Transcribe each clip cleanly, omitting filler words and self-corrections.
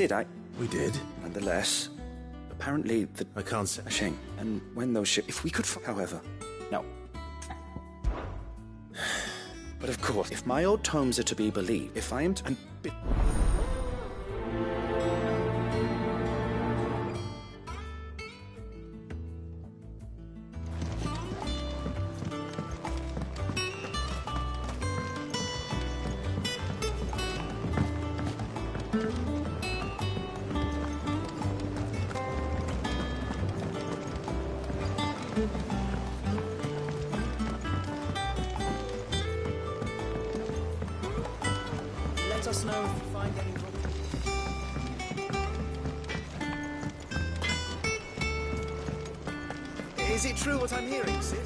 Sid, We did. Nonetheless, apparently I can't say. A shame. And when those if we could however... No. But of course, if my old tomes are to be believed, if I am to... Let us know if you find any... Is it true what I'm hearing, Sid?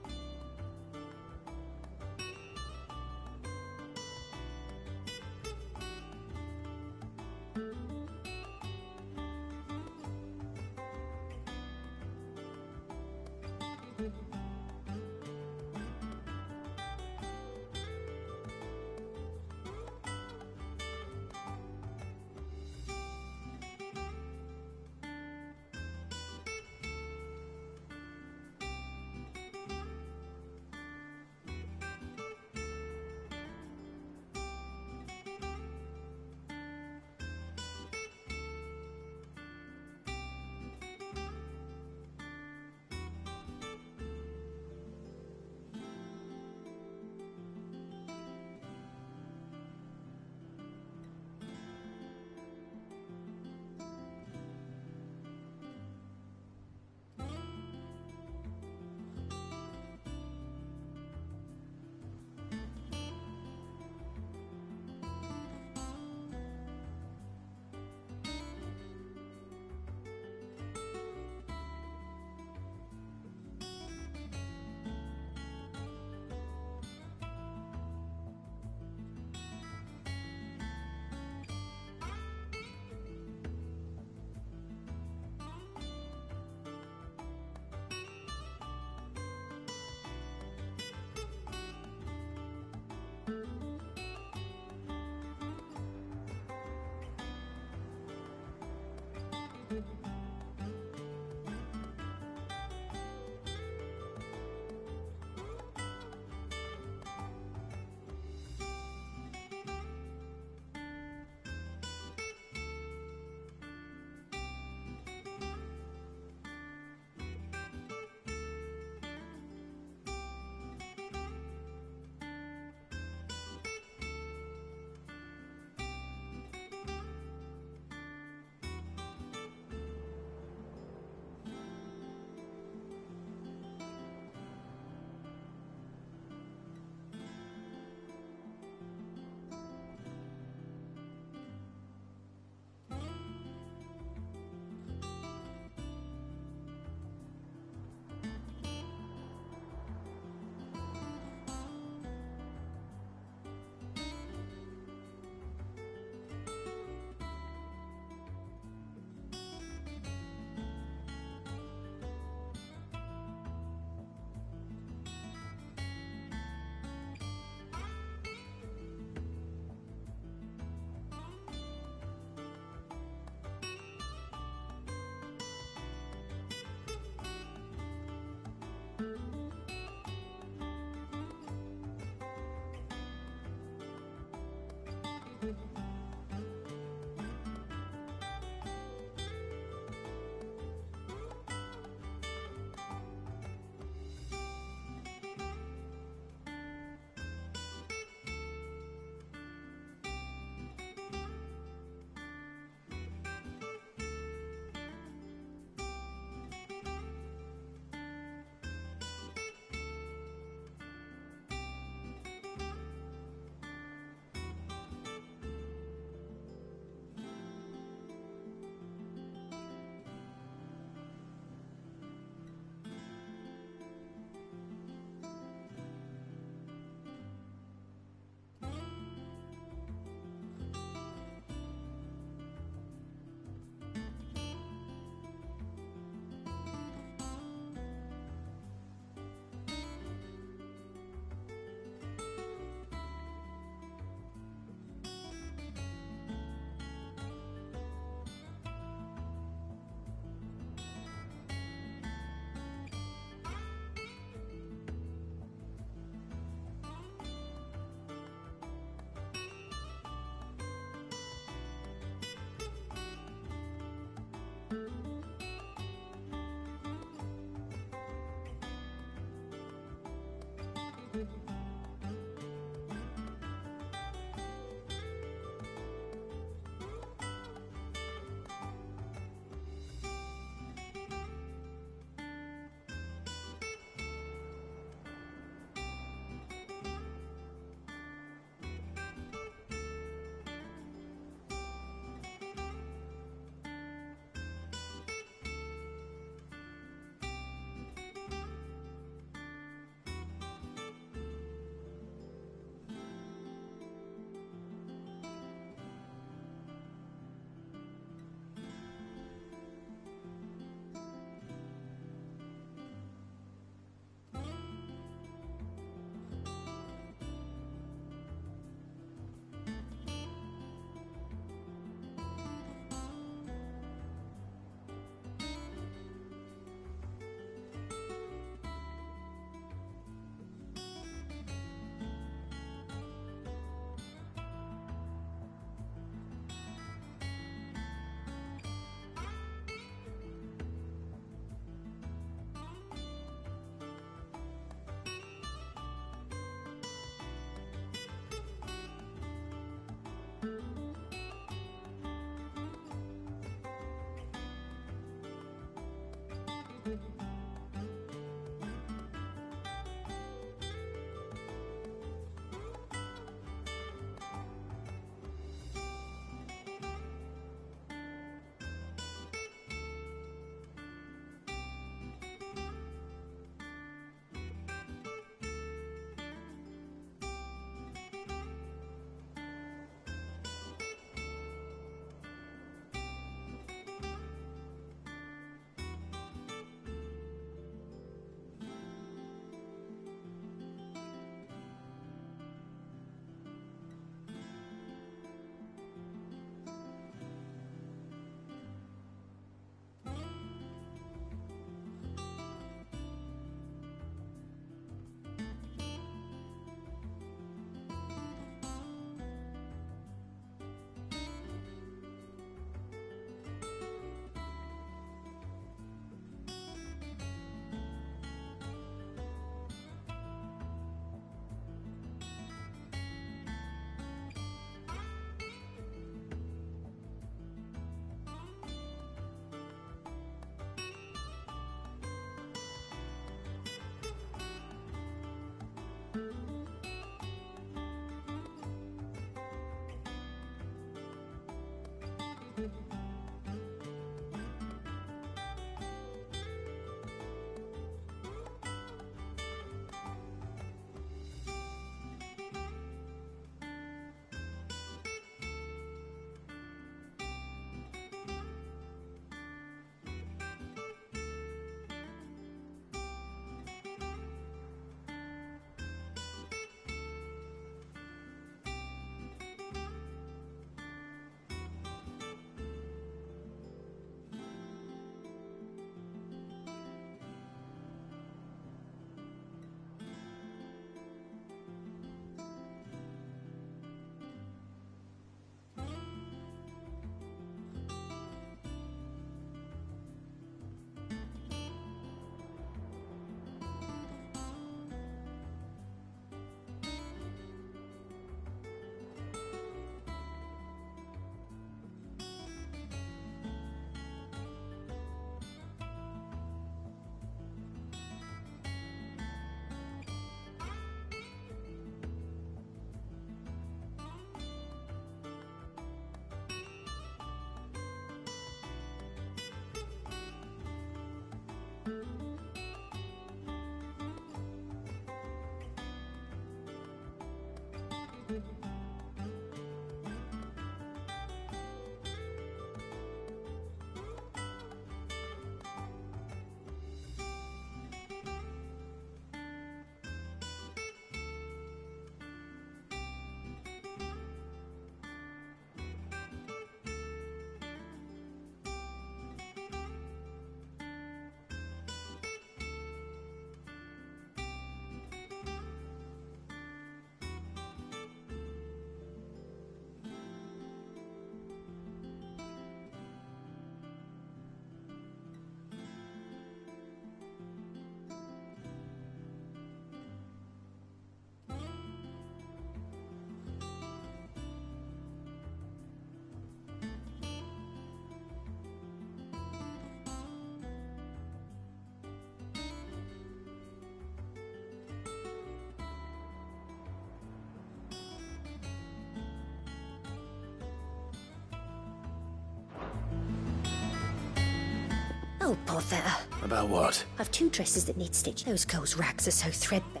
Oh, bother. About what? I've 2 dresses that need stitched. Those girls' rags are so threadbare.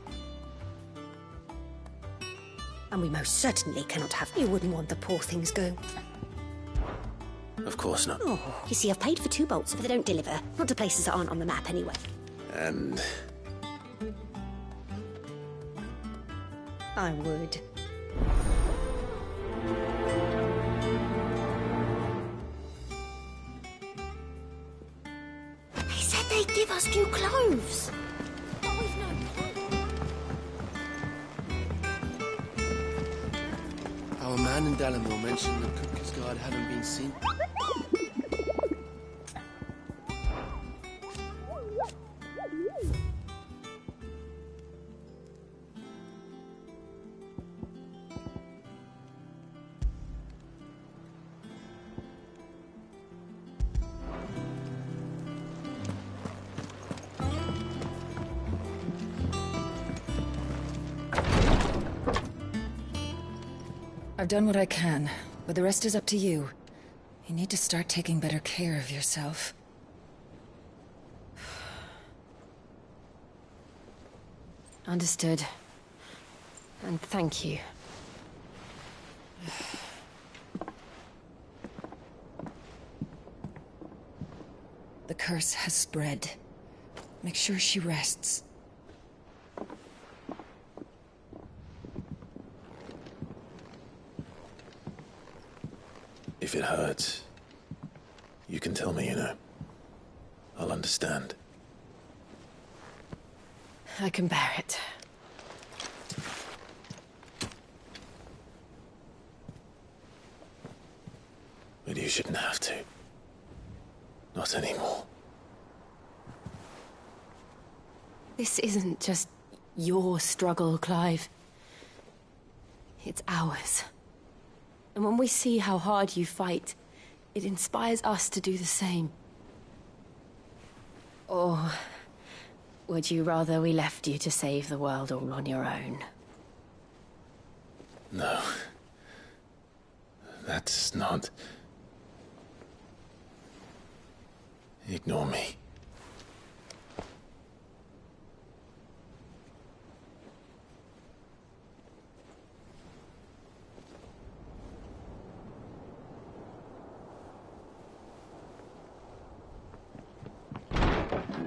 And we most certainly cannot have... You wouldn't want the poor things going... Of course not. Oh, you see, I've paid for 2 bolts, but they don't deliver. Not to places that aren't on the map, anyway. And... I would. They said they'd give us new clothes. But we've no clothes. Our man in Dallimore mentioned the Cook's Guard hadn't been seen. I've done what I can, but the rest is up to you. You need to start taking better care of yourself. Understood. And thank you. The curse has spread. Make sure she rests. If it hurts, you can tell me, you know. I'll understand. I can bear it. But you shouldn't have to. Not anymore. This isn't just your struggle, Clive. It's ours. And when we see how hard you fight, it inspires us to do the same. Or would you rather we left you to save the world all on your own? No. That's not... Ignore me.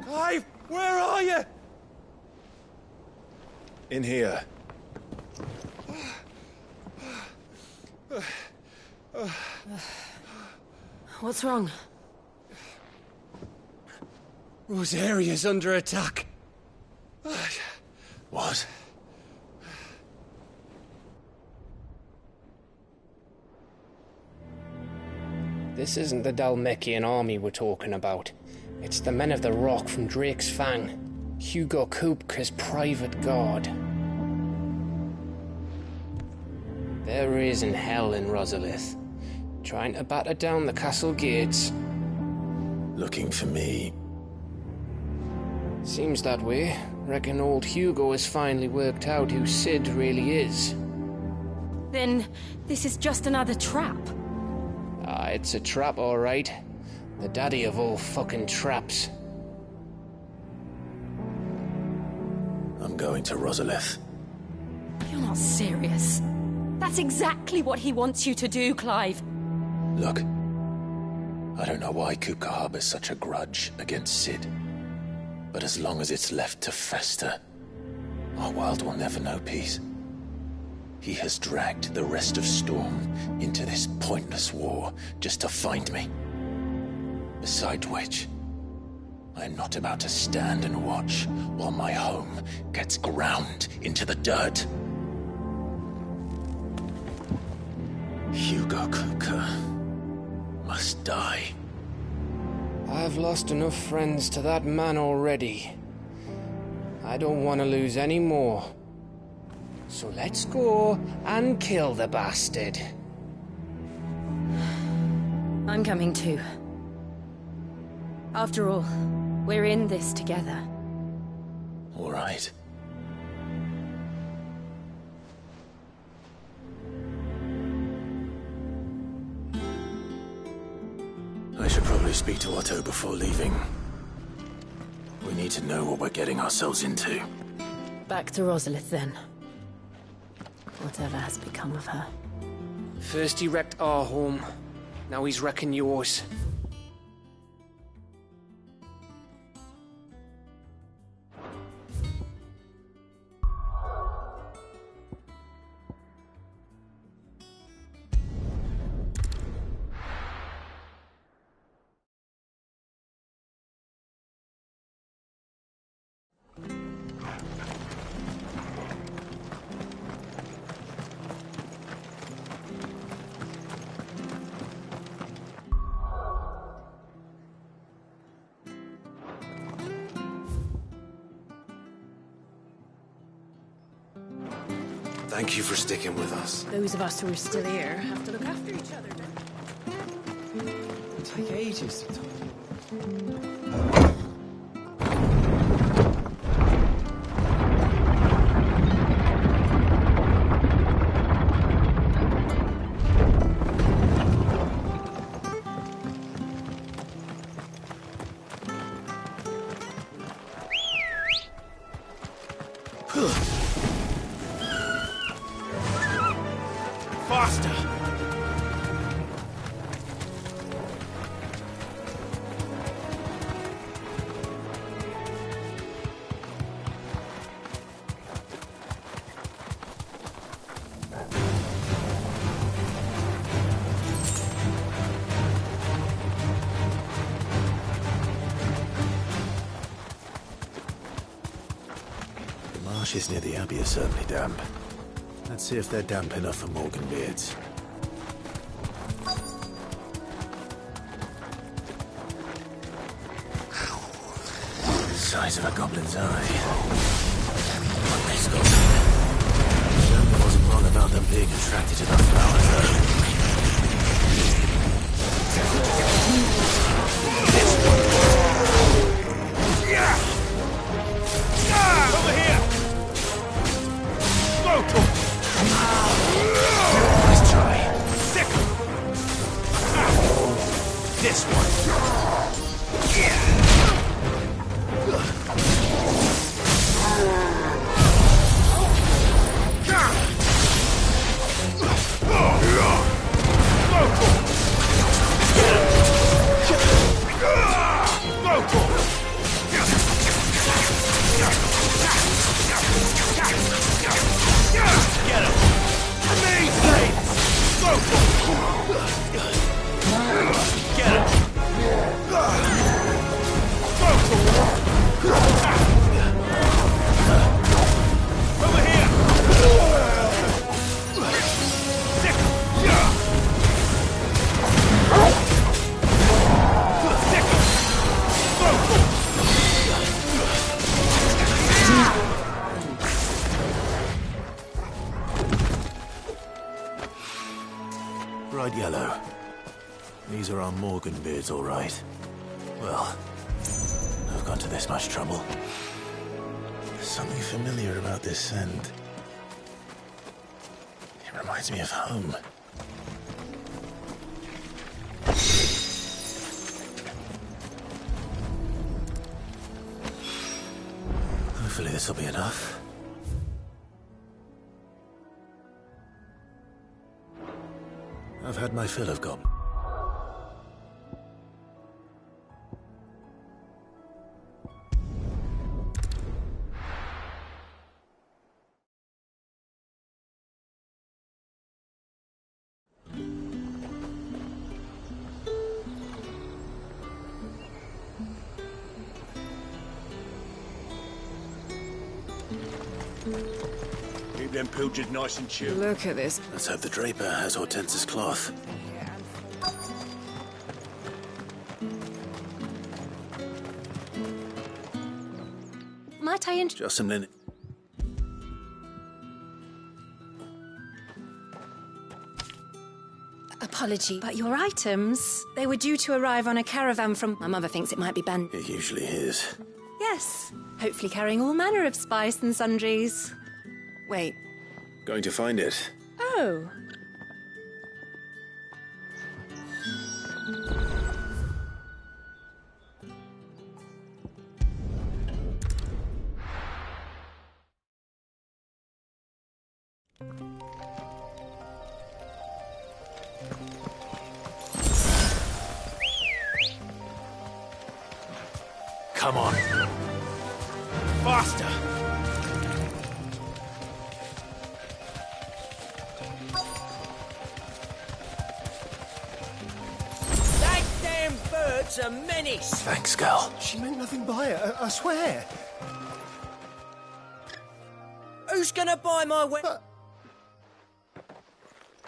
Clive, where are you? In here. What's wrong? Rosaria's under attack. What? This isn't the Dalmekian army we're talking about. It's the men of the Rock from Drake's Fang. Hugo Kupka's private guard. They're raising hell in Rosalith, trying to batter down the castle gates. Looking for me. Seems that way. Reckon old Hugo has finally worked out who Sid really is. Then this is just another trap. Ah, it's a trap, all right. The daddy of all fucking traps. I'm going to Rosalith. You're not serious. That's exactly what he wants you to do, Clive. Look. I don't know why Kupka harbors such a grudge against Sid. But as long as it's left to fester, our world will never know peace. He has dragged the rest of Storm into this pointless war just to find me. Besides which, I'm not about to stand and watch while my home gets ground into the dirt. Hugo Kupka must die. I've lost enough friends to that man already. I don't want to lose any more. So let's go and kill the bastard. I'm coming too. After all, we're in this together. All right. I should probably speak to Otto before leaving. need to know what we're getting ourselves into. Back to Rosalith, then. Whatever has become of her. First he wrecked our home, now he's wrecking yours. Thank you for sticking with us. Those of us who are still here have to look after each other, don't It'll take ages to talk. Faster! The marshes near the Abbey are certainly damp. Let's see if they're damp enough for Morgan beards. Size of a goblin's eye. What this goblin? Sherman wasn't wrong about them being attracted to the flowers, though. Over here! Go to him! Nice try. Sick! This one. Yeah! Bright yellow. These are our Morgan beards, all right. Well, I've gone to this much trouble. There's something familiar about this scent. It reminds me of home. Hopefully this will be enough. I've had my fill of goblins. Keep them pilchards nice and chill. Look at this. Let's hope the draper has Hortense's cloth. Might I Just some linen. Apology, but your items, they were due to arrive on a caravan from... My mother thinks it might be banned. It usually is. Yes, hopefully carrying all manner of spice and sundries. Wait. Going to find it. Oh. Come on. Faster! That damn bird's a menace! Thanks, girl. She meant nothing by it, I swear. Who's gonna buy my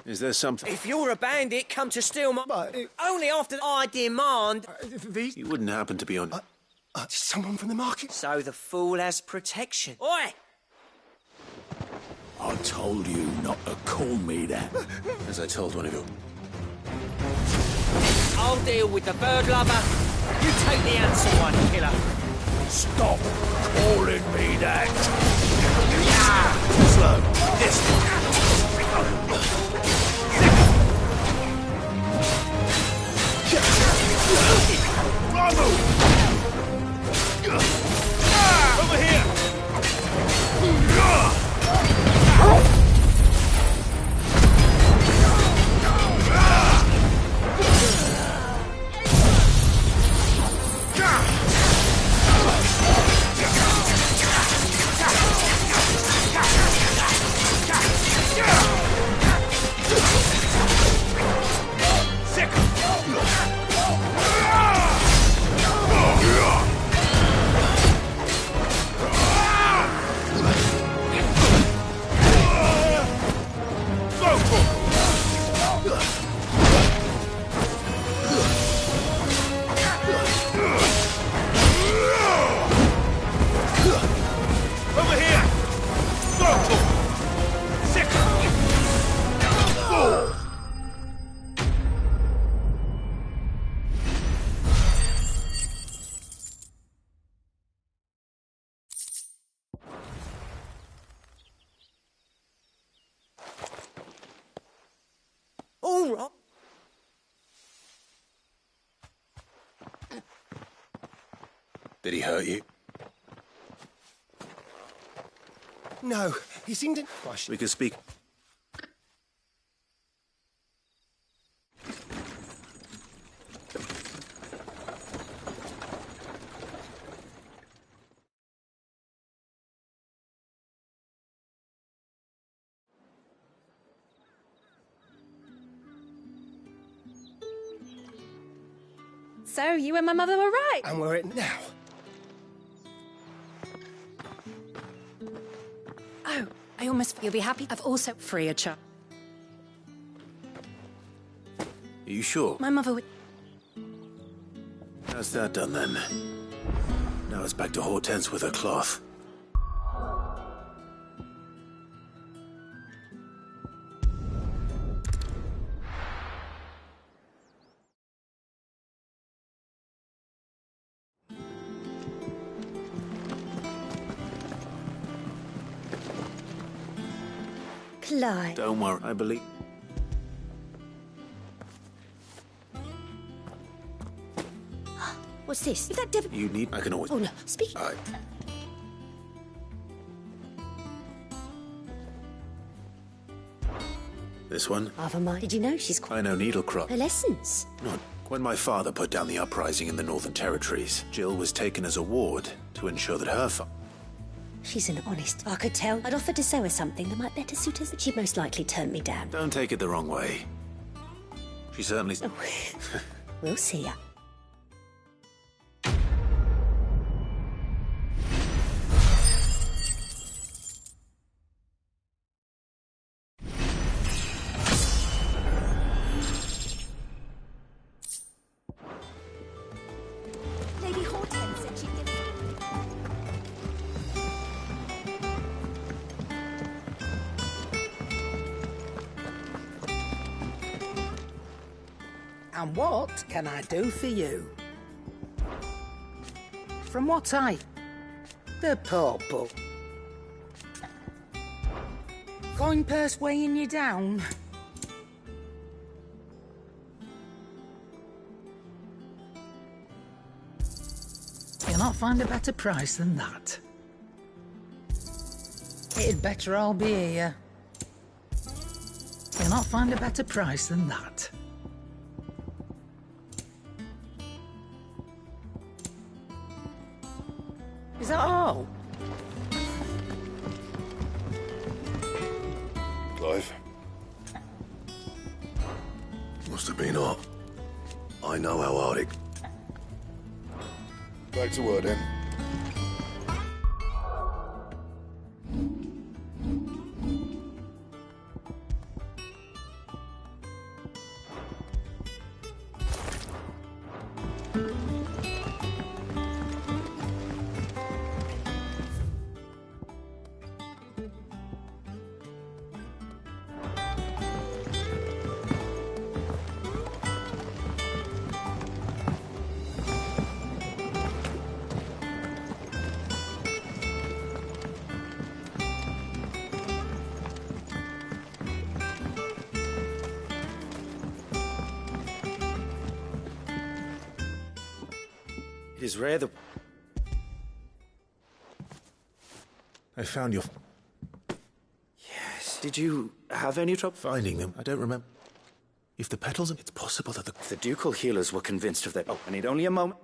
Is there something... If you're a bandit, come to steal my... But Only after I demand... these... You wouldn't happen to be on... someone from the market? So the fool has protection. Oi! I told you not to call me that. As I told one of you. I'll deal with the bird lover. You take the answer one, killer. Stop calling me that. Slow. This Bravo! Over here! All right. Did he hurt you? No, he seemed in... We could speak... So, you and my mother were right. And we're at now. Oh, I almost... You'll be happy. I've also free of charge. Are you sure? My mother would... How's that done, then? Now it's back to Hortense with her cloth. Clive. Don't worry, I believe... What's this? Is that Devon? You need... I can always... Oh, no. Speak. All right. This one? Half mind. Did you know she's quite... I know Needlecroft. Her lessons? Not. When my father put down the uprising in the Northern Territories, Jill was taken as a ward to ensure that her father... She's an honest. I could tell. I'd offered to sew her something that might better suit us, but she'd most likely turn me down. Don't take it the wrong way. She certainly... Oh. We'll see ya. Lady Hortense said she'd give... And what can I do for you? From what I... The purple. Coin purse weighing you down? You'll not find a better price than that. It'd better all be here. You'll not find a better price than that. Is that all? Clive? Must have been hot. I know how hard it... Back to work then. It is rare that... I found your... Yes. Did you have any trouble finding them? I don't remember. If the petals... It's possible that the ducal healers were convinced of that. Oh, I need only a moment.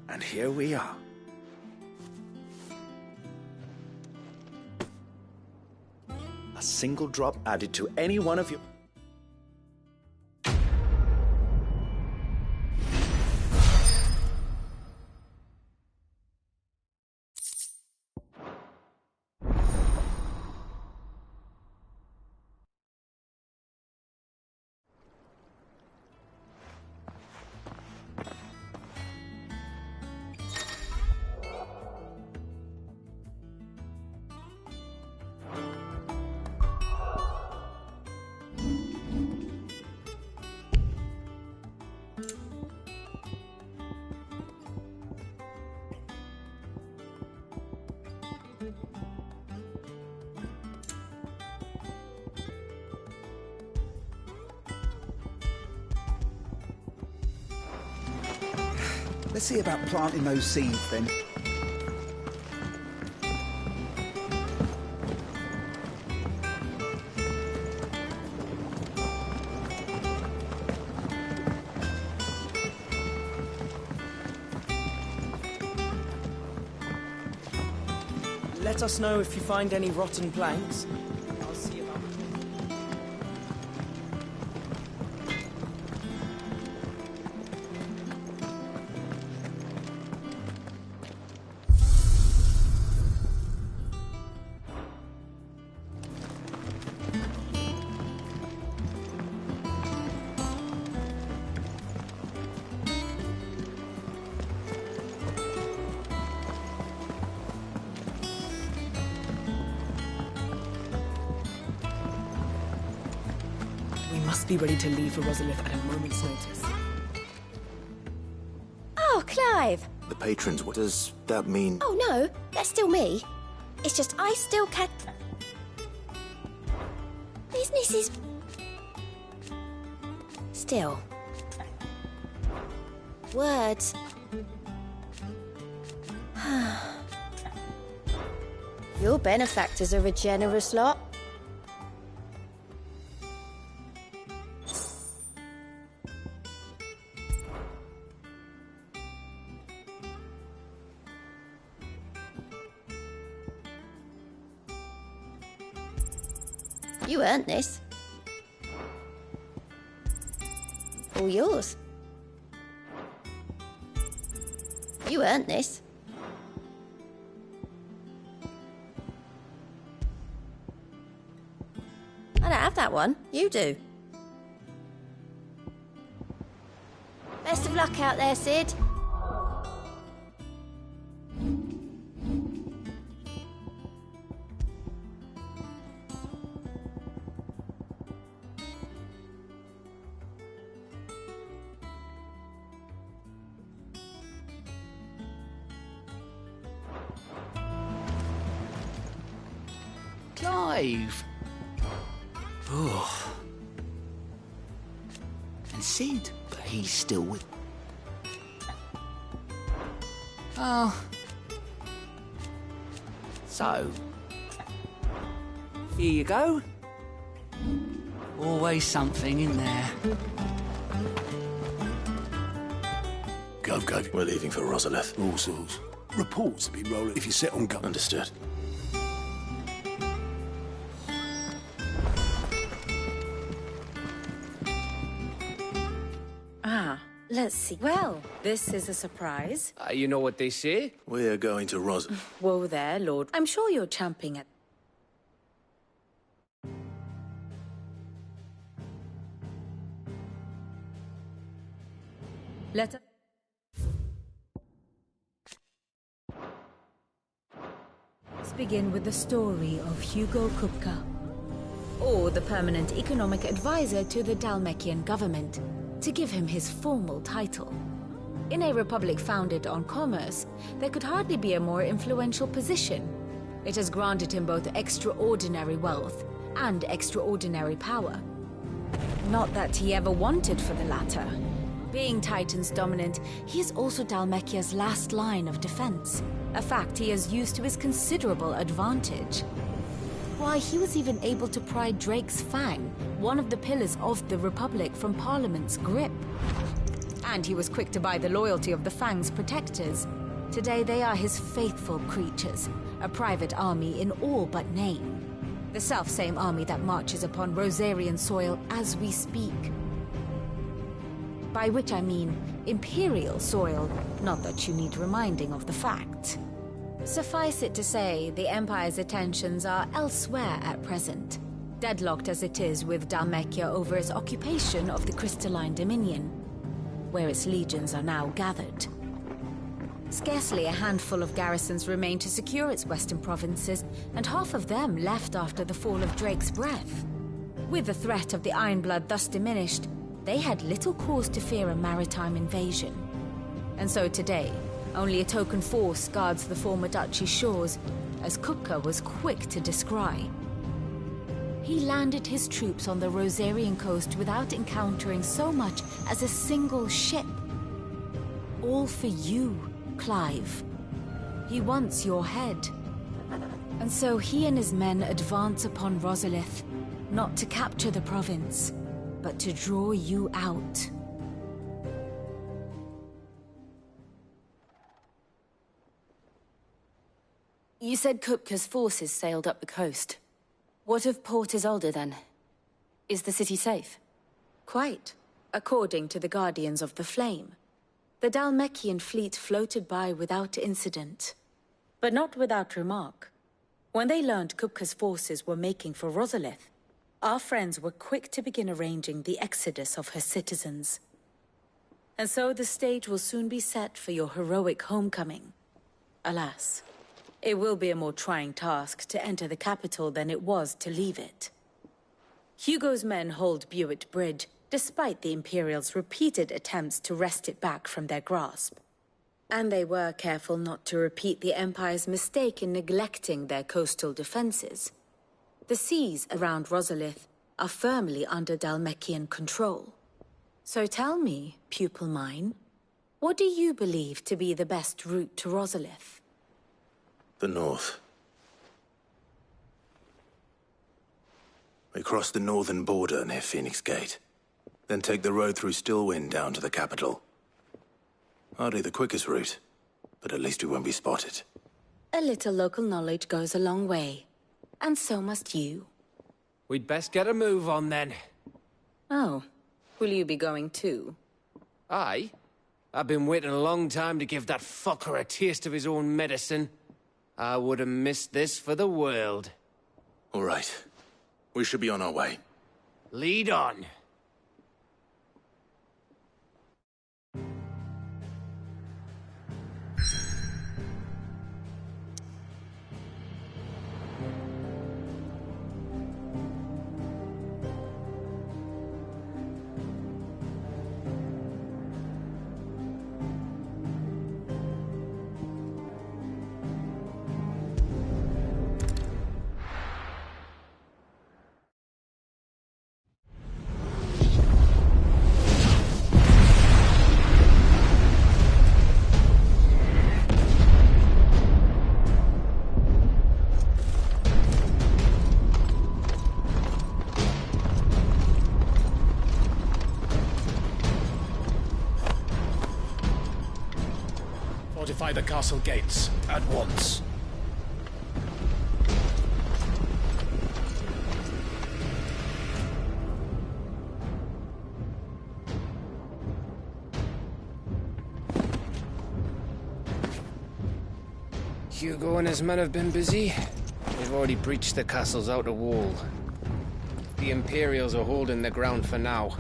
And here we are. A single drop added to any one of you. Let's see about planting those seeds then. Let us know if you find any rotten planks. I'll see about it. Be ready to leave for Rosalith at a moment's notice. Oh, Clive! The patrons, what does that mean? Oh, no, that's still me. It's just I still can't... Business is... Still. Words. Your benefactors are a generous lot. You earned this. All yours. You earned this. I don't have that one. You do. Best of luck out there, Sid. Clive! Oh. And Sid, but he's still with... Oh. So, here you go. Always something in there. Go. We're leaving for Rosalith. All sorts. Reports have been rolling if you set on gun. Understood. Let's see. Well, this is a surprise. You know what they say? We're going to Whoa there, Lord. I'm sure you're champing at... Let's begin with the story of Hugo Kupka, or the permanent economic advisor to the Dalmekian government, to give him his formal title. In a republic founded on commerce, there could hardly be a more influential position. It has granted him both extraordinary wealth and extraordinary power. Not that he ever wanted for the latter. Being Titan's dominant, he is also Dalmekia's last line of defense, a fact he has used to his considerable advantage. Why, he was even able to pry Drake's Fang, one of the pillars of the Republic, from Parliament's grip. And he was quick to buy the loyalty of the Fang's protectors. Today they are his faithful creatures, a private army in all but name. The self-same army that marches upon Rosarian soil as we speak. By which I mean Imperial soil, not that you need reminding of the fact. Suffice it to say, the Empire's attentions are elsewhere at present, deadlocked as it is with Dalmekia over its occupation of the Crystalline Dominion, where its legions are now gathered. Scarcely a handful of garrisons remain to secure its western provinces, and half of them left after the fall of Drake's Breath. With the threat of the Ironblood thus diminished, they had little cause to fear a maritime invasion. And so today, only a token force guards the former duchy's shores, as Kupka was quick to descry. He landed his troops on the Rosarian coast without encountering so much as a single ship. All for you, Clive. He wants your head. And so he and his men advance upon Rosalith, not to capture the province, but to draw you out. You said Kupka's forces sailed up the coast. What of Port Isolde, then? Is the city safe? Quite, according to the Guardians of the Flame. The Dalmekian fleet floated by without incident. But not without remark. When they learned Kupka's forces were making for Rosalith, our friends were quick to begin arranging the exodus of her citizens. And so the stage will soon be set for your heroic homecoming. Alas, it will be a more trying task to enter the capital than it was to leave it. Hugo's men hold Buett Bridge, despite the Imperials' repeated attempts to wrest it back from their grasp. And they were careful not to repeat the Empire's mistake in neglecting their coastal defenses. The seas around Rosalith are firmly under Dalmekian control. So tell me, pupil mine, what do you believe to be the best route to Rosalith? The north. We cross the northern border near Phoenix Gate, then take the road through Stillwind down to the capital. Hardly the quickest route, but at least we won't be spotted. A little local knowledge goes a long way, and so must you. We'd best get a move on then. Oh, will you be going too? Aye. I've been waiting a long time to give that fucker a taste of his own medicine. I would have missed this for the world. All right. We should be on our way. Lead on. Fortify the castle gates at once. Hugo and his men have been busy. They've already breached the castle's outer wall. The Imperials are holding the ground for now,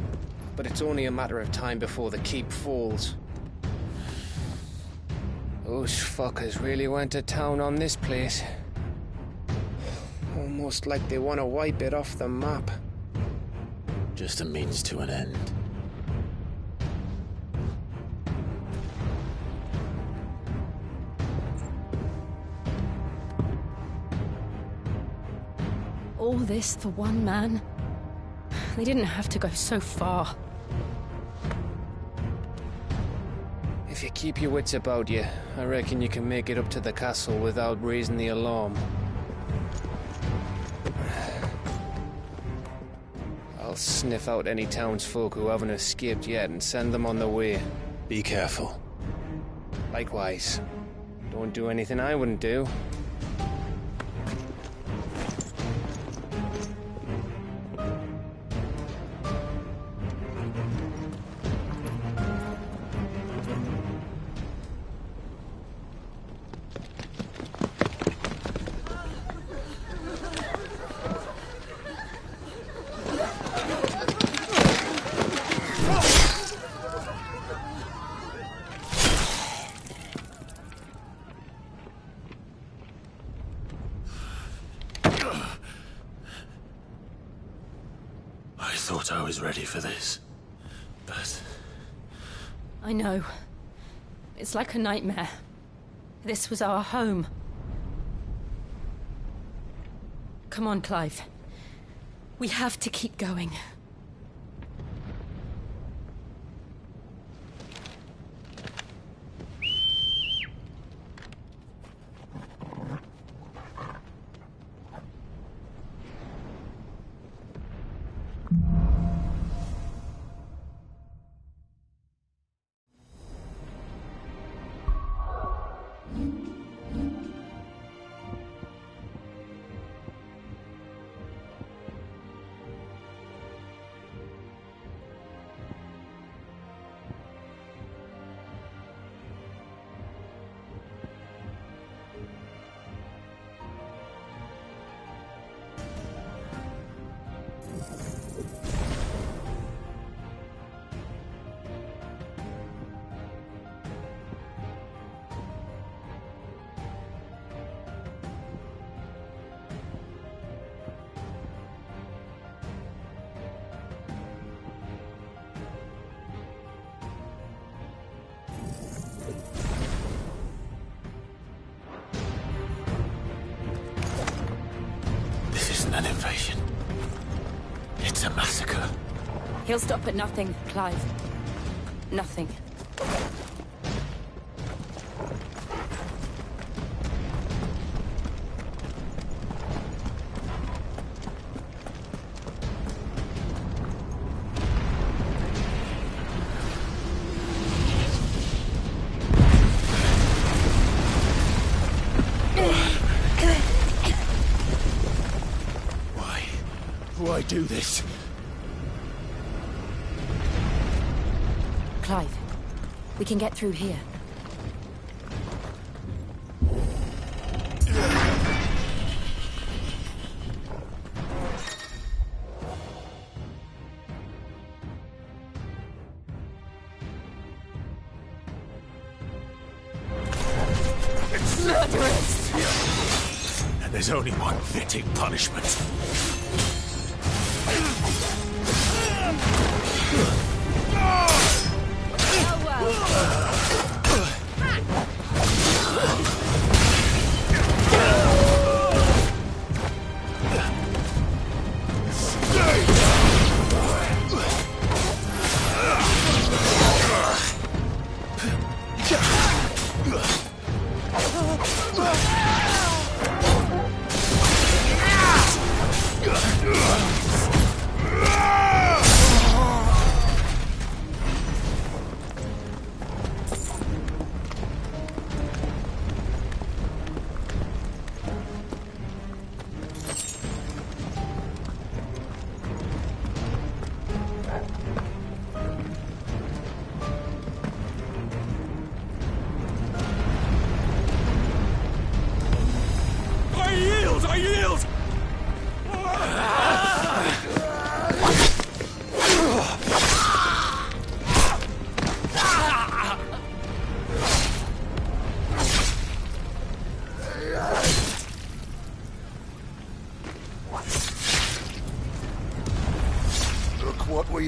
but it's only a matter of time before the keep falls. Those fuckers really went to town on this place. Almost like they want to wipe it off the map. Just a means to an end. All this for one man? They didn't have to go so far. If you keep your wits about you, I reckon you can make it up to the castle without raising the alarm. I'll sniff out any townsfolk who haven't escaped yet and send them on their way. Be careful. Likewise. Don't do anything I wouldn't do. I thought I was ready for this, but... I know. It's like a nightmare. This was our home. Come on, Clive. We have to keep going. An invasion. It's a massacre. He'll stop at nothing, Clive. Nothing. Why do this? Clive, we can get through here. It's murderous! And there's only one fitting punishment.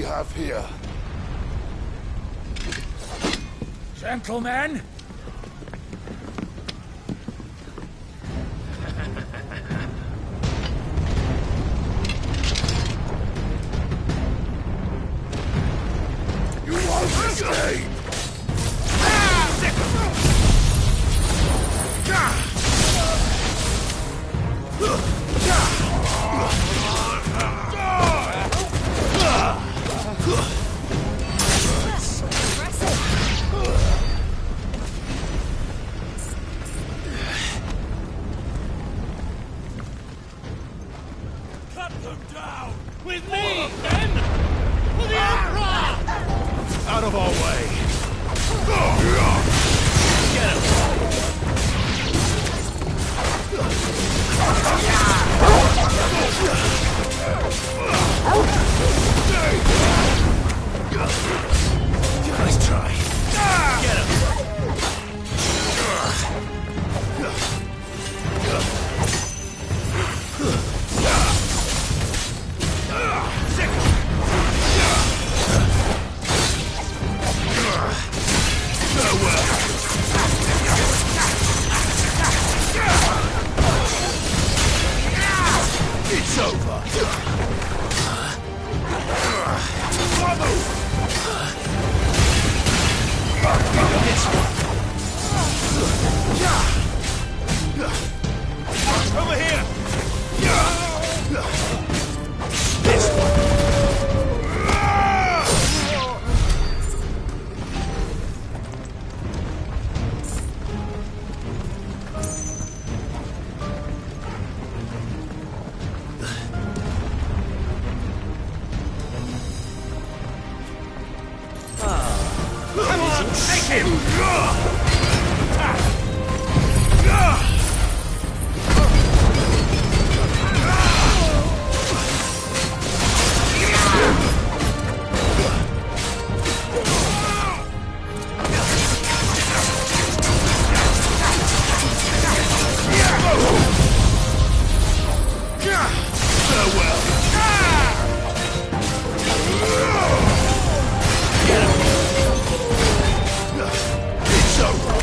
we have here? Gentlemen! You won't escape! Cut them down! With me, men! For the Emperor! Out of our way! Get him! Nice try. Get him! It's over. Over here. This one. Come on, take him! Farewell! It's over!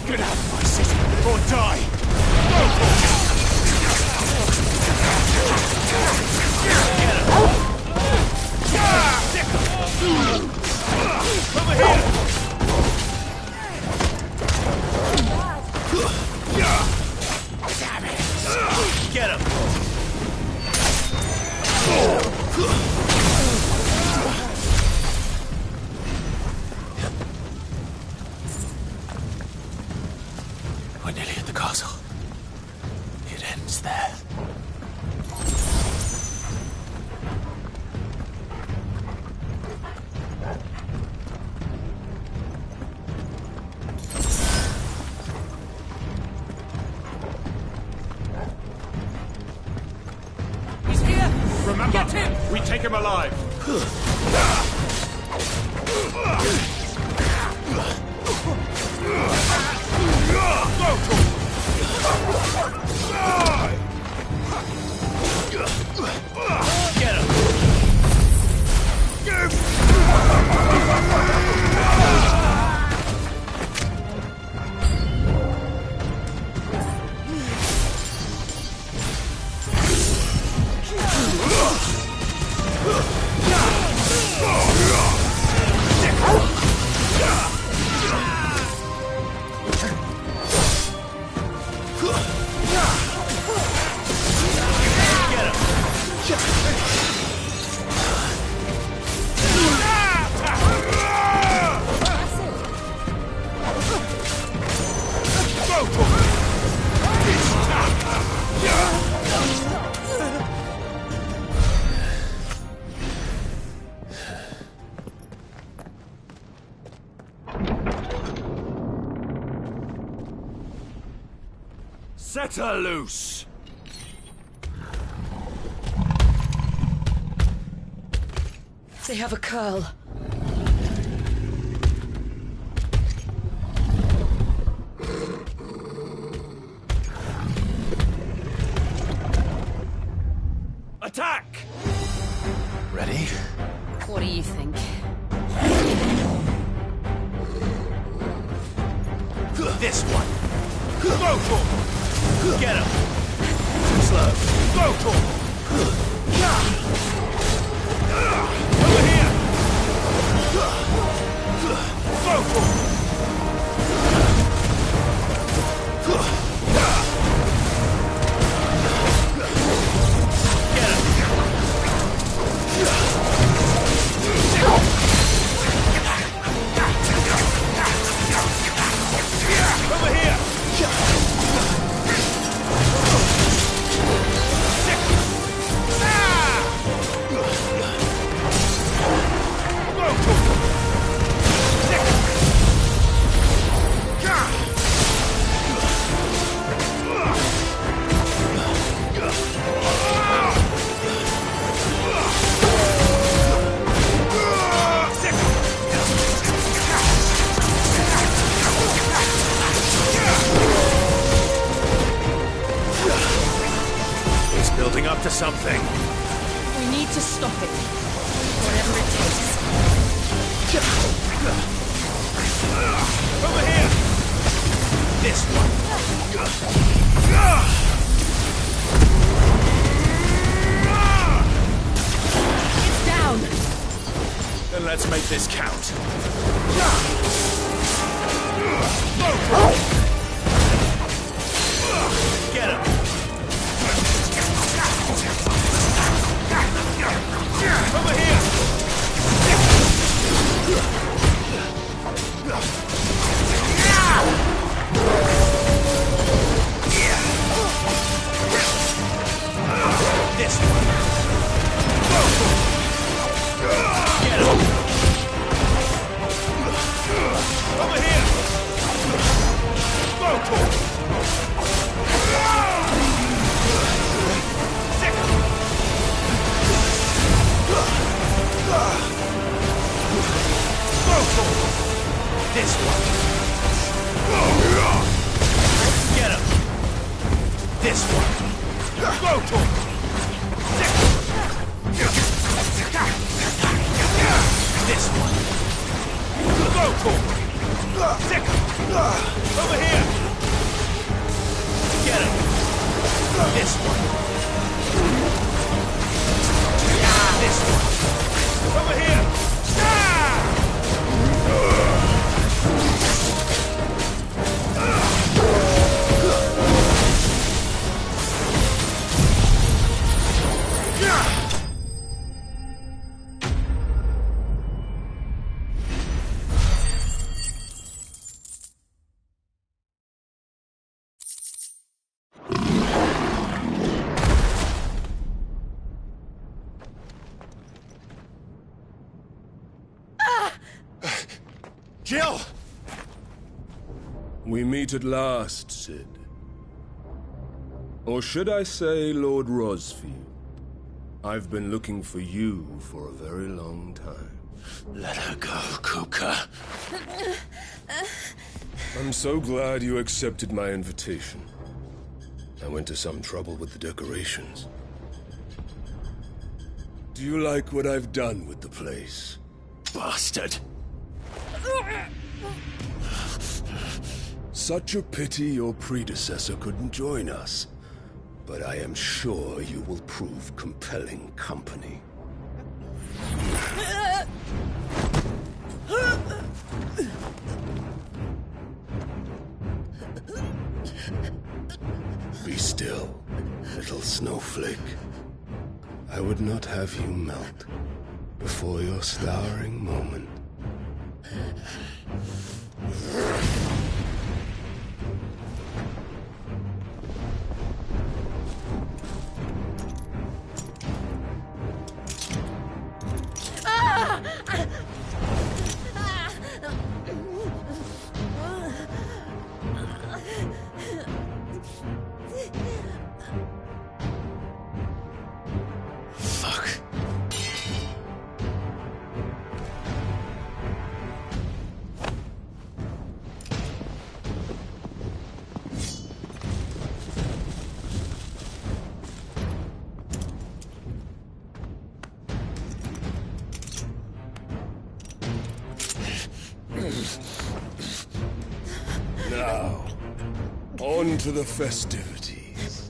Get out of my city or die! Over here! Damn it! Get him! We're nearly at the castle. It ends there. He's here! Remember, get him! We take him alive! Get him! Set her loose! They have a curl. Attack! Ready? What do you think? This one! Go for him! Get him! Too slow! Go for him! Over here! Go for him! Over here! Building up to something. We need to stop it. Whatever it takes. Over here! This one. It's down! Then let's make this count. Get him! Over here! This one. Get him! Over here! Go for it! This one. Get him. This one. Go to him. This one. Go to him. Over here. Get him. This one. This one. Over here. Jill! We meet at last, Sid. Or should I say, Lord Rosfield? I've been looking for you for a very long time. Let her go, Kuka. I'm so glad you accepted my invitation. I went to some trouble with the decorations. Do you like what I've done with the place? Bastard! Such a pity your predecessor couldn't join us. But I am sure you will prove compelling company. Be still, little snowflake. I would not have you melt before your starring moment. Now, on to the festivities.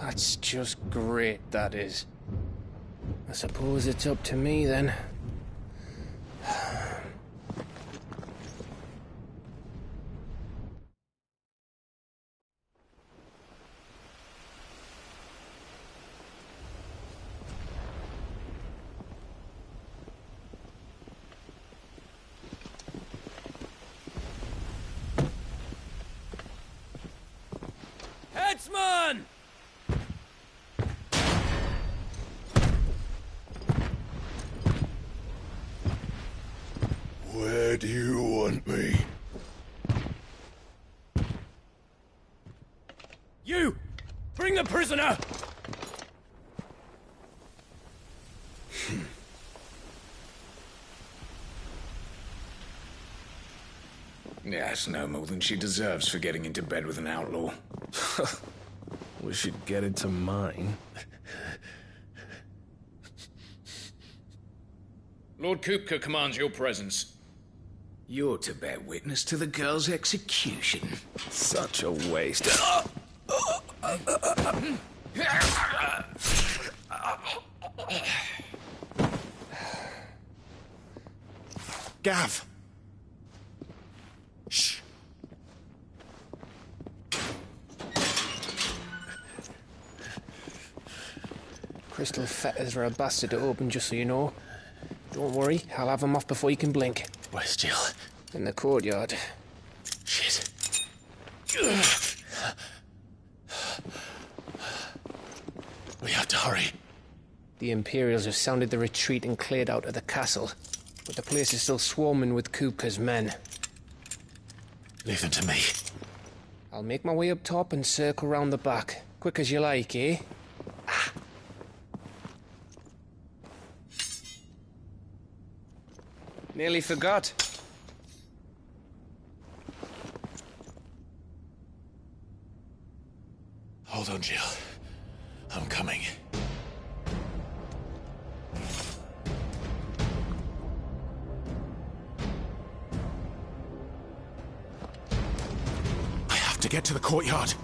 That's just great, that is. I suppose it's up to me then. Headsman! Where do you want me? You! Bring the prisoner! That's no more than she deserves for getting into bed with an outlaw. We should get into mine. Lord Kupka commands your presence. You're to bear witness to the girl's execution. Such a waste. Gav! Shh. Crystal fetters are a bastard to open, just so you know. Don't worry, I'll have them off before you can blink. Where's Jill? In the courtyard. Shit. We have to hurry. The Imperials have sounded the retreat and cleared out of the castle, but the place is still swarming with Kupka's men. Leave them to me. I'll make my way up top and circle round the back. Quick as you like, eh? Ah. Nearly forgot. Hold on, Jill. I'm coming. I have to get to the courtyard.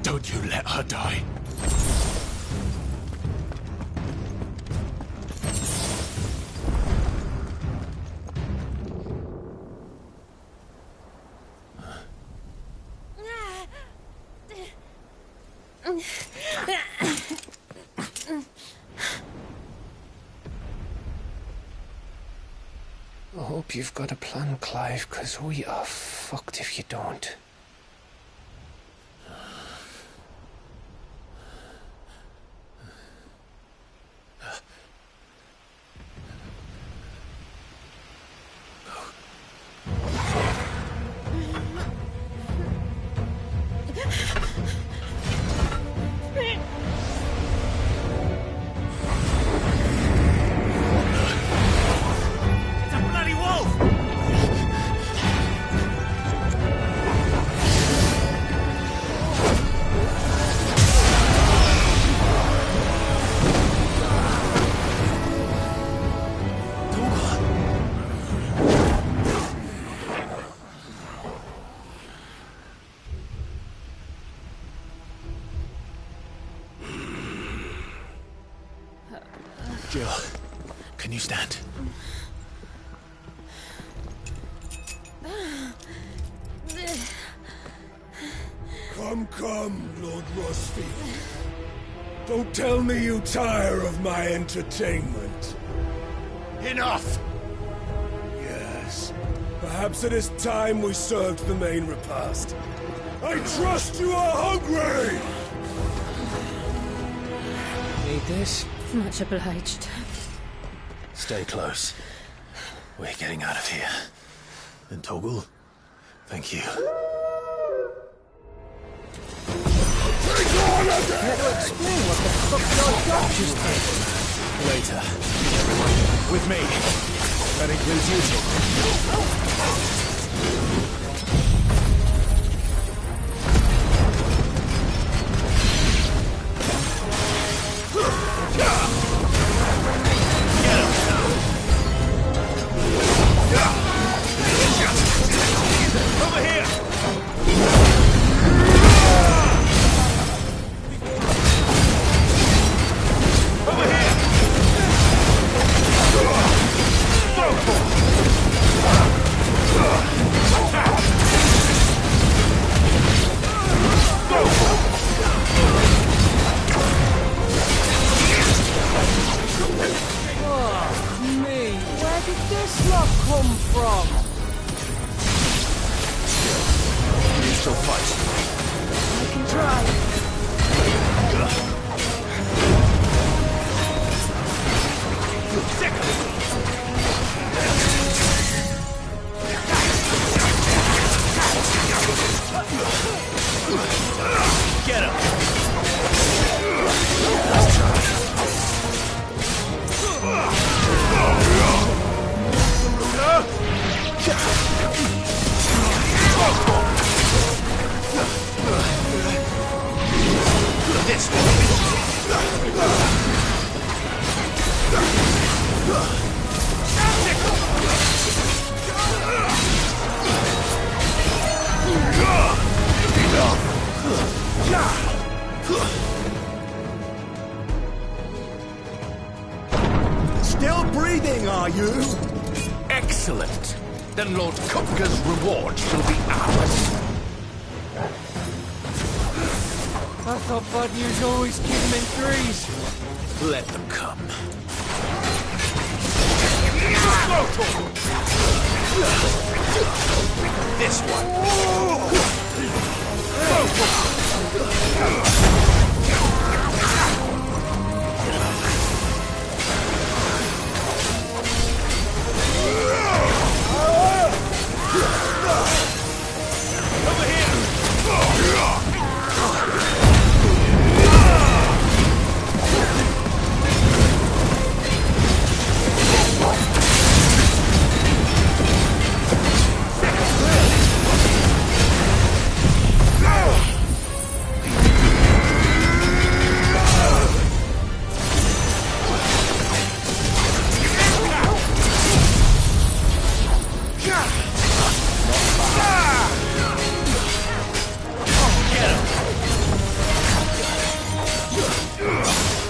Don't you let her die. I hope you've got a plan, Clive, because we are fucked if you don't. Jill, can you stand? Come, Lord Rosfield. Don't tell me you tire of my entertainment. Enough! Yes. Perhaps it is time we served the main repast. I trust you are hungry! Need this? Much obliged. Stay close. We're getting out of here. And Toggle, thank you. Explain what the fuck your job just did. Later. Everyone, with me. That includes you two. Over here! Where did this lot come from? You still fight? I can try. Get him! This one. Still breathing, are you? Excellent. Then Lord Kupka's reward shall be ours. I thought bad news always came in threes. Let them come. This one. Over here.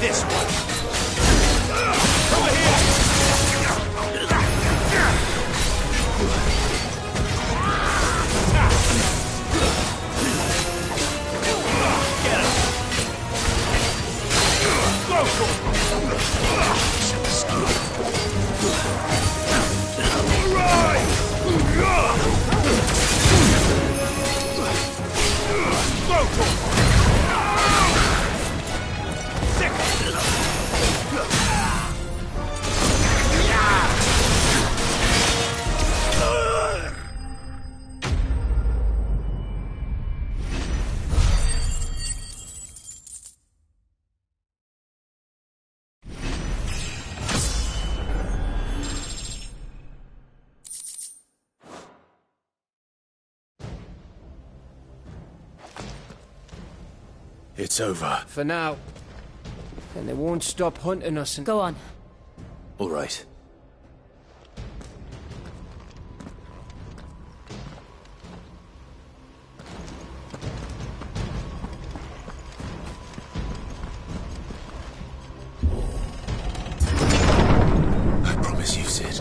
This one. Over here. Get him. Go for it. All right. Go for it. It's over. For now. And they won't stop hunting us and... Go on. All right. I promise you, Sid.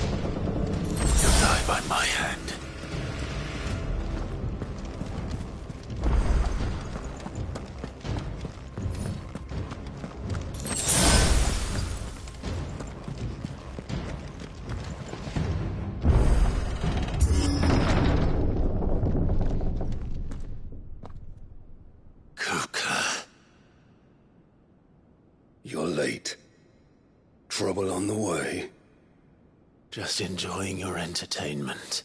You'll die by my hand. late. Trouble on the way? Just enjoying your entertainment.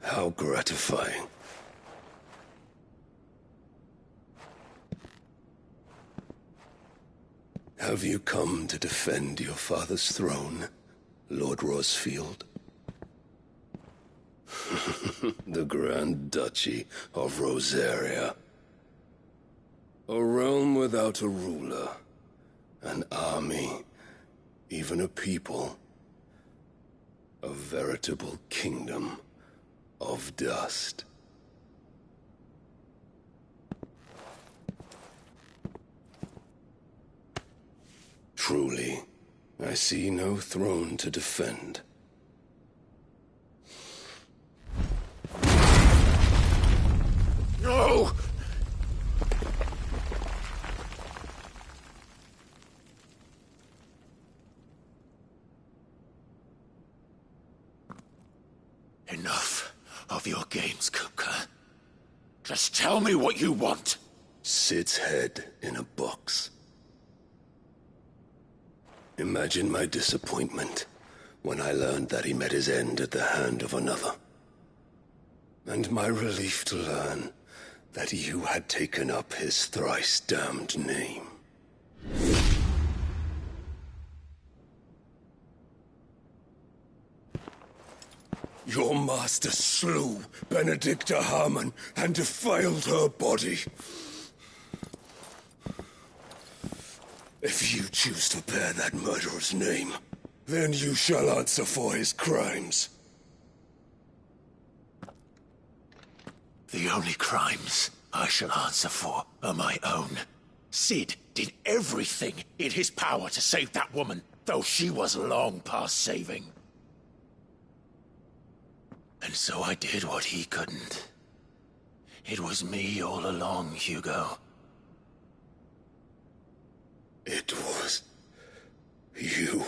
How gratifying. Have you come to defend your father's throne, Lord Rosfield? The Grand Duchy of Rosaria. A realm without a ruler, an army, even a people. A veritable kingdom of dust. Truly, I see no throne to defend. No! Enough of your games, Kupka. Just tell me what you want. Sid's head in a box. Imagine my disappointment when I learned that he met his end at the hand of another. And my relief to learn that you had taken up his thrice-damned name. Your master slew Benedicta Harmon and defiled her body. If you choose to bear that murderer's name, then you shall answer for his crimes. The only crimes I shall answer for are my own. Sid did everything in his power to save that woman, though she was long past saving. And so I did what he couldn't. It was me all along, Hugo. It was you.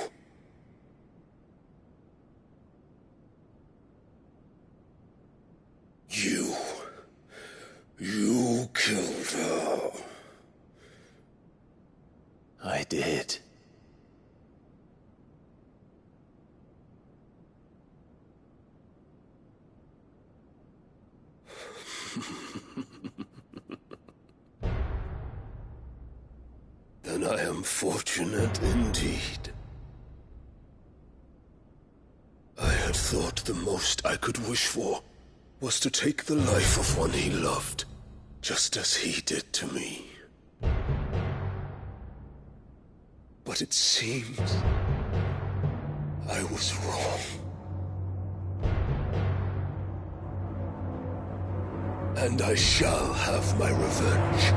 You killed her. I did. Then I am fortunate indeed. I had thought the most I could wish for was to take the life of one he loved, just as he did to me. But it seems I was wrong. And I shall have my revenge.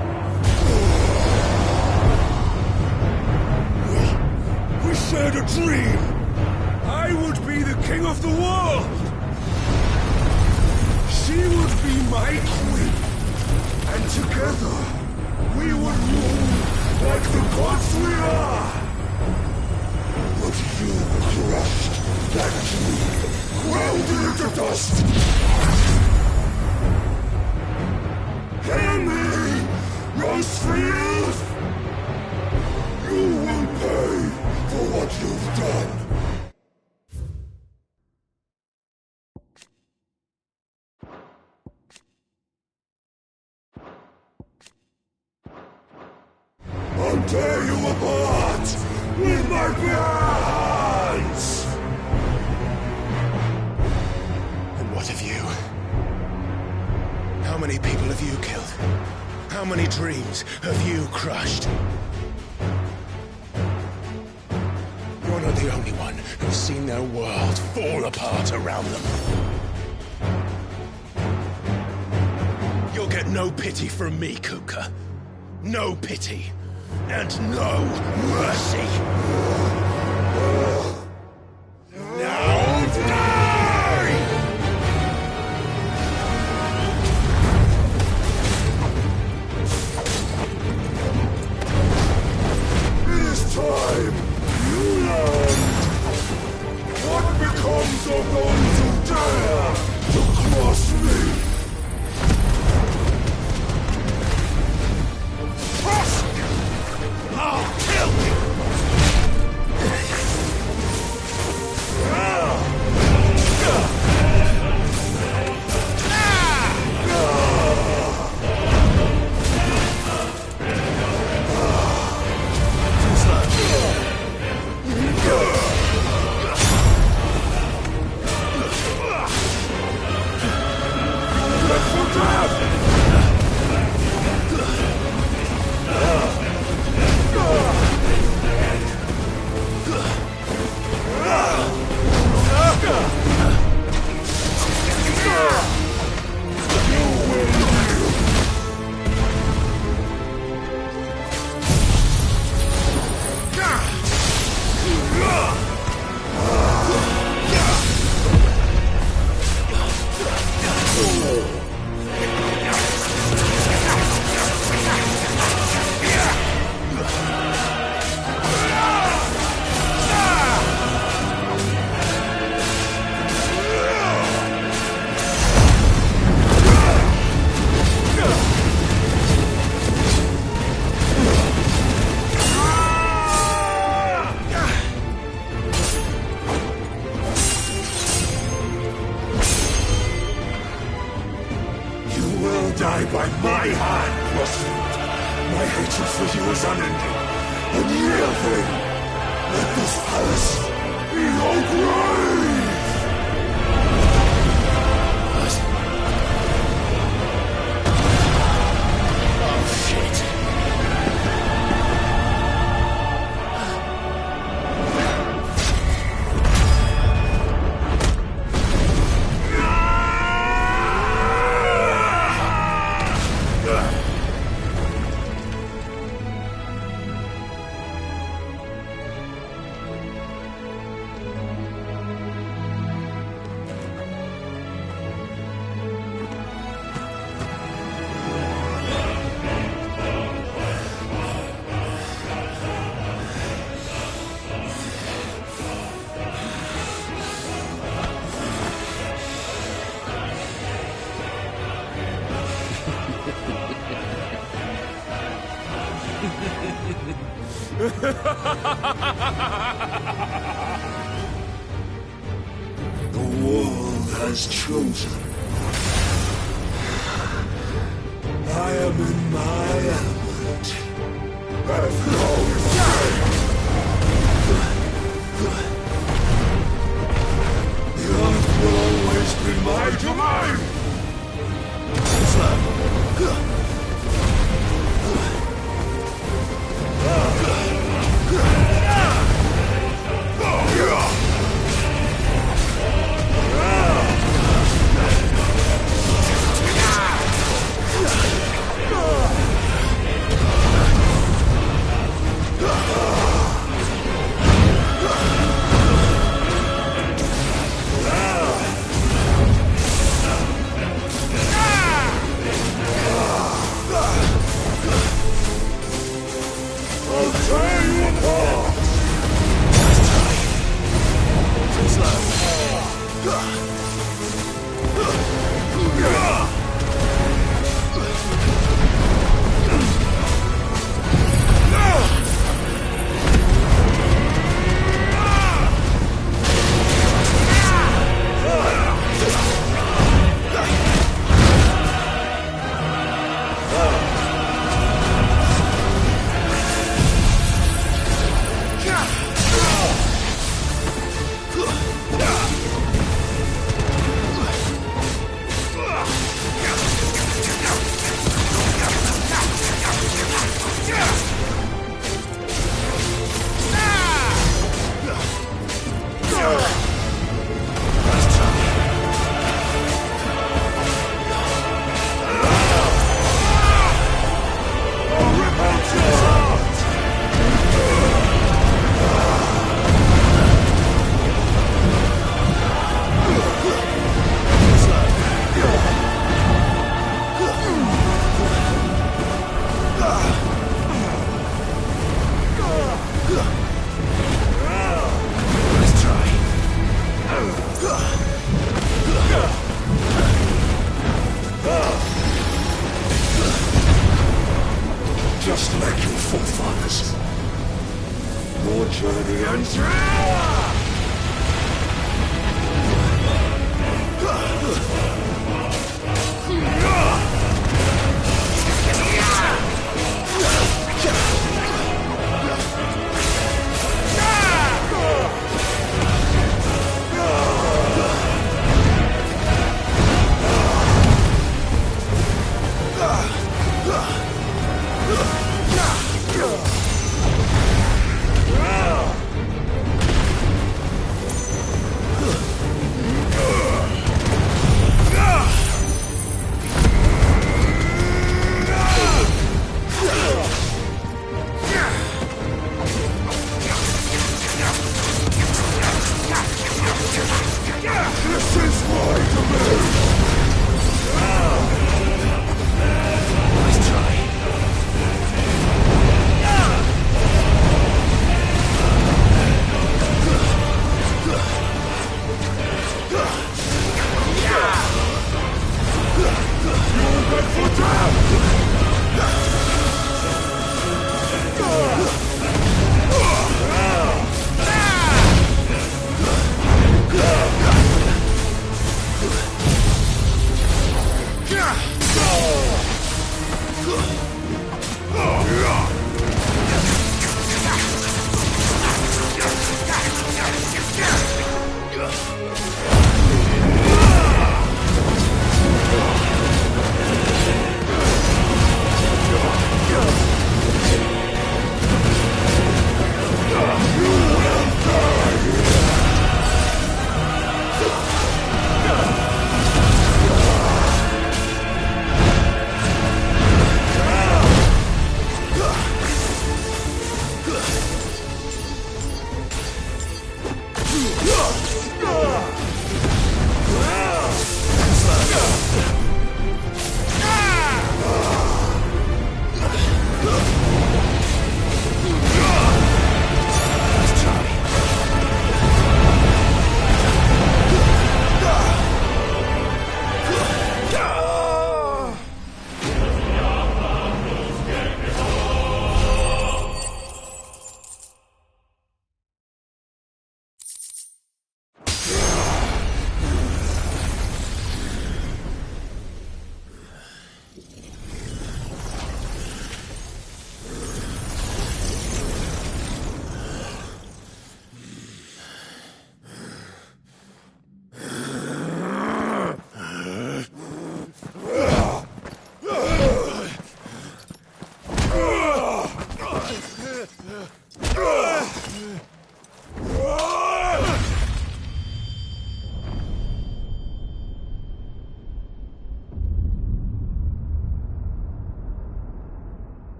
We shared a dream. I would be the king of the world. She would be my queen. And together, we would rule like the gods we are. But you crushed that dream, ground it into dust. Hear me, Rosefield! You will pay for what you've done. I'll tear you apart with my bare hands! And what of you? How many people have you killed? How many dreams have you crushed? You're not the only one who's seen their world fall apart around them. You'll get no pity from me, Kupka. No pity. And no mercy. Now die! It is time you learn what becomes of those who dare to cross me. Trust! trust you. My hatred for you is unending. And yield then. Let this palace be your grave! Oh, shit. The world has chosen. I am in my element. Have no escape! The earth will always be my domain! Just like your forefathers. Your journey ends now!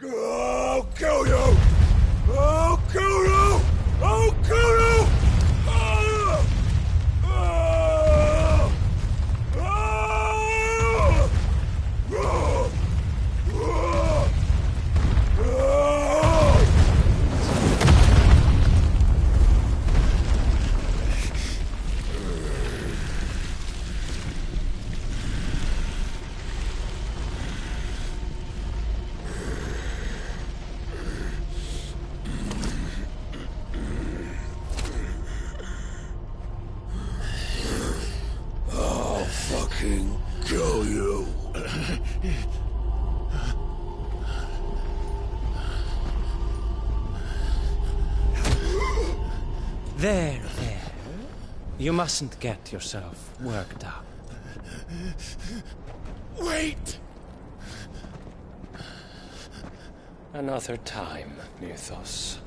I'll kill you! I'll kill you! I'll kill you! Ah! Ah! Ah! Ah! I'll fucking kill you. There. You mustn't get yourself worked up. Wait! Another time, Mythos.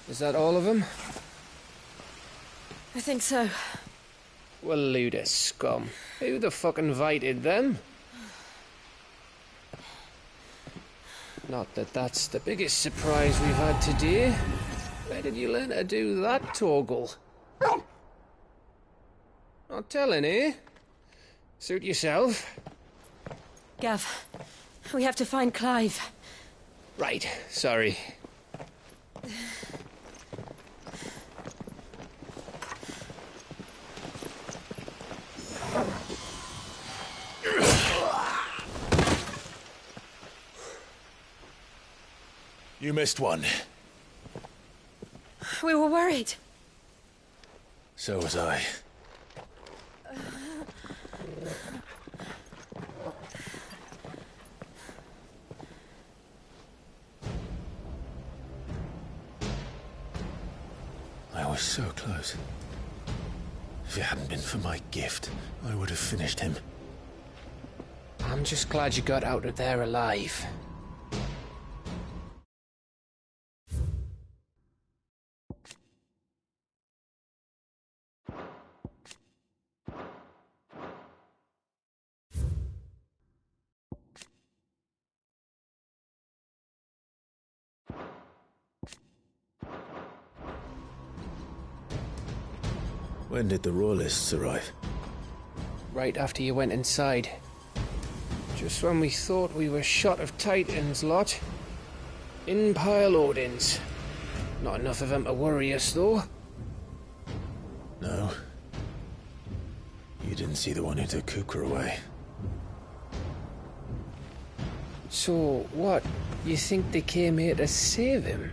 Is that all of them? I think so. Well, load of scum. Who the fuck invited them? Not that that's the biggest surprise we've had today. Where did you learn to do that, Torgal? Not telling, eh? Suit yourself. Gav, we have to find Clive. Right, sorry. You missed one. We were worried. So was I. I was so close. If it hadn't been for my gift, I would have finished him. I'm just glad you got out of there alive. When did the Royalists arrive? Right after you went inside. Just when we thought we were shot of Titans, lot. In pile Odins. Not enough of them to worry us, though. No. You didn't see the one who took Kupka away. So, what? You think they came here to save him?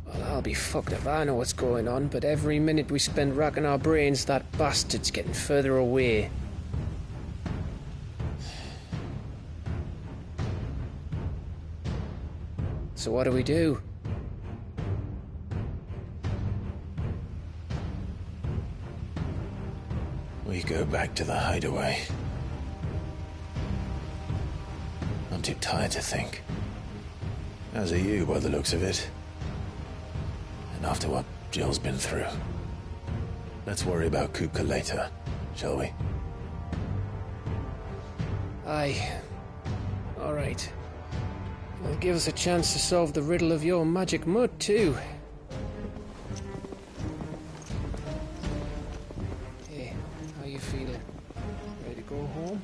Well, I'll be fucked if I know what's going on, but every minute we spend racking our brains, that bastard's getting further away. So what do we do? We go back to the hideaway. I'm too tired to think. As are you, by the looks of it. And after what Jill's been through. Let's worry about Kupka later, shall we? Aye. All right. It'll give us a chance to solve the riddle of your magic mud, too. Hey, how you feeling? Ready to go home?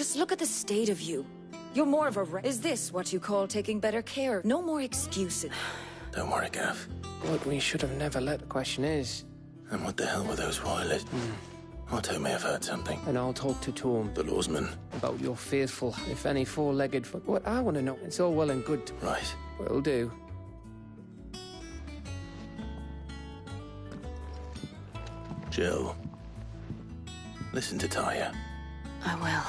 Just look at the state of you. You're more of a Is this what you call taking better care? No more excuses. Don't worry, Gav. What we should have never let. The question is... And what the hell were those wireless? Otto may have heard something. And I'll talk to Torm. The lawsman. About your faithful, if any, four-legged... What I want to know, it's all well and good. Right. Will do. Jill. Listen to Taya. I will.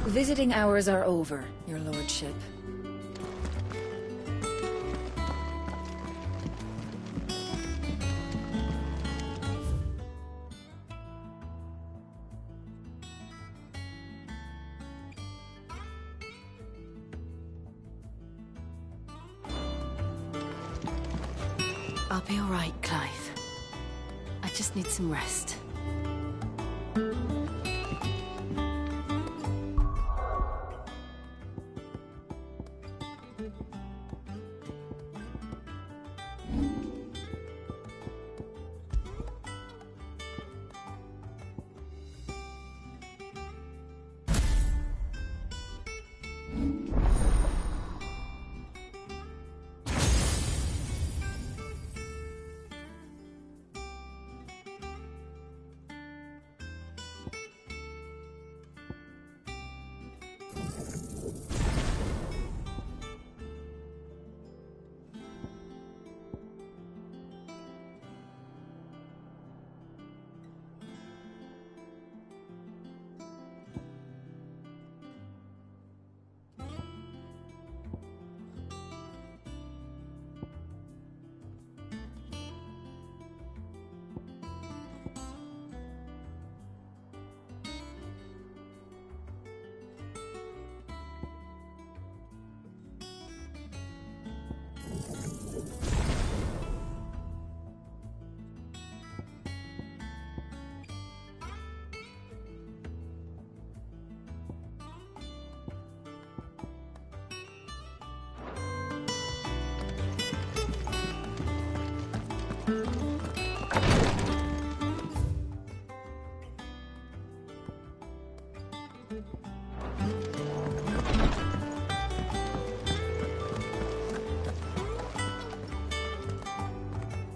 Visiting hours are over, your lordship. I'll be all right, Clive. I just need some rest.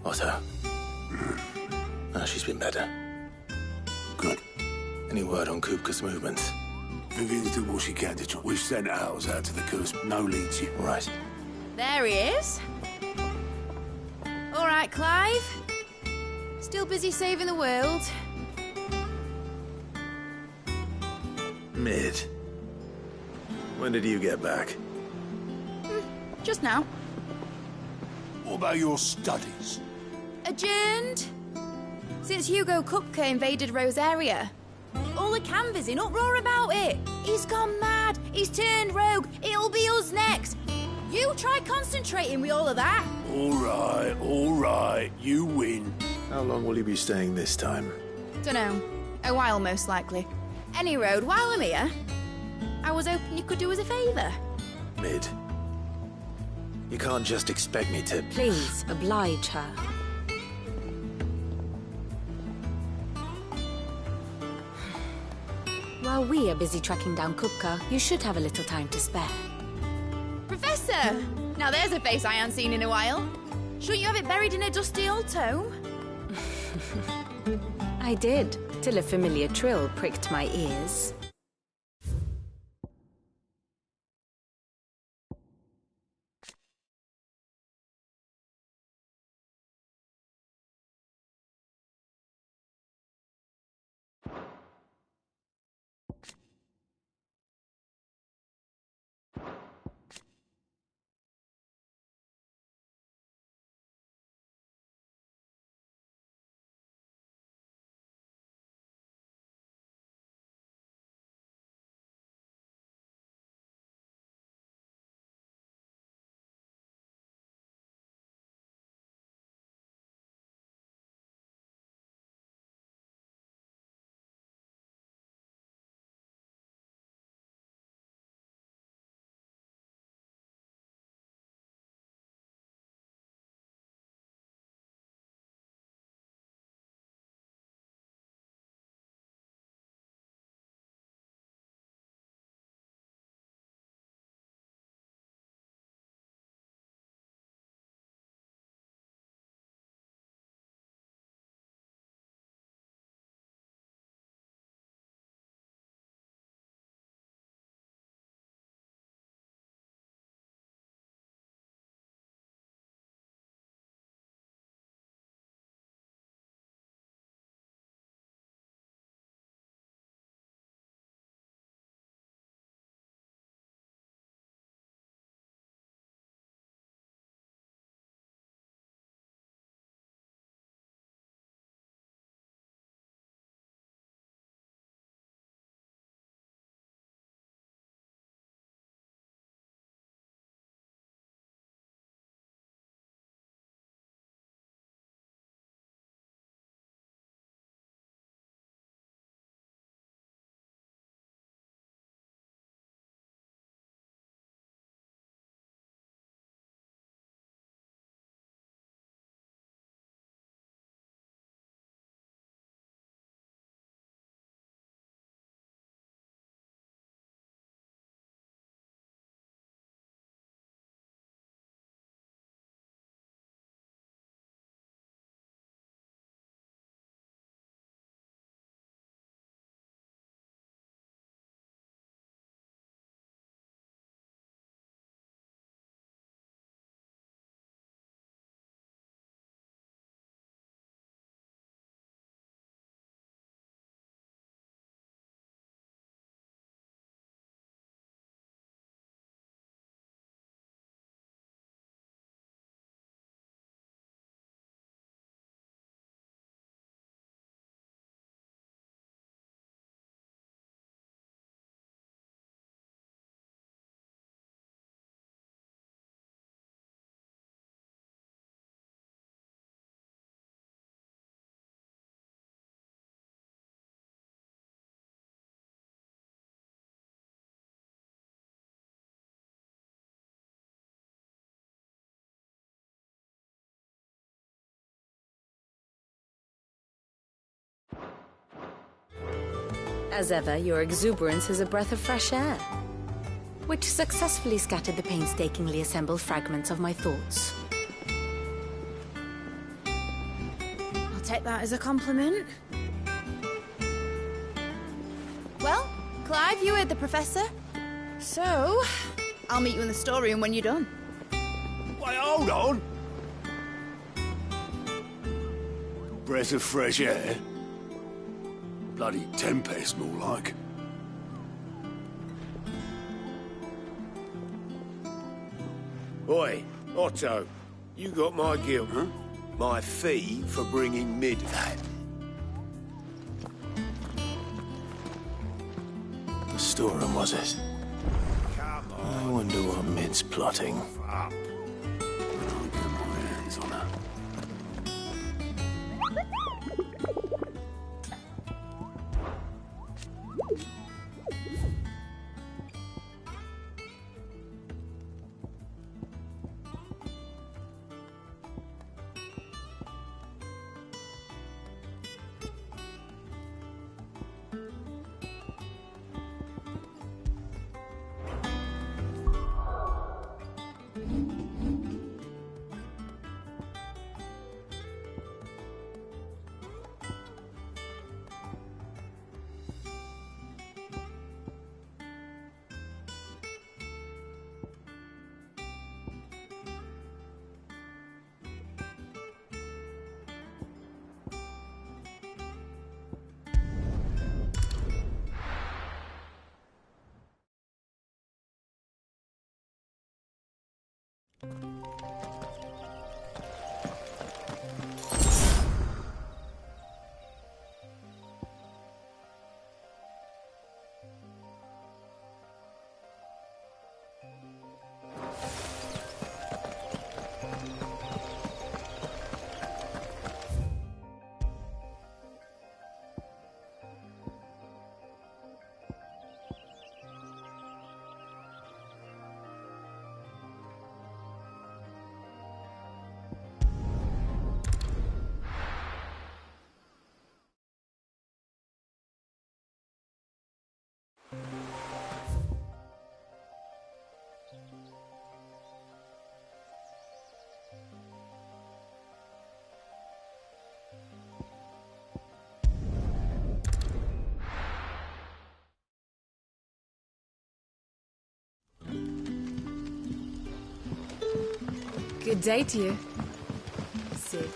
Otto. She's been better. Good. Any word on Kupka's movements? Vivian's did what she can to try. We've sent ours out to the coast. No leads yet. Right. There he is. All right, Clive. Still busy saving the world. Mid. When did you get back? Just now. What about your studies? Adjourned. Since Hugo Kupka invaded Rosaria. All the canvas in uproar about it. He's gone mad. He's turned rogue. It'll be us next. You try concentrating with all of that. All right. You win. How long will you be staying this time? Dunno. A while, most likely. Any road, while I'm here, I was hoping you could do us a favour. Mid. You can't just expect me to... Please, oblige her. While we are busy tracking down Kupka, you should have a little time to spare. Professor! Now there's a face I haven't seen in a while. Shouldn't you have it buried in a dusty old tome? I did, till a familiar trill pricked my ears. As ever, your exuberance is a breath of fresh air, which successfully scattered the painstakingly assembled fragments of my thoughts. I'll take that as a compliment. Well, Clive, you heard the Professor. So, I'll meet you in the storeroom when you're done. Wait, hold on. Breath of fresh air? Bloody tempest, more like. Oi, Otto, you got my guilt, huh? My fee for bringing Mid that. The storeroom, was it? I wonder what Mid's plotting. Up. I'll get my hands on her. Good day to you, Sid.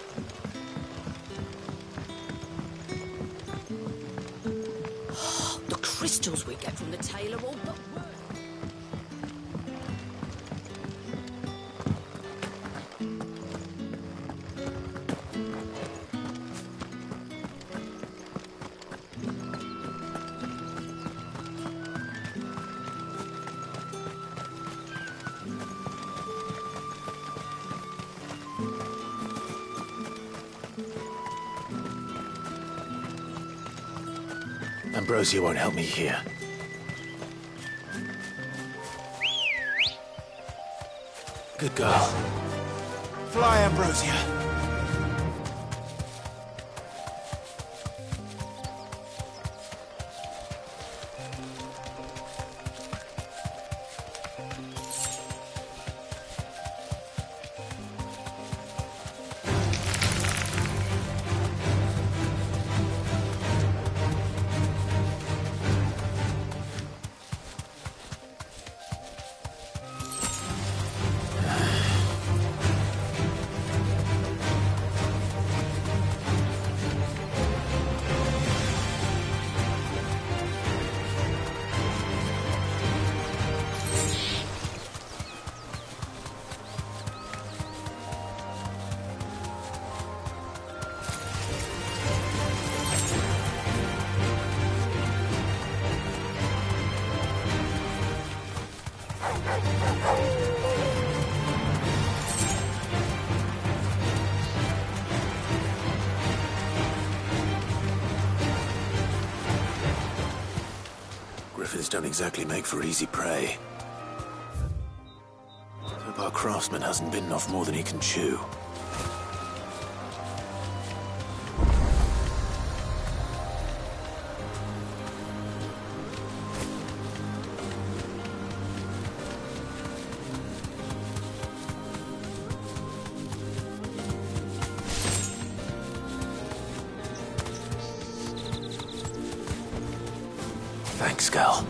The crystals we get from the tailor all but work. Ambrosia won't help me here. Good girl. Fly, Ambrosia. Griffins don't exactly make for easy prey. Hope our craftsman hasn't bitten off more than he can chew. Thanks, Gal.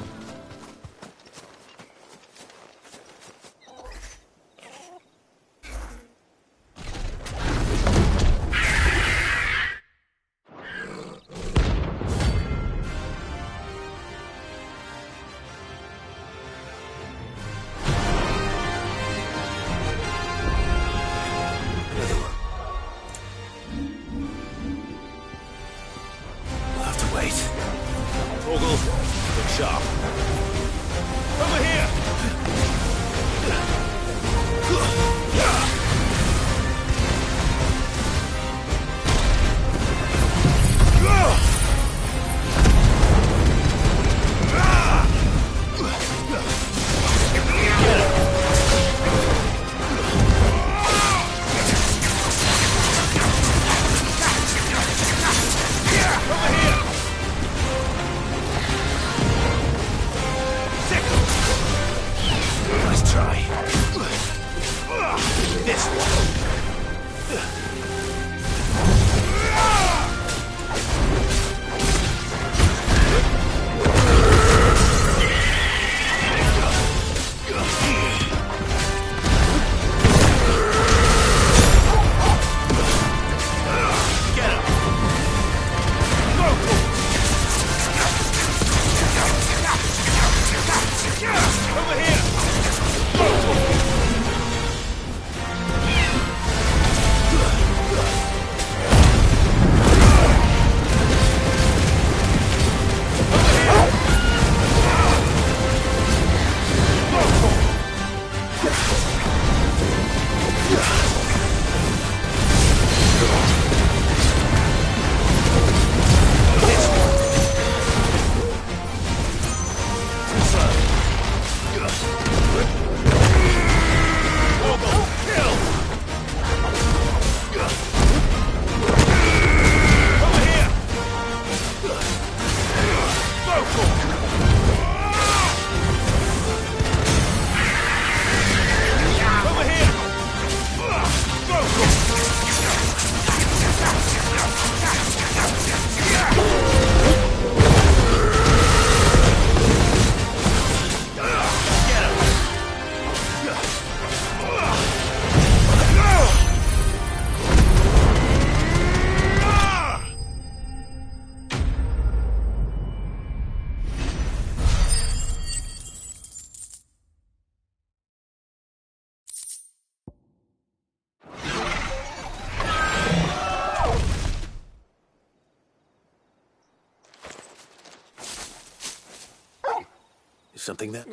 Something there?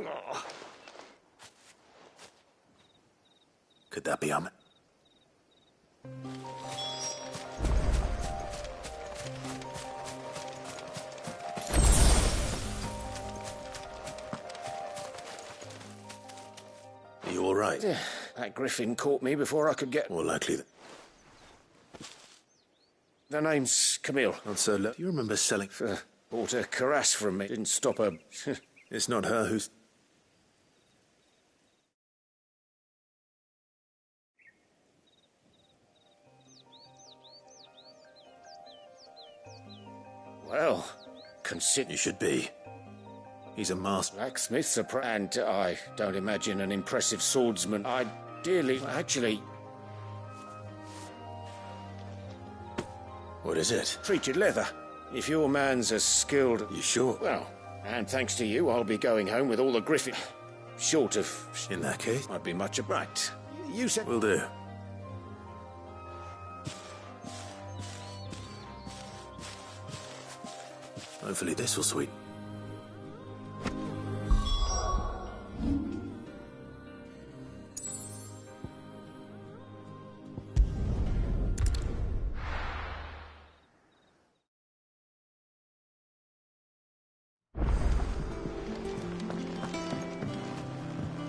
Could that be Ahmed? Are you all right? That griffin caught me before I could get... More likely that... The name's Camille. Not so low. Do you remember selling... Bought a cuirass from me. Didn't stop her... It's not her who's... Well, consider... You should be. He's a master. Blacksmith, and I don't imagine an impressive swordsman. Ideally, actually... What is it? Treated leather. If your man's as skilled... You sure? Well... And thanks to you, I'll be going home with all the griffin. Short of... In that case? I'd be much obliged. You said... Will do. Hopefully this will sweeten.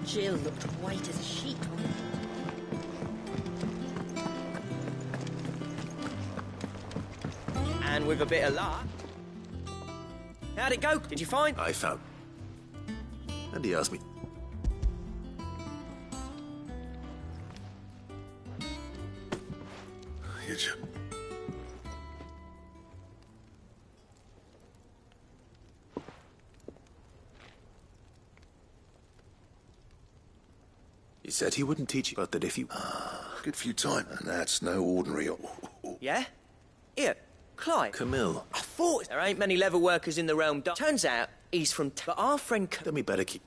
Jill looked white as a sheet. And with a bit of luck. How'd it go? Did you find? I found. And he asked me. Here, Jim. He said he wouldn't teach you, but that if you... Good for your time, and that's no ordinary... Yeah? Here, Clive. Camille. I thought there ain't many leather workers in the realm. Turns out he's from... But our friend... Then we better keep...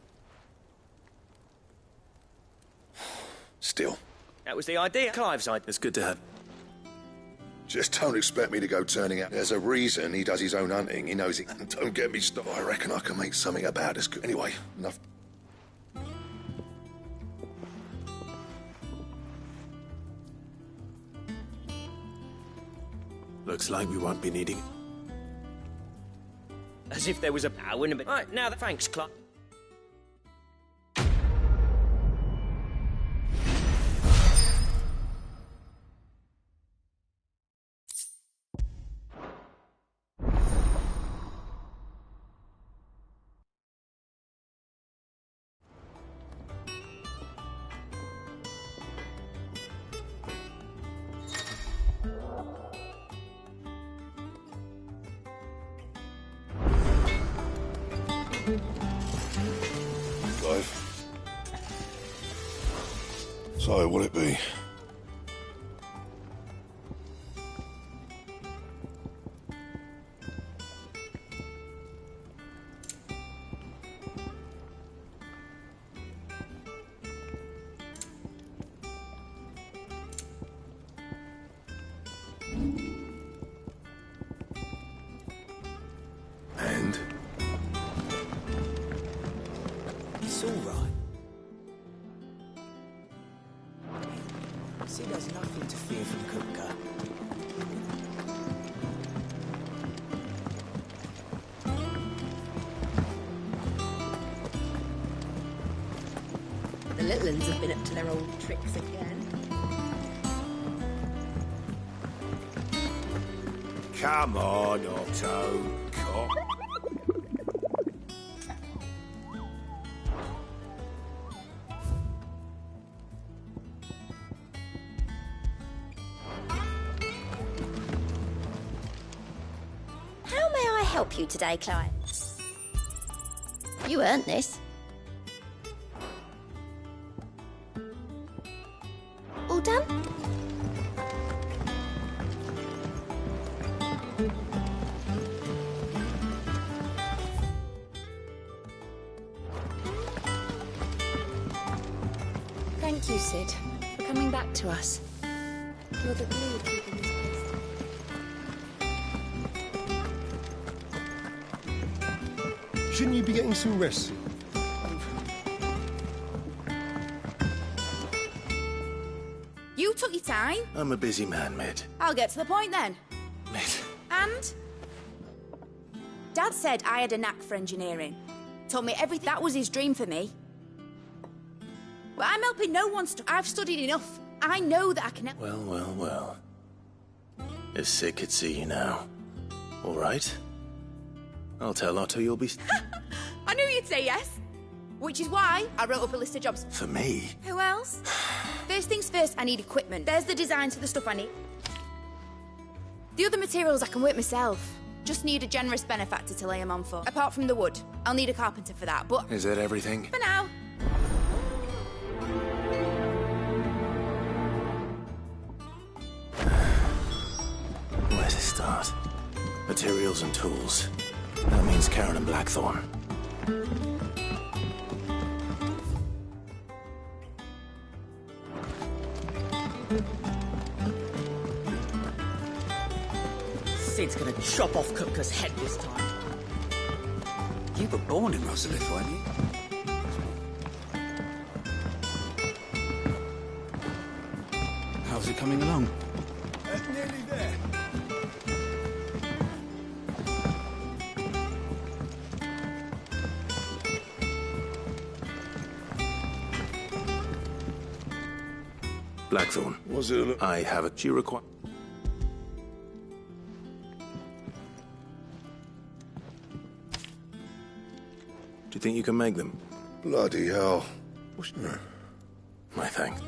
Still. That was the idea. Clive's idea. It's good to have... Just don't expect me to go turning out. There's a reason he does his own hunting. He knows it. Don't get me started. I reckon I can make something about as good. Anyway, enough. Looks like we won't be needing it. As if there was a power in a bit. Right, now, thanks, Clive. Clive. So, what'll it be? And? It's all right. See, there's nothing to fear from Kupka. The little uns have been up to their old tricks again. Come on, Otto. Cock. How may I help you today, Clive? You earned this. All done? Thank you, Sid, for coming back to us. You're the glue keeping this place. Shouldn't you be getting some rest? You took your time. I'm a busy man, Mid. I'll get to the point then. Mid. And? Dad said I had a knack for engineering. Told me everything. That was his dream for me. But I'm helping no one. I've studied enough. I know that I can help. Well, well, well. If Sid could see you now. All right? I'll tell Otto you'll be... I knew you'd say yes. Which is why I wrote up a list of jobs. For me? Who else? First things first, I need equipment. There's the designs for the stuff I need. The other materials I can work myself. Just need a generous benefactor to lay them on for. Apart from the wood. I'll need a carpenter for that, but... Is that everything? For now. Where to start? Materials and tools. That means Karen and Blackthorn. Sid's gonna chop off Kupka's head this time. You were born in Rosalith, weren't you? How's it coming along? Nearly there. Blackthorn. Was it? I have it. She require... Do you think you can make them? Bloody hell. My thanks.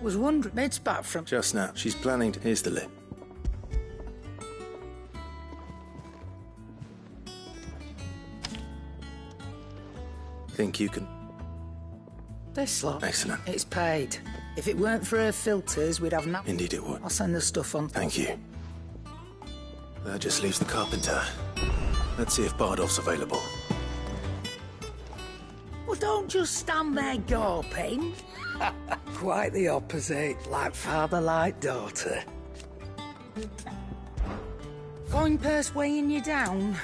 Was wondering, Med's back from... Just now. She's planning to... Here's the list. Think you can... This lot. Excellent. It's paid. If it weren't for her filters, we'd have nothing. Indeed it would. I'll send the stuff on. Thank you. That just leaves the carpenter. Let's see if Bardolph's available. Well, don't just stand there gawping. Quite the opposite. Like father, like daughter. Coin purse weighing you down?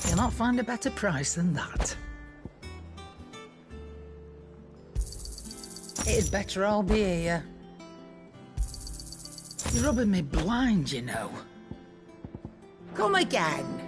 You'll not find a better price than that. It'd better all be here. You're rubbing me blind, you know. Come again.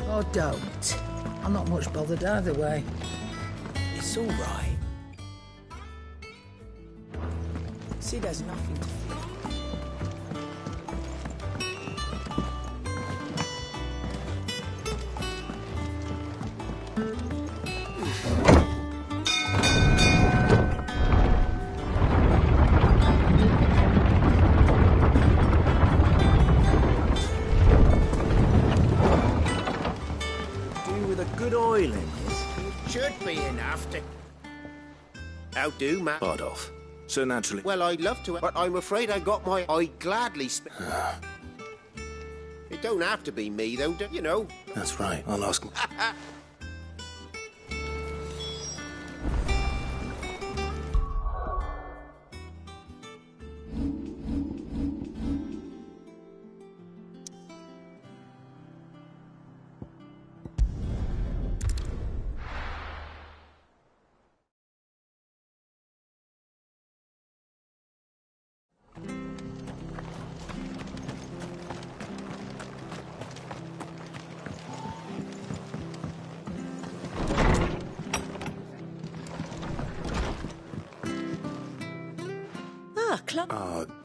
Or don't. I'm not much bothered either way. It's all right. See, there's nothing to fear. Good oil in this. Should be enough to... How do, Matt? Bardolph. So naturally... Well, I'd love to, but I'm afraid I got my... I'd gladly spend... It don't have to be me, though, you know. That's right. I'll ask him.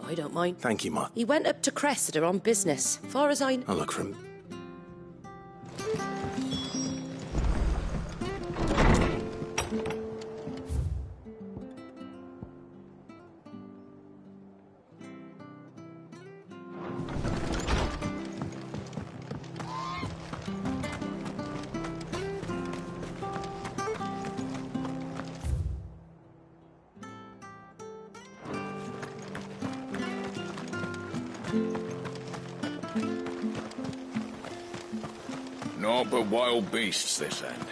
I don't mind. Thank you, Ma. He went up to Cressida on business. Far as I know. I'll look for him. Naught but wild beasts this end.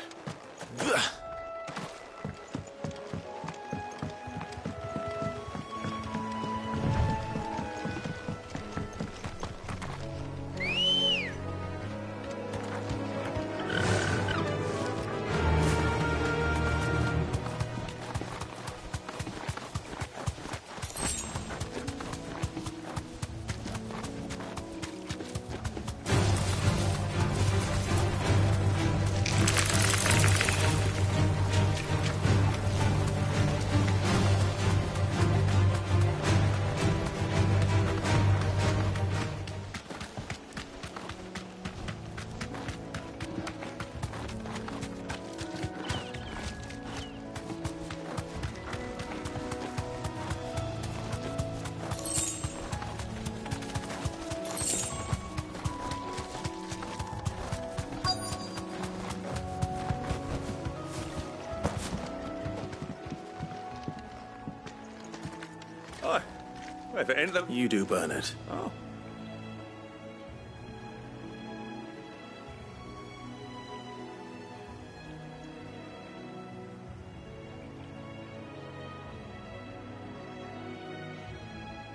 If it ain't them... You do, Bernard. Oh.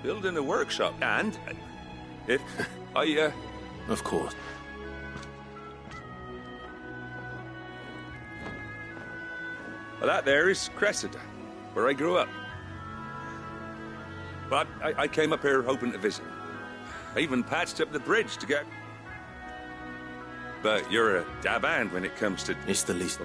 Building a workshop, and if I, Of course. Well, that there is Cressida, where I grew up. But I came up here hoping to visit. I even patched up the bridge to get... But you're a dab hand when it comes to... It's the least...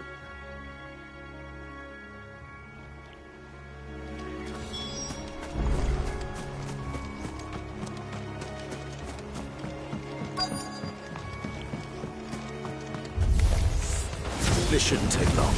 This shouldn't take long.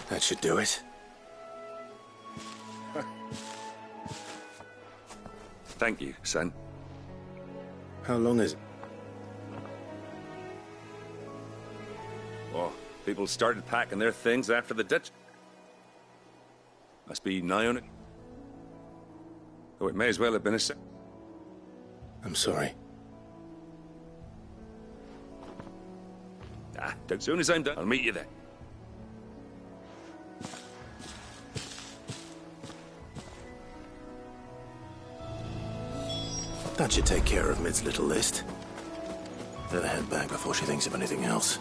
That should do it. Thank you, son. How long is it? Oh, people started packing their things after the Dutch. Must be nigh on it. Oh, it may as well have been a sec. I'm sorry. As soon as I'm done, I'll meet you there. That should take care of Mid's little list. Better head back before she thinks of anything else.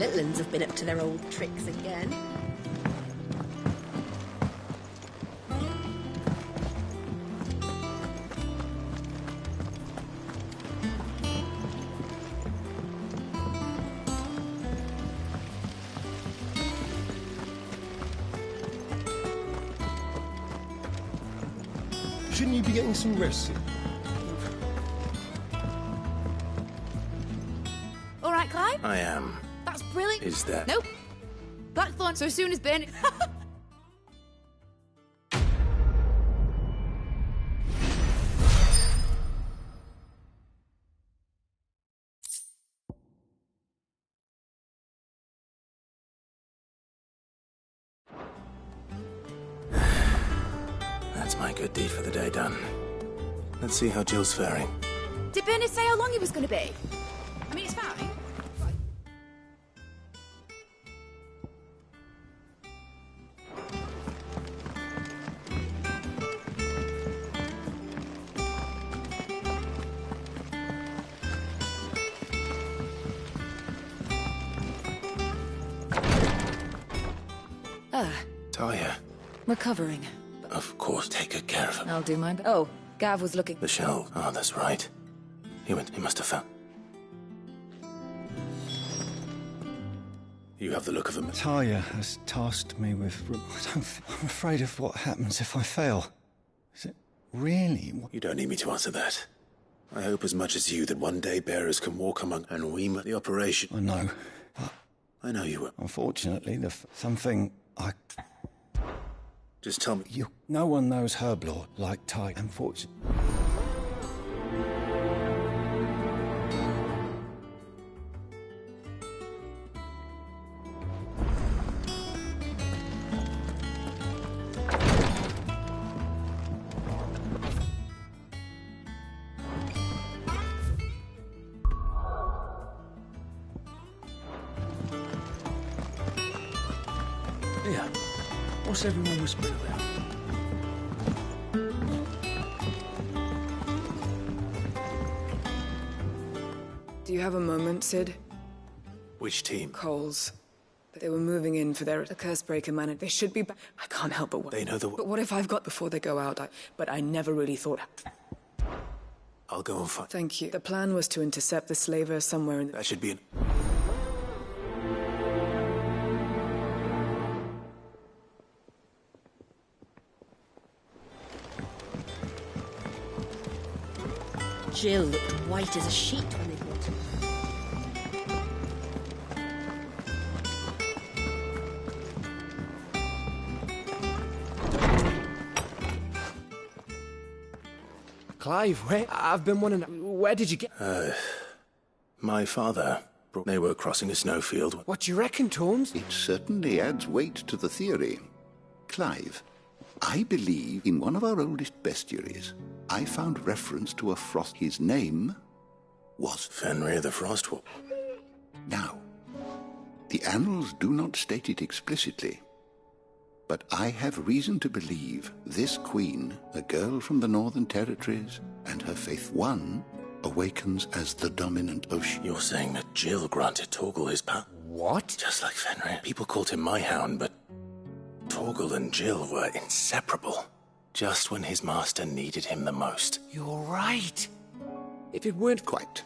little uns have been up to their old tricks again. Shouldn't you be getting some rest, Sid? All right, Clive? I am. That's brilliant. Is that? Nope. Blackthorn, so as soon as Ben... That's my good deed for the day done. Let's see how Jill's faring. Did Bernard say how long he was going to be? I mean, it's fine. Talia. Recovering. Of course, take good care of him. I'll do my best. Oh, Gav was looking. The shelf. Oh, that's right. He must have found... You have the look of him. Talia has tasked me with... I'm afraid of what happens if I fail. Is it really? You don't need me to answer that. I hope as much as you that one day bearers can walk among and we the operation. I know. But I know you will. Unfortunately, something I... Just tell me. No one knows Herblord like Ty. Unfortunately. Yeah. What's everyone whispering about? Do you have a moment, Sid? Which team? Coles. They were moving in for their curse breaker man. They should be back. I can't help but... They know the... But what if I've got before they go out? But I never really thought... I'll go and find... Thank you. The plan was to intercept the slaver somewhere in... That should be an... Jill looked white as a sheet when they brought him. Clive, where? I've been wondering, where did you get... My father. They were crossing a snowfield. What do you reckon, Torms? It certainly adds weight to the theory. Clive, I believe in one of our oldest bestiaries, I found reference to a frost. His name was Fenrir the Frostwolf. Now, the annals do not state it explicitly, but I have reason to believe this queen, a girl from the Northern Territories, and her faith one, awakens as the dominant ocean. You're saying that Jill granted Torgal his power? What? Just like Fenrir. People called him my hound, but Torgal and Jill were inseparable. Just when his master needed him the most. You're right. If it weren't... Quite.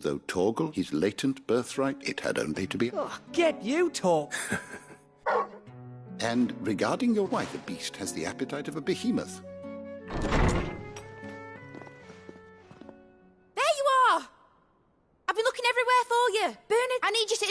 Though Torgal, his latent birthright, it had only to be... Oh, get you, Torg! And regarding your wife, the beast has the appetite of a behemoth. There you are! I've been looking everywhere for you. Bernard, I need you to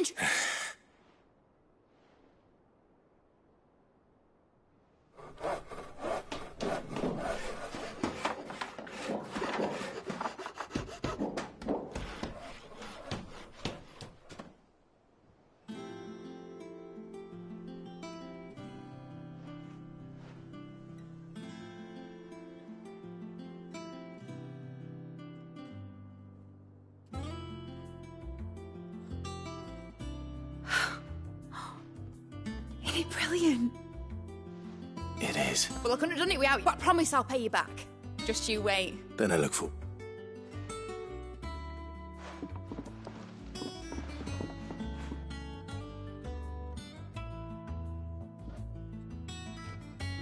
Isn't it brilliant? It is. Well, I couldn't have done it without you, but I promise I'll pay you back. Just you wait. Then I look for...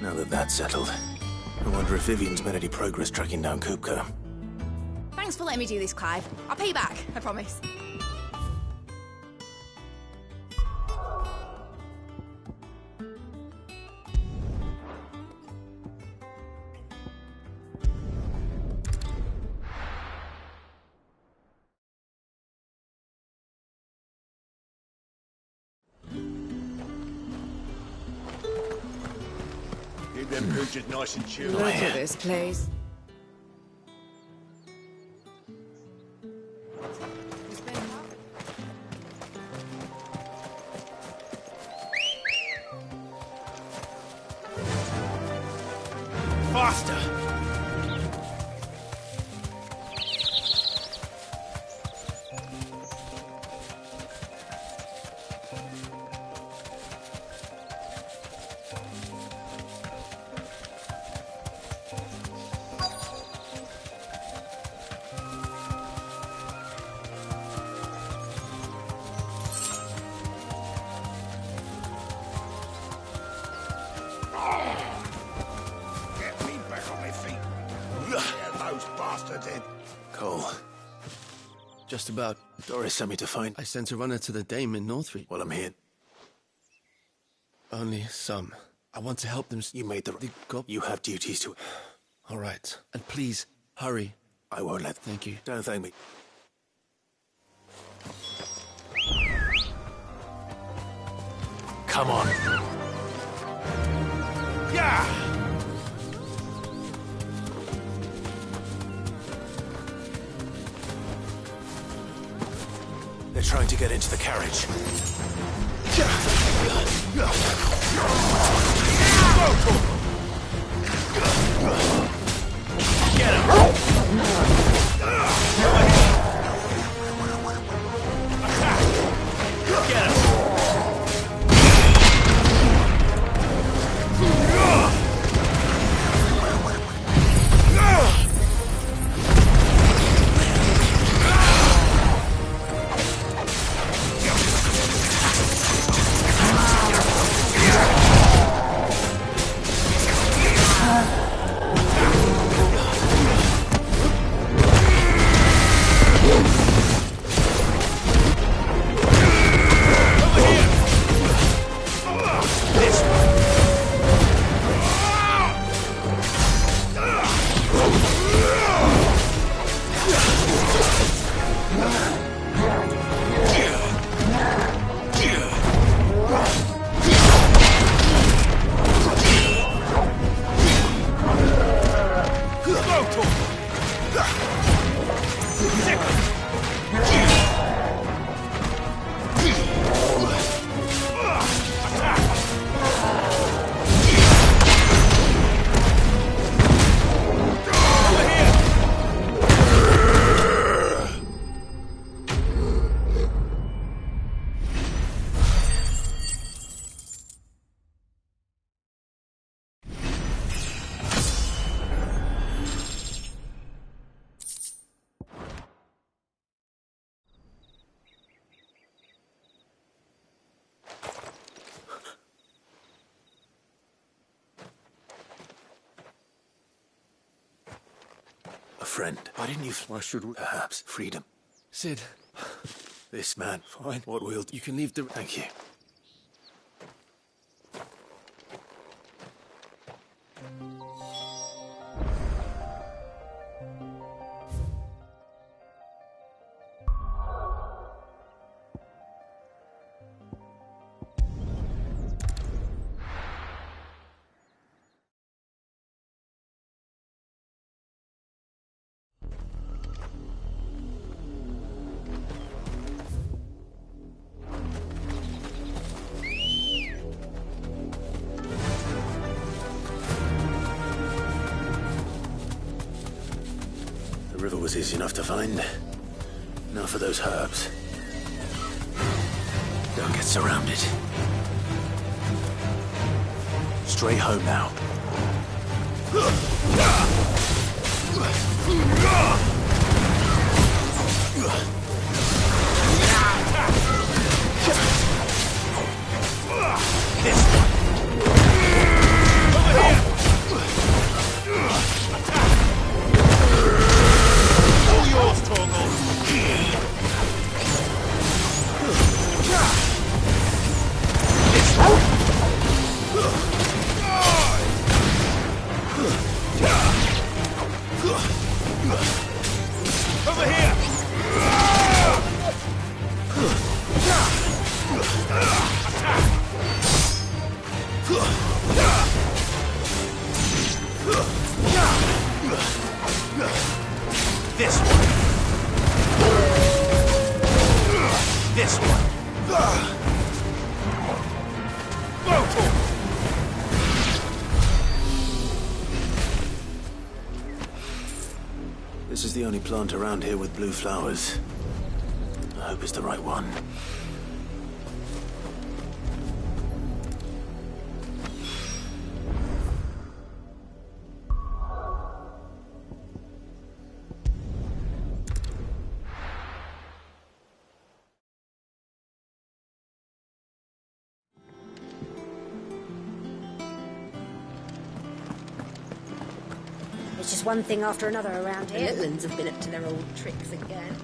Now that that's settled, I wonder if Vivian's made any progress tracking down Kupka. Thanks for letting me do this, Clive. I'll pay you back, I promise. Keep them creatures nice and chilled. Look at this place. Faster! Cole. Just about. Doris sent me to find... I sent a runner to the dame in Northreach. Well, I'm here. Only some. I want to help them. You made the... You have duties to... All right. And please, hurry. I won't let... Thank you. Don't thank me. Come on. Yeah! They're trying to get into the carriage. Get him! Attack! Get him! Friend, why didn't you... Why should we... Perhaps. Freedom. Sid. This man. Fine. What will... You can leave the... Thank you. The river was easy enough to find. Now for those herbs. Don't get surrounded. Straight home now. This one. Over here! this one. This is the only plant around here with blue flowers. I hope it's the right one. It's just one thing after another around here. The Littlands have been up to their old tricks again.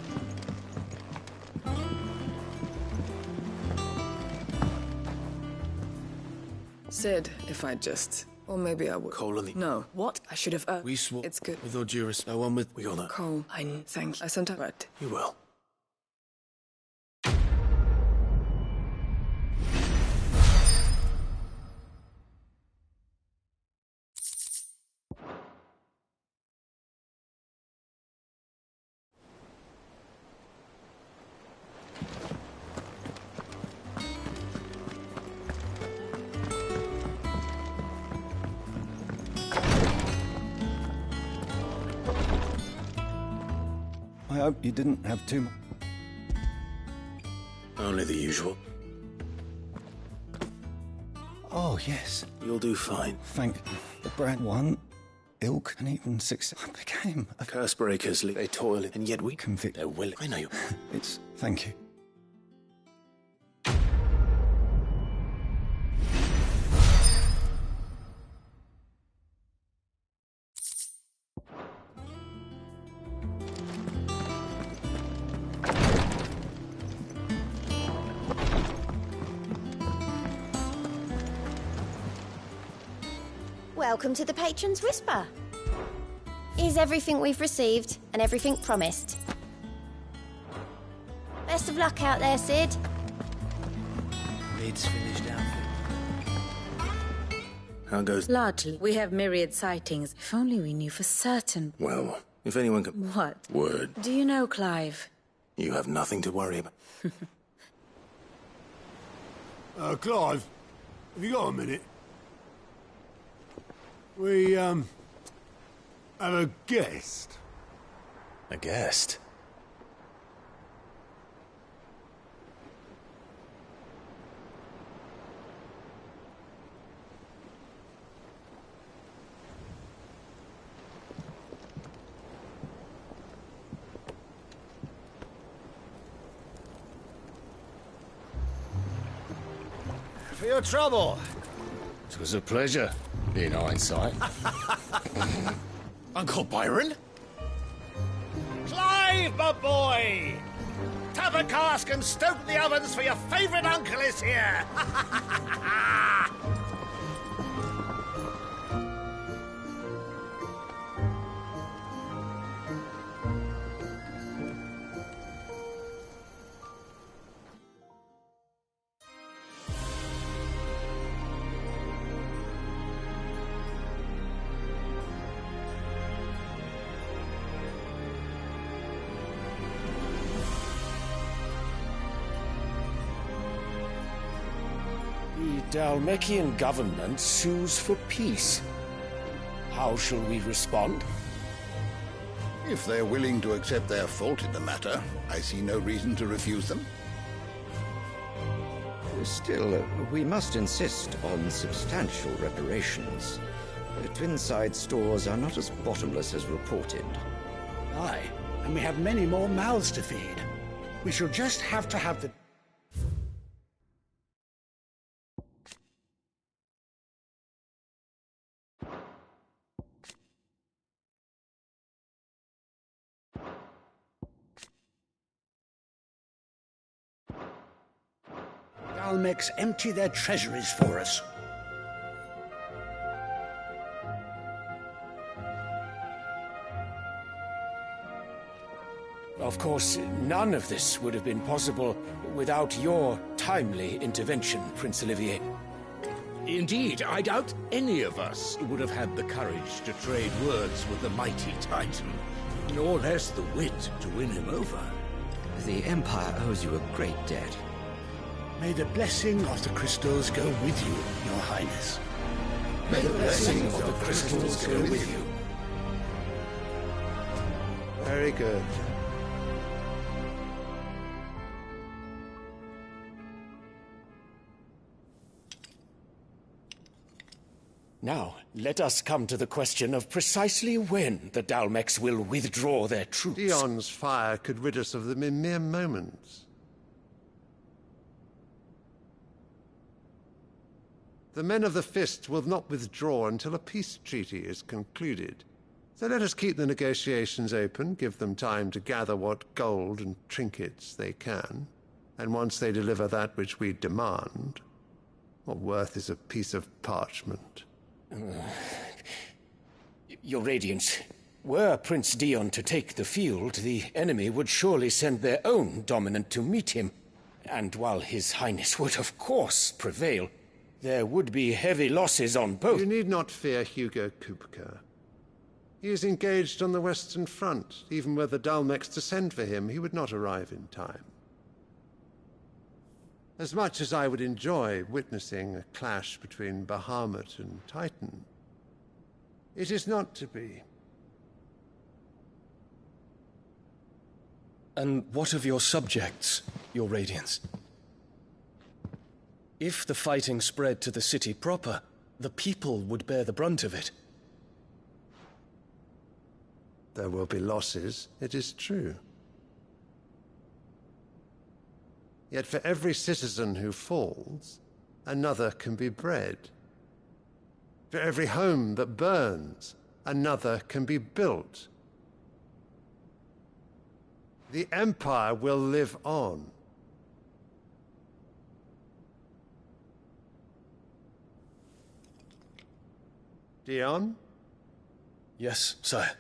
Sid, if I just... Or maybe I would. Cole and the... No. What? I should have... We swore. It's good. With all due respect, no one with... We got that. Cole, I thank you. I sent a... You will. I hope you didn't have too much. Only the usual. Oh, yes. You'll do fine. Thank the brand one, ilk, and even success. I became a curse breakers. They toil, and yet we convict. They're willing. I know you. It's thank you. Welcome to the Patron's Whisper. Here's everything we've received and everything promised. Best of luck out there, Sid. Lid's finished outfit. How goes? Largely. We have myriad sightings. If only we knew for certain. Well, if anyone can... What? Word. Do you know, Clive? You have nothing to worry about. Clive, have you got a minute? We, have a guest. A guest? For your trouble. It was a pleasure, in hindsight. Uncle Byron? Clive, my boy! Tap a cask and stoke the ovens for your favourite uncle is here! The Dalmekian government sues for peace. How shall we respond? If they're willing to accept their fault in the matter, I see no reason to refuse them. Still, we must insist on substantial reparations. Twinside stores are not as bottomless as reported. Aye, and we have many more mouths to feed. We shall just have to have the... Dalmecs empty their treasuries for us. Of course, none of this would have been possible without your timely intervention, Prince Olivier. Indeed, I doubt any of us would have had the courage to trade words with the mighty Titan, nor less the wit to win him over. The Empire owes you a great debt. May the blessing of the crystals go with you, Your Highness. May the blessing of the crystals go with you. Very good. Now, let us come to the question of precisely when the Dalmex will withdraw their troops. Dion's fire could rid us of them in mere moments. The men of the Fist will not withdraw until a peace treaty is concluded. So let us keep the negotiations open, give them time to gather what gold and trinkets they can, and once they deliver that which we demand, what worth is a piece of parchment? Your Radiance, were Prince Dion to take the field, the enemy would surely send their own dominant to meet him. And while His Highness would of course prevail, there would be heavy losses on both. You need not fear Hugo Kupka. He is engaged on the Western Front. Even were the Dalmex to send for him, he would not arrive in time. As much as I would enjoy witnessing a clash between Bahamut and Titan, it is not to be. And what of your subjects, Your Radiance? If the fighting spread to the city proper, the people would bear the brunt of it. There will be losses, it is true. Yet for every citizen who falls, another can be bred. For every home that burns, another can be built. The Empire will live on. Dion? Yes, sire.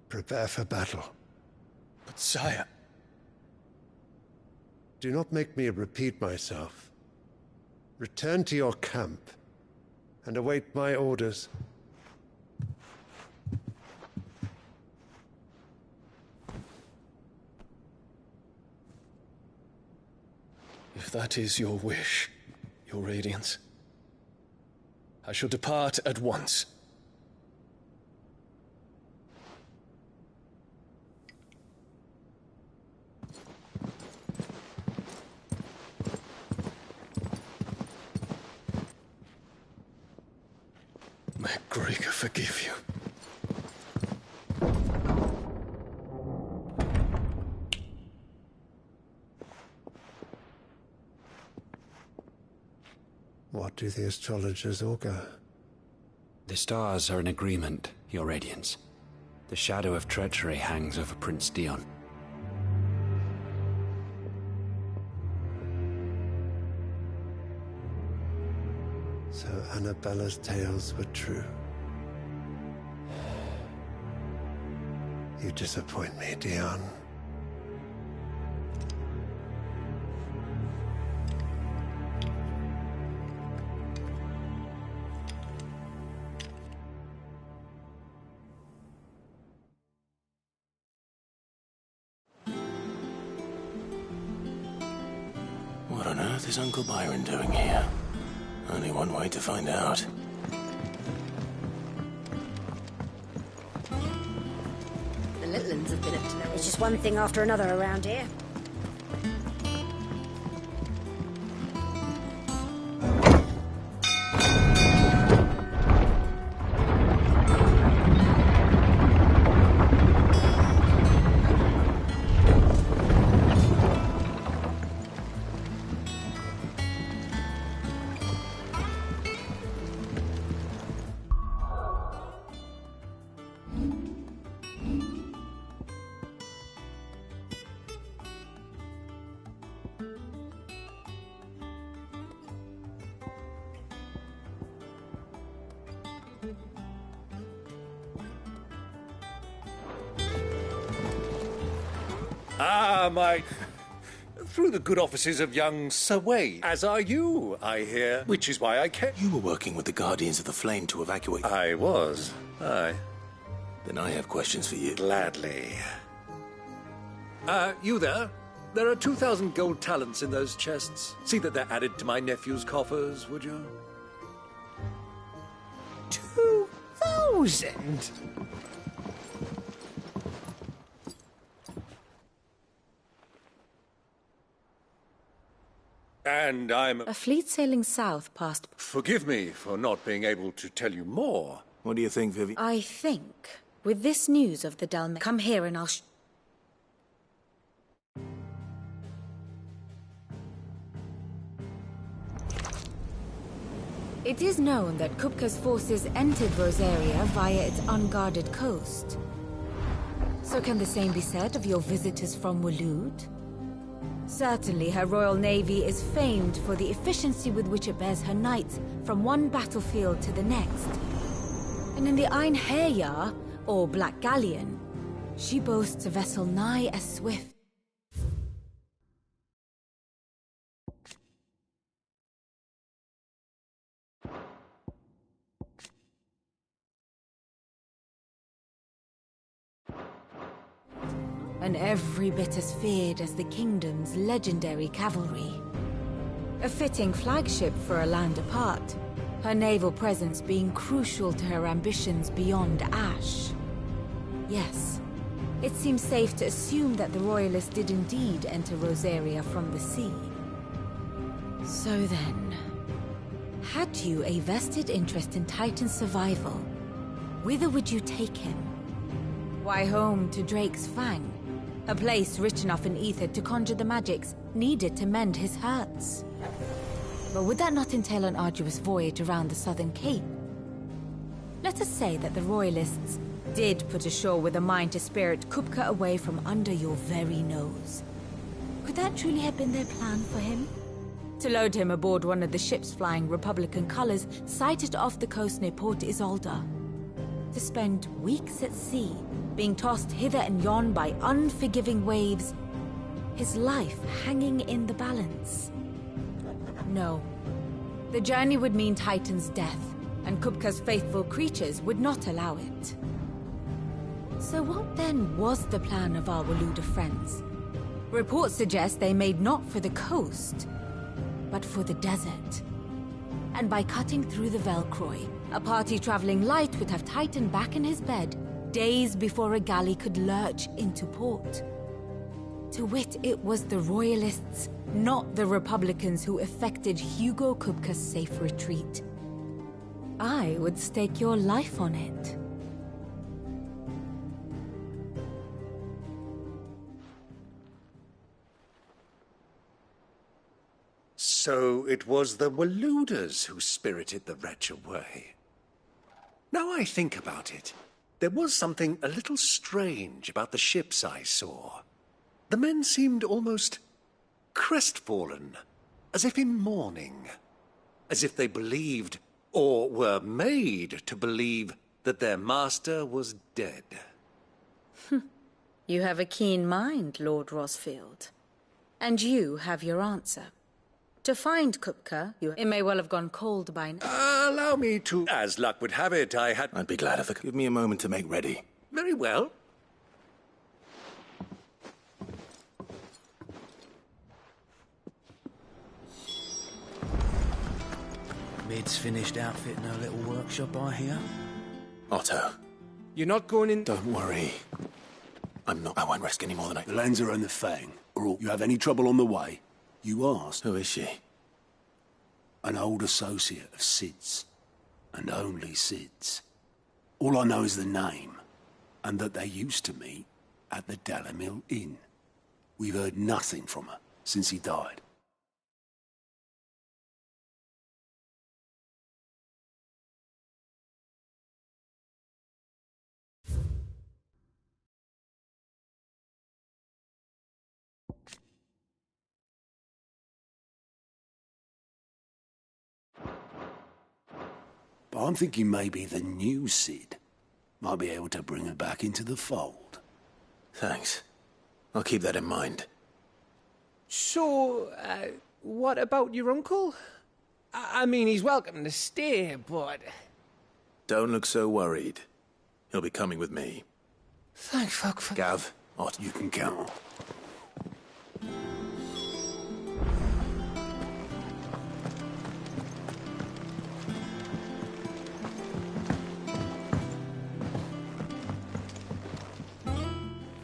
Prepare for battle. But sire... Do not make me repeat myself. Return to your camp and await my orders. If that is your wish, Your Radiance, I shall depart at once. May Gregor forgive you. What do the astrologers augur? The stars are in agreement, Your Radiance. The shadow of treachery hangs over Prince Dion. So Annabella's tales were true. You disappoint me, Dion. What on earth is Uncle Byron doing here? Only one way to find out. The little ones have been up to no... It's just one thing after another around here. Through the good offices of young Sir Wade. As are you, I hear. Which is why I came. You were working with the Guardians of the Flame to evacuate. I was. Aye. Then I have questions for you. Gladly. You there? There are 2,000 gold talents in those chests. See that they're added to my nephew's coffers, would you? 2,000? And I'm... A fleet sailing south past... Forgive me for not being able to tell you more. What do you think, Vivi? I think, with this news of the Dalmec... Come here and I'll... It is known that Kupka's forces entered Rosaria via its unguarded coast. So can the same be said of your visitors from Waloed? Certainly, her Royal Navy is famed for the efficiency with which it bears her knights from one battlefield to the next. And in the Einherjar, or Black Galleon, she boasts a vessel nigh as swift. And every bit as feared as the kingdom's legendary cavalry. A fitting flagship for a land apart, her naval presence being crucial to her ambitions beyond Ash. Yes, it seems safe to assume that the Royalists did indeed enter Rosaria from the sea. So then, had you a vested interest in Titan's survival, whither would you take him? Why, home to Drake's Fang, a place rich enough in ether to conjure the magics needed to mend his hurts. But would that not entail an arduous voyage around the southern cape? Let us say that the Royalists did put ashore with a mind to spirit Kupka away from under your very nose. Could that truly have been their plan for him? To load him aboard one of the ships flying Republican colors sighted off the coast near Port Isolde? To spend weeks at sea, being tossed hither and yon by unforgiving waves, his life hanging in the balance? No. The journey would mean Titan's death, and Kupka's faithful creatures would not allow it. So what then was the plan of our Waluda friends? Reports suggest they made not for the coast, but for the desert. And by cutting through the Velcroy, a party traveling light would have Titan back in his bed days before a galley could lurch into port. To wit, it was the Royalists, not the Republicans, who effected Hugo Kupka's safe retreat. I would stake your life on it. So it was the Waluders who spirited the wretch away. Now I think about it, there was something a little strange about the ships I saw. The men seemed almost crestfallen, as if in mourning, as if they believed, or were made to believe, that their master was dead. You have a keen mind, Lord Rosfield. And you have your answer. To find Kupka, it may well have gone cold by now. Allow me to... As luck would have it, I'd be glad if it... Give me a moment to make ready. Very well. Mid's finished outfitting her little workshop, I hear. Otto. You're not going in... Don't worry. I won't risk any more than I... The Lanza and the Fang. Or you have any trouble on the way? You asked. Who is she? An old associate of Sid's. And only Sid's. All I know is the name, and that they used to meet at the Dalamil Inn. We've heard nothing from her since he died. But I'm thinking maybe the new Sid might be able to bring her back into the fold. Thanks. I'll keep that in mind. So, what about your uncle? I mean, he's welcome to stay, but... Don't look so worried. He'll be coming with me. Thank fuck for... Gav, Ott, You can count.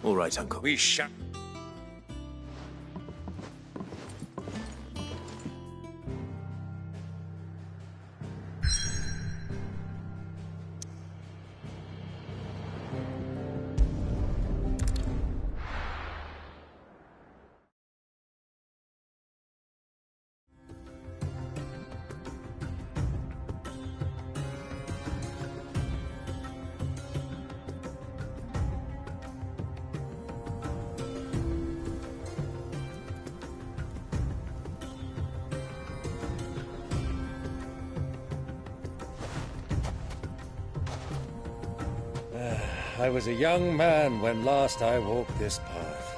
All right, Uncle. We shall... I was a young man when last I walked this path.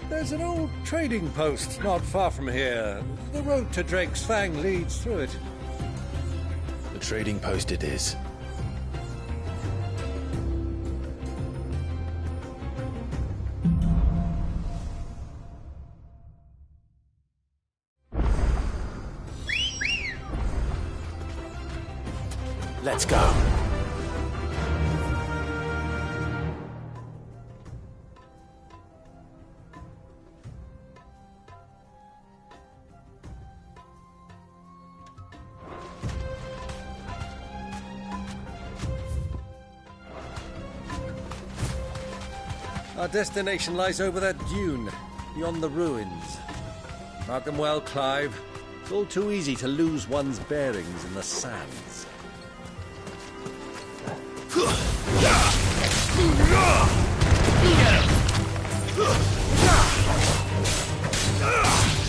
There's an old trading post not far from here. The road to Drake's Fang leads through it. The trading post it is. Let's go. Our destination lies over that dune, beyond the ruins. Mark them well, Clive. It's all too easy to lose one's bearings in the sands.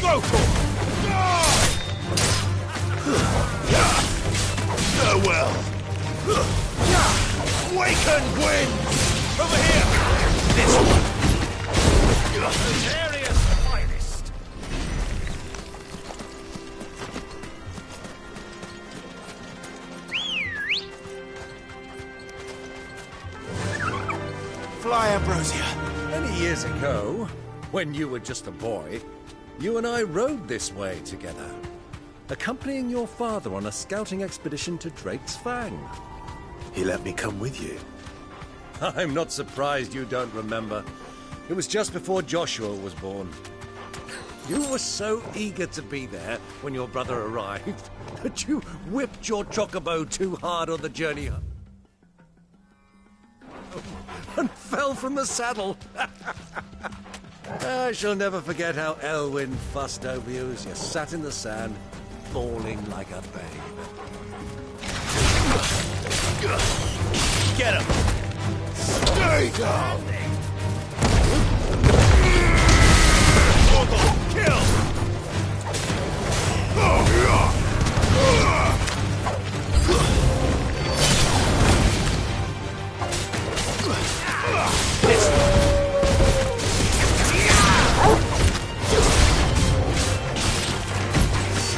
Go for it! Farewell! Awakened wind! Over here! This one! This area's finest! Fly, Ambrosia! Many years ago, when you were just a boy, you and I rode this way together, accompanying your father on a scouting expedition to Drake's Fang. He let me come with you. I'm not surprised you don't remember. It was just before Joshua was born. You were so eager to be there when your brother arrived that you whipped your chocobo too hard on the journey up and fell from the saddle. I shall never forget how Elwyn fussed over you as you sat in the sand, bawling like a babe. Get him! Stay down! Kill!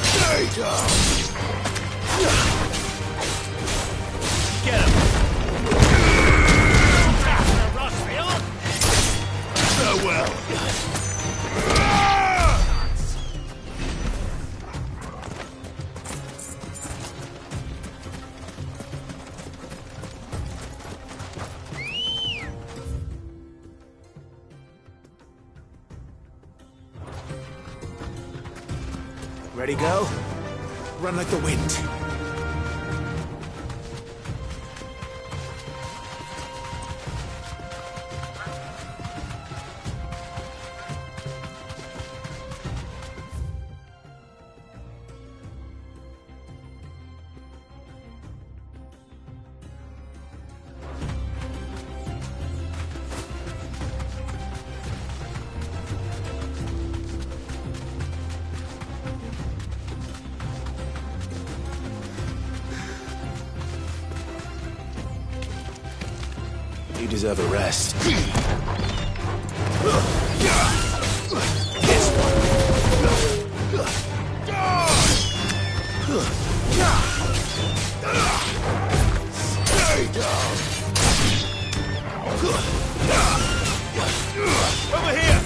Stay down! Get him! Farewell! Ready, go? Run like the wind. You deserve a rest. Stay down. Over here.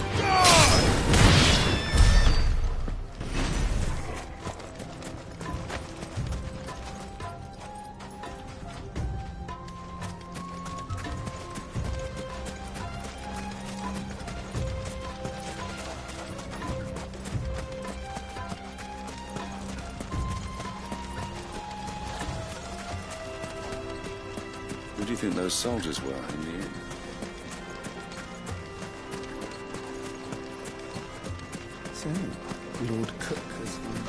Who do you think those soldiers were in the end? So, Lord Cook has been...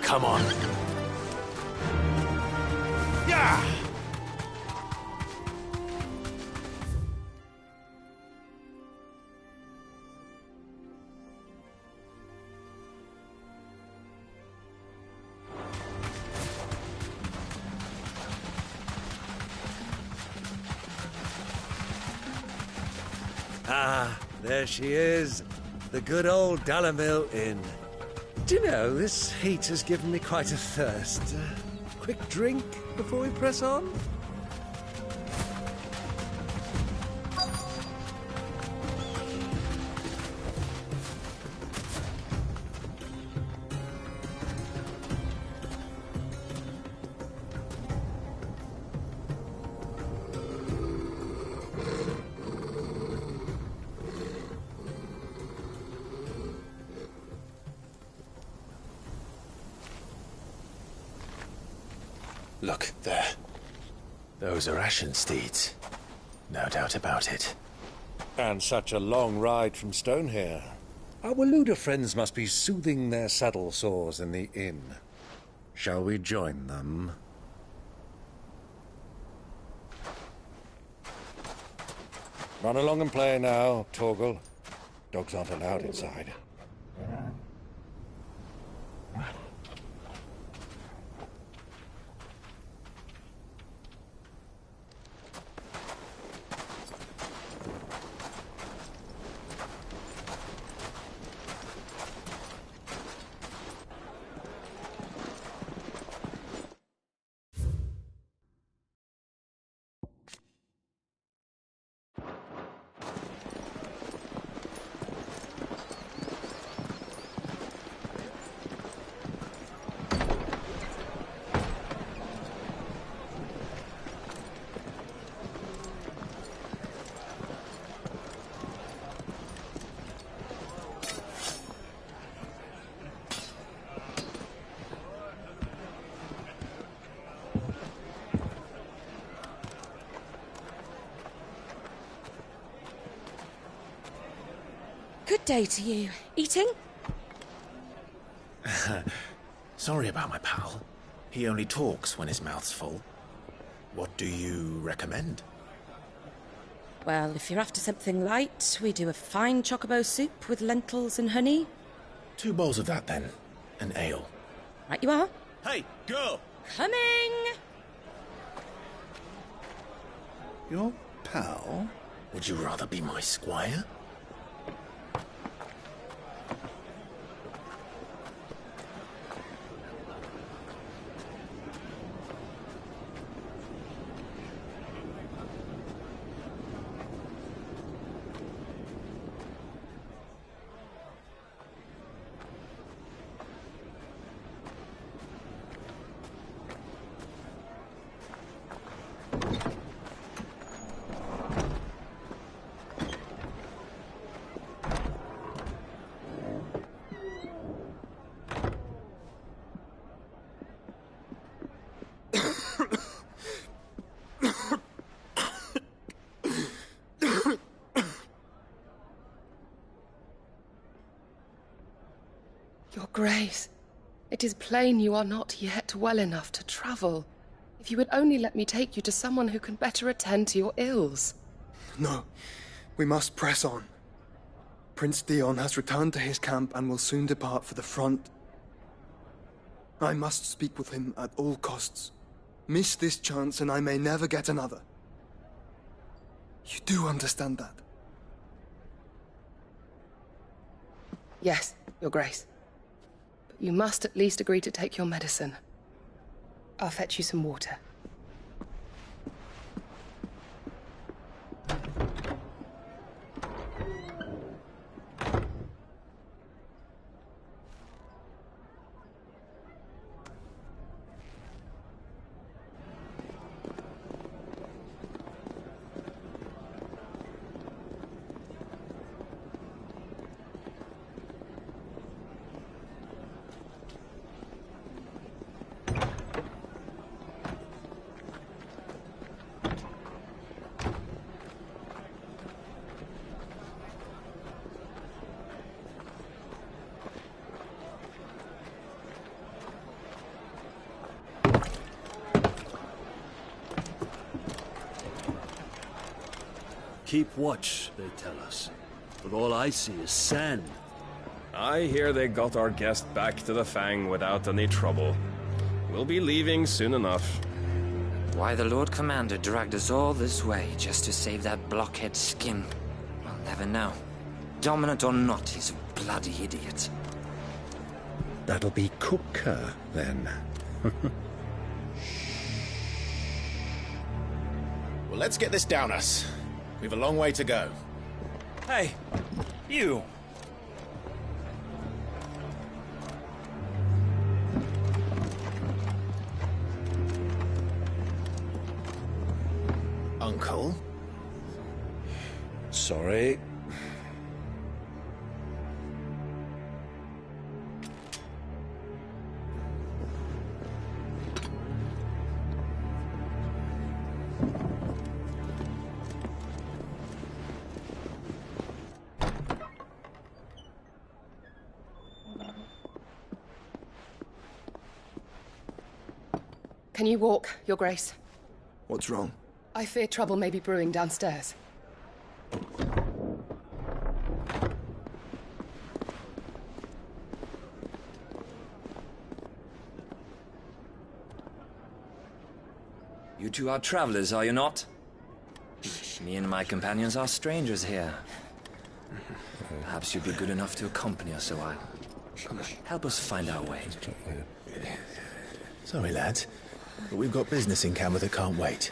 Come on. Yeah! Ah, there she is. The good old Dalamil Inn. Do you know, this heat has given me quite a thirst. Quick drink before we press on? Look, there. Those are Ashen steeds. No doubt about it. And such a long ride from Stonehere. Our Waluda friends must be soothing their saddle sores in the inn. Shall we join them? Run along and play now, Torgal. Dogs aren't allowed inside. Good day to you. Eating? Sorry about my pal. He only talks when his mouth's full. What do you recommend? Well, if you're after something light, we do a fine chocobo soup with lentils and honey. 2 bowls of that, then. An ale. Right you are. Hey, girl! Coming! Your pal? Would you rather be my squire? Your Grace, it is plain you are not yet well enough to travel. If you would only let me take you to someone who can better attend to your ills. No, we must press on. Prince Dion has returned to his camp and will soon depart for the front. I must speak with him at all costs. Miss this chance and I may never get another. You do understand that? Yes, Your Grace. But you must at least agree to take your medicine. I'll fetch you some water. Keep watch, they tell us. But all I see is sand. I hear they got our guest back to the Fang without any trouble. We'll be leaving soon enough. Why the Lord Commander dragged us all this way just to save that blockhead skin, I'll never know. Dominant or not, he's a bloody idiot. That'll be Kupka, then. Well, let's get this down us. We've a long way to go. Hey, you! Uncle? Sorry. Can you walk, Your Grace? What's wrong? I fear trouble may be brewing downstairs. You two are travelers, are you not? Me and my companions are strangers here. Perhaps you'd be good enough to accompany us a while. Help us find our way. Sorry, lads, but we've got business in camera that can't wait.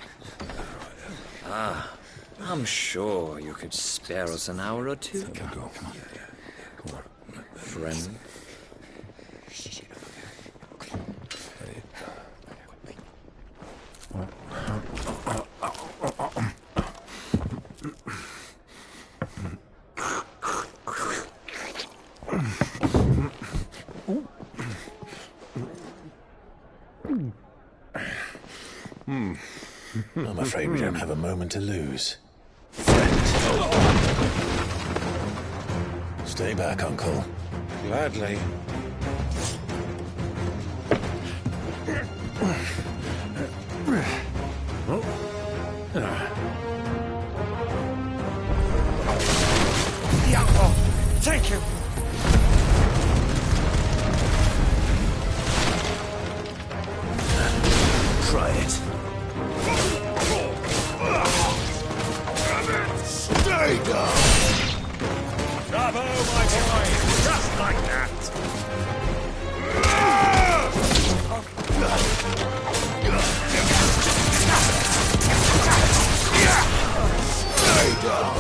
Ah, I'm sure you could spare us an hour or two. Come on. Friend. I'm afraid we don't have a moment to lose. Stay back, Uncle. Gladly. Thank you! Try it. Stay down! Bravo, my boy! Just like that! Stay down!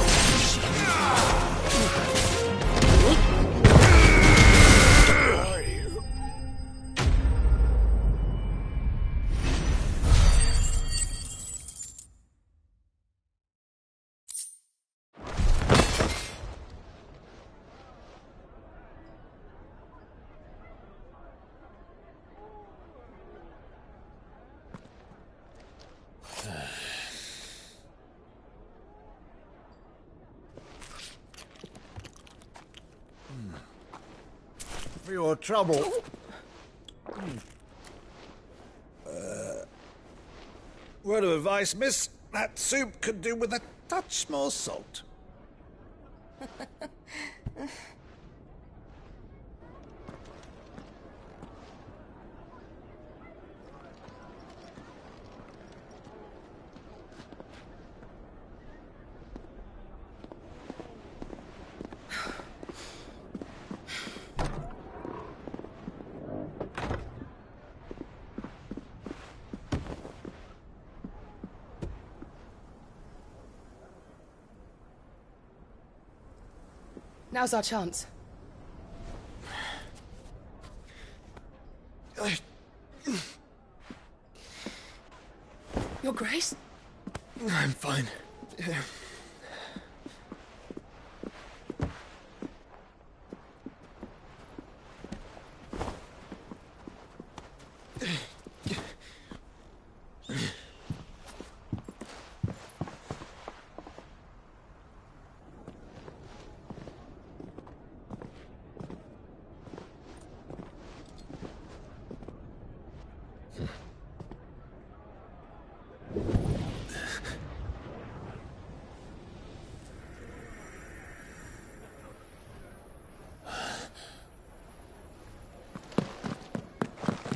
For your trouble. Word of advice, miss. That soup could do with a touch more salt. Now's our chance. Your Grace? I'm fine.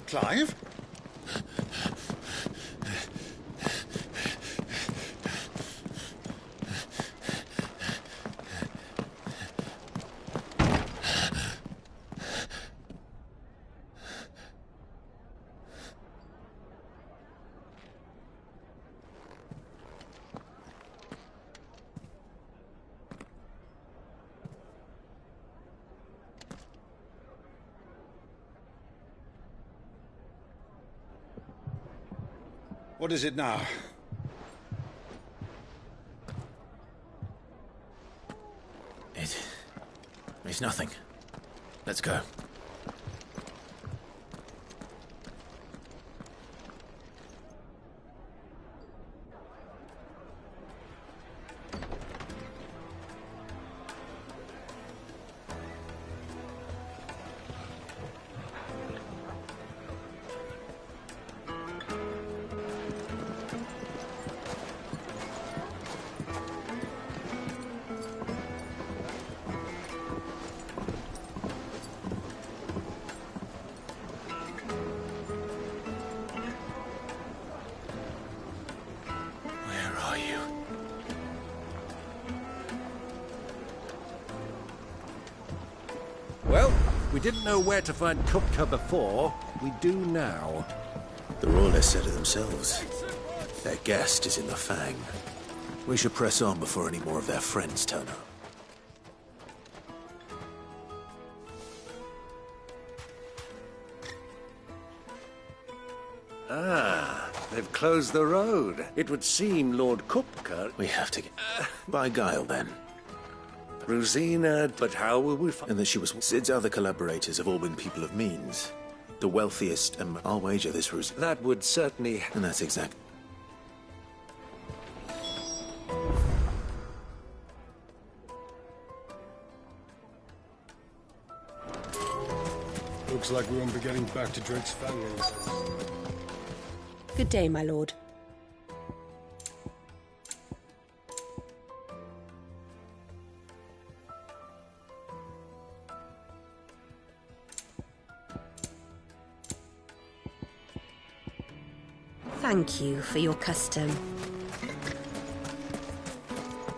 Clive? What is it now? It's nothing. Let's go. Well, we didn't know where to find Kupka before. We do now. The Royalists said it themselves. Their guest is in the Fang. We should press on before any more of their friends turn up. Ah, they've closed the road. It would seem Lord Kupka... We have to get... By Guile, then. Rosina, but how will we find... And that she was... Sid's other collaborators have all been people of means. The wealthiest, and I'll wager this was... That would certainly... And that's exact... Looks like we won't be getting back to Drake's Fang. Good day, my lord. Thank you for your custom.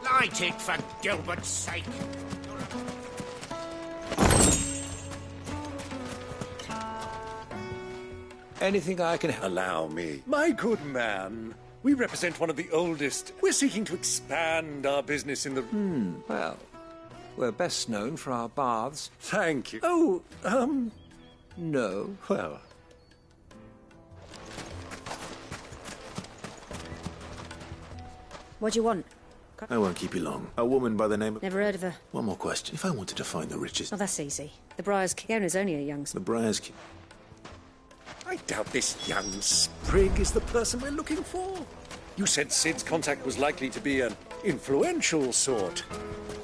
Light it, for Gilbert's sake! Anything I can allow me. My good man, we represent one of the oldest. We're seeking to expand our business in the... Well, we're best known for our baths. Thank you. Oh, No. well... What do you want? I won't keep you long. A woman by the name of... Never heard of her. One more question. If I wanted to find the riches... Oh, that's easy. The Briar's Kiona's only a young... The Briar's... I doubt this young sprig is the person we're looking for. You said Sid's contact was likely to be an influential sort.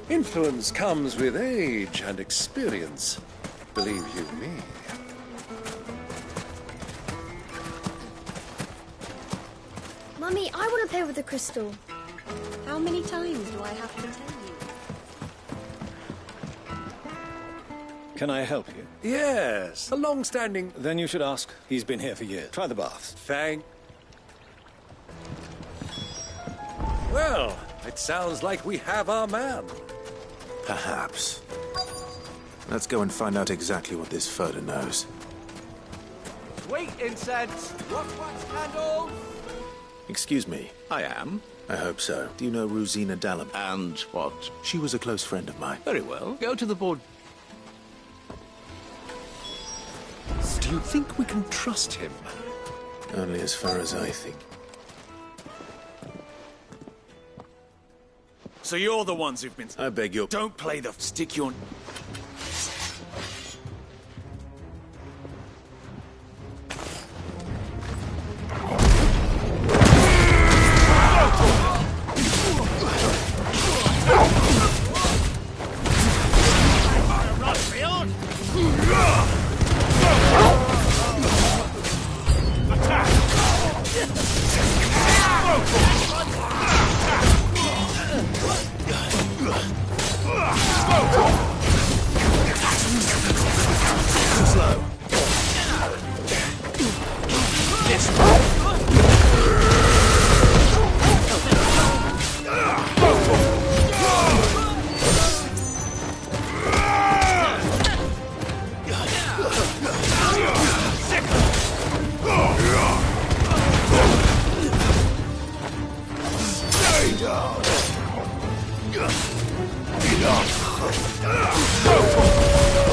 Influence comes with age and experience. Believe you me. Mummy, I want to play with the crystal. How many times do I have to tell you? Can I help you? Yes, a long-standing... Then you should ask. He's been here for years. Try the baths. Well, it sounds like we have our man. Perhaps. Let's go and find out exactly what this Furter knows. Sweet incense! Wax candles! Excuse me. I am. I hope so. Do you know Rosina Dallum? And what? She was a close friend of mine. Very well. Go to the board. Do you think we can trust him? Only as far as I think. So you're the ones who've been... I beg your... Don't play the... Stick your...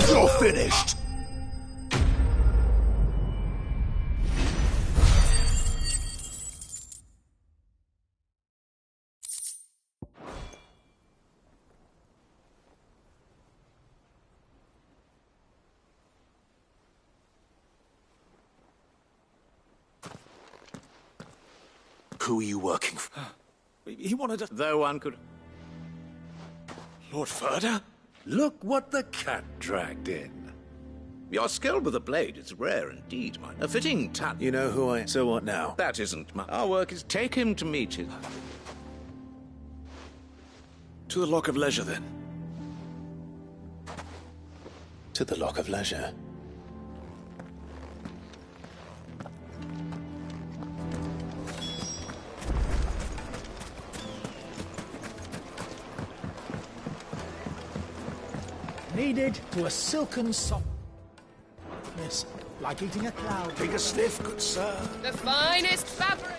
You're finished! Who are you working for? He wanted to... Though one could... Lord Furter? Look what the cat dragged in. Your skill with the blade is rare indeed, mine. A fitting talent. You know who I... So what now? That isn't my... Our work is take him to meet his... To the Lock of Leisure, then. To the Lock of Leisure. Needed to a silken soft... Miss, like eating a cloud. Take a sniff, good sir. The finest fabric!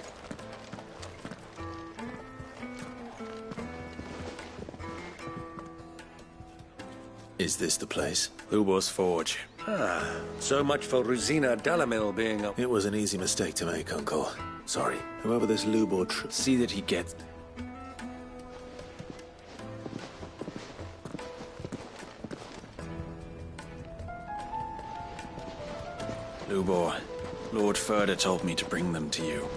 Is this the place? Lubor's Forge. Ah, so much for Rosina Dallum being up. It was an easy mistake to make, Uncle. Sorry. Whoever this Lubor... See that he gets... Lubor, Lord Furter told me to bring them to you.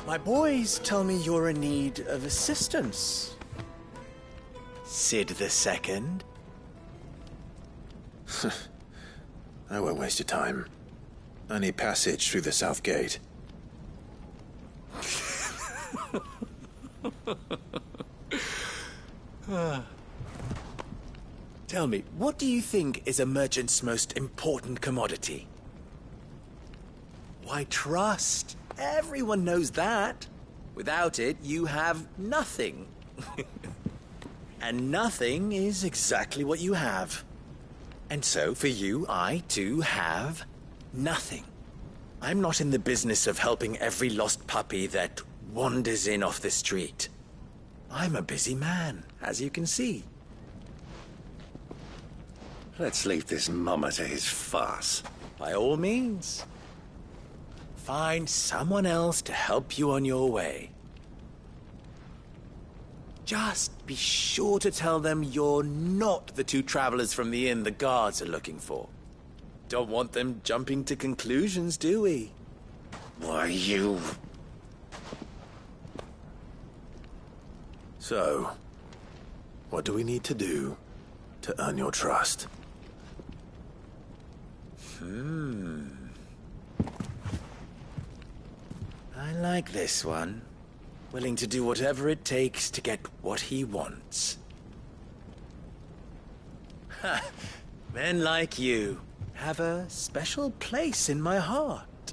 My boys tell me you're in need of assistance. Sid II? I won't waste your time. I need passage through the south gate. Tell me, what do you think is a merchant's most important commodity? Why, trust. Everyone knows that. Without it, you have nothing. And nothing is exactly what you have. And so, for you, I, too, have nothing. I'm not in the business of helping every lost puppy that wanders in off the street. I'm a busy man, as you can see. Let's leave this mummer to his farce. By all means. Find someone else to help you on your way. Just be sure to tell them you're not the two travelers from the inn the guards are looking for. Don't want them jumping to conclusions, do we? Why, you... So, what do we need to do to earn your trust? I like this one. Willing to do whatever it takes to get what he wants. Ha! Men like you have a special place in my heart.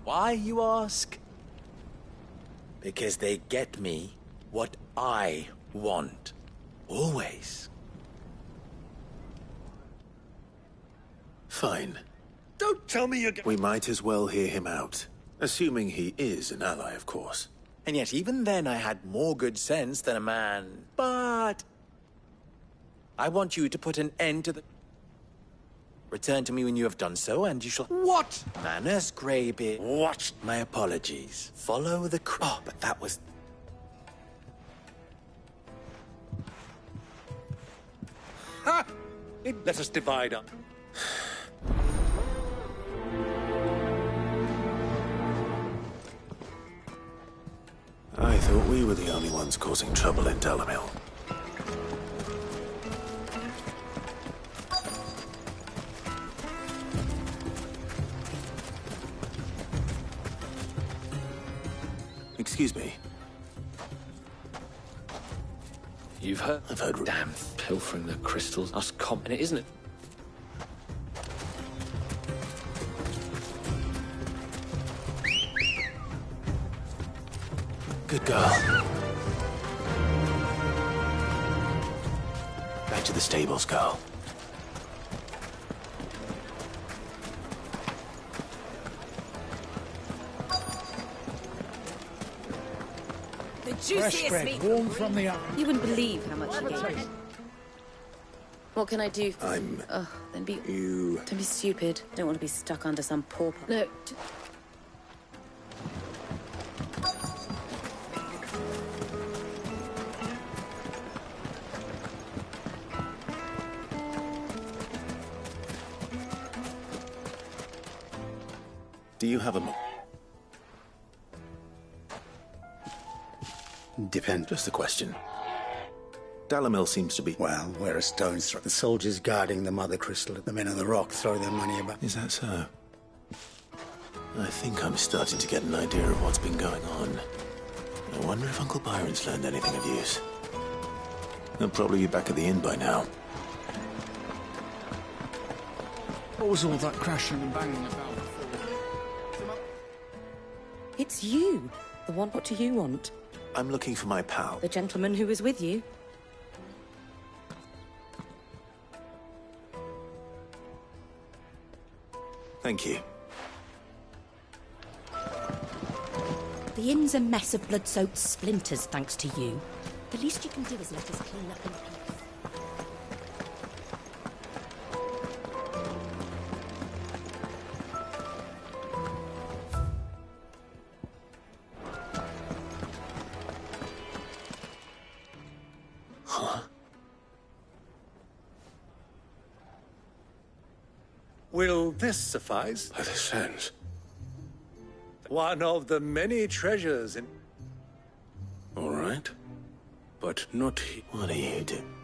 Why, you ask? Because they get me what I want. Always. Fine. Don't tell me you're... We might as well hear him out. Assuming he is an ally, of course. And yet even then I had more good sense than a man. But... I want you to put an end to the... Return to me when you have done so, and you shall... What? Manners, Greybeard. What? My apologies. Follow the... Oh, but that was... Ha! Let us divide up. I thought we were the only ones causing trouble in Dalamil. Excuse me. You've heard? I've heard. Damn, pilfering the crystals. Us common, isn't it? Good girl. Back to the stables, girl. The juiciest meat. Warm from the oven. You wouldn't believe how much you gave me. What can I do? I'm... then be... You... Don't be stupid. Don't want to be stuck under some pauper. No. Do you have a Depends. Just a question. Dalamil seems to be... Well, we're a stone's throw. The soldiers guarding the Mother Crystal, the men of the Rock throw their money about. Is that so? I think I'm starting to get an idea of what's been going on. I wonder if Uncle Byron's learned anything of use. He'll probably be back at the inn by now. What was all that crashing and banging about? It's you. The one. What do you want? I'm looking for my pal. The gentleman who was with you. Thank you. The inn's a mess of blood-soaked splinters, thanks to you. The least you can do is let us clean up in peace. Will this suffice? By the sands. One of the many treasures in... All right. But not he. What are you doing?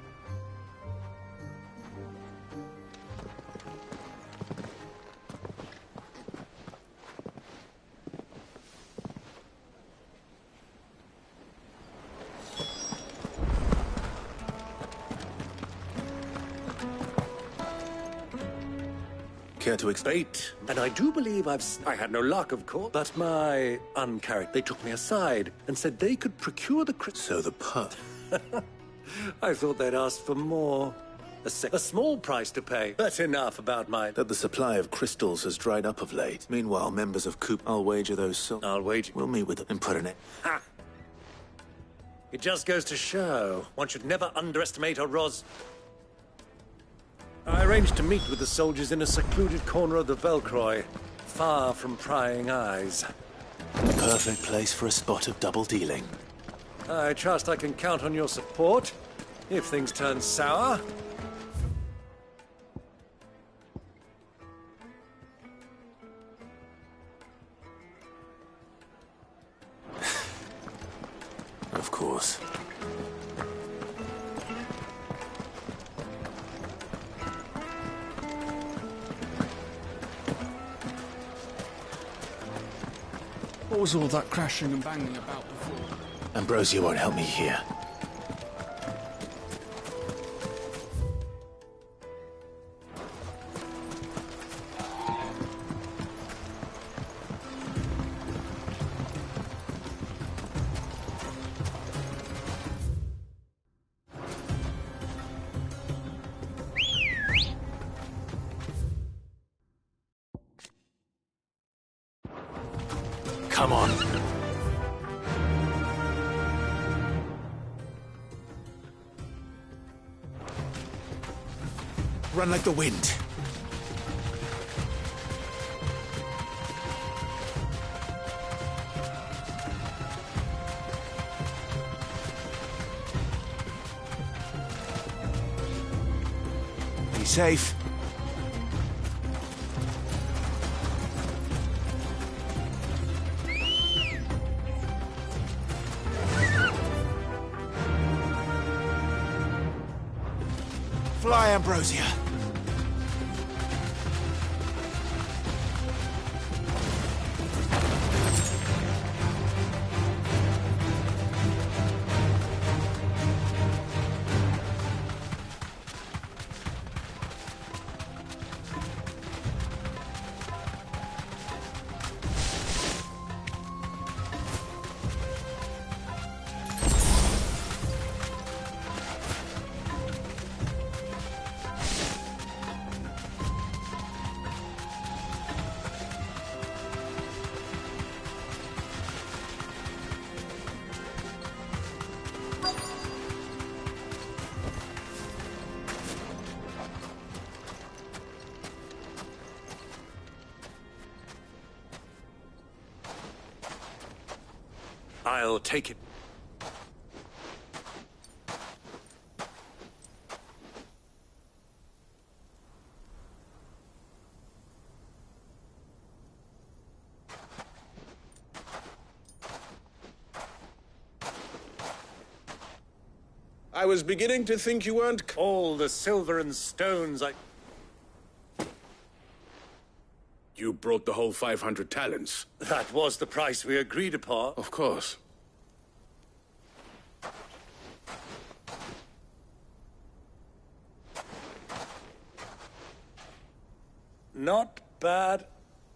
Care to Bait, and I do believe I had no luck, of course, but my uncharacter, they took me aside and said they could procure the So the pub. I thought they'd asked for more. A small price to pay. But enough about my... That the supply of crystals has dried up of late. Meanwhile, members of Coop, I'll wager those I'll wager. We'll meet with them and put an end. Ha! It just goes to show one should never underestimate a I arranged to meet with the soldiers in a secluded corner of the Velcroy, far from prying eyes. Perfect place for a spot of double dealing. I trust I can count on your support if things turn sour. course. What was all that crashing and banging about before? Ambrosia won't help me here. Come on. Run like the wind. Be safe. Fly, Ambrosia. I'll take it. I was beginning to think you weren't all the silver and stones I... You brought the whole 500 talents. That was the price we agreed upon. Of course. Not bad.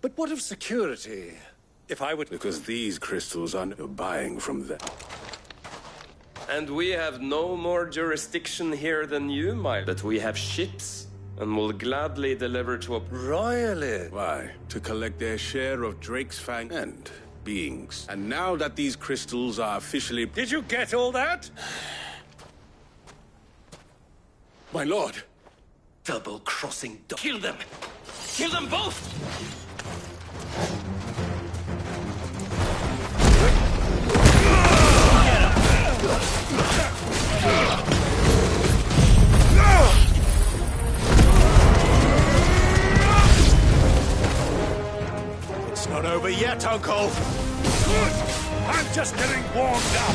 But what of security? If I would... Because these crystals are buying from them. And we have no more jurisdiction here than you, my... But we have ships, and will gladly deliver to a... Royally? Why? To collect their share of Drake's Fang and beings. And now that these crystals are officially... Did you get all that? My lord! Double-crossing... Kill them! Kill them both! It's not over yet, Uncle! I'm just getting warmed up!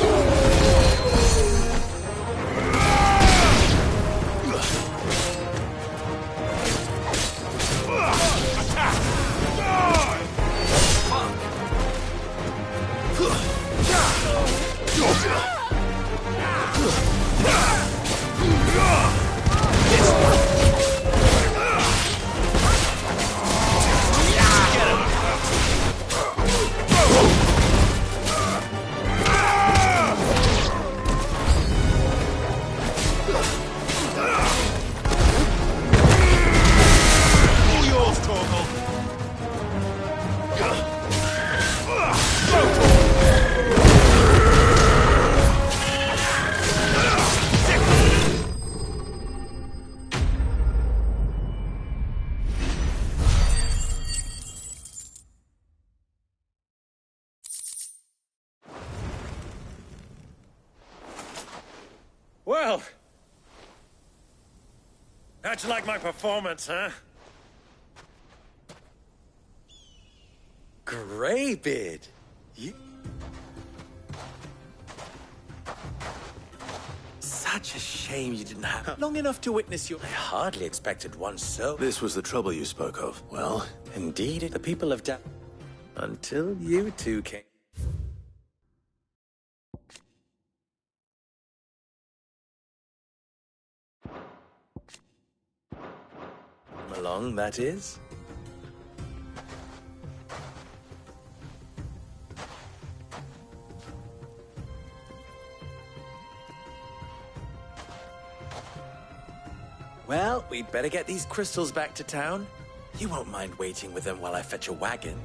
Well, how'd you like my performance, huh? Greybeard, you... such a shame you didn't have long enough to witness your... I hardly expected one so... This was the trouble you spoke of. Well, Indeed, the people of until you two came... along, that is. Well, we'd better get these crystals back to town. You won't mind waiting with them while I fetch a wagon.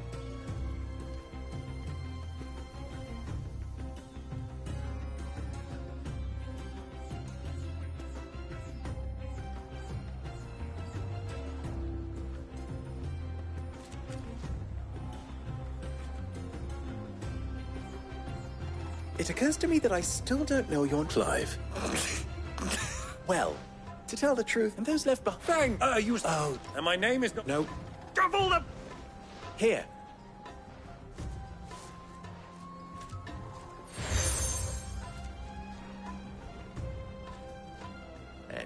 It occurs to me that I still don't know your... Clive. Well, to tell the truth, and those left behind... Oh, and my name is not... No. Double them! Here.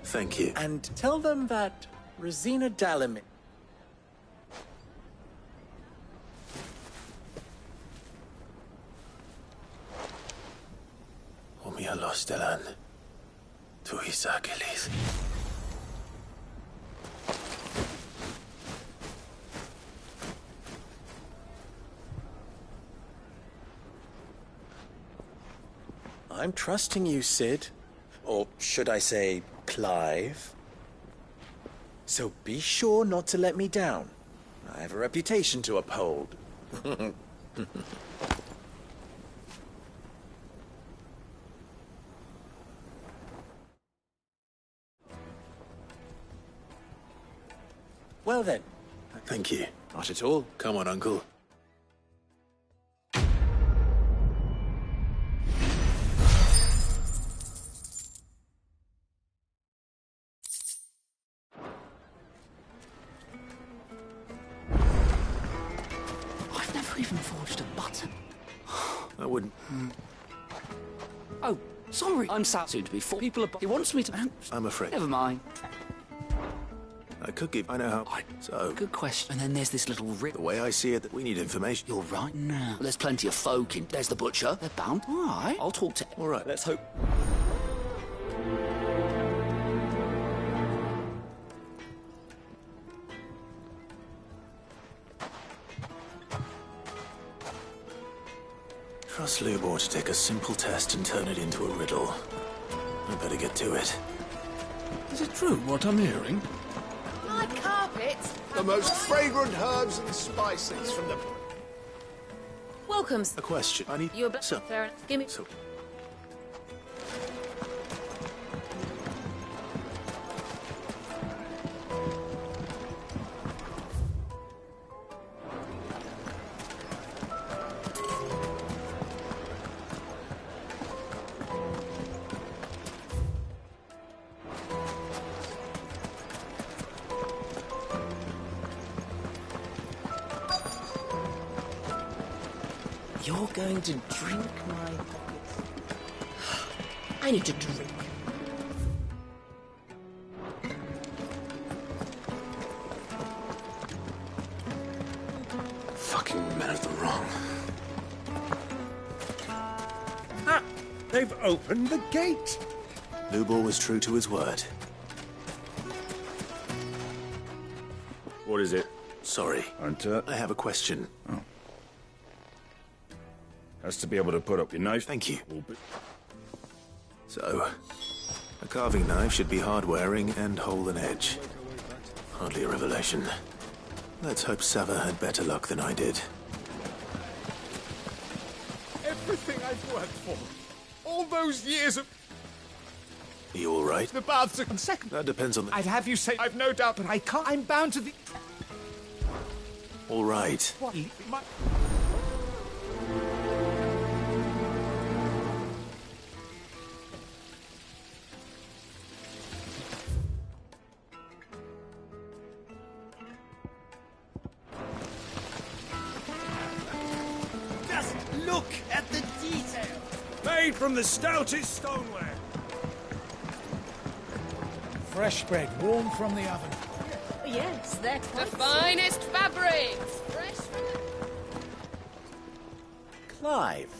Thank you. And tell them that Rosina Dalamir... Omia los delan. Tu isakelis. I'm trusting you, Sid. Or should I say, Clive. So be sure not to let me down. I have a reputation to uphold. Well then. Thank you. Not at all. Come on, Uncle. I've never even forged a button. I wouldn't. Oh, sorry. I'm sad soon to be four people. He wants me to. I'm afraid. Never mind. I could give. I know how. So. Good question. And then there's this little rip. The way I see it, we need information. You're right now. There's plenty of folk in. There's the butcher. They're bound. All right. I'll talk to. All right. Let's hope. Trust Lubor to take a simple test and turn it into a riddle. I better get to it. Is it true what I'm hearing? My carpets. The most fragrant herbs and spices from the... Welcome. A question. I need... You're So... fair enough. Give me... So... You're going to drink my... I need to drink. Fucking men of the wrong. Ah! They've opened the gate! Lubor was true to his word. What is it? Sorry. Hunter? I have a question. Oh. Has to be able to put up your knife. Thank you. So, a carving knife should be hard-wearing and hold an edge. Hardly a revelation. Let's hope Sava had better luck than I did. Everything I've worked for. All those years of... Are you all right? The baths are... Second. That depends on the... I'd have you say... I've no doubt, but I can't... I'm bound to the... All right. What? My... Just look at the detail! Made from the stoutest stoneware. Fresh bread, warm from the oven. Yes, they're quite The finest fabrics! Fresh from the... Clive.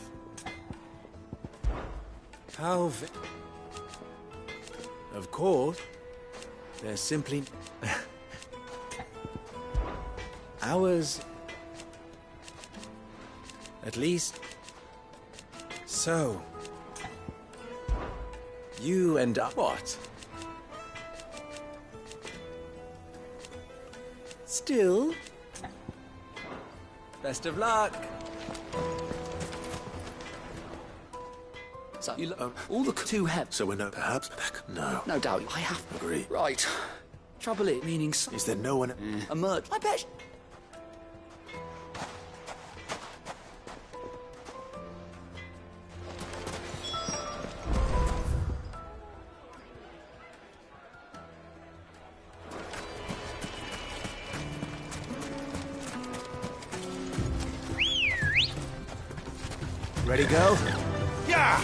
How Of course. They're simply... Ours... At least... So... You and I... What? Still... Best of luck. So, you look... all the two have... So we're no... Perhaps back? No. No doubt, I have... Agree. Right. Trouble it, meaning... Is there no one... A merge. I bet... Ready, go? Yeah!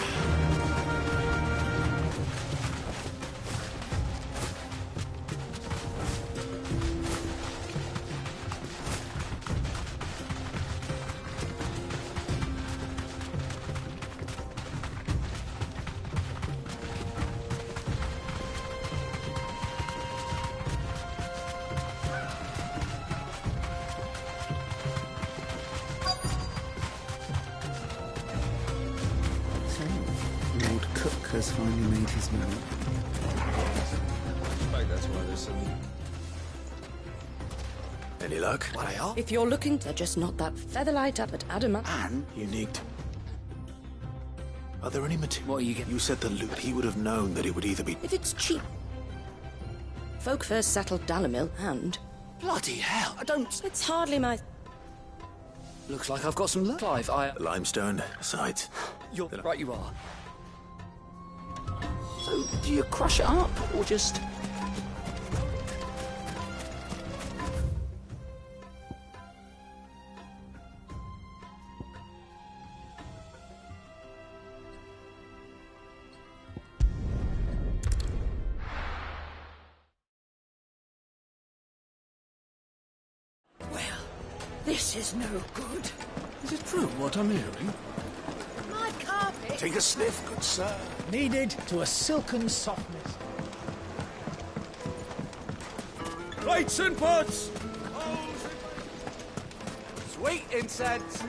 Lord Cook has finally made his move. I suspect that's why there's some... Any luck? What I are? If you're looking, they're just not that featherlight up at Adamant. And? Unique. Are there any materials? What are you getting? You said the loot. He would have known that it would either be... If it's cheap. Folk first settled Dalamil, and... Bloody hell, I don't... It's hardly my... Looks like I've got some luck. Clive, Limestone, besides. You're... Right you are. So, do you crush it up, or just... This is no good. Is it true what I'm hearing? My carpet. Take a sniff, good sir. Kneaded to a silken softness. Lights and pots! Sweet incense!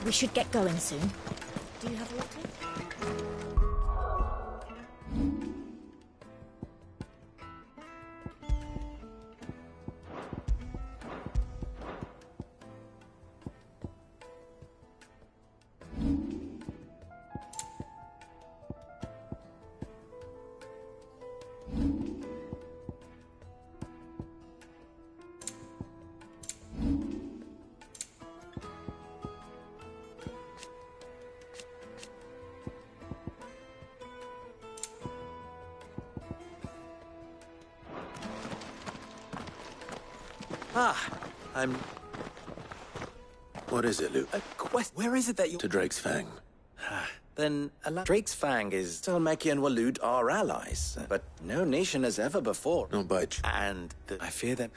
We should get going soon. Do you have a letter? I'm... What is it, Luke? Where is it that you... To Drake's Fang. Then, Drake's Fang is... Talmeki and Walud are allies, but no nation has ever before. No budge. And I fear that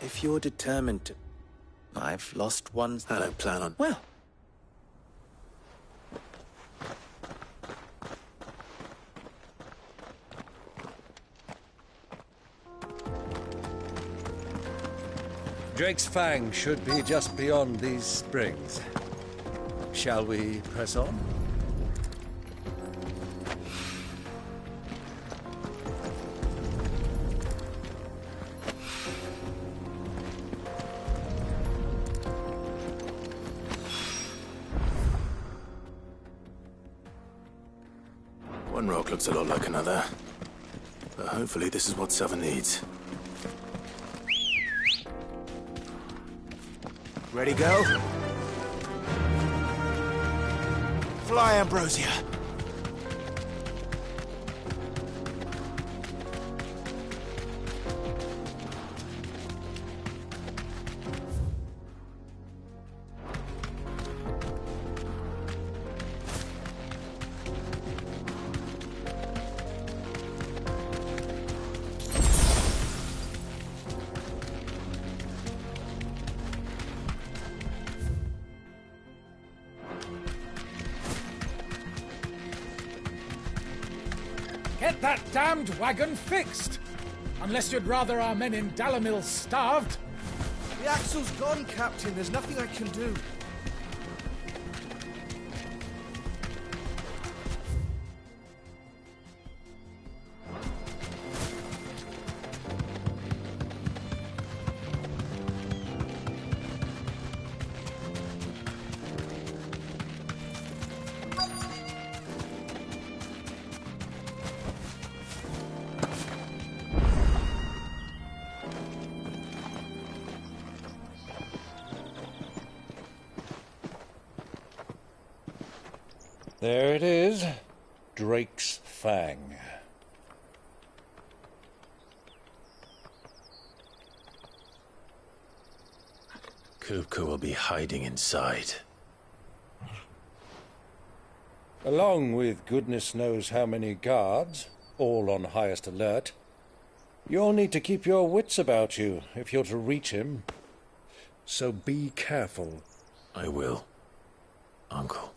if you're determined to... I've lost one... I don't plan on... Well... Drake's Fang should be just beyond these springs. Shall we press on? One rock looks a lot like another. But hopefully this is what Southern needs. Ready, go? Fly, Ambrosia. get that damned wagon fixed. Unless you'd rather our men in Dalamil starved. The axle's gone, Captain. There's nothing I can do. There it is. Drake's Fang. Kupka will be hiding inside. Along with goodness knows how many guards, all on highest alert. You'll need to keep your wits about you if you're to reach him. So be careful. I will, Uncle.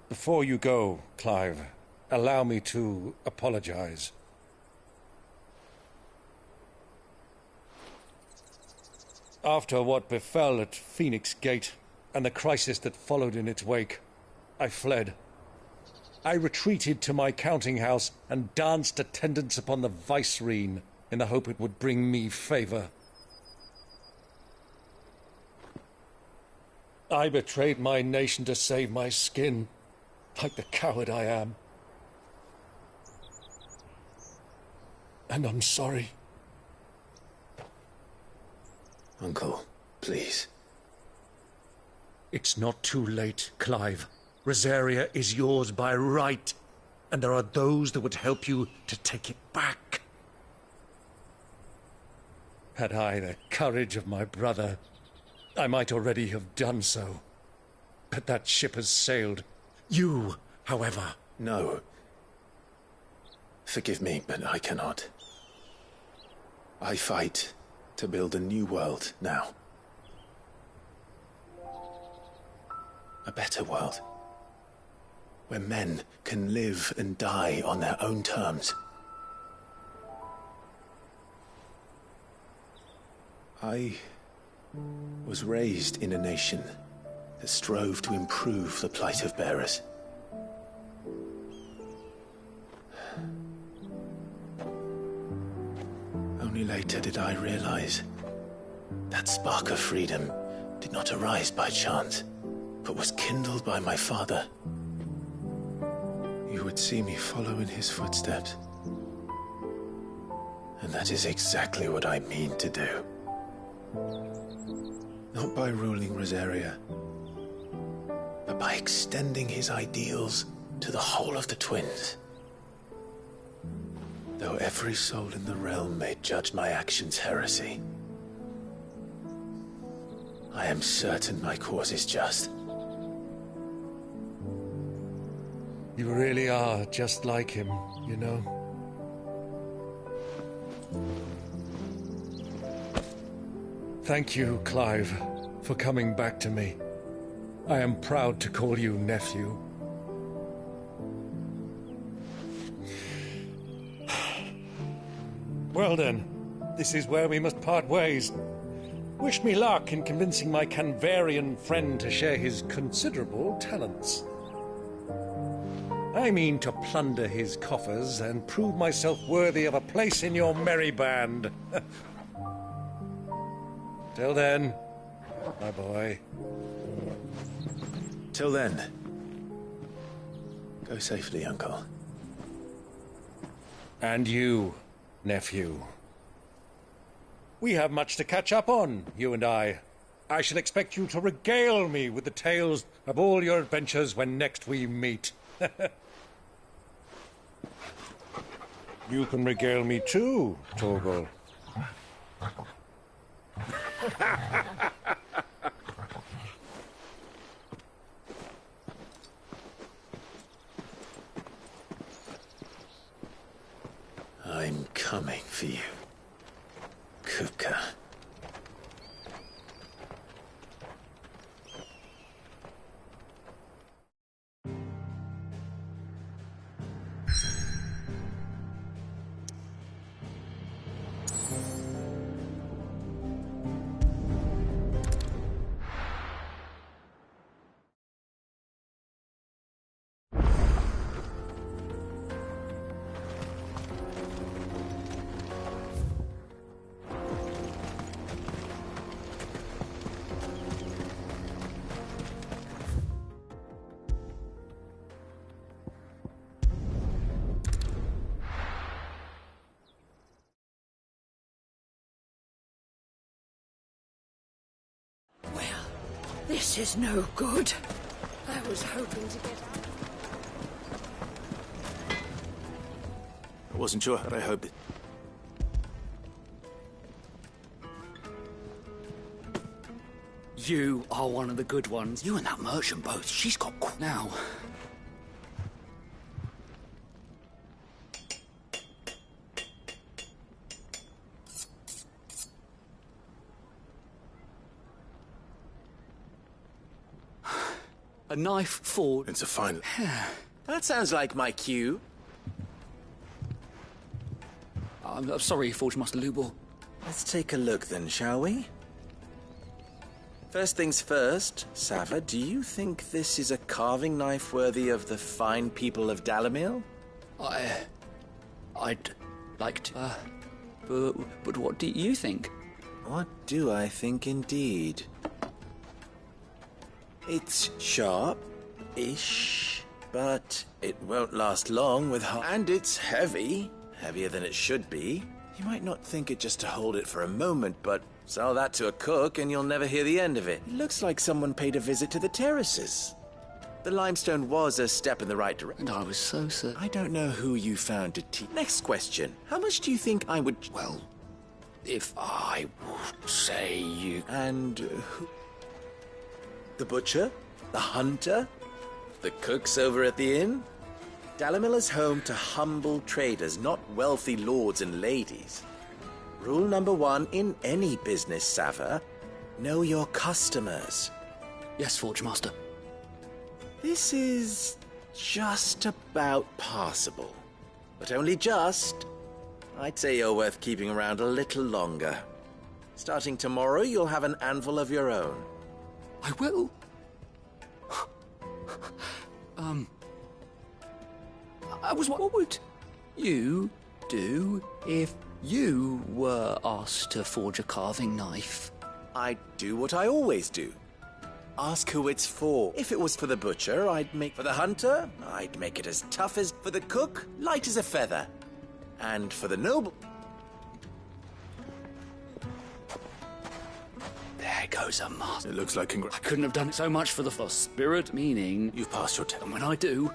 Before you go, Clive, allow me to apologize. After what befell at Phoenix Gate and the crisis that followed in its wake, I fled. I retreated to my counting house and danced attendance upon the vicereine in the hope it would bring me favor. I betrayed my nation to save my skin, like the coward I am. And I'm sorry. Uncle, please. It's not too late, Clive. Rosaria is yours by right, and there are those that would help you to take it back. Had I the courage of my brother, I might already have done so. But that ship has sailed. You, however... No. Forgive me, but I cannot. I fight to build a new world now. A better world. Where men can live and die on their own terms. I was raised in a nation that strove to improve the plight of bearers. Only later did I realize that spark of freedom did not arise by chance, but was kindled by my father. You would see me follow in his footsteps. And that is exactly what I mean to do. Not by ruling Rosaria, but by extending his ideals to the whole of the twins. Though every soul in the realm may judge my actions heresy, I am certain my cause is just. You really are just like him, you know? Thank you, Clive, for coming back to me. I am proud to call you nephew. Well then, this is where we must part ways. Wish me luck in convincing my Canvarian friend to share his considerable talents. I mean to plunder his coffers and prove myself worthy of a place in your merry band. Till then, my boy. Till then, go safely, Uncle. And you, nephew. We have much to catch up on, you and I. I shall expect you to regale me with the tales of all your adventures when next we meet. You can regale me too, Torgal. I'm coming for you, Kupka. This is no good. I was hoping to get out. I wasn't sure, but I hoped it. You are one of the good ones. You and that merchant both. She's got now. A knife forged. It's a fine... That sounds like my cue. I'm sorry, Forge Master Lubor. Let's take a look then, shall we? First things first, Sava, do you think this is a carving knife worthy of the fine people of Dalamil? I'd like to, but what do you think? What do I think indeed? It's sharp-ish, but it won't last long with and it's heavy, heavier than it should be. You might not think it just to hold it for a moment, but sell that to a cook and you'll never hear the end of it. It looks like someone paid a visit to the terraces. The limestone was a step in the right direction. And I was so certain. I don't know who you found to teach. Next question. How much do you think I would... Well, if I would say you... And who? The butcher? The hunter? The cooks over at the inn? Dalamil is home to humble traders, not wealthy lords and ladies. Rule number 1 in any business, Sava, know your customers. Yes, Forge Master. This is just about passable. But only just. I'd say you're worth keeping around a little longer. Starting tomorrow, you'll have an anvil of your own. I will. What would you do if you were asked to forge a carving knife? I'd do what I always do. Ask who it's for. If it was for the butcher, I'd make... For the hunter, I'd make it as tough as... For the cook, light as a feather. And for the noble... There goes a master. It looks like I couldn't have done so much for the spirit, meaning... You've passed your test. And when I do...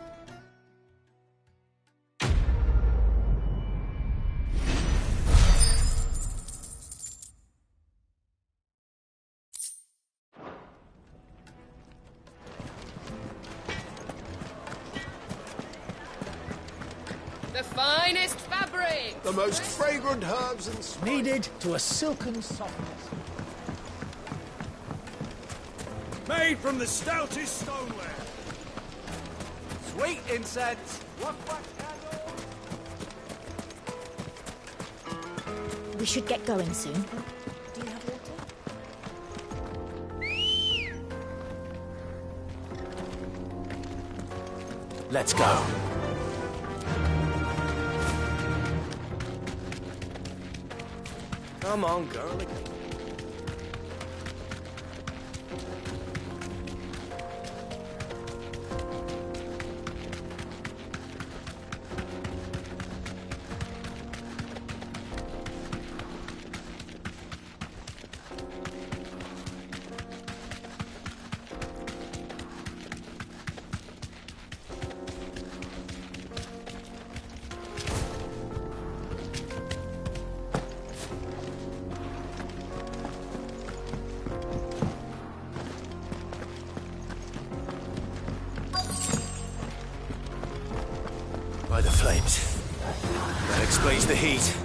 The finest fabric! The most fragrant herbs and Kneaded to a silken softness. made from the stoutest stoneware. Sweet incense. We should get going soon. Do you have water? Let's go. Come on, girl. By the flames. That explains the heat.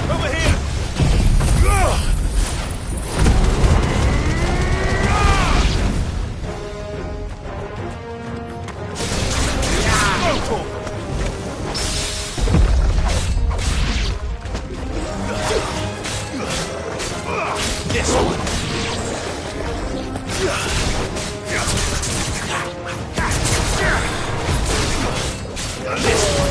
Over here! This one. This one.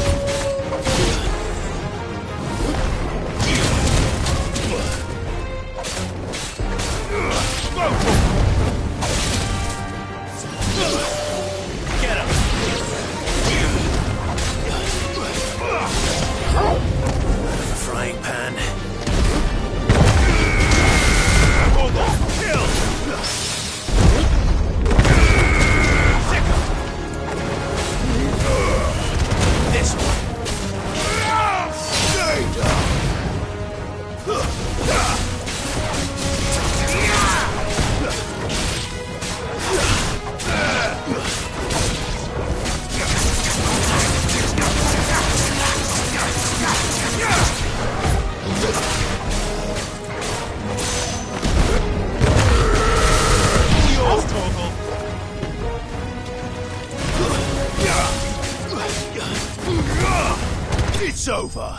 It's over.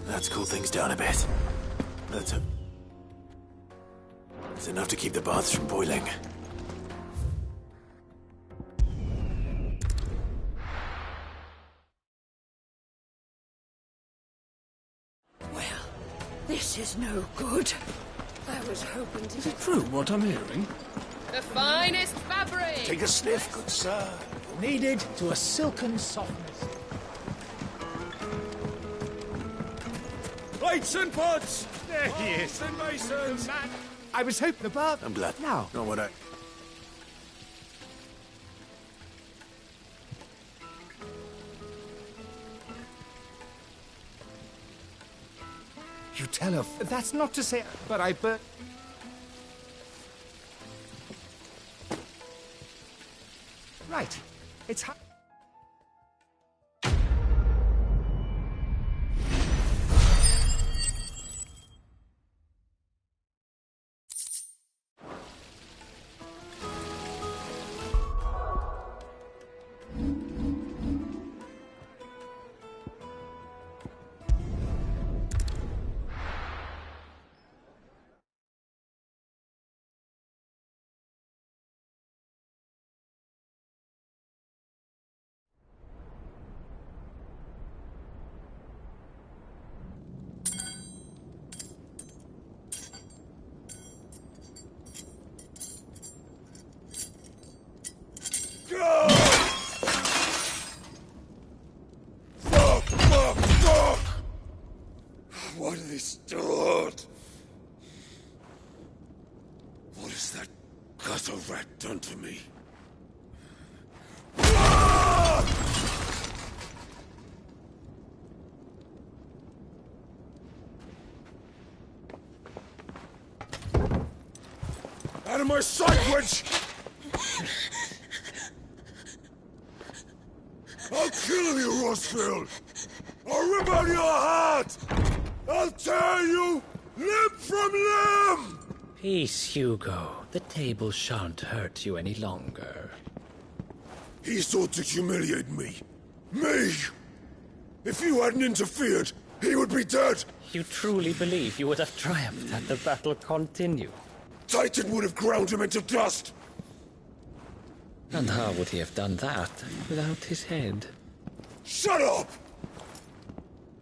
Let's cool things down a bit. It's enough to keep the baths from boiling. This is no good. I was hoping to... Is it true what I'm hearing? The finest fabric! Take a sniff, good sir. Kneaded to a silken softness. Plates and pots! There he is. And masons! I was hoping above. I'm glad. Now. Not what I... You tell her. That's not to say... But I burnt... Right. It's... What did they start? What has that gutter rat done to me? Out of my sight, wench! I'll kill you, Rossfield! I'll rip out your heart! I'll tear you limb from limb! Peace, Hugo. The table shan't hurt you any longer. He sought to humiliate me. Me! If you hadn't interfered, he would be dead! You truly believe you would have triumphed had the battle continued? Titan would have ground him into dust! And how would he have done that without his head? Shut up!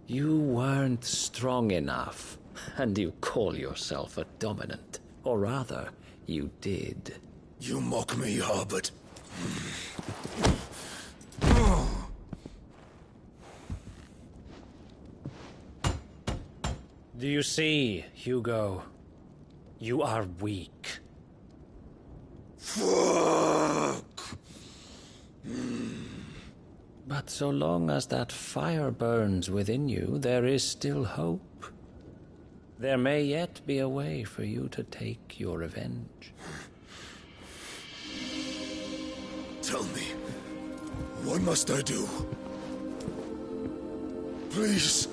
You weren't strong enough, and you call yourself a dominant. Or rather, you did. You mock me, Harbert. Do you see, Hugo? You are weak. Fuck! But so long as that fire burns within you, there is still hope. There may yet be a way for you to take your revenge. Tell me, what must I do? Please,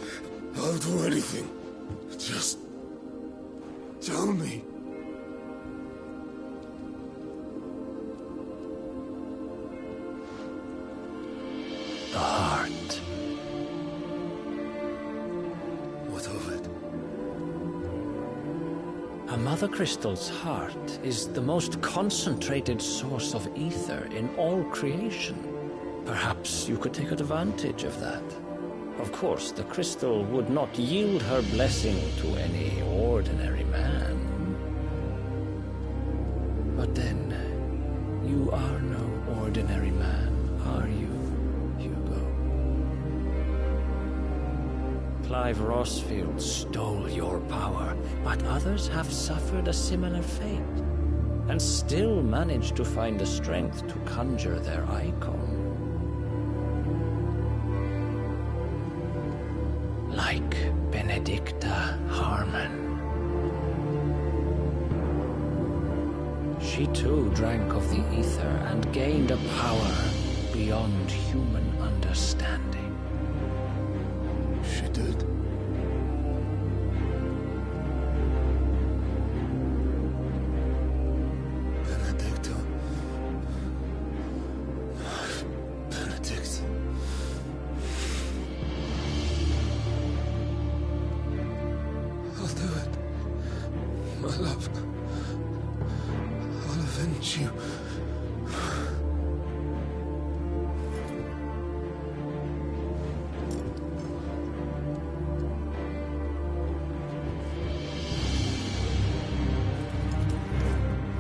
I'll do anything. Just tell me. The heart. What of it? A Mother Crystal's heart is the most concentrated source of ether in all creation. Perhaps you could take advantage of that. Of course, the crystal would not yield her blessing to any ordinary man. But then, you are no ordinary man, are you, Hugo? Clive Rossfield stole your power, but others have suffered a similar fate, and still managed to find the strength to conjure their icon. Like Benedicta Harmon. She too drank of the ether and gained a power beyond human understanding. She did. My love, I'll avenge you.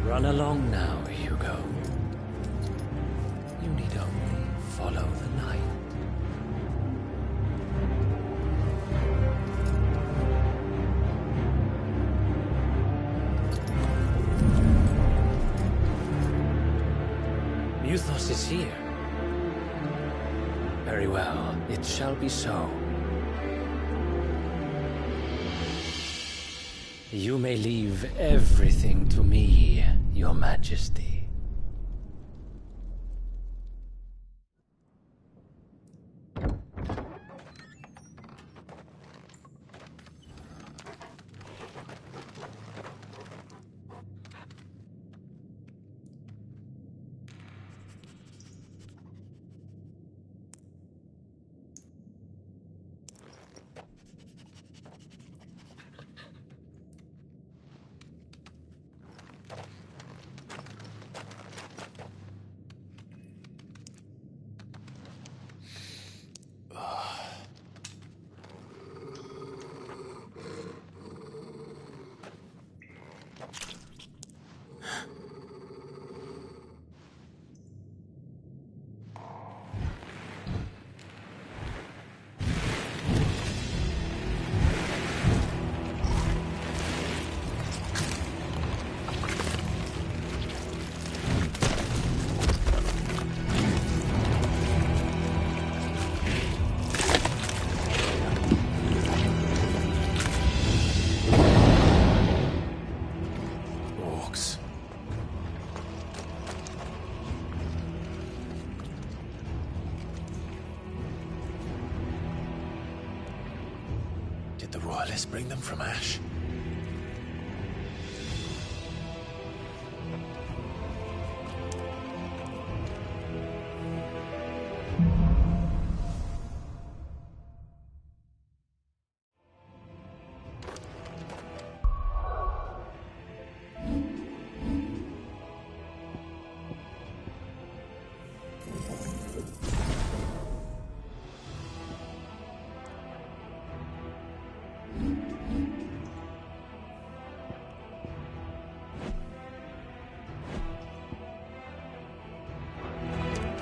Run along now, Hugo. You need only follow the light. Muthos is here. Very well, it shall be so. You may leave everything to me, Your Majesty. Did the royalists bring them from Ash?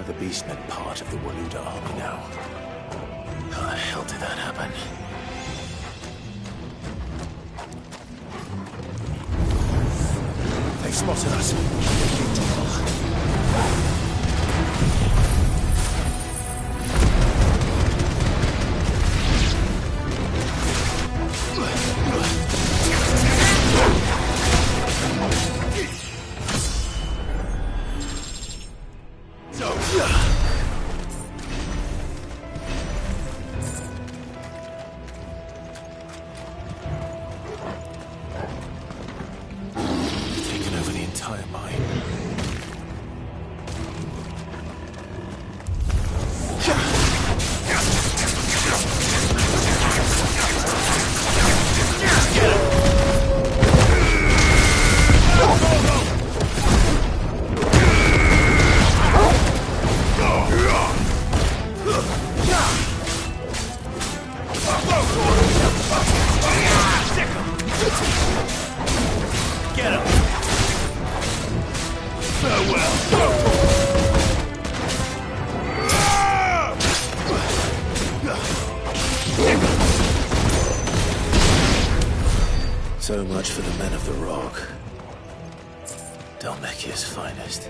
The Beastmen part of the Waluda army now. How the hell did that happen? They spotted us. Big deal. Taken over the entire mine. Get him! So much for the men of the Rock. Dhalmekia's finest.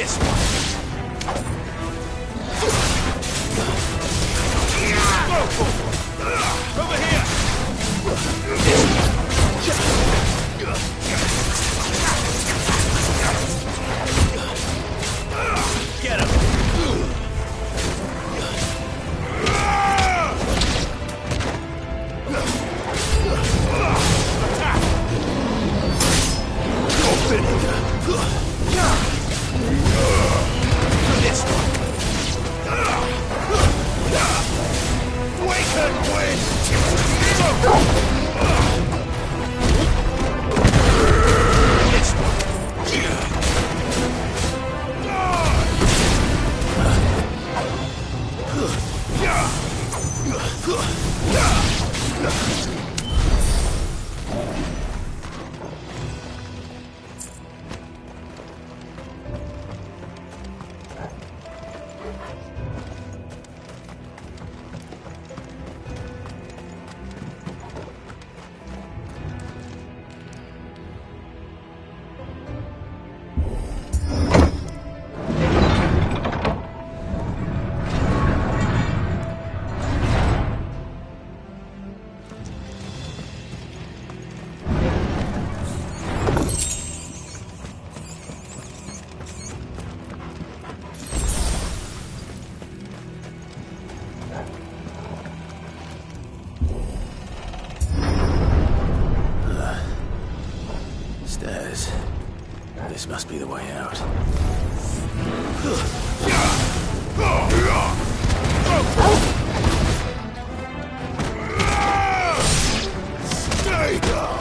This one. Over here. Get him. This one. Waken wind. This one. Stairs. This must be the way out. Stay down!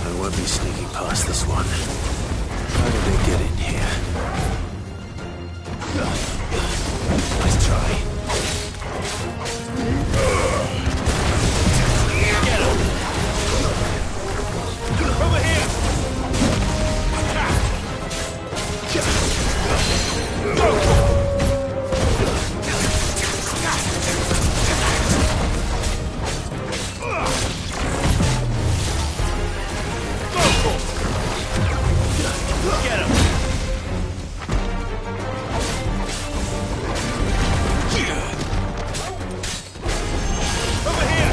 I won't be sneaking past this one. How did they get in here? Nice try. Get him! Over here! Get him! Over here!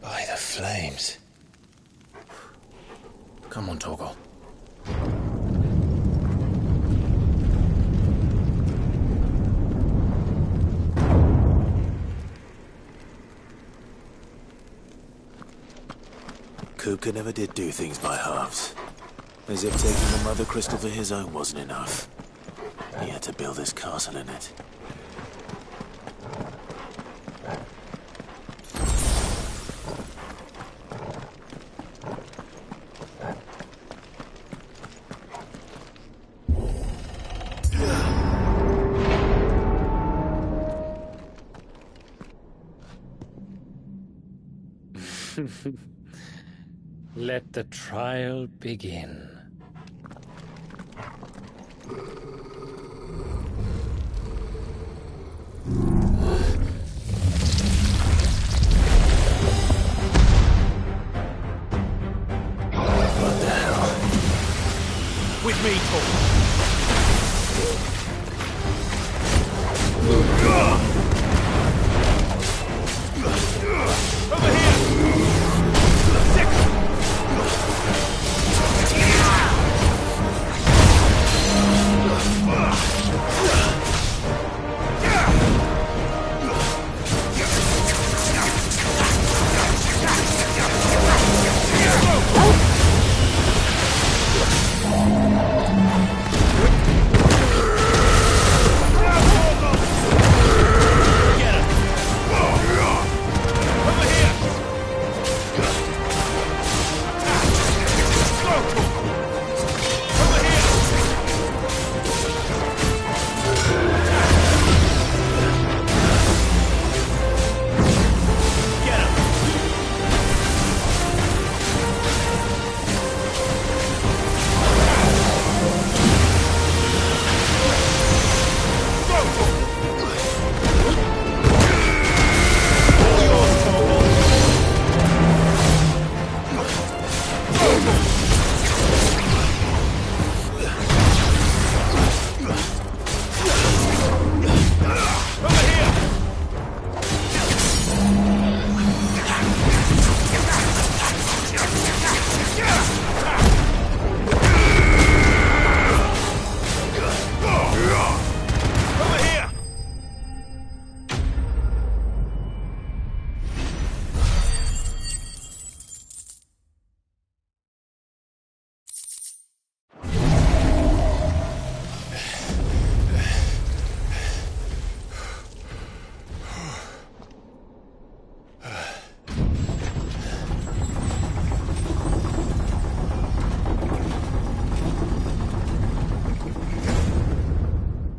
By the flames. Come on, Torgal. Kupka never did do things by halves. As if taking the Mother Crystal for his own wasn't enough. He had to build his castle in it. Let the trial begin. What the hell? With me, Paul. Over here!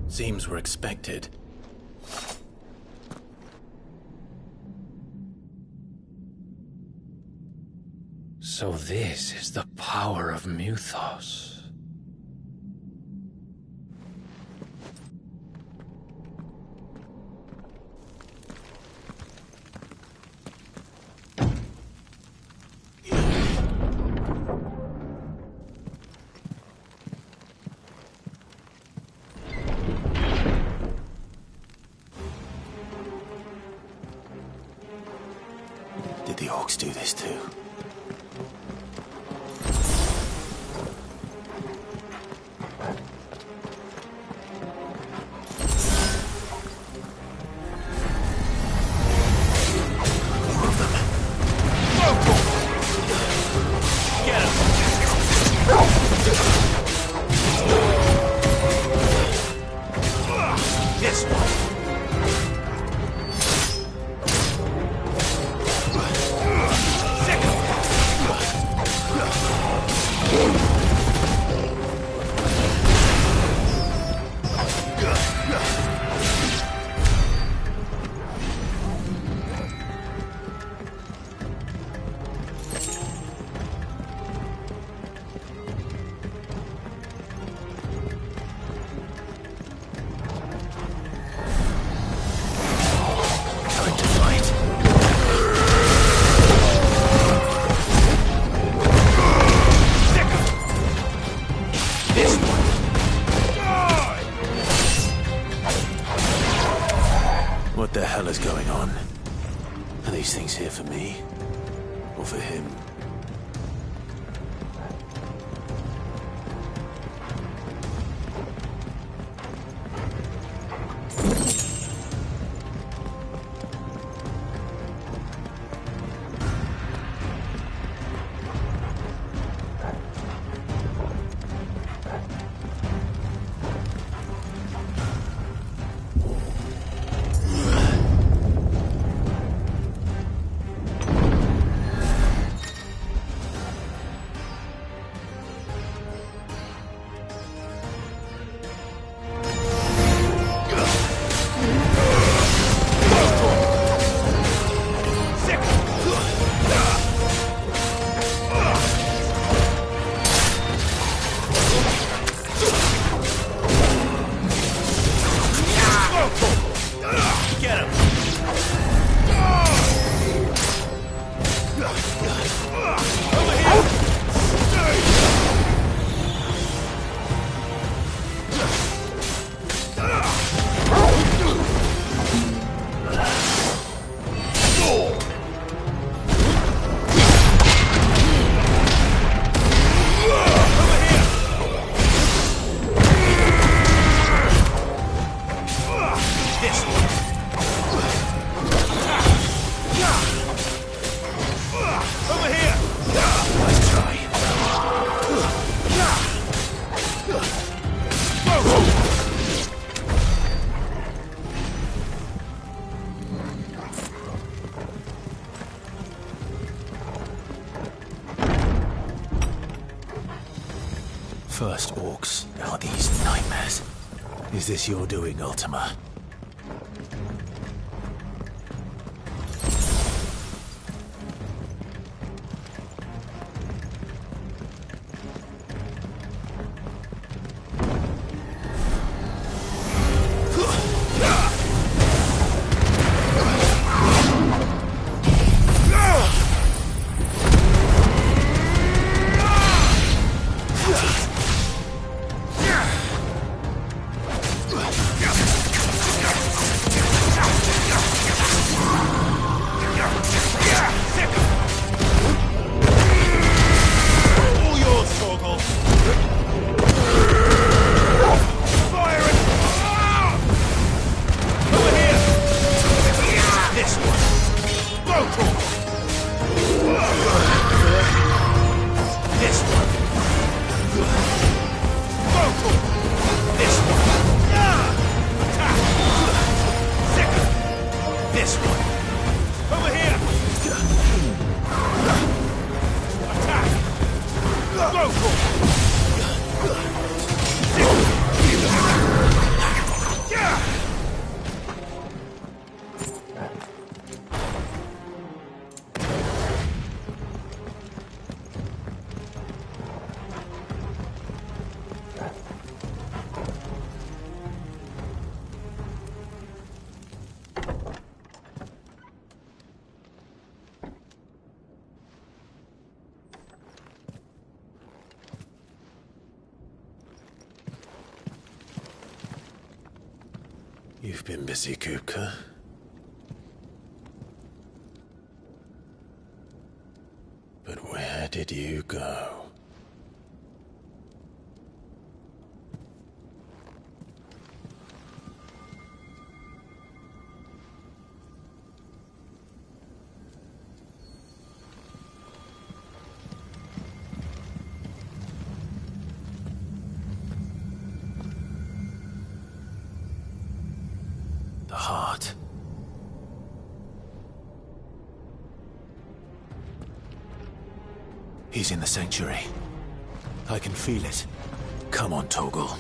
Seems we're expected. So this is the power of Mythos. Did the orcs do this too? This one. What the hell is going on? Are these things here for me? Or for him? first orcs, now these nightmares. Is this your doing, Ultima? You've been busy, Kupka. But where did you go? The heart. He's in the sanctuary. I can feel it. Come on, Torgal.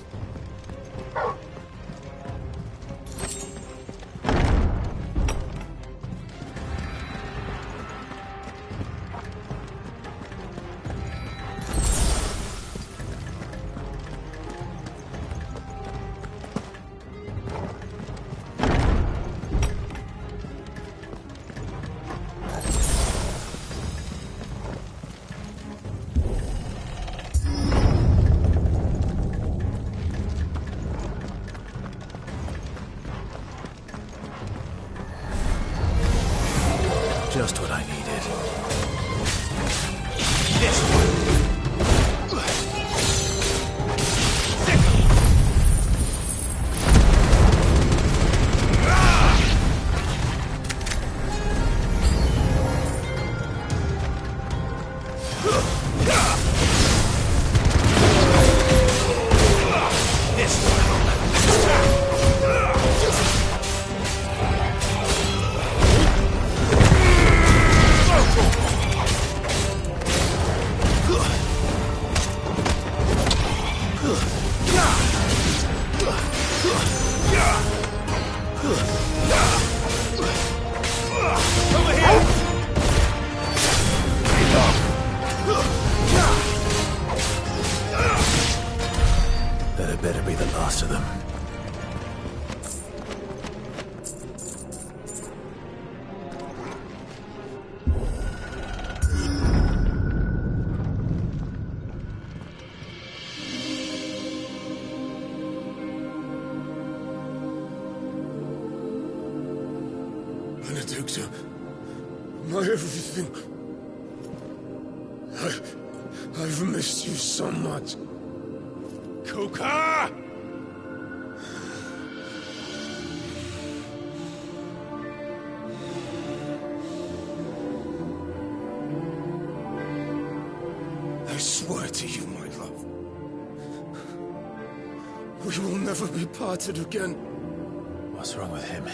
Just what I needed. This one. That better be the last of them. Benedicta, my everything. I've missed you so much. Kuka! I swear to you, my love, we will never be parted again. What's wrong with him?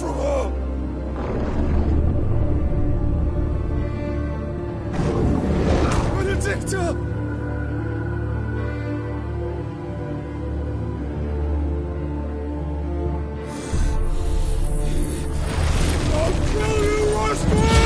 from her! Benedicta! I'll kill you, Roswell!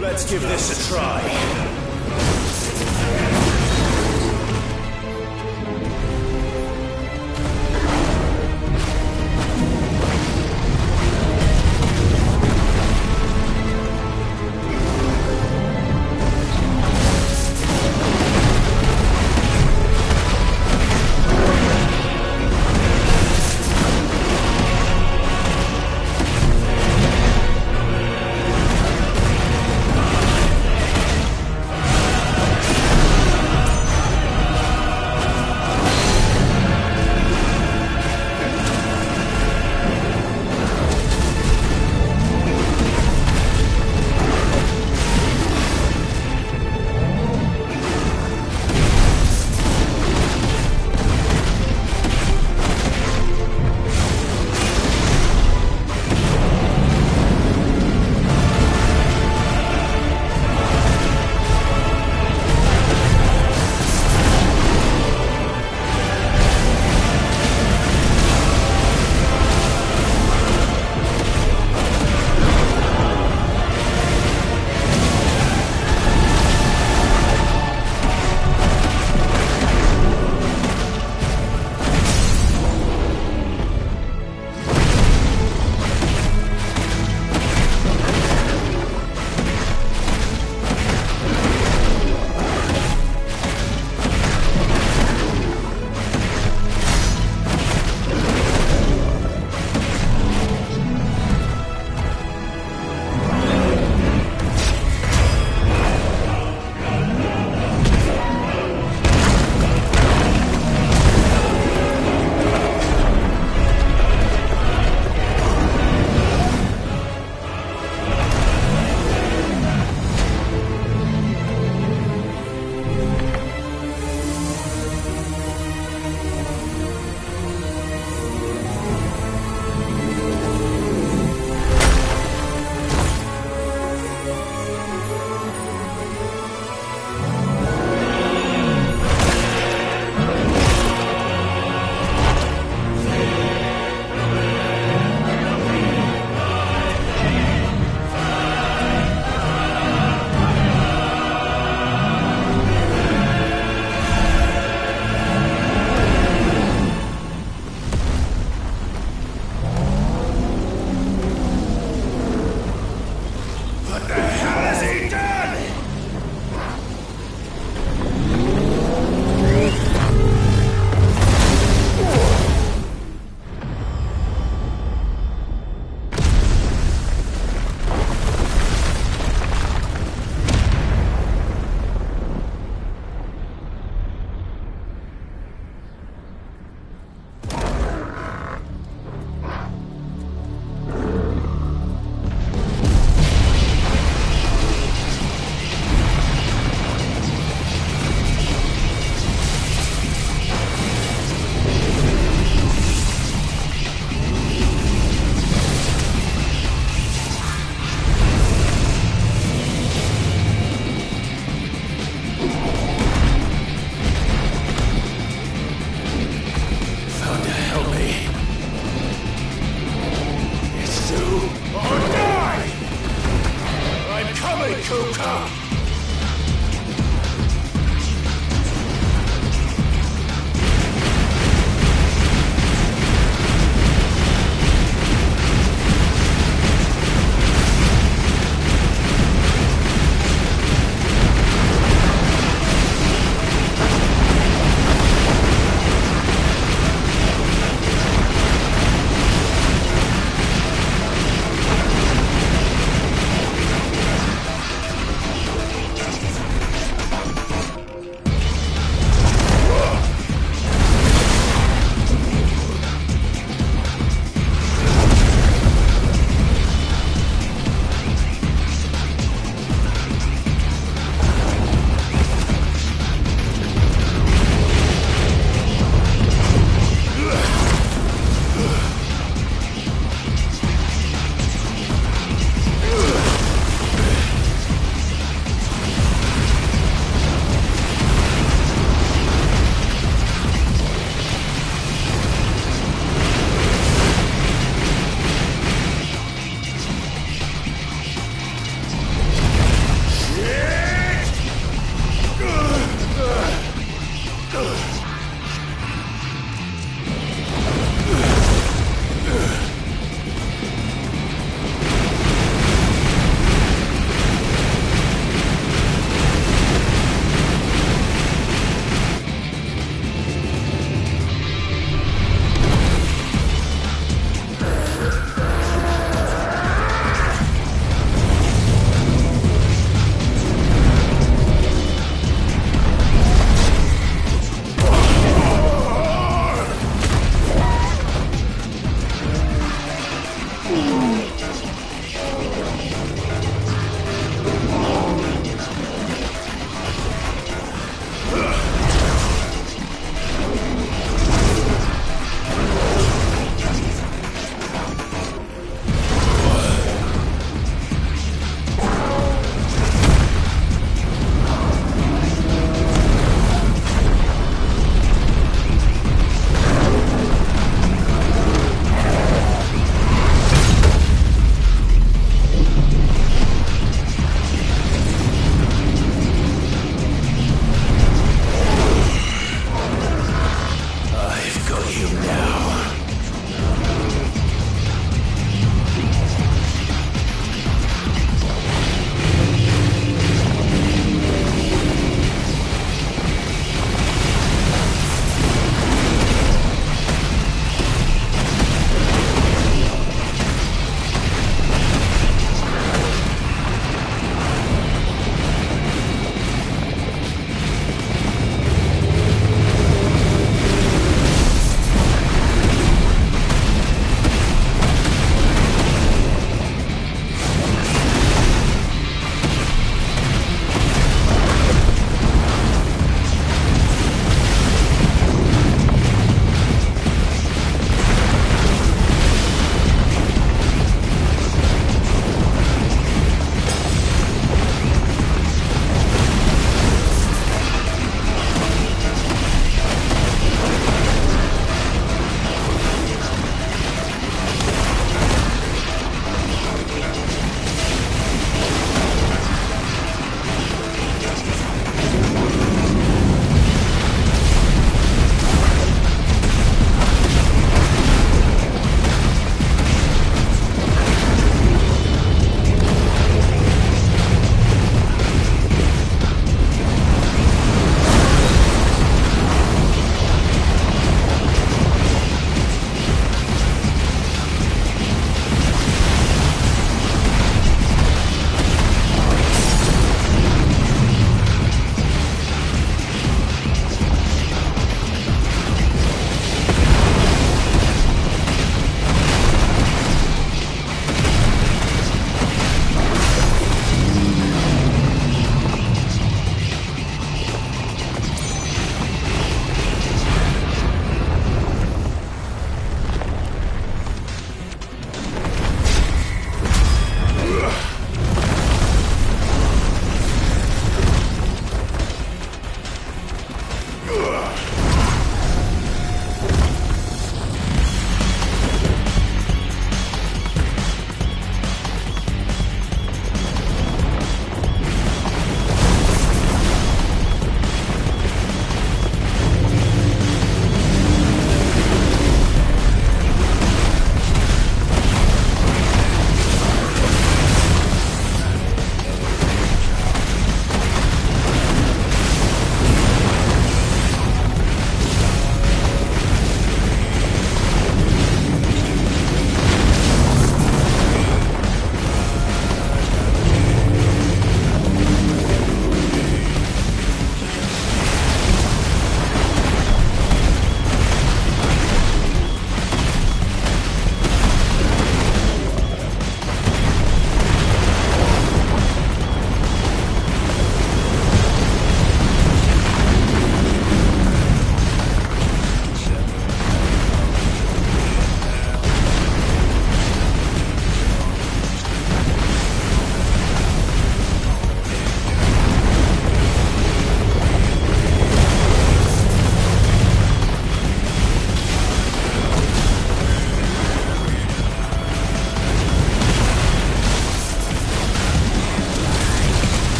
Let's give this a try.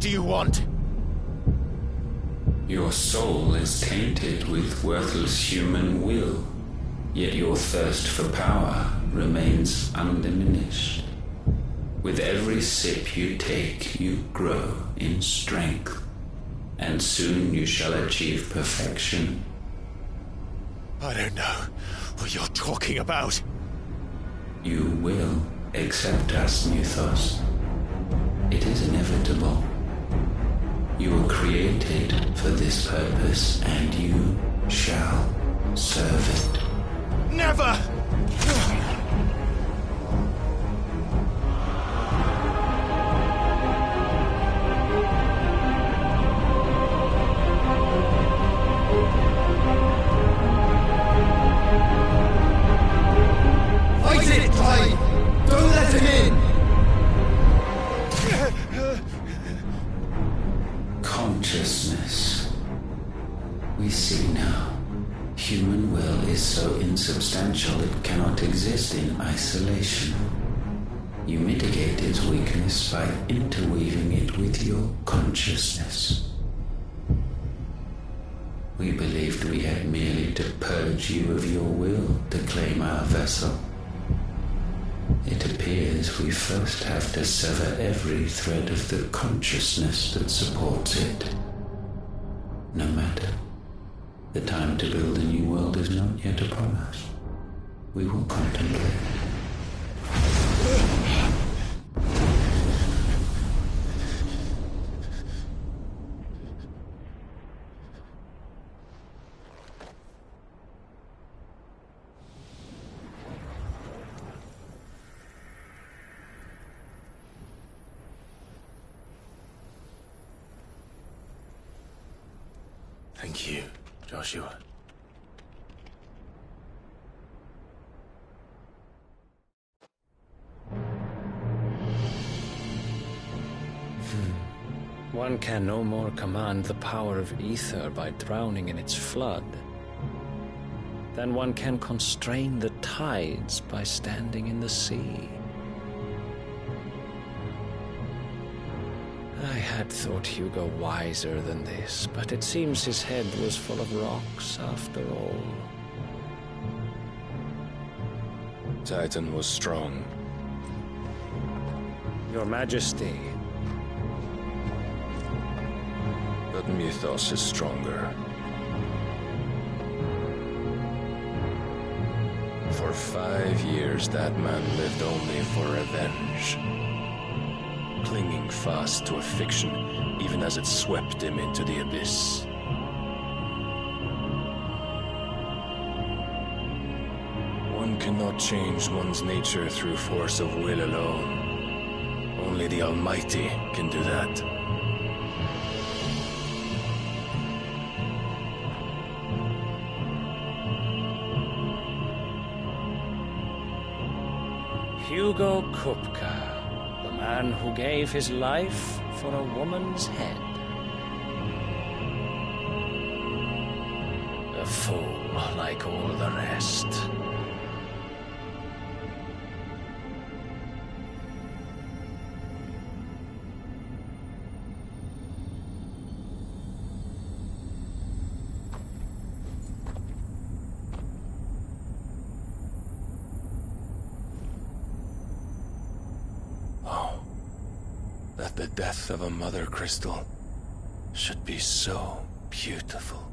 do you want? Your soul is tainted with worthless human will, yet your thirst for power remains undiminished. With every sip you take, you grow in strength, and soon you shall achieve perfection. I don't know what you're talking about. You will accept us, Mythos. It is inevitable. You were created for this purpose, and you shall serve it. Never! Fight it, Clyde! Don't let him in! Consciousness. We see now. Human will is so insubstantial it cannot exist in isolation. You mitigate its weakness by interweaving it with your consciousness. We believed we had merely to purge you of your will to claim our vessel. It appears we first have to sever every thread of the consciousness that supports it. No matter. The time to build a new world is not yet upon us. We will contemplate. Thank you, Joshua. One can no more command the power of ether by drowning in its flood than one can constrain the tides by standing in the sea. I had thought Hugo wiser than this, but it seems his head was full of rocks after all. Titan was strong. Your Majesty. But Mythos is stronger. For 5 years, that man lived only for revenge. Clinging fast to a fiction, even as it swept him into the abyss. One cannot change one's nature through force of will alone. Only the Almighty can do that. Hugo Kupka. The man who gave his life for a woman's head. A fool like all the rest. That the death of a mother crystal should be so beautiful.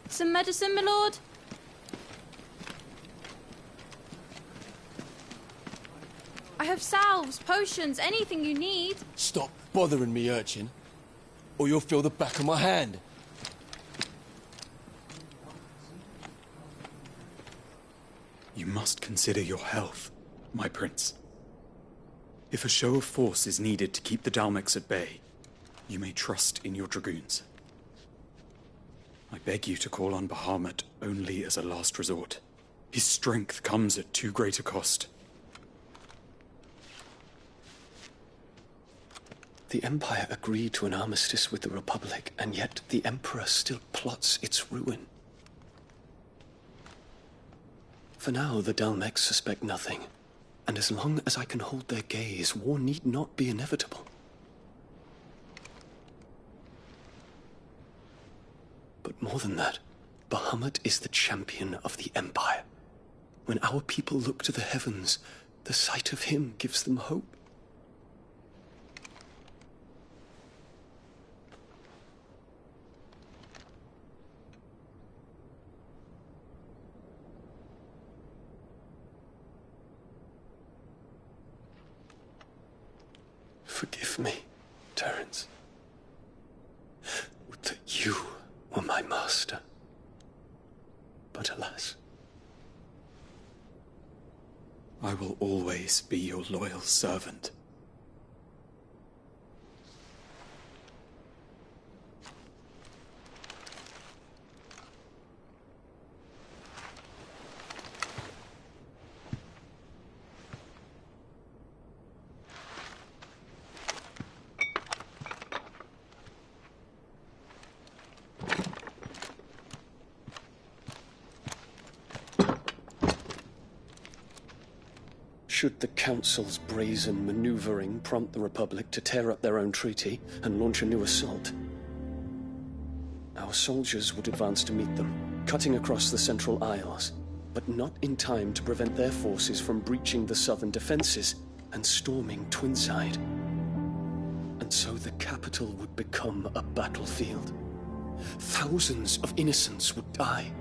Some medicine, my lord? I have salves, potions, anything you need. Stop bothering me, urchin, or you'll feel the back of my hand. You must consider your health, my prince. If a show of force is needed to keep the Dalmex at bay, you may trust in your dragoons. I beg you to call on Bahamut only as a last resort. His strength comes at too great a cost. The Empire agreed to an armistice with the Republic, and yet the Emperor still plots its ruin. For now, the Dalmex suspect nothing, and as long as I can hold their gaze, war need not be inevitable. But more than that, Bahamut is the champion of the Empire. When our people look to the heavens, the sight of him gives them hope. Forgive me, Terence. Would that you were my master. But alas. I will always be your loyal servant. Should the Council's brazen maneuvering prompt the Republic to tear up their own treaty and launch a new assault, our soldiers would advance to meet them, cutting across the Central Isles, but not in time to prevent their forces from breaching the southern defenses and storming Twinside. And so the capital would become a battlefield. Thousands of innocents would die.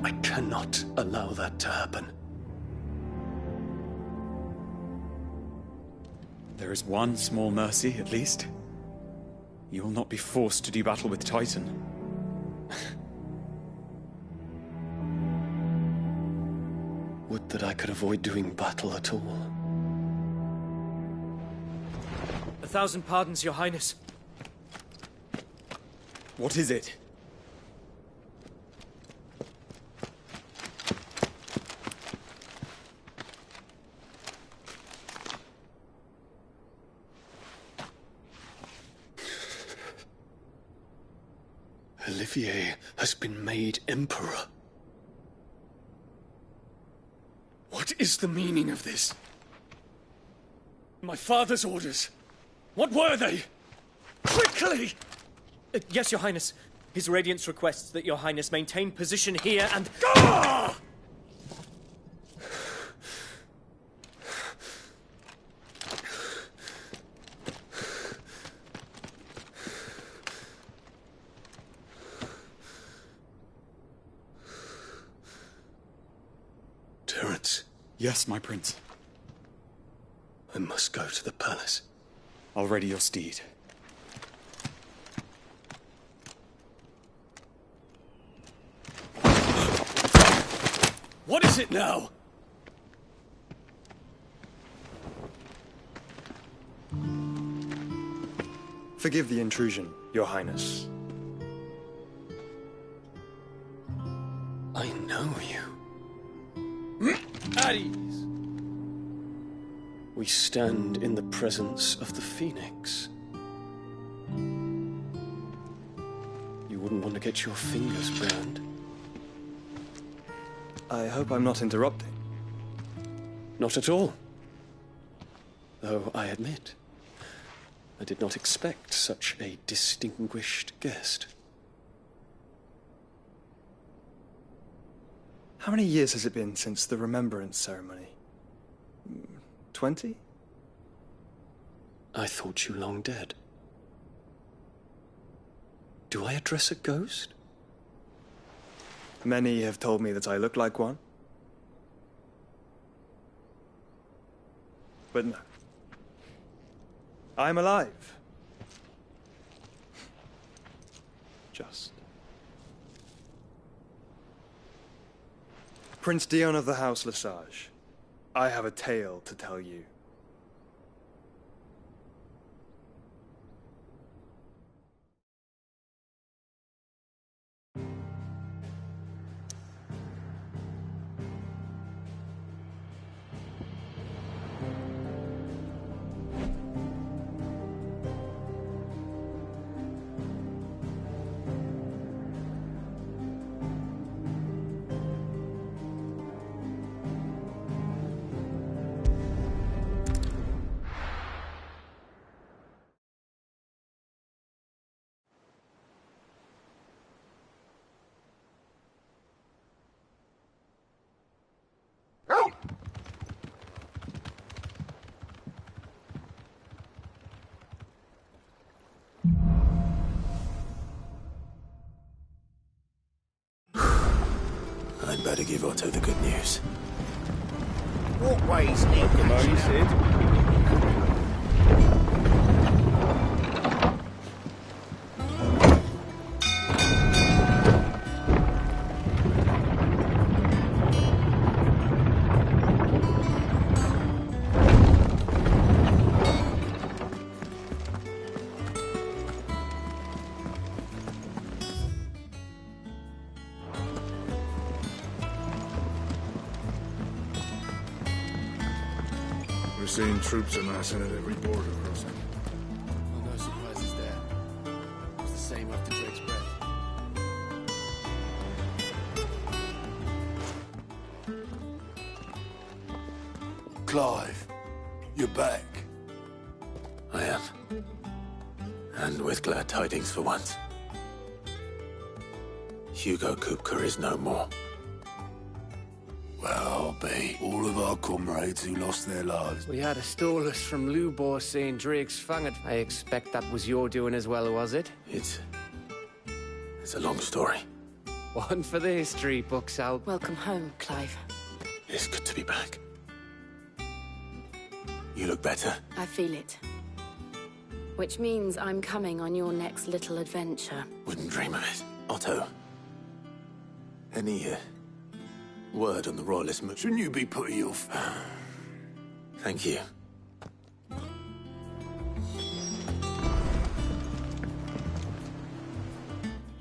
I cannot allow that to happen. There is one small mercy, at least. You will not be forced to do battle with Titan. Would that I could avoid doing battle at all. 1,000 pardons, Your Highness. What is it? Olivier has been made Emperor. What is the meaning of this? My father's orders. What were they? Quickly! Yes, Your Highness. His Radiance requests that Your Highness maintain position here and... Ah! Terence. Yes, my prince. I must go to the palace. I'll ready your steed. What is it now? Forgive the intrusion, Your Highness. I know you. At ease. We stand in the presence of the Phoenix. You wouldn't want to get your fingers burned. I hope I'm not interrupting. Not at all. Though I admit, I did not expect such a distinguished guest. How many years has it been since the Remembrance ceremony? 20? I thought you long dead. Do I address a ghost? Many have told me that I look like one. But no. I'm alive. Just. Prince Dion of the House Lesage, I have a tale to tell you. better give Otto the good news. Walkways need patching up. We're seeing troops amassing at every border crossing. Well, no surprises there. It was the same after Drake's breath. Clive, you're back. I am. And with glad tidings for once. Hugo Kupka is no more. Well, I'll be. All of our comrades who lost their lives. We had a stolus from Lubor saying Drake's fanged. I expect that was your doing as well, was it? It's a long story. One for the history books, Al. Welcome home, Clive. It's good to be back. You look better. I feel it. Which means I'm coming on your next little adventure. Wouldn't dream of it. Otto. Any, word on the Royalist move? Shouldn't you be putting your... Thank you.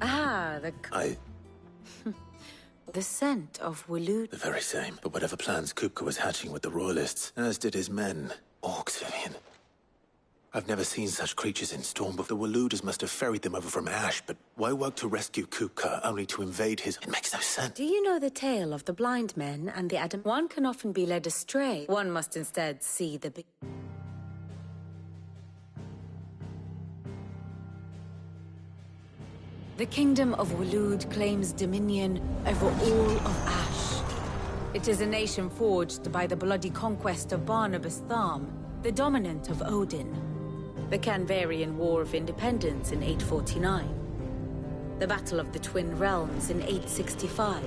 Ah, The scent of Waloed. The very same. But whatever plans Kupka was hatching with the Royalists, as did his men, orcs, Vivian. I've never seen such creatures in storm, but the Walooders must have ferried them over from Ash, but why work to rescue Kupka only to invade his... It makes no sense. Do you know the tale of the blind men and the Adam? One can often be led astray. One must instead see the big... The kingdom of Waloed claims dominion over all of Ash. It is a nation forged by the bloody conquest of Barnabas Tharm, the dominant of Odin. The Canvarian War of Independence in 849. The Battle of the Twin Realms in 865.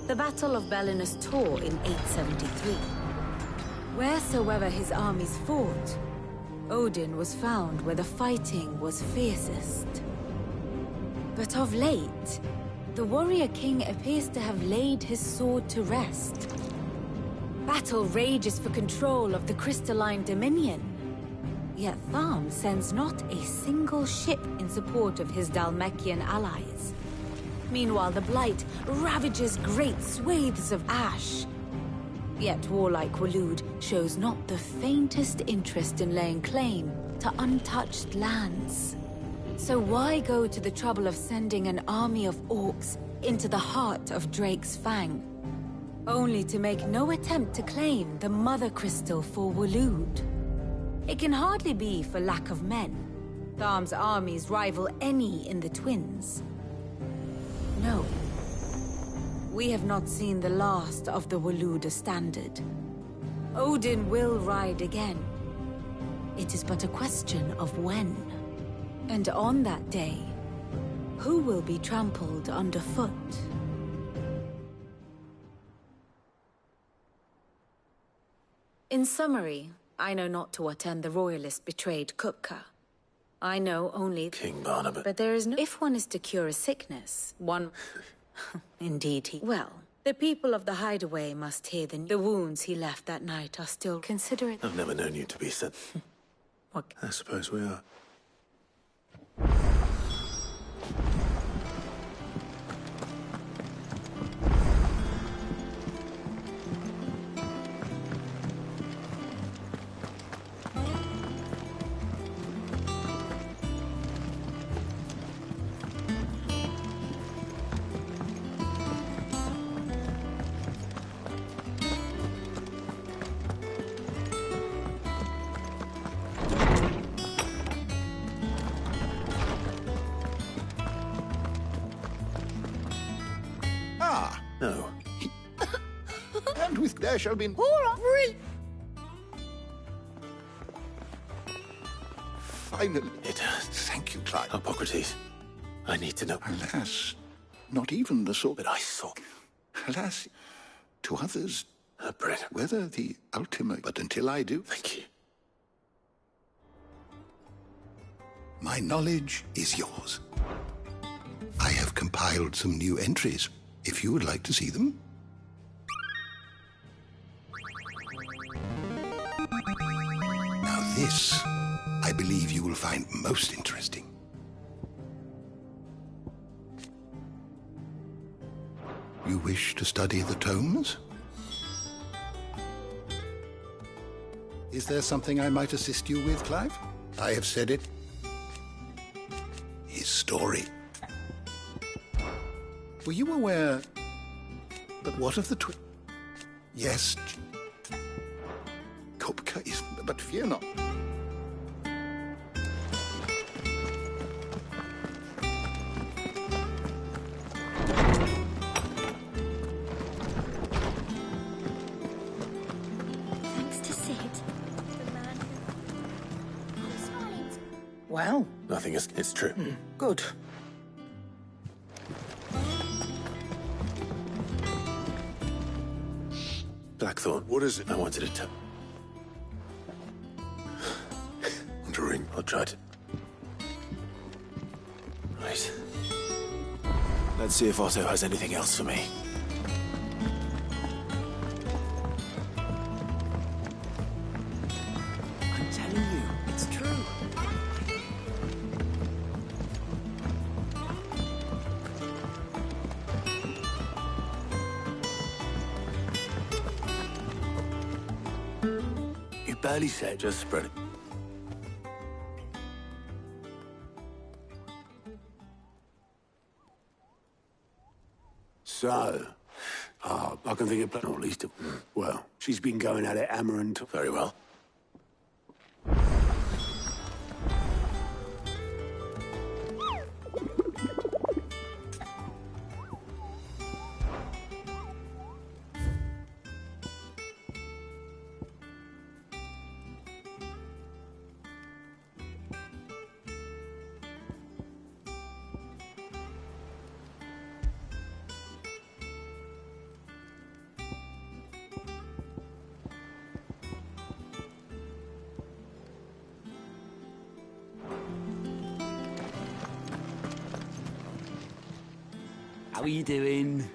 The Battle of Belinus Tor in 873. Wheresoever his armies fought, Odin was found where the fighting was fiercest. But of late, the warrior king appears to have laid his sword to rest. Battle rages for control of the crystalline dominion. Yet Tharm sends not a single ship in support of his Dhalmekian allies. Meanwhile, the Blight ravages great swathes of Ash. Yet warlike Waloed shows not the faintest interest in laying claim to untouched lands. So why go to the trouble of sending an army of orcs into the heart of Drake's Fang, only to make no attempt to claim the Mother Crystal for Waloed? It can hardly be for lack of men. Tharm's armies rival any in the Twins. No. We have not seen the last of the Waloeder standard. Odin will ride again. It is but a question of when. And on that day, who will be trampled underfoot? In summary, I know not to what end the Royalists betrayed Kupka. I know only... King Barnabas. But there is no... If one is to cure a sickness, one... Indeed he... Well, the people of the Hideaway must hear the wounds he left that night are still considerate. I've never known you to be so... What? I suppose we are. No. And with there shall be free. Finally. Thank you, Clive. Hippocrates, I need to know. Alas, not even the sort that I saw. alas, to others, whether the ultimate, but until I do, thank you. My knowledge is yours. I have compiled some new entries, if you would like to see them. Now this, I believe you will find most interesting. You wish to study the tomes? Is there something I might assist you with, Clive? I have said it. His story. Were you aware? But what of the Yes. Kopka is... But fear not. Thanks to Sid, the man who... Well? Nothing is... It's true. Good. Blackthorn. What is it? I wanted to tell... Want a ring? I'll try to... Right. Let's see if Otto has anything else for me. I'm telling you, it's true. You barely said. Just spread it. So, I can think of, or at least, well, she's been going at it hammering. Very well. How are you doing?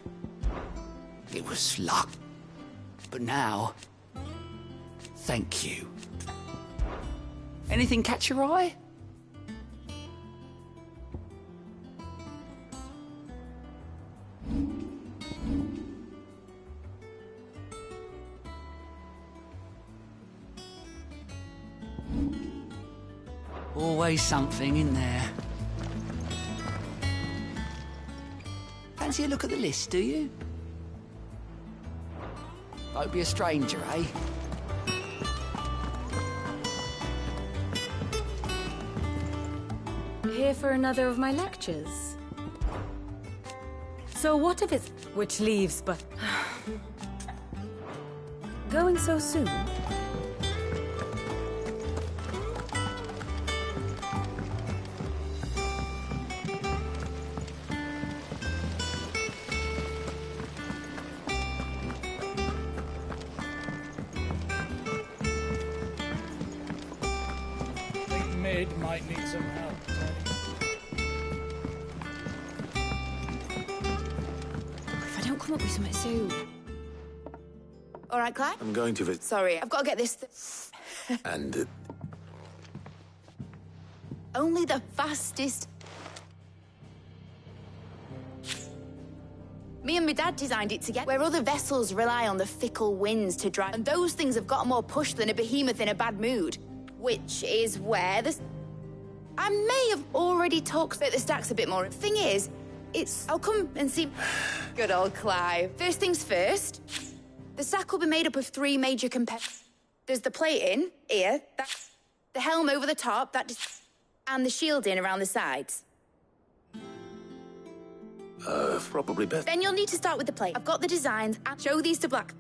It was luck. But now, thank you. Anything catch your eye? Always something in there. Fancy a look at the list, do you? Won't be a stranger, eh? Here for another of my lectures. So what if it's... Which leaves, but... Going so soon? Mid might need some help. If I don't come up with something soon. All right, Clive? I'm going to visit. Sorry, I've got to get this... And... Only the fastest... Me and my dad designed it together, where other vessels rely on the fickle winds to drive, and those things have got more push than a behemoth in a bad mood. Which is where the... I may have already talked about the stacks a bit more. Thing is, I'll come and see... Good old Clive. First things first, the stack will be made up of 3 major components. There's the plating, here, the helm over the top, and the shielding around the sides. Probably best... Then you'll need to start with the plate. I've got the designs, and show these to Black.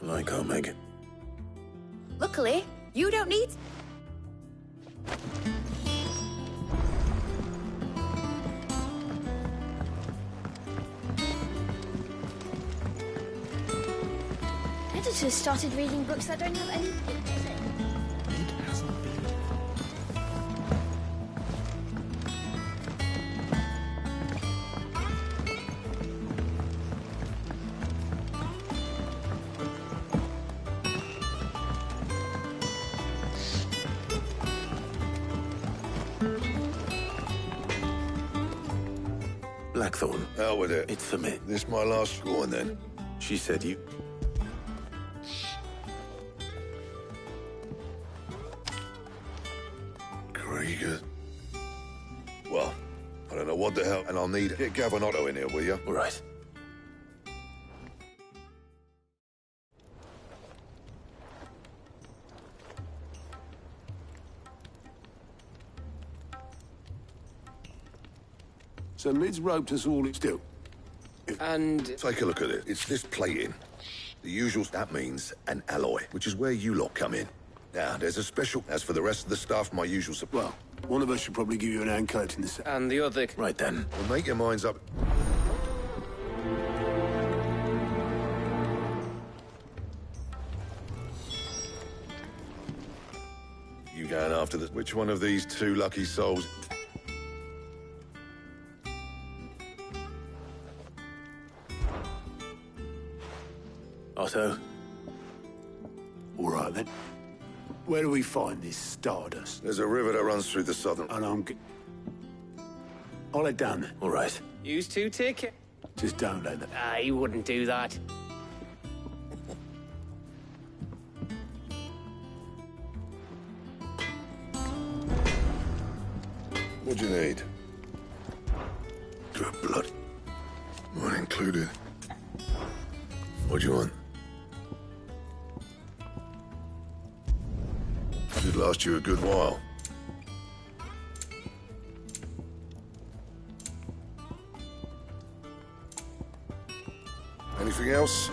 I can't make it. Luckily, you don't need... daughter started reading books that don't have any pictures in. It hasn't been. Blackthorn. Hell with it. It's for me. This my last scoring then? She said you... Krieger. Well, I don't know what the hell, and I'll need it. Get Gavin Otto in here, will you? All right. So Lid's roped us all still. And... Take a look at it. It's this plating. The usual, that means an alloy, which is where you lot come in. Now, there's a special. As for the rest of the stuff, my usual supply. Well, one of us should probably give you an hand coat in the set. And the other... Right then. Well, make your minds up. You going after the... Which one of these two lucky souls... Otto? All right, then. Where do we find this stardust? There's a river that runs through the southern... And I'll head down there. All right. Use two ticket. Just don't let them. Ah, he wouldn't do that. What do you need? Good blood. Mine included. What do you want? Should last you a good while. Anything else?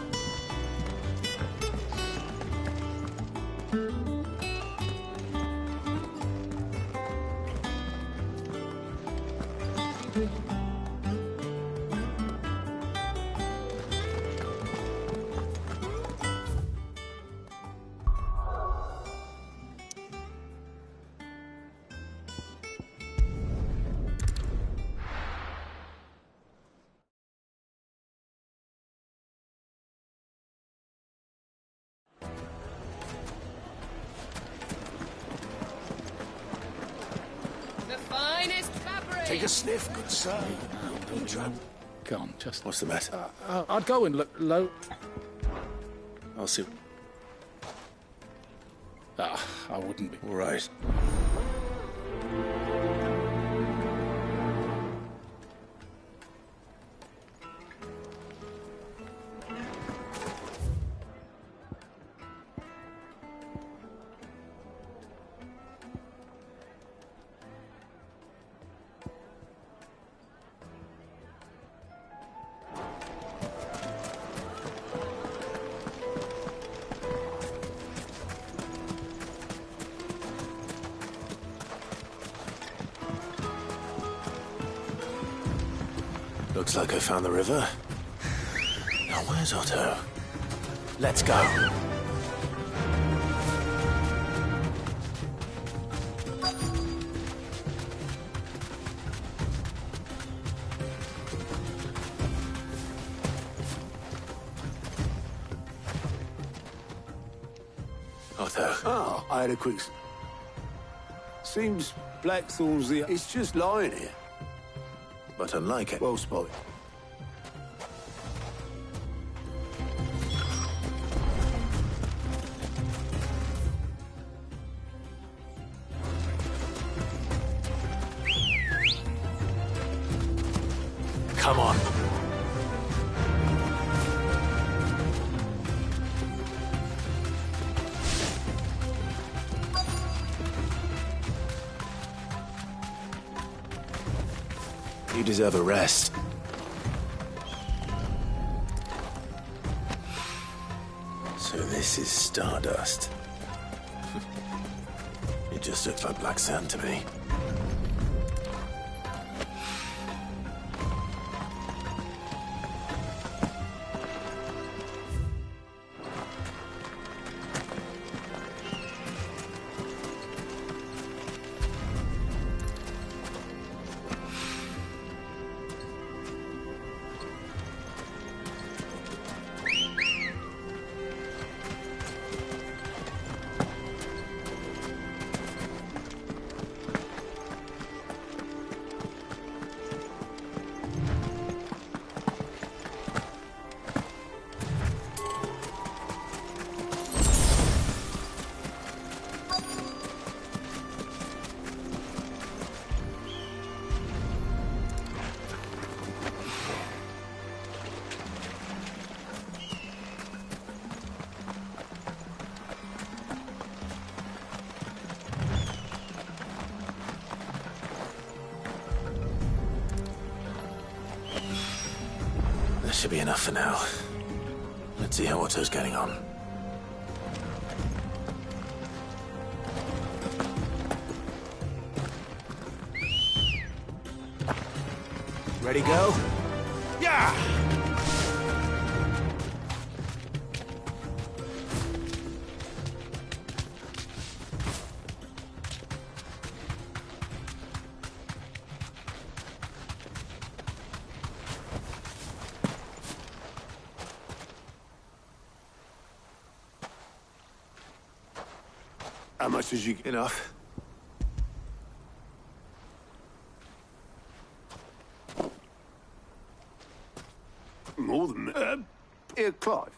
Take a sniff, good sir. Go on, just... What's the matter? I'd go and look low. I'll see. I wouldn't be. All right. Looks like I found the river. Now where's Otto? Let's go. Otto. Oh, I had a quick... Seems Blackthorn's the... It's just lying here. But unlike it. Well spotted. Come on. You deserve a rest. So this is stardust. It just looks like black sand to me. should be enough for now. Let's see how Otto's getting on. Ready, go? Yeah! How much did you... Enough. More than that. Here, Clive.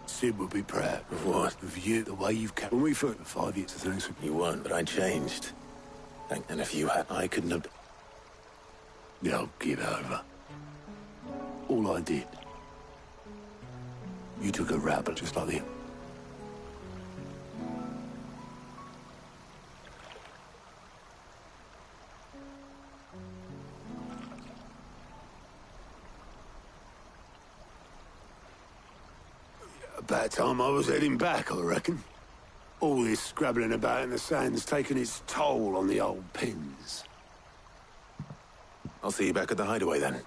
Sid would be proud. Of what? Of you, the way you've kept... When we fought for 5 years, thanks for... You weren't, but I changed. And if you had, I couldn't have... No, give over. All I did. You took a rabble just like him. About time I was heading back, I reckon. All this scrabbling about in the sand's taken its toll on the old pins. I'll see you back at the hideaway then.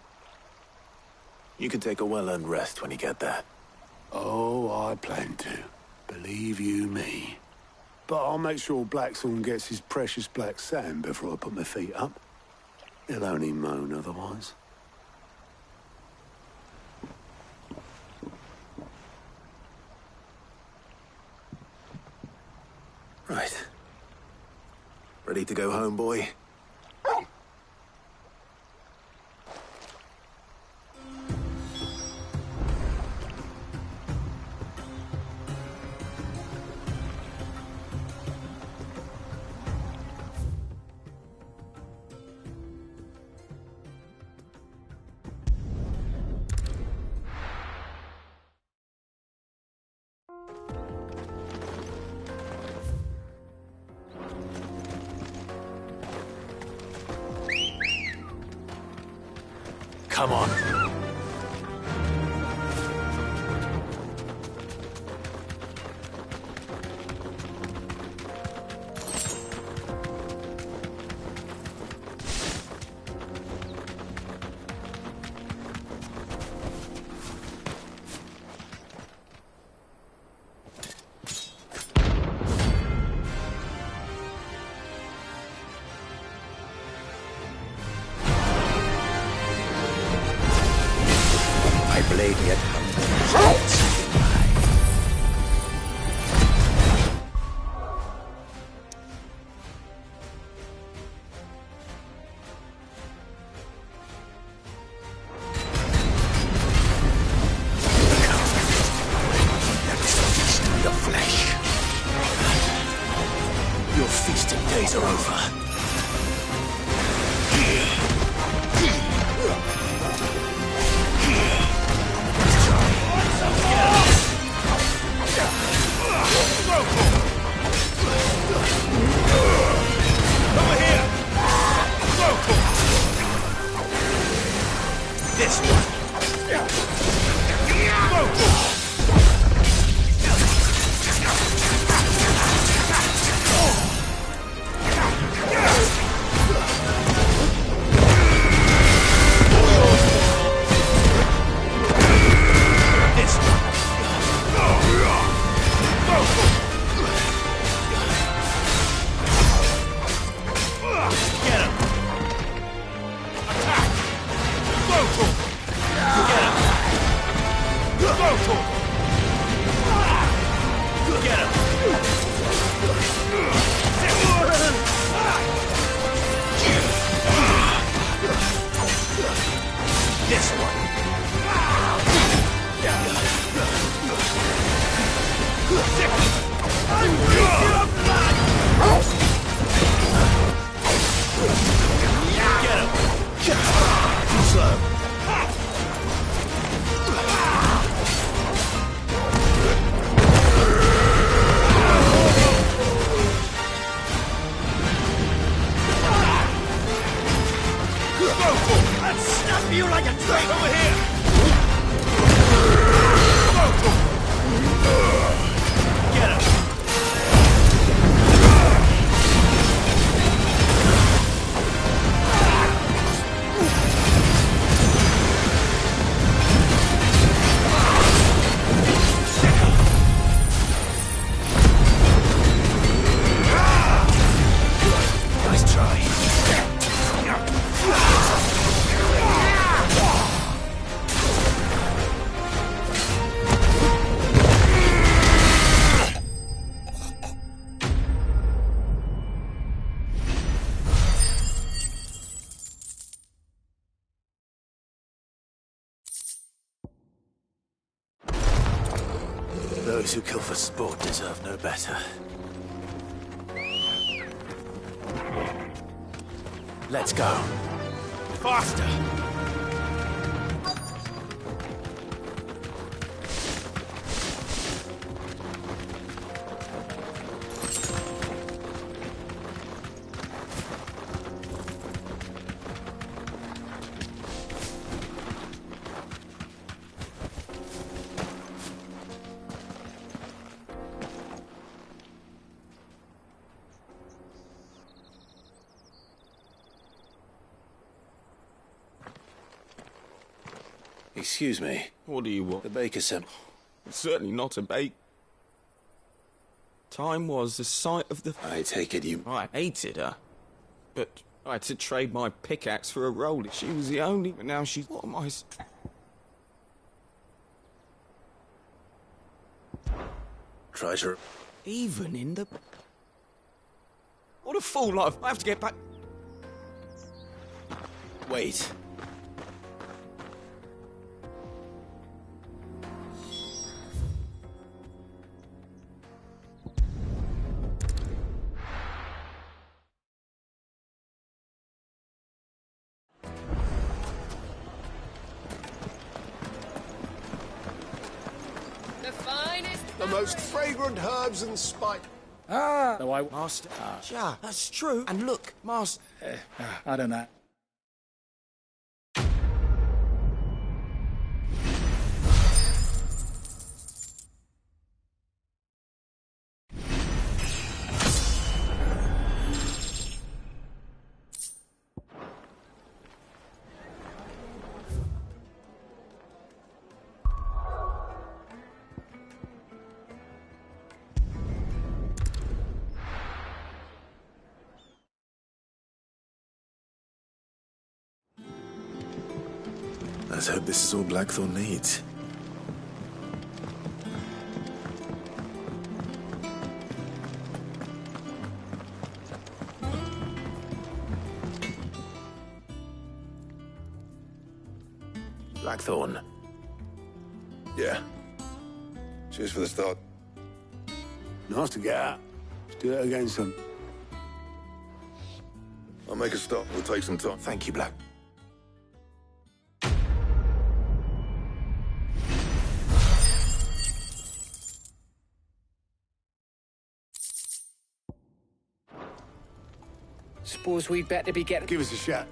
You can take a well-earned rest when you get there. Oh, I plan to. Believe you me. But I'll make sure Blackthorn gets his precious black sand before I put my feet up. He'll only moan otherwise. Right. Ready to go home, boy? Come on. Blade yet the flesh. Your feasting days are over. This one. Those who kill for sport deserve no better. Let's go. Faster! Excuse me. What do you want? The baker sent... It's certainly not a bake. Time was the sight of the... I take it you... I hated her. But I had to trade my pickaxe for a roll. She was the only... But now she's... What am I... Try to... Even in the... What a fool I have to get back... Wait. The most fragrant herbs and spice. Though I... Master... Yeah, that's true. And look, Master... I don't know. Let's hope this is all Blackthorn needs. Blackthorn. Yeah. Cheers for the start. Nice to get out. Let's do it again, son. I'll make a stop. We'll take some time. Thank you, Black. Suppose we'd better be getting... Give us a shot.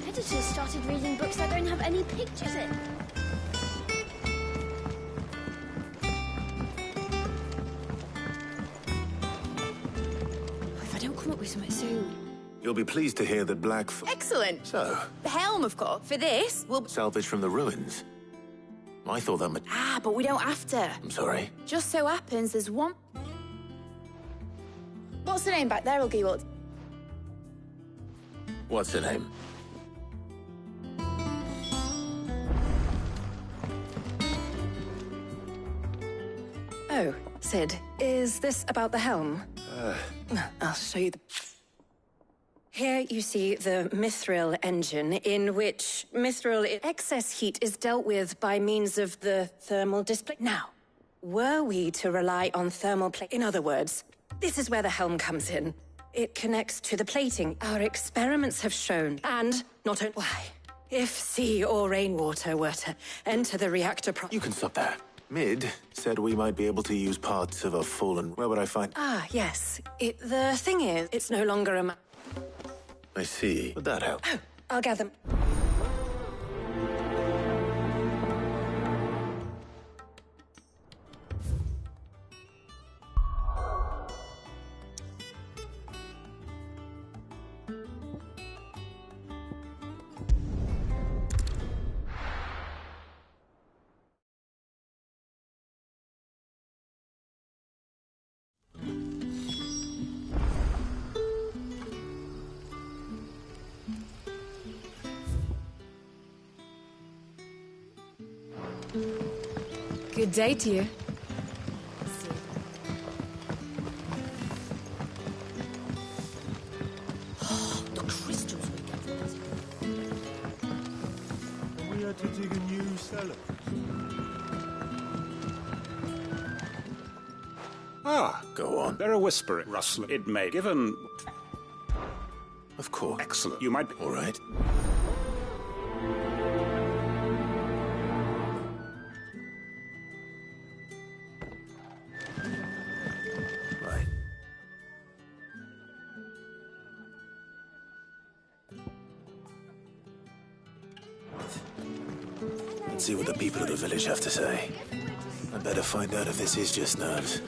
Editors started reading books that don't have any pictures in. If I don't come up with something soon. You'll be pleased to hear that Excellent. So, The helm, of course. For this, we'll... salvage from the ruins. I thought that might... Ah, but we don't have to. I'm sorry. Just so happens there's one... What's the name back there, Ulgiwald? What's her name? Oh, Sid, is this about the helm? I'll show you the... Here you see the mithril engine, in which excess heat is dealt with by means of the thermal display. Now, were we to rely on thermal plate... In other words, this is where the helm comes in. It connects to the plating. Our experiments have shown, and not only... Why, if sea or rainwater were to enter the reactor... You can stop there. Mid said we might be able to use parts of a fallen... Where would I find... Ah, yes. The thing is, it's no longer a... I see. Would that help? Oh, I'll gather... Good day to you. The crystals we get from this. We had to dig a new cellar. Ah, go on. There are whispering, rustling. It may, given... Of course. Excellent. You might be... All right. Right. Let's see what the people of the village have to say. I'd better find out if this is just nerves,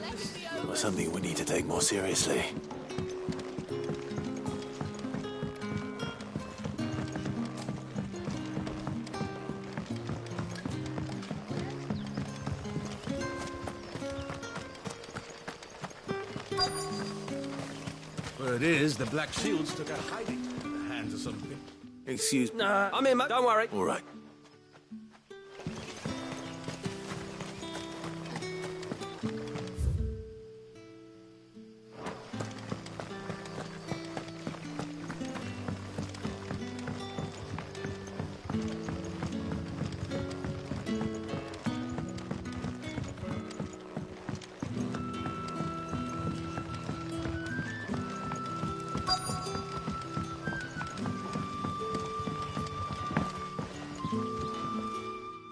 or something we need to take more seriously. Word is, the Black Shields took a hiding in the hands of some... Excuse me. Nah, I'm in, mate. Don't worry. All right.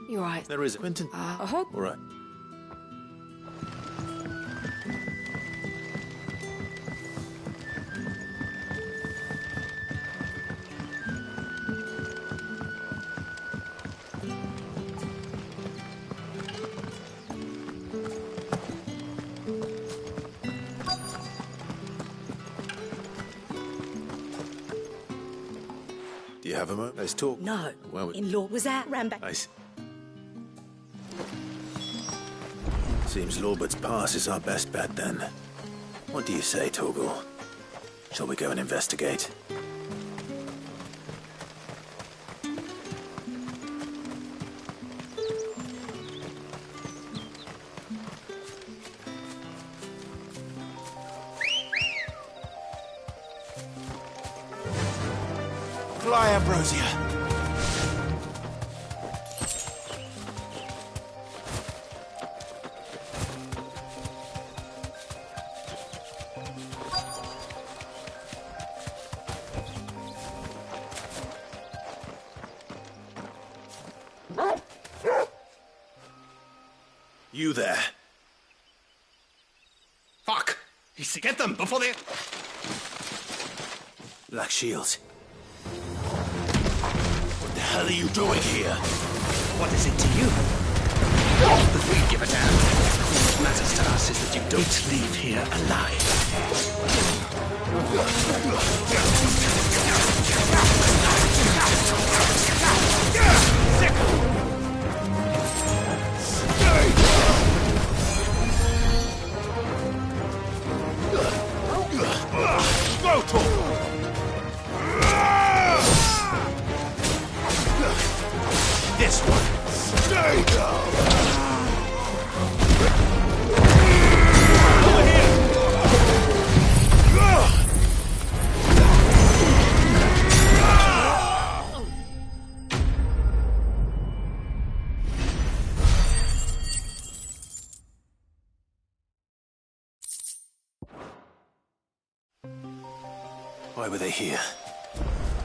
You're right. There is Quentin. Uh-huh. All right. Do you have a moment? Let's talk. No. Well, In-law was out, ran back. Seems Lorbert's pass is our best bet, then. What do you say, Torgal? Shall we go and investigate? Fly, Ambrosia. You there. Fuck! Get them before they... Black Shields. What the hell are you doing here? What is it to you? That we give a damn. What matters to us is that you don't leave here This one. Stay down. Why were they here?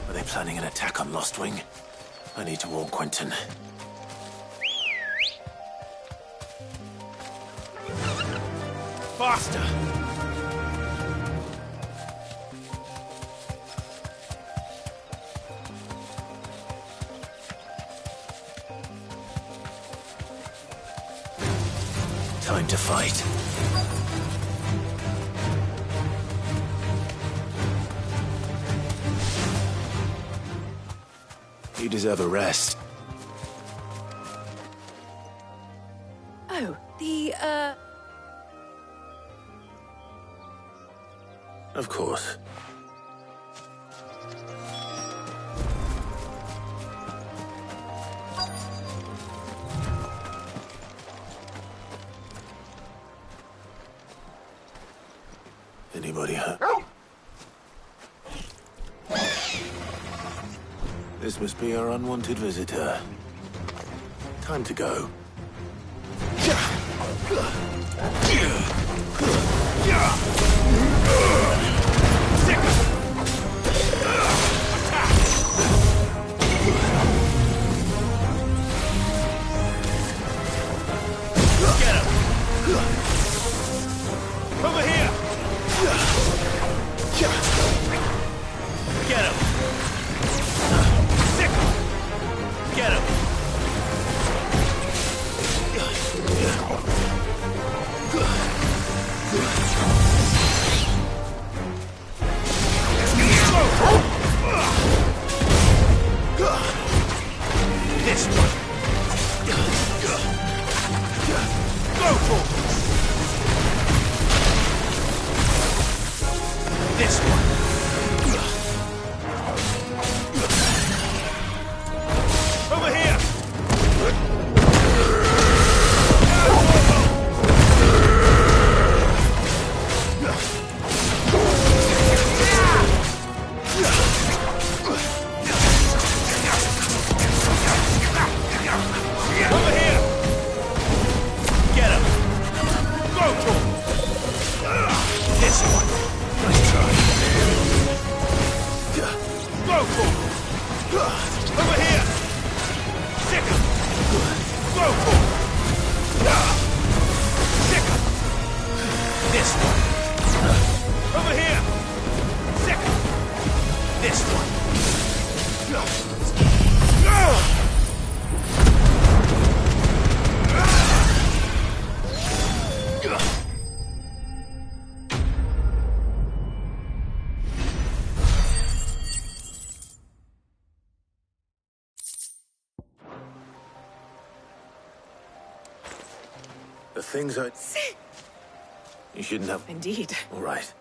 Were they planning an attack on Lost Wing? I need to warn Quentin. Faster! Time to fight. You deserve a rest. Oh, Of course. Anybody hurt? This must be our unwanted visitor. Time to go. Over here! Get him! Sick! Get him! This one! Go for it! This one. Over here. Over here. Get him. Go to him. This one. Nice try. Go for it. Over here. Sick him. Go for it. Sick him. This one. Over here. Sick him. This one. The things I... You shouldn't have... Indeed. All right.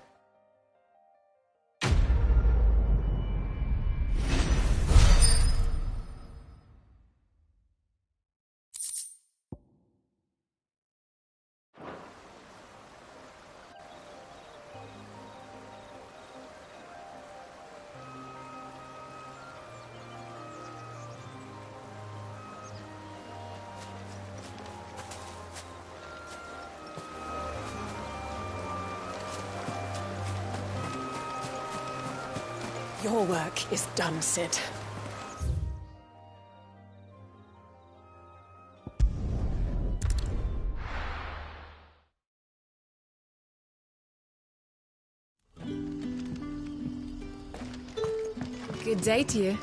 Your work is done, Sid. Good day to you.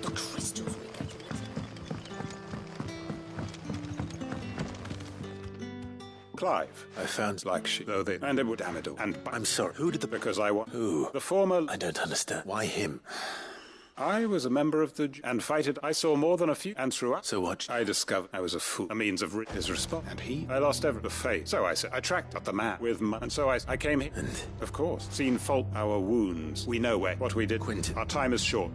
The crystals we get. Clive. I found Like she, though they, and it would damn it all. And I'm sorry. Who did the... Because I want... Who? The former... I don't understand. Why him? I was a member of the... And fighted. I saw more than a few. And throughout... So what? I discovered I was a fool. A means of his response. And he... I lost every... The faith. So I said... I tracked up the man with my... And so I came here. And... Of course. Seen fault our wounds. We know what we did. Quentin. Our time is short.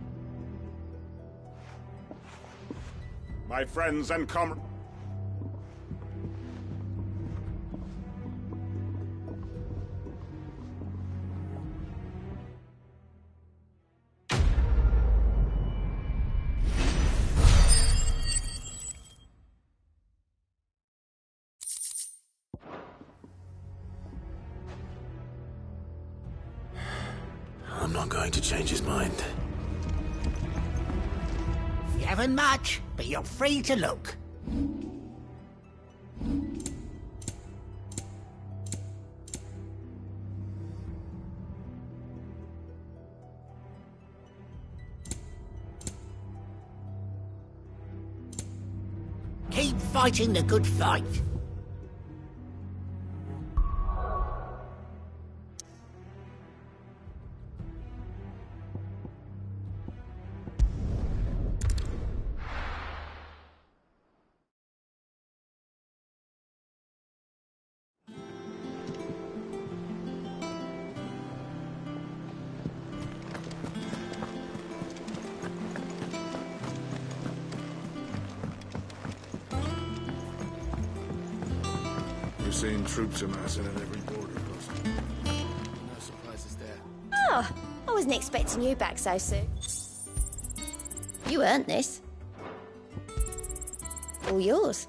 My friends and comrades... I'm not going to change his mind. You haven't much, but you're free to look. Keep fighting the good fight. We've seen troops amassing at every border post. No surprises there. Oh, I wasn't expecting you back so soon. You earned this. All yours.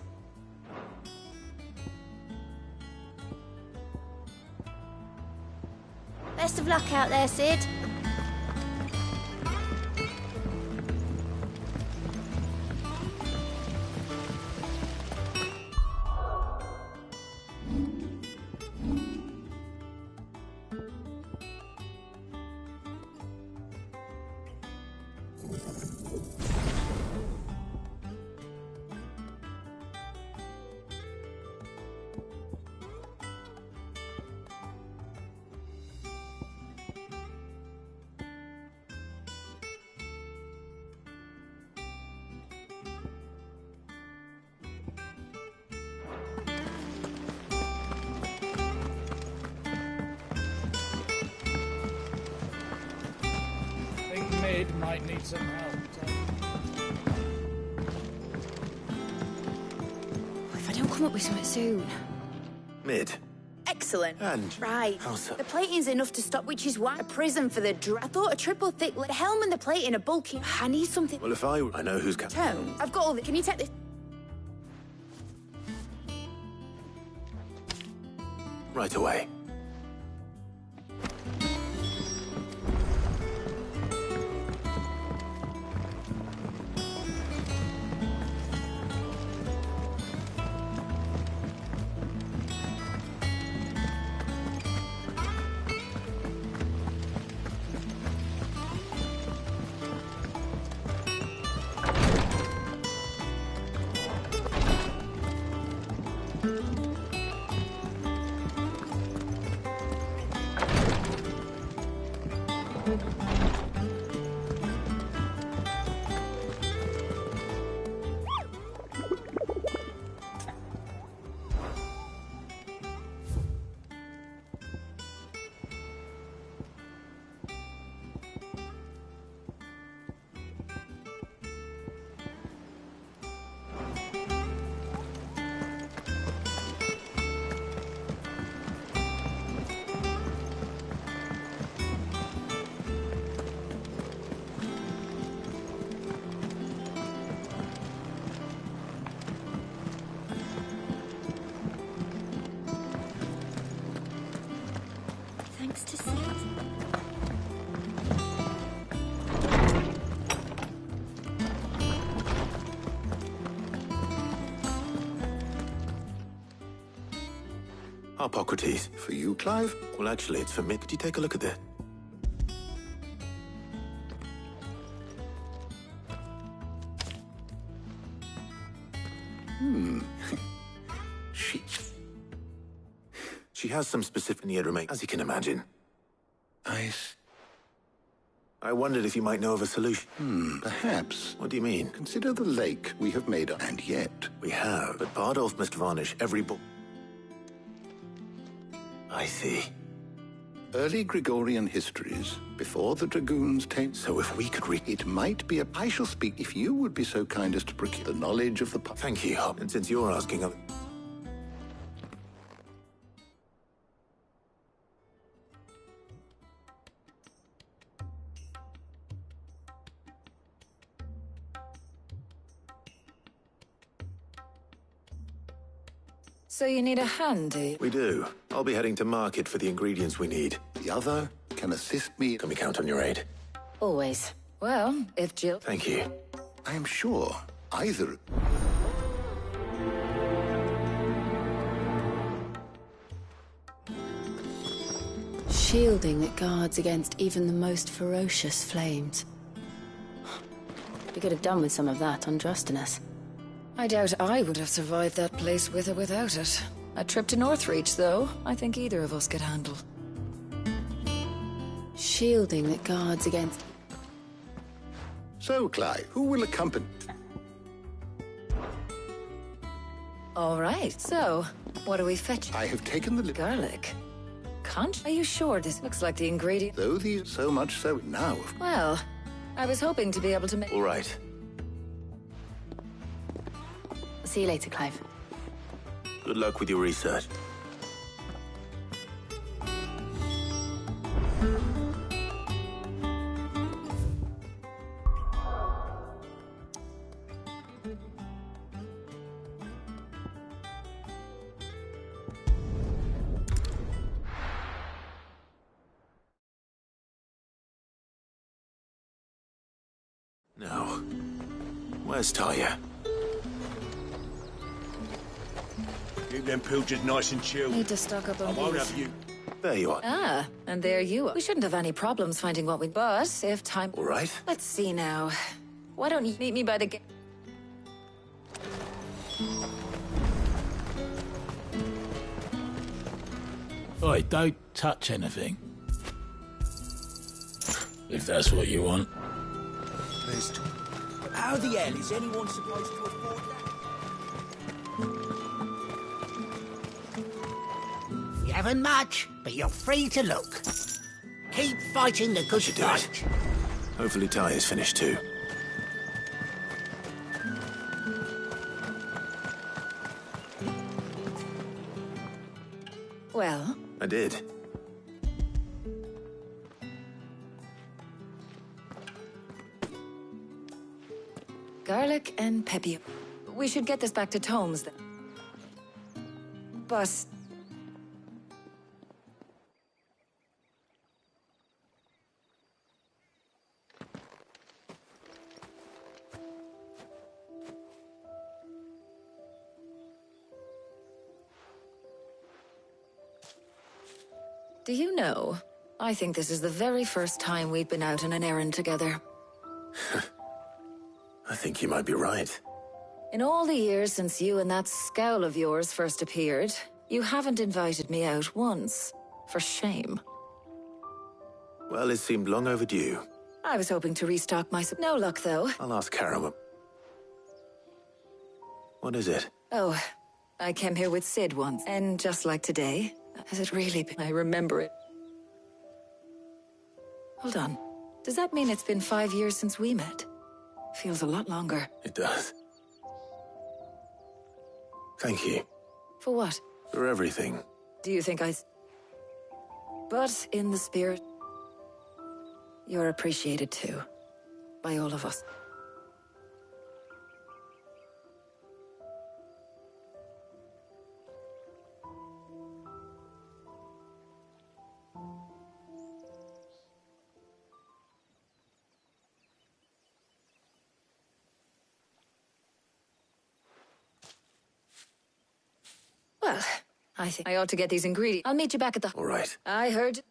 Best of luck out there, Sid. Mid might need some help. If I don't come up with something soon. Mid. Excellent. And right. how's that? The plating's enough to stop, which is why a prison for the I thought a triple thick the helm and the plating are bulky. I need something. Well, if I know who's Tone. I've got all the. Can you take this? right away. Thanks to Sid. Hippocrates. For you, Clive? Well, actually, it's for me. Could you take a look at this? She has some specific need remain, as you can imagine. I wondered if you might know of a solution. Perhaps. What do you mean? Consider the lake we have made, and yet... We have, but Bardolph must varnish every book. I see. Early Gregorian histories, before the Dragoons tamed... So if we could read... It might be a... I shall speak if you would be so kind as to procure the knowledge of the... Thank you, and since you're asking of... So you need a hand, do you? We do. I'll be heading to market for the ingredients we need. The other can assist me... Can we count on your aid? Always. Well, if Jill... Thank you. I am sure either... Shielding that guards against even the most ferocious flames. We could have done with some of that on Drustinus. I doubt I would have survived that place with or without it. A trip to Northreach, though, I think either of us could handle. Shielding that guards against... So, Clive, who will accompany... All right, so, what do we fetch? I have taken the... Garlic. Are you sure this looks like the ingredient? Though these so much so now... Well, I was hoping to be able to make... All right. See you later, Clive. Good luck with your research. No. Where's Taya? Keep them pilgers nice and chilled. Need to stock up on I won't these. have you. There you are. Ah, and there you are. We shouldn't have any problems finding what we... But if time... All right. Let's see now. Why don't you meet me by the gate? Oi, don't touch anything. If that's what you want. How the hell is anyone supposed to afford that? You haven't much, but you're free to look. Keep fighting the good fight. Hopefully Taya's finished too. Well? I did. Garlic and peppy. We should get this back to Tomes then. But... Do you know, I think this is the very first time we've been out on an errand together. I think you might be right. In all the years since you and that scowl of yours first appeared, you haven't invited me out once. For shame. Well, it seemed long overdue. I was hoping to restock my... No luck, though. I'll ask Karen. What is it? Oh, I came here with Sid once, and just like today, has it really been? I remember it. Hold on. Does that mean it's been 5 years since we met? Feels a lot longer. It does. Thank you. For what? For everything. Do you think I... But in the spirit, you're appreciated too. By all of us. Well, I think I ought to get these ingredients. I'll meet you back at the... All right. I heard...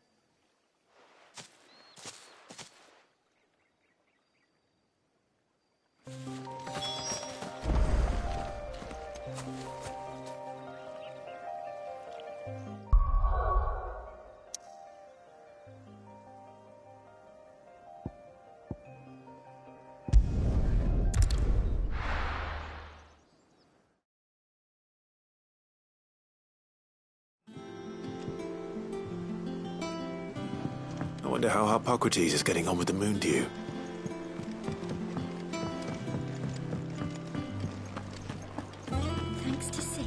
I wonder how Hippocrates is getting on with the moon dew. Thanks to Sid.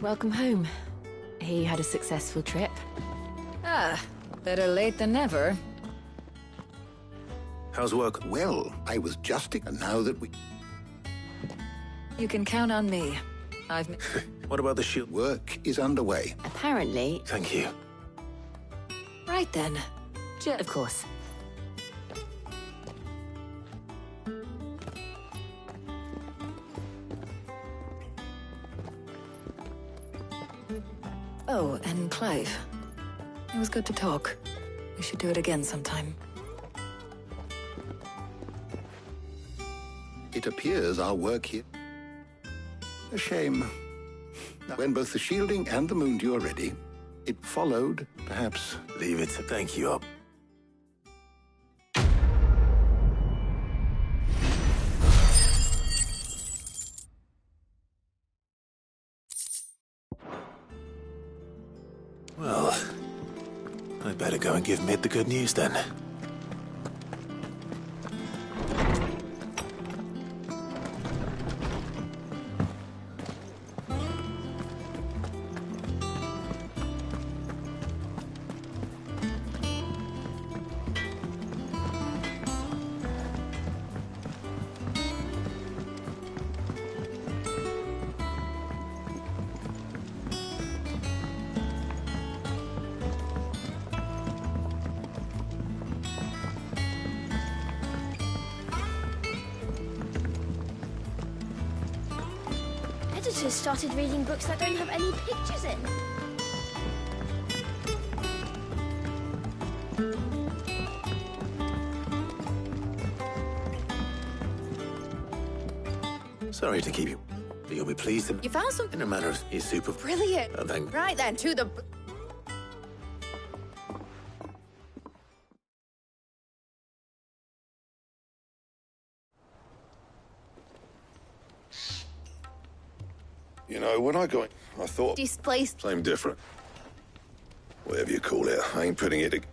Welcome home. He had a successful trip. Ah, better late than never. How's work? Well, I was just... And now that we... You can count on me. I've... What about the shield? Work is underway. Apparently. Thank you. Right then. Of course. Oh, and Clive. It was good to talk. We should do it again sometime. It appears our work here... A shame. When both the shielding and the moon dew are ready, it followed, perhaps... Leave it. Thank you, up. Well, I'd better go and give Mid the good news then. daughters started reading books that don't have any pictures in. Sorry to keep you, but you'll be pleased that You found something? in a matter of is super Brilliant. Thank. Right then, to the... You know, when I got... I thought... Displaced. Same different. Whatever you call it, I ain't putting it...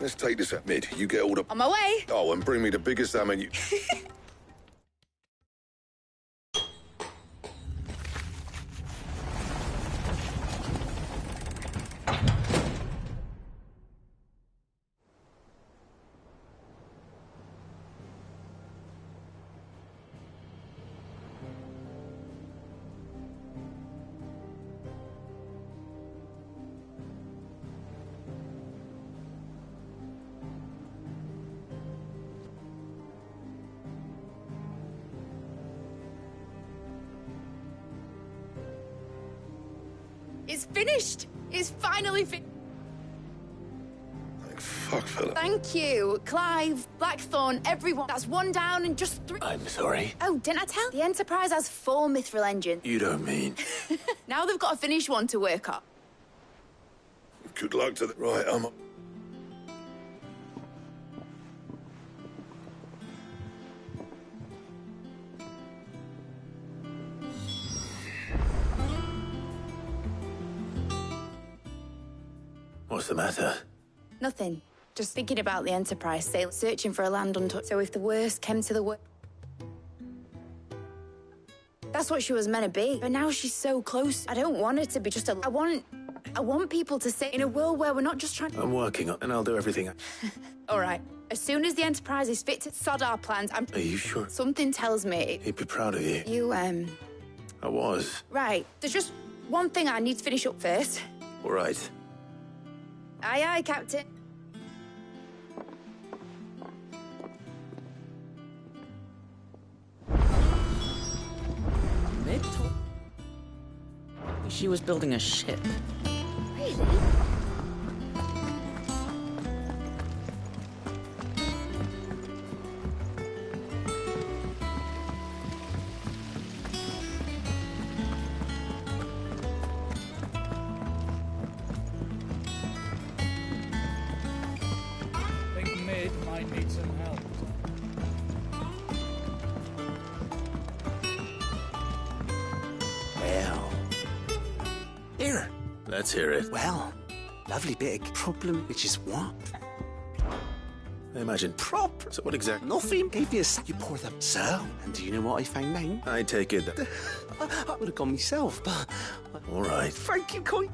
Let's take this at mid. You get all the... On my way. Oh, and bring me the biggest salmon you... It's finished. It's finally finished. Thank fuck for that. Thank you. Clive, Blackthorn, everyone. That's one down and just 3. I'm sorry. Oh, didn't I tell? The Enterprise has 4 mithril engines. You don't mean... Now they've got a finished one to work on. Good luck to the... Right, I'm... What's the matter? Nothing. Just thinking about the Enterprise sailing, searching for a land untouched. So if the worst came to the worst... That's what she was meant to be. But now she's so close. I don't want her to be just a... I want people to say, in a world where we're not just trying... I'm working on and I'll do everything. All right. As soon as the Enterprise is fit to sod our plans, Are you sure? Something tells me... He'd be proud of you. You, I was. Right. There's just one thing I need to finish up first. All right. Aye, aye, Captain. She was building a ship. Really? I think Mid might need some help. Well. Here. Let's hear it. Well, lovely big problem, which is what? I imagine. Prop. So what exactly? Nothing. Gave you a sack, you pour them. So, and do you know what I found out? I take it that... I would have gone myself, but... All right. Thank you, Coy.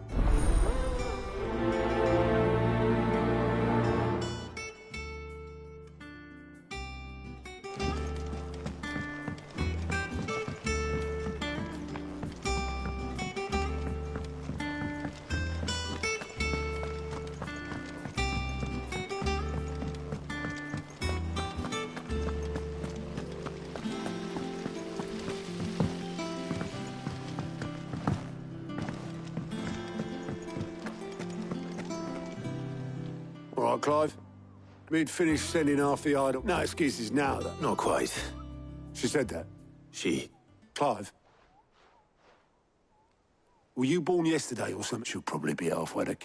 All right, Clive. We'd finished sending half the idol. No excuses now, though. Not quite. She said that. She. Clive. Were you born yesterday or something? She'll probably be halfway to...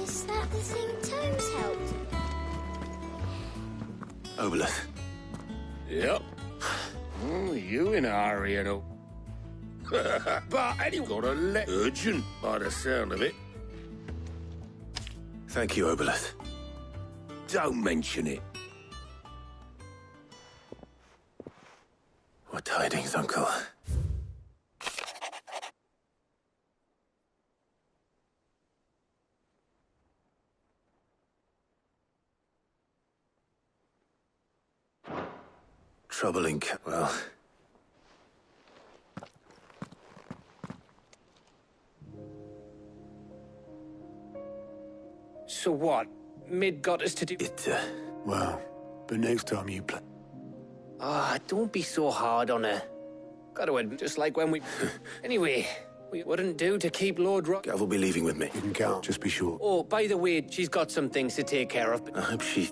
Is that the thing Tomes helped? Obeleth. Yep. You in a hurry and all. But anyone got a urgent by the sound of it. Thank you, Obeleth. Don't mention it. What tidings, Uncle? Troubling, well... So what? Mid got us to do... Well, but next time you play... Ah, don't be so hard on her. Gotta admit, just like when we... Anyway, we wouldn't do to keep Lord Rock... Gav will be leaving with me. You can count, just be sure. Oh, by the way, she's got some things to take care of. I hope she...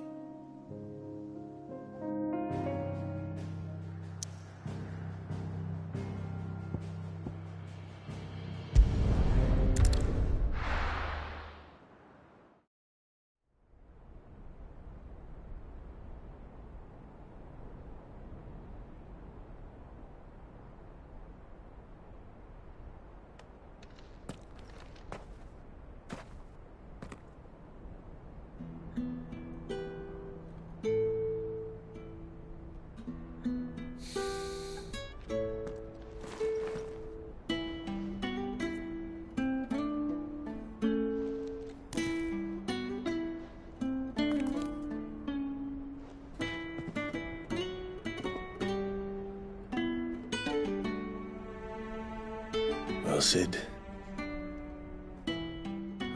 Well, Sid,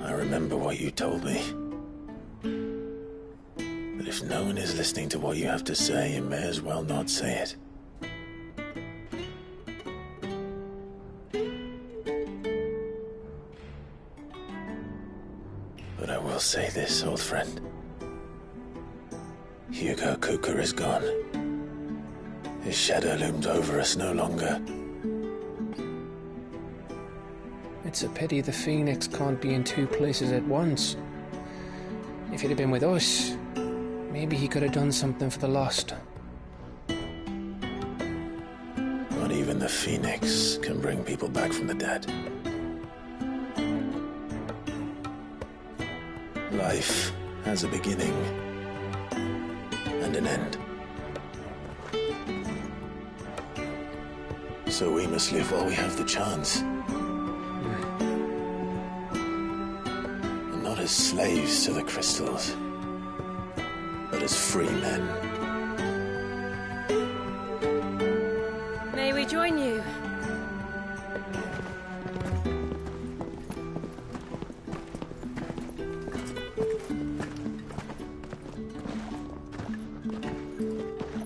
I remember what you told me. But if no one is listening to what you have to say, you may as well not say it. But I will say this, old friend. Hugo Kuka is gone. His shadow looms over us no longer. It's a pity the Phoenix can't be in two places at once. If he'd have been with us, maybe he could have done something for the lost. Not even the Phoenix can bring people back from the dead. Life has a beginning and an end. So we must live while we have the chance. And not as slaves to the crystals, but as free men. May we join you?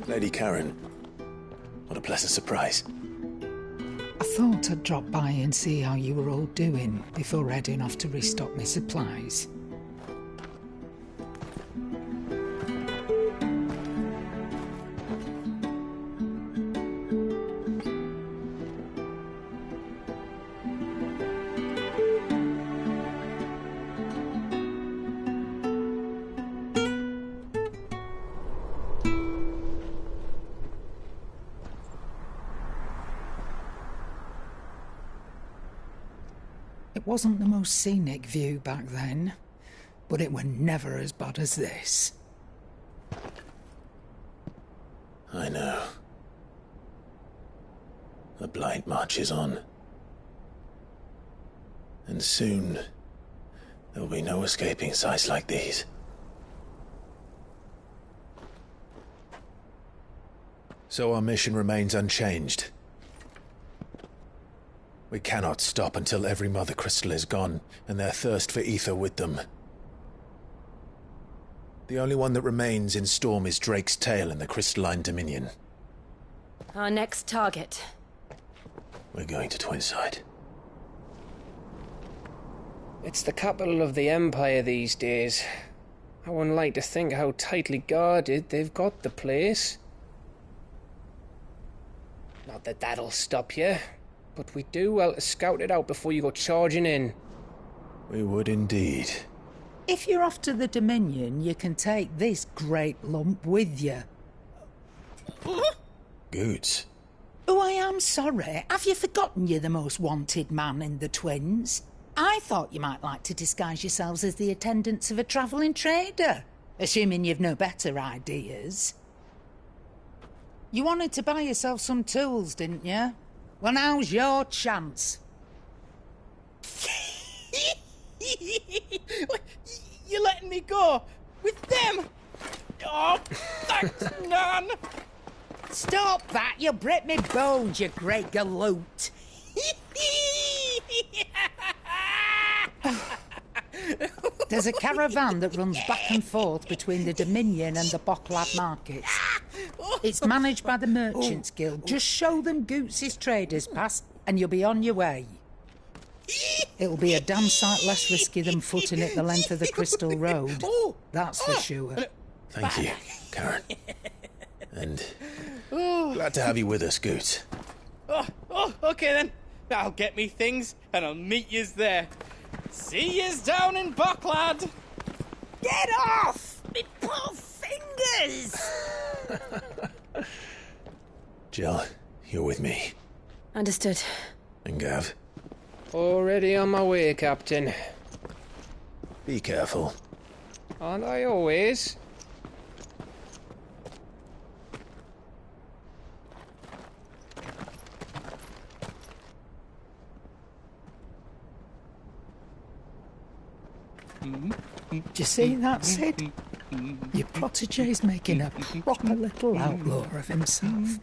Lady Karen, what a pleasant surprise. I thought I'd drop by and see how you were all doing before heading off to restock my supplies. It wasn't the most scenic view back then, but it were never as bad as this. I know. The blight marches on. And soon, there'll be no escaping sights like these. So our mission remains unchanged. We cannot stop until every Mother Crystal is gone, and their thirst for ether with them. The only one that remains in Storm is Drake's Tail in the Crystalline Dominion. Our next target. We're going to Twinside. It's the capital of the Empire these days. I wouldn't like to think how tightly guarded they've got the place. Not that that'll stop you. But we do well to scout it out before you go charging in. We would indeed. If you're off to the Dominion, you can take this great lump with you. Goods. Oh, I am sorry. Have you forgotten you're the most wanted man in the Twins? I thought you might like to disguise yourselves as the attendants of a travelling trader, assuming you've no better ideas. You wanted to buy yourself some tools, didn't you? Well, now's your chance. You're letting me go? With them? Oh, thanks, Nan! Stop that! You'll break me bones, you great galoot! There's a caravan that runs back and forth between the Dominion and the Bocklad markets. It's managed by the Merchants Guild. Just show them Goots' traders pass and you'll be on your way. It'll be a damn sight less risky than footing it the length of the Crystal Road. That's for sure. Thank you, Karen. And glad to have you with us, Goots. Okay then. I'll get me things and I'll meet yous there. See yous down in Bocklad. Get off! Me poor fingers! Jill, you're with me. Understood. And Gav? Already on my way, Captain. Be careful. Aren't I always? Do you see that, Sid? Your protege's making a proper little outlaw of himself.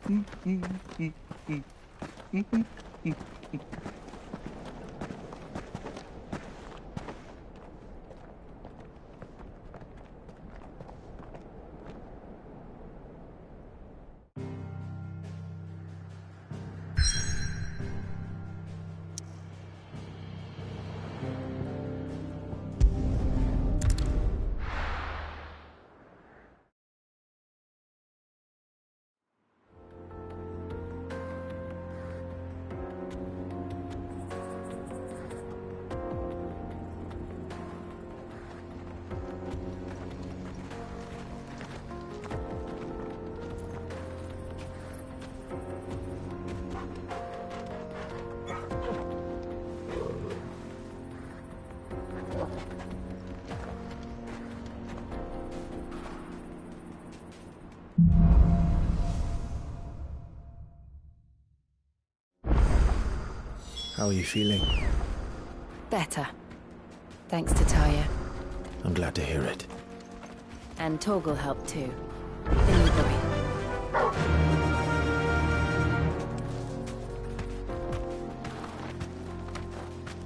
How are you feeling? Better. Thanks to Taya. I'm glad to hear it. And Torgal helped too. In the way.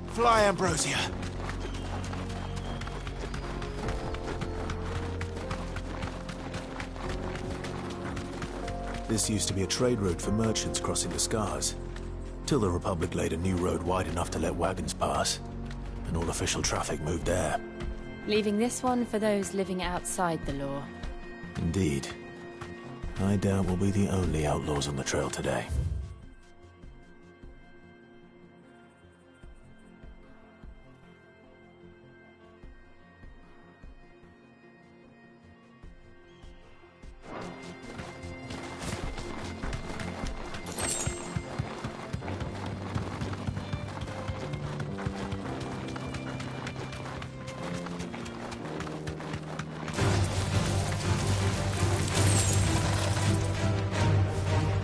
Fly, Ambrosia. This used to be a trade route for merchants crossing the Scars. Till the Republic laid a new road wide enough to let wagons pass, and all official traffic moved there. Leaving this one for those living outside the law. Indeed. I doubt we'll be the only outlaws on the trail today.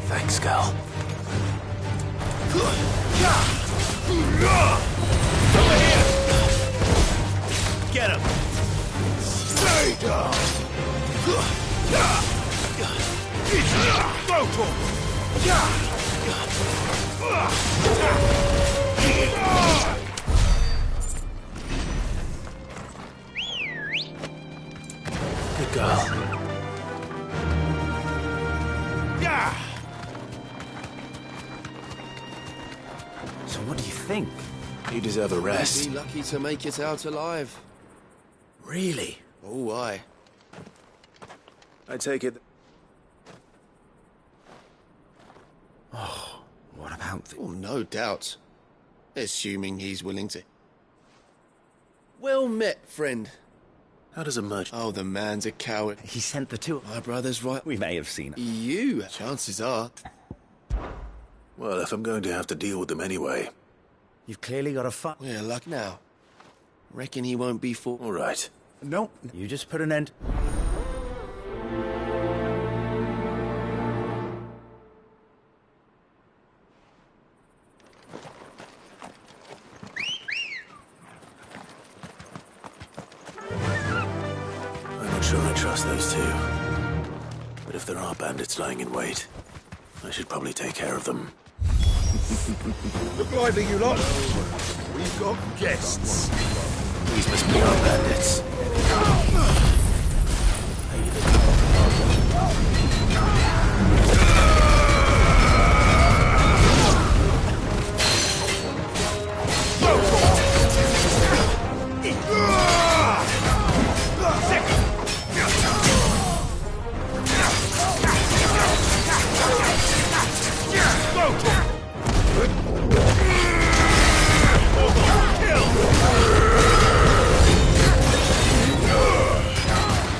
Thanks, Gal. Over here! Get him! Stay down! Go to him! Good girl. So what do you think? You deserve a rest. You'd be lucky to make it out alive. Really? Oh, aye. I take it... Oh, what about the... Oh, no doubt. Assuming he's willing to. Well met, friend. How does a merchant... Oh, the man's a coward. He sent the two... My brother's right. We may have seen it. You, chances are. Well, if I'm going to have to deal with them anyway... You've clearly got a fight. We're luck now. Reckon he won't be for... All right. No, you just put an end... I'm not sure I trust those two. But if there are bandits lying in wait, I should probably take care of them. Look lively, you lot. We've got guests. These must be our bandits.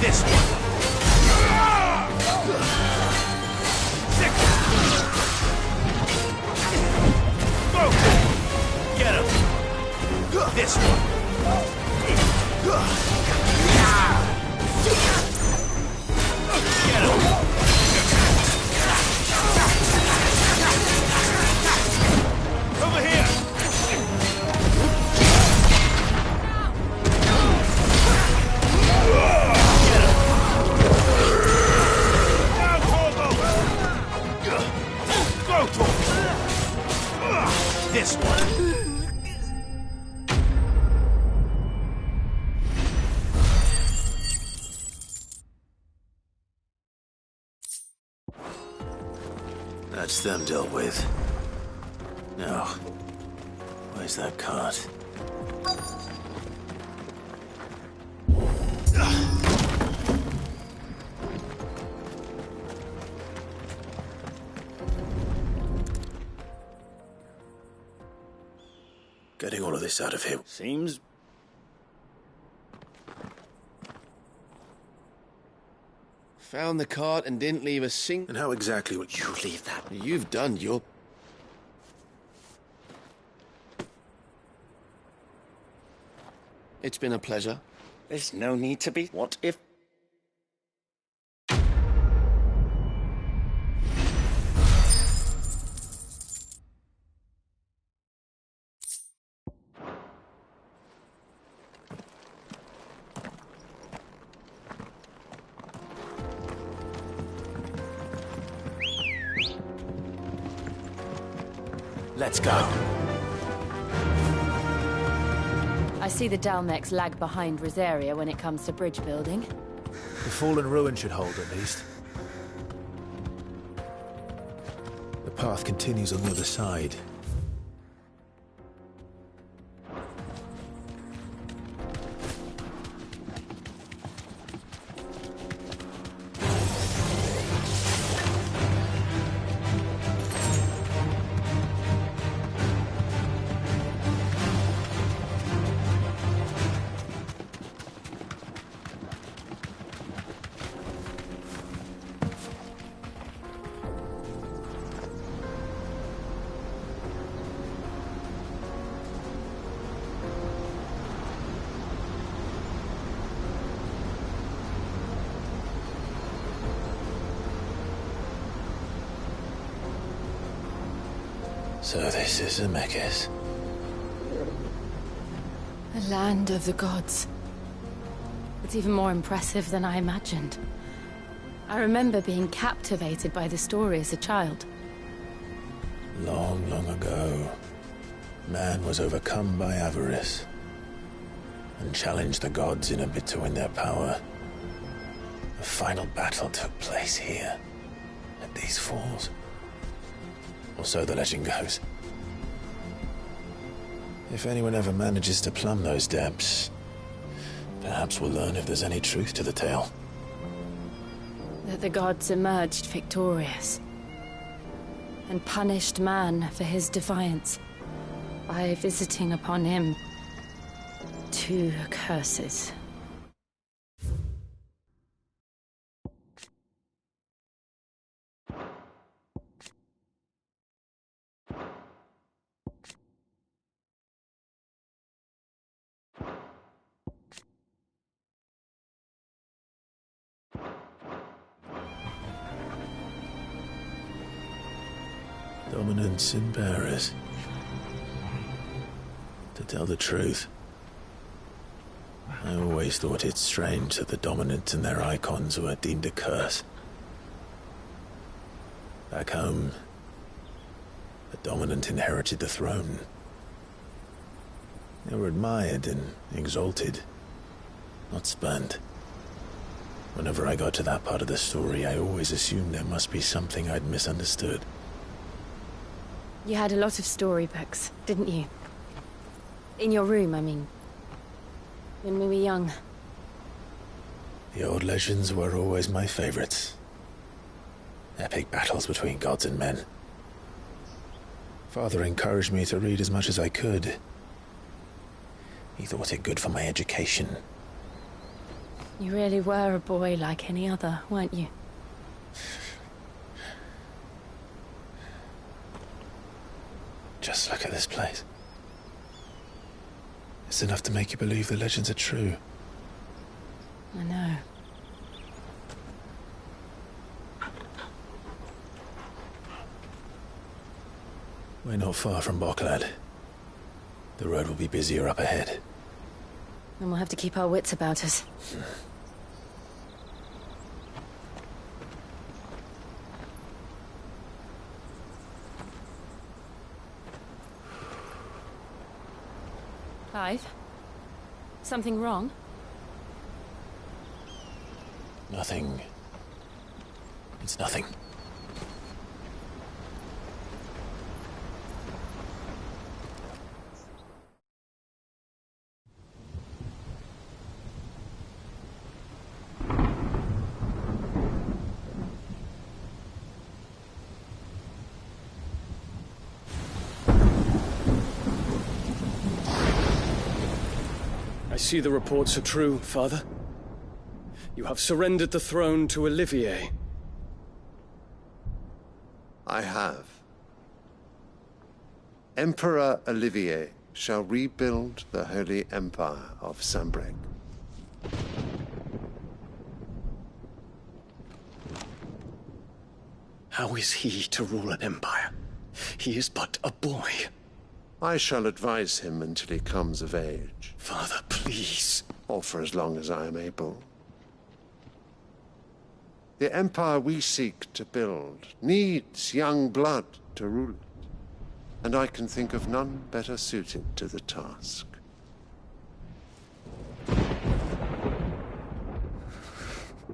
This one. Get him. This one. Get him. Over here. This one. That's them dealt with. Now, where's that cart? Getting all of this out of him. Seems... Found the cart and didn't leave a sink. And how exactly would you leave that? You've done your... It's been a pleasure. There's no need to be... What if... Let's go. I see the Dalmex lag behind Rosaria when it comes to bridge building. The fallen ruin should hold, at least. The path continues on the other side. So this is Zemeckis. The land of the gods. It's even more impressive than I imagined. I remember being captivated by the story as a child. Long, long ago, man was overcome by avarice and challenged the gods in a bid to win their power. The final battle took place here, at these falls. Or so the legend goes. If anyone ever manages to plumb those depths, perhaps we'll learn if there's any truth to the tale. That the gods emerged victorious and punished man for his defiance by visiting upon him 2 curses. Dominance in Paris. To tell the truth, I always thought it strange that the dominant and their icons were deemed a curse. Back home, the dominant inherited the throne. They were admired and exalted, not spurned. Whenever I got to that part of the story, I always assumed there must be something I'd misunderstood. You had a lot of storybooks, didn't you? In your room, I mean. When we were young. The old legends were always my favorites. Epic battles between gods and men. Father encouraged me to read as much as I could. He thought it good for my education. You really were a boy like any other, weren't you? Just look at this place. It's enough to make you believe the legends are true. I know. We're not far from Boklad. The road will be busier up ahead. Then we'll have to keep our wits about us. Clive? Something wrong? Nothing. It's nothing. I see the reports are true, Father. You have surrendered the throne to Olivier. I have. Emperor Olivier shall rebuild the Holy Empire of Sanbreque. How is he to rule an empire? He is but a boy. I shall advise him until he comes of age. Father, please. Or for as long as I am able. The empire we seek to build needs young blood to rule it, and I can think of none better suited to the task.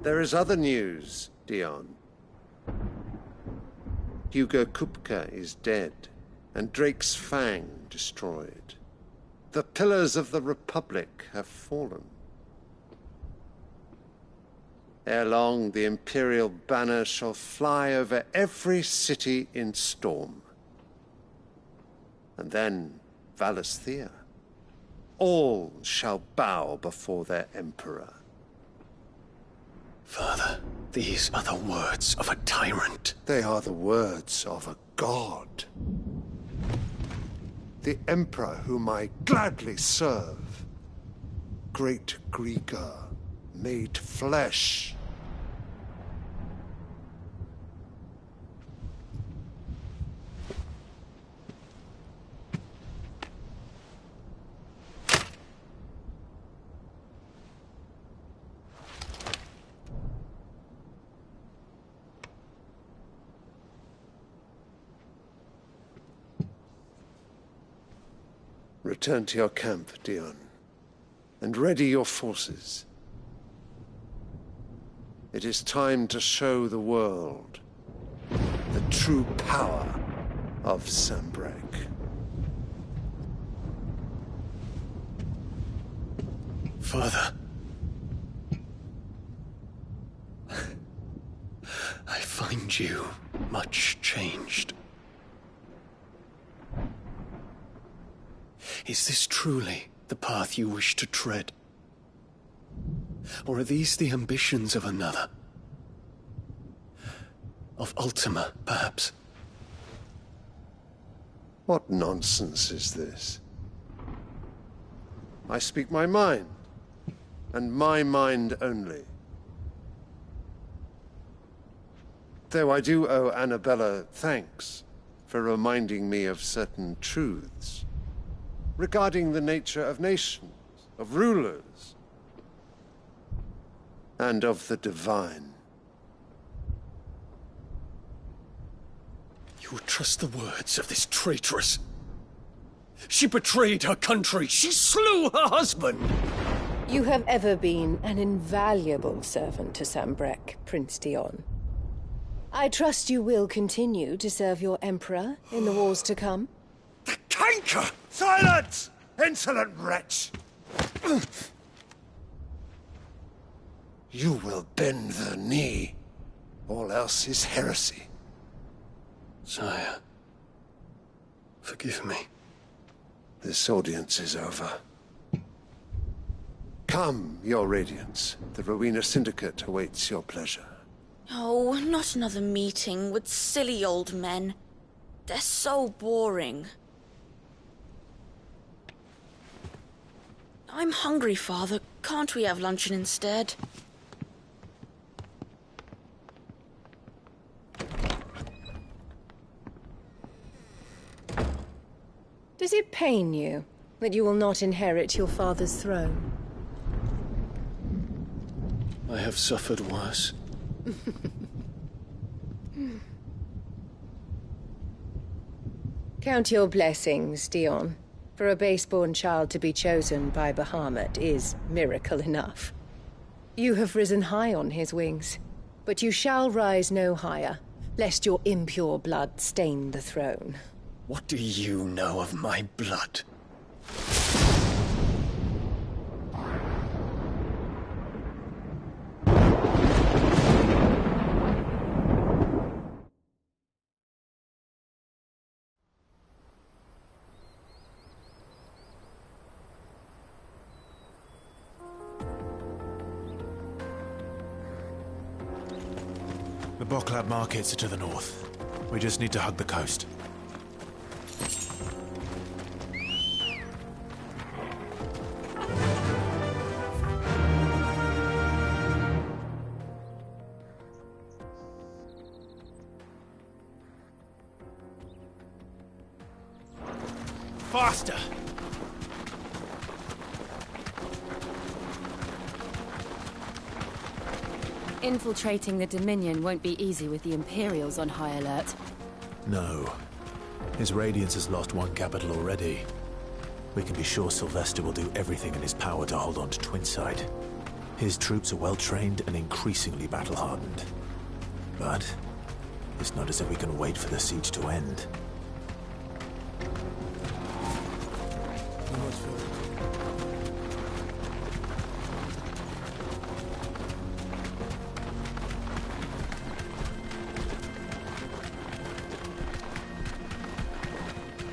There is other news, Dion. Hugo Kupka is dead, and Drake's Fang destroyed. The pillars of the Republic have fallen. Ere long, the Imperial banner shall fly over every city in Storm. And then, Valisthea. All shall bow before their Emperor. Father, these are the words of a tyrant. They are the words of a god. The Emperor whom I gladly serve. Great Grieger, made flesh. Return to your camp, Dion, and ready your forces. It is time to show the world the true power of Sanbreque. Father. I find you much changed. Is this truly the path you wish to tread? Or are these the ambitions of another? Of Ultima, perhaps? What nonsense is this? I speak my mind, and my mind only. Though I do owe Annabella thanks for reminding me of certain truths regarding the nature of nations, of rulers, and of the divine. You would trust the words of this traitress? She betrayed her country. She slew her husband. You have ever been an invaluable servant to Sambrek, Prince Dion. I trust you will continue to serve your Emperor in the wars to come. The canker! Silence! Insolent wretch! You will bend the knee. All else is heresy. Sire, forgive me. This audience is over. Come, your Radiance. The Rowena Syndicate awaits your pleasure. Oh, not another meeting with silly old men. They're so boring. I'm hungry, Father. Can't we have luncheon instead? Does it pain you that you will not inherit your father's throne? I have suffered worse. Count your blessings, Dion. For a base-born child to be chosen by Bahamut is miracle enough. You have risen high on his wings, but you shall rise no higher, lest your impure blood stain the throne. What do you know of my blood? The Boklab markets are to the north. We just need to hug the coast. Faster! Infiltrating the Dominion won't be easy with the Imperials on high alert. No. His Radiance has lost one capital already. We can be sure Sylvester will do everything in his power to hold on to Twinside. His troops are well-trained and increasingly battle-hardened. But it's not as if we can wait for the siege to end.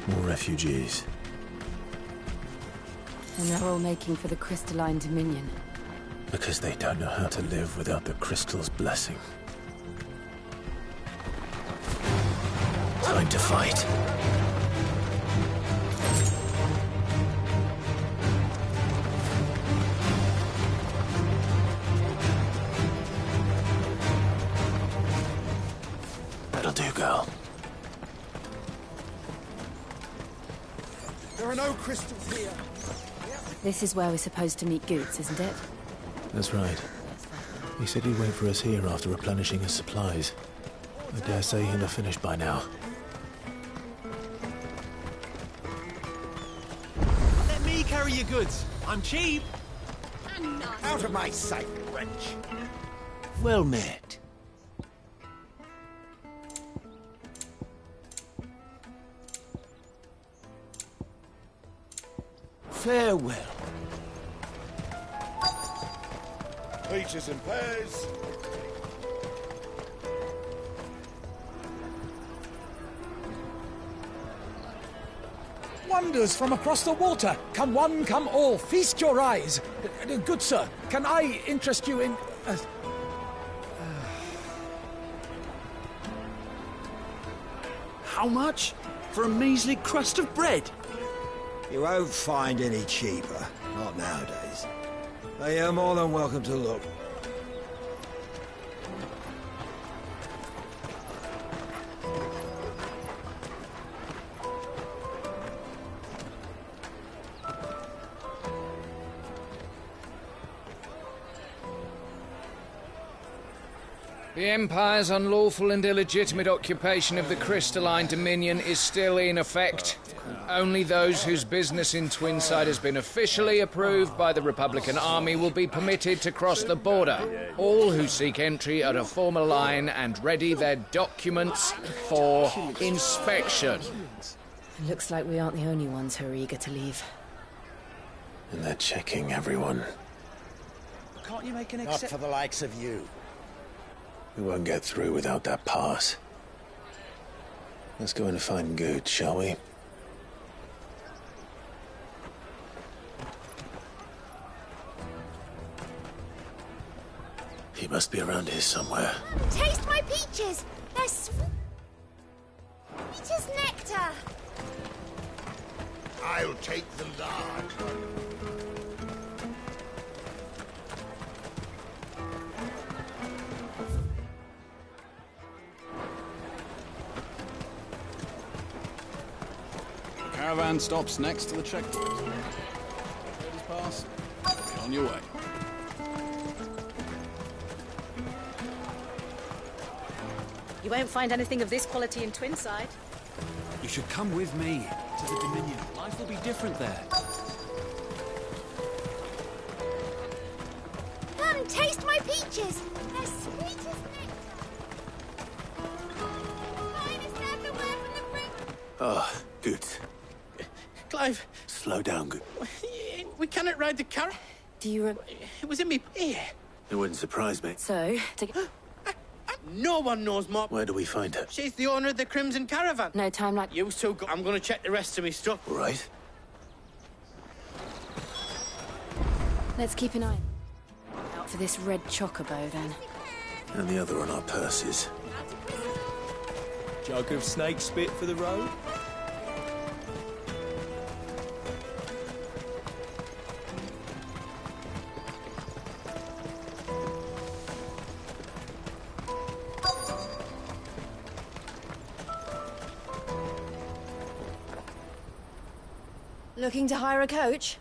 More refugees. And they're all making for the Crystalline Dominion. Because they don't know how to live without the Crystal's blessing. Time to fight. That'll do, girl. There are no crystals here. This is where we're supposed to meet Goots, isn't it? That's right. He said he'd wait for us here after replenishing his supplies. I dare say he'll have finished by now. Let me carry your goods. I'm cheap. Out of my sight, wretch. Well met. Farewell. Peaches and pears. Wonders from across the water. Come one, come all. Feast your eyes. Good sir, can I interest you in... How much? For a measly crust of bread? You won't find any cheaper. Not nowadays. But you're more than welcome to look. The Empire's unlawful and illegitimate occupation of the Crystalline Dominion is still in effect. Only those whose business in Twinside has been officially approved by the Republican Army will be permitted to cross the border. All who seek entry are to form a line and ready their documents for inspection. It looks like we aren't the only ones who are eager to leave. And they're checking everyone. Can't you make an Not for the likes of you. We won't get through without that pass. Let's go in and find Good, shall we? He must be around here somewhere. Taste my peaches! They're sweet as nectar! I'll take the large one. Caravan stops next to the checkpoint. Traders pass. Get on your way. You won't find anything of this quality in Twinside. You should come with me to the Dominion. Life will be different there. Come, taste my peaches! They're sweet as nectar! Finest everywhere from the brink! Oh, Good. Clive. Slow down, Good. We cannot ride the car. Do you... It was in me ear. It wouldn't surprise me. So, No one knows more. Where do we find her? She's the owner of the Crimson Caravan. No time like... You two go. I'm going to check the rest of me stuff. All right. Let's keep an eye out for this red chocobo, then. And the other on our purses. Jug of snake spit for the road? Looking to hire a coach?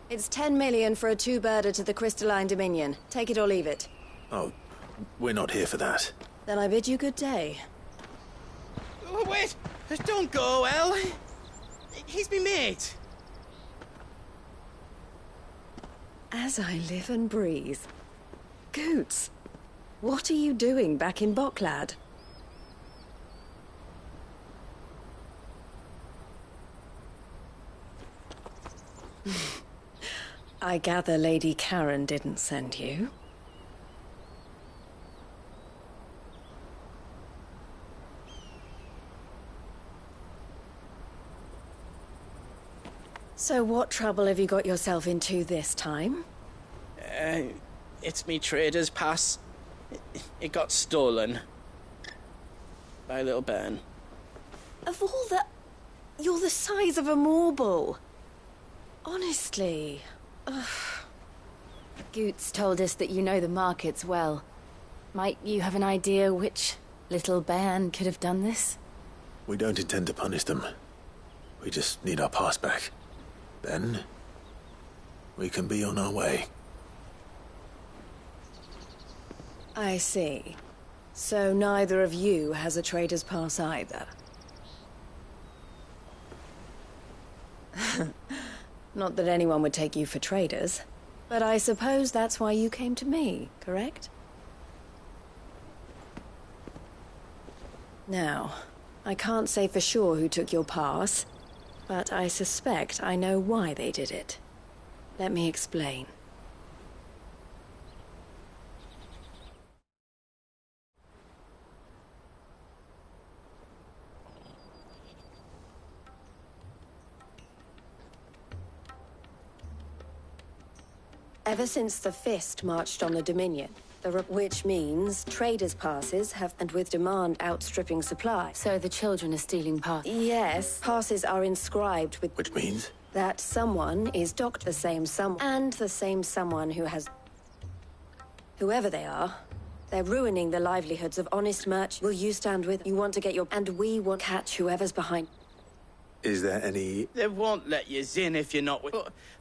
It's 10 million for a two-birder to the Crystalline Dominion. Take it or leave it. Oh, we're not here for that. Then I bid you good day. Oh, wait! Don't go, El. He's me mate. As I live and breathe. Goots, what are you doing back in Bocklad? I gather Lady Karen didn't send you. So what trouble have you got yourself into this time? It's me trader's pass. It got stolen. By little Ben. Of all the... You're the size of a marble. Honestly. Ugh. Goots told us that you know the markets well. Might you have an idea which little bairn could have done this? We don't intend to punish them. We just need our pass back. Then, we can be on our way. I see. So neither of you has a trader's pass either. Not that anyone would take you for traders, but I suppose that's why you came to me, correct? Now, I can't say for sure who took your pass, but I suspect I know why they did it. Let me explain. Ever since the Fist marched on the Dominion, which means traders' passes have, and with demand outstripping supply. So the children are stealing passes? Yes, passes are inscribed with... Which means? That someone is docked the same someone, and the same someone who has... Whoever they are, they're ruining the livelihoods of honest merchants. Will you stand with... You want to get your... And we will catch whoever's behind... Is there any... They won't let you in if you're not with...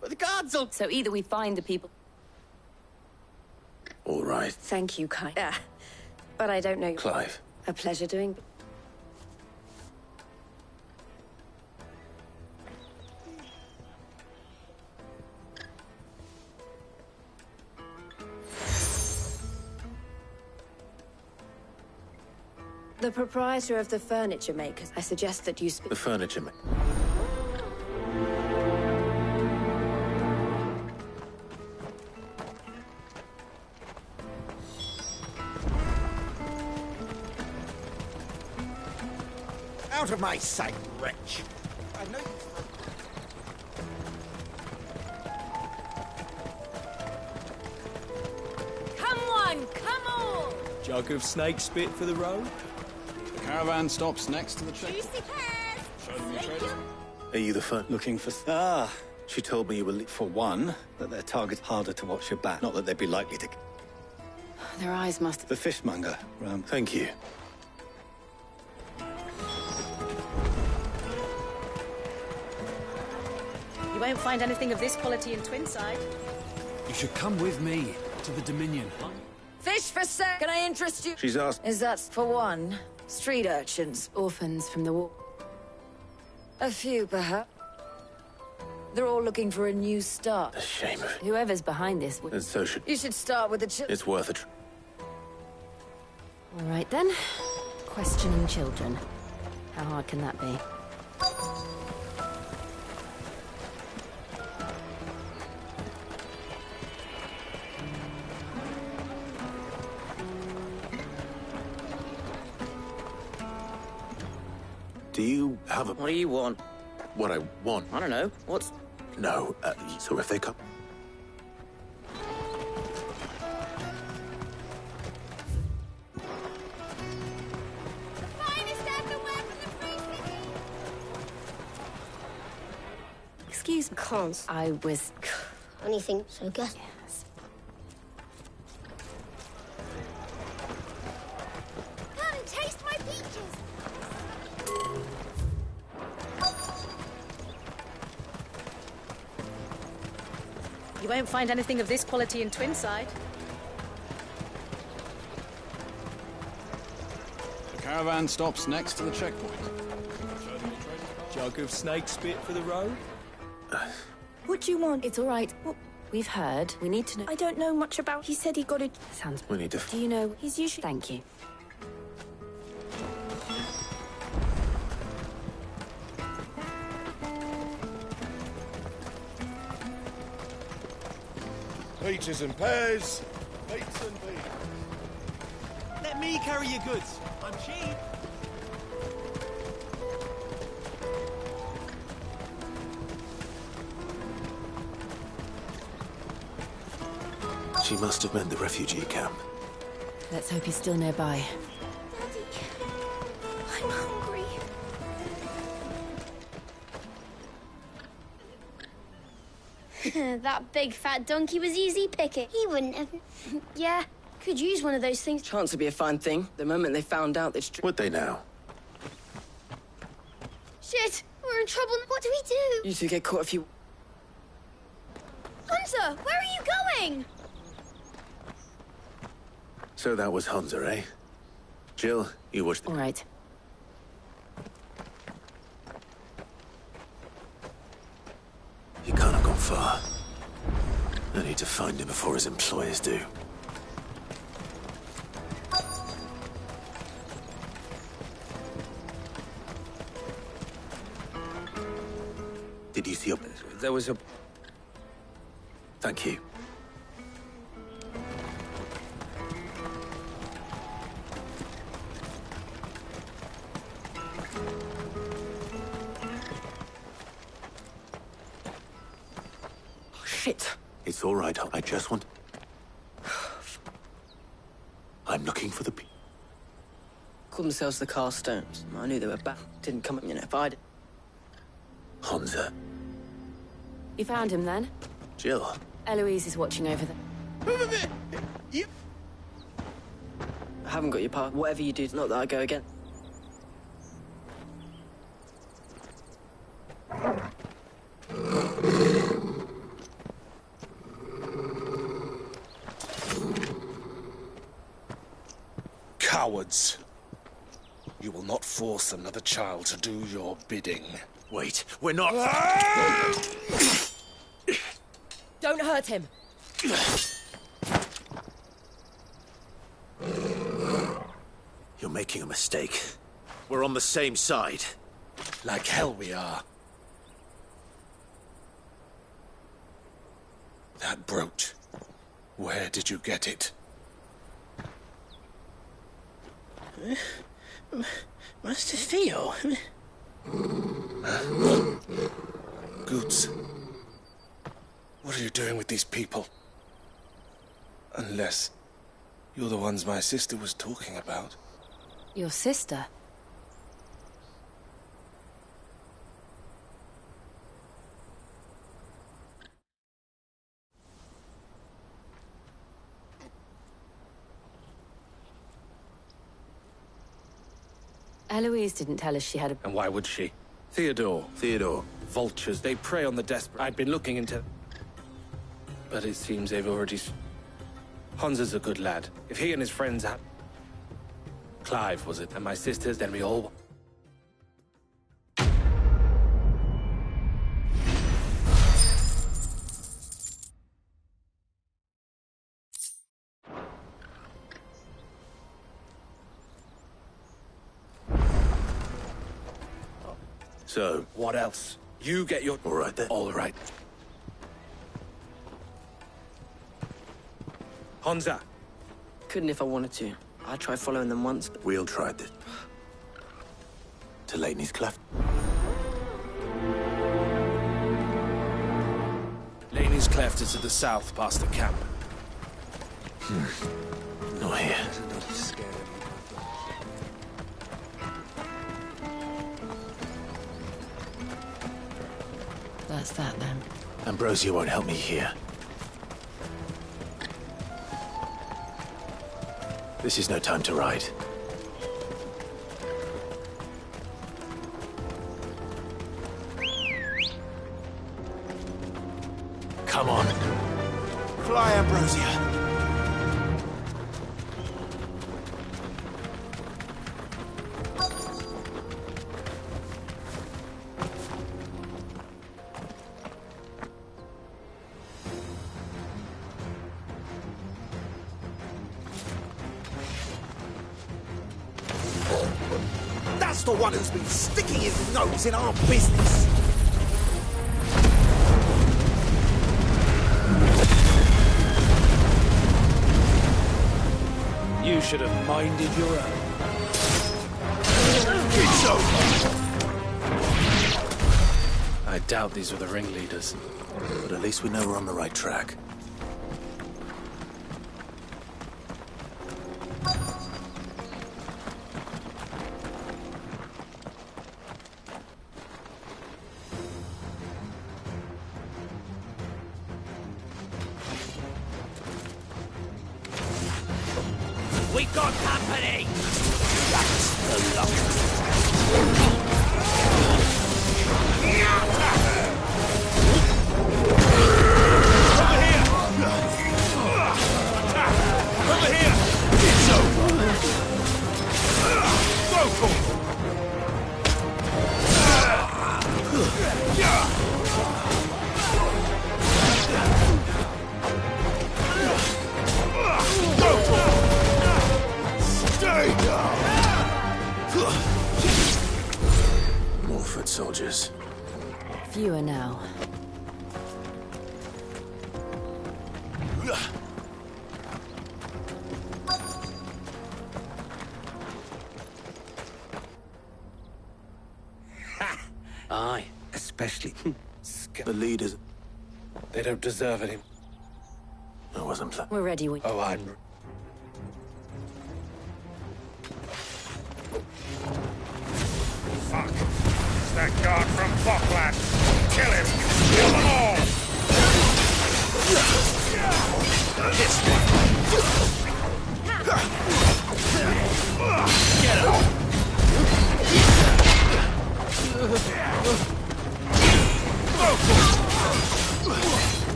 But the guards will... So either we find the people... All right. Thank you, Kai. But I don't know... Clive. A pleasure doing... The proprietor of the furniture makers. I suggest that you speak. The furniture maker. Out of my sight, wretch! I know you... Come on, come on! Jug of snake spit for the road? The caravan stops next to the check. Juicy pears! Show them your treasure. Are you the fun? Looking for... She told me you were... For one, that their target's harder to watch your back. Not that they'd be likely to... Their eyes must... The fishmonger. Thank you. You won't find anything of this quality in Twinside. You should come with me to the Dominion. Fish for sale. Can I interest you? She's asked... Is that for one? Street urchins. Orphans from the war. A few, perhaps. They're all looking for a new start. A shame of it. Whoever's behind this... And so should... You should start with the It's worth it. All right, then. Questioning children. How hard can that be? Do you have a... What do you want? What I want? I don't know. What's... No, so if they come... Excuse me. Cons. I was... Anything so good. Yes. Come and taste my peaches! You won't find anything of this quality in Twinside. The caravan stops next to the checkpoint. Show them your treasure. Jug of snake spit for the road? What do you want? It's all right. Well, we've heard. We need to know. I don't know much about... He said he got it. Sounds... We need to... Do you know... He's usually... Thank you. Peaches and pears. Peats and beans. Let me carry your goods. I'm cheap. She must have meant the refugee camp. Let's hope he's still nearby. Daddy, I'm hungry. That big fat donkey was easy picking. He wouldn't have... Yeah, could use one of those things. Chance would be a fine thing. The moment they found out they'd... Would they now? Shit, we're in trouble. What do we do? You two get caught if you... Hunter, where are you going? So that was Hunter, eh? Jill, you watch... All right. He can't have gone far. I need to find him before his employers do. Did you see a... There was a... Thank you. Shit. It's all right. I just want... I'm looking for the... Called themselves the Carstones. I knew they were back. Didn't come up, you know, if I'd... Hunter. You found him then? Jill. Eloise is watching over them. I haven't got your part. Whatever you do, not that I go again. Cowards. You will not force another child to do your bidding. Wait, we're not... Don't hurt him. You're making a mistake. We're on the same side. Like hell we are. That brooch. Where did you get it? Master Theo. Goots. What are you doing with these people? Unless you're the ones my sister was talking about. Your sister? Eloise didn't tell us she had a... And why would she? Theodore. Vultures. They prey on the desperate. I'd been looking into... But it seems they've already... Hans is a good lad. If he and his friends had... Clive, was it? And my sisters, then we all... So, what else? You get your... All right then. All right. Hansa. Couldn't if I wanted to. I tried following them once, but... We all tried it. To Laney's Cleft. Laney's Cleft is to the south, past the camp. Not here. That's that, then. Ambrosia won't help me here. This is no time to ride. Come on. Fly, Ambrosia. That's the one who's been sticking his nose in our business. You should have minded your own. It's over. I doubt these were the ringleaders. But at least we know we're on the right track. We got company! That's the luck. Over here! It's over! Go for it! Go for it! Stay down! More foot soldiers. Fewer now. Aye, especially. The leaders... They don't deserve it. I wasn't planning. We're ready, Oh, I'm... Fuck. It's that guard from Boklat. Kill him. Kill them all. This one. Get him.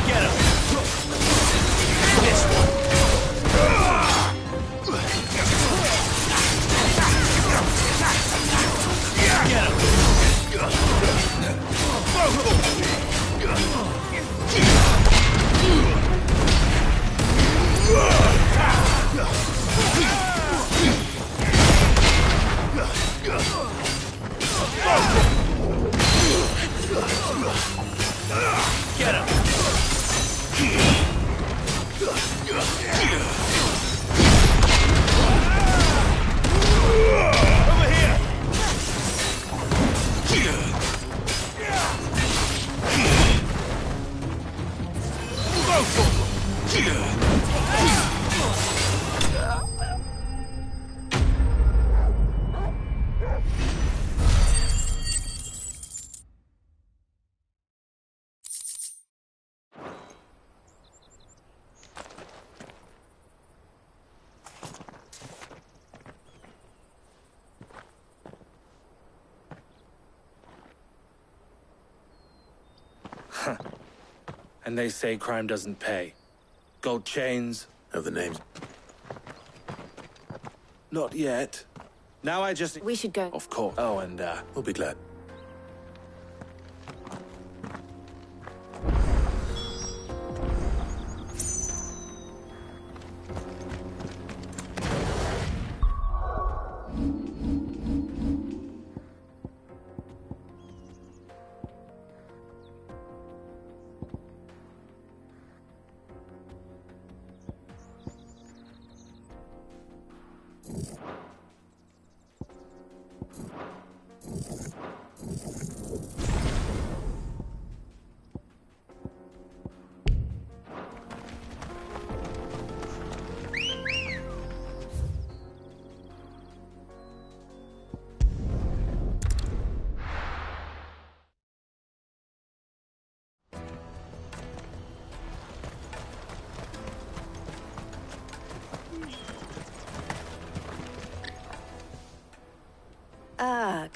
Get him. This one. And they say crime doesn't pay. Gold chains. Have the names? Not yet. Now I just... We should go. Of course. Oh, and, We'll be glad.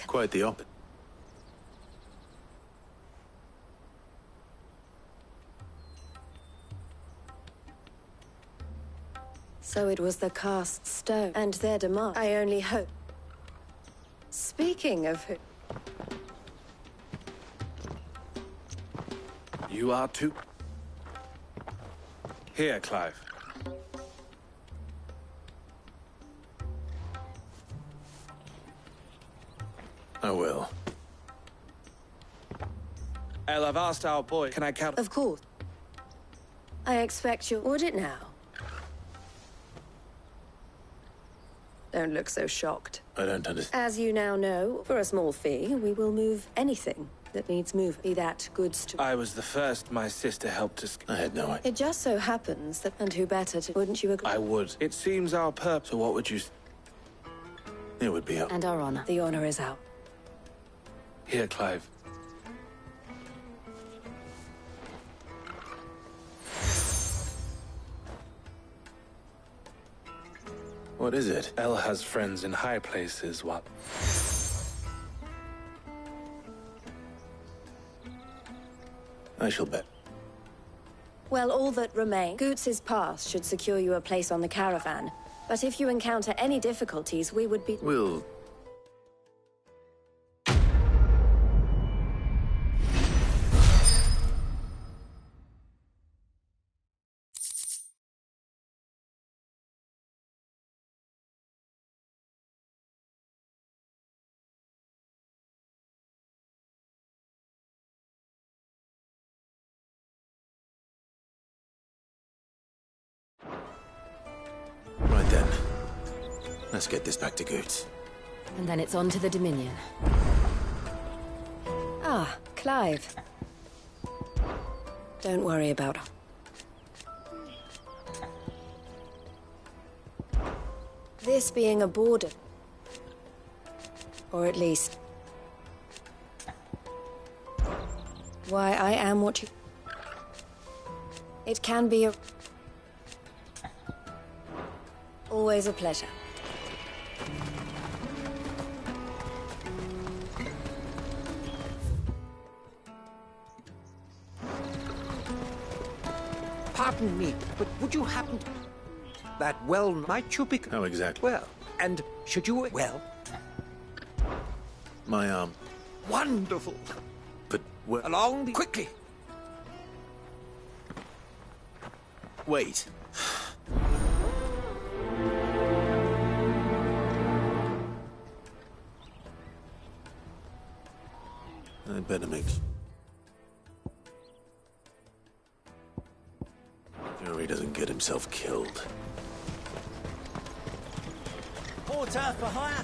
Quite the opposite. So it was the cast stone and their demand. I only hope. Speaking of who... You are too... Here, Clive. I will. Elle, I've asked our boy, can I count? Of course. I expect you'll audit now. Don't look so shocked. I don't understand. As you now know, for a small fee, we will move anything that needs moving. Be that goods to... I was the first my sister helped us... I had no idea. It just so happens that... And who better to... Wouldn't you agree? I would. It seems our purpose... So what would you... It would be up. And our honor. The honor is out. Here, Clive. What is it? Elle has friends in high places, what? I shall bet. Well, all that remains, Goots's pass should secure you a place on the caravan. But if you encounter any difficulties, we would be... We'll... Right then. Let's get this back to Goots. And then it's on to the Dominion. Ah, Clive. Don't worry about her. This being a border... Or at least... Why, I am what you... It can be a... Always a pleasure. Pardon me, but would you happen to... That well might you be... How exactly? Well, and should you... Well... My arm. Wonderful. But where... Along the... Quickly. Wait. I'd better make... Sure he doesn't get himself killed. Porter for hire.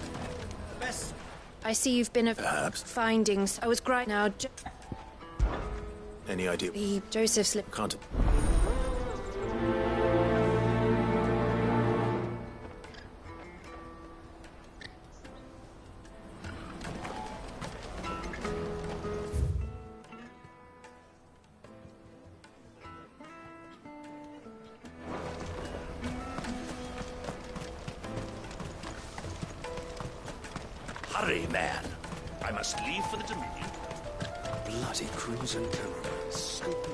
Best... I see you've been... Perhaps. Findings. I was great now. Any idea? The Joseph slip... Can't... Hurry, man. I must leave for the Dominion. Bloody crimson cameraman. Scooping.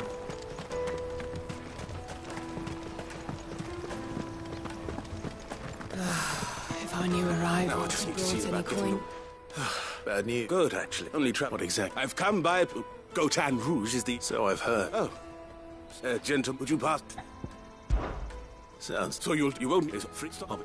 If I knew arrivals brought any coin. Bad news. Good, actually. Only trap. What exactly? I've come by. Gotan Rouge is the. So I've heard. Oh. Gentlemen, would you pass? Sounds. So you won't. It's free stop.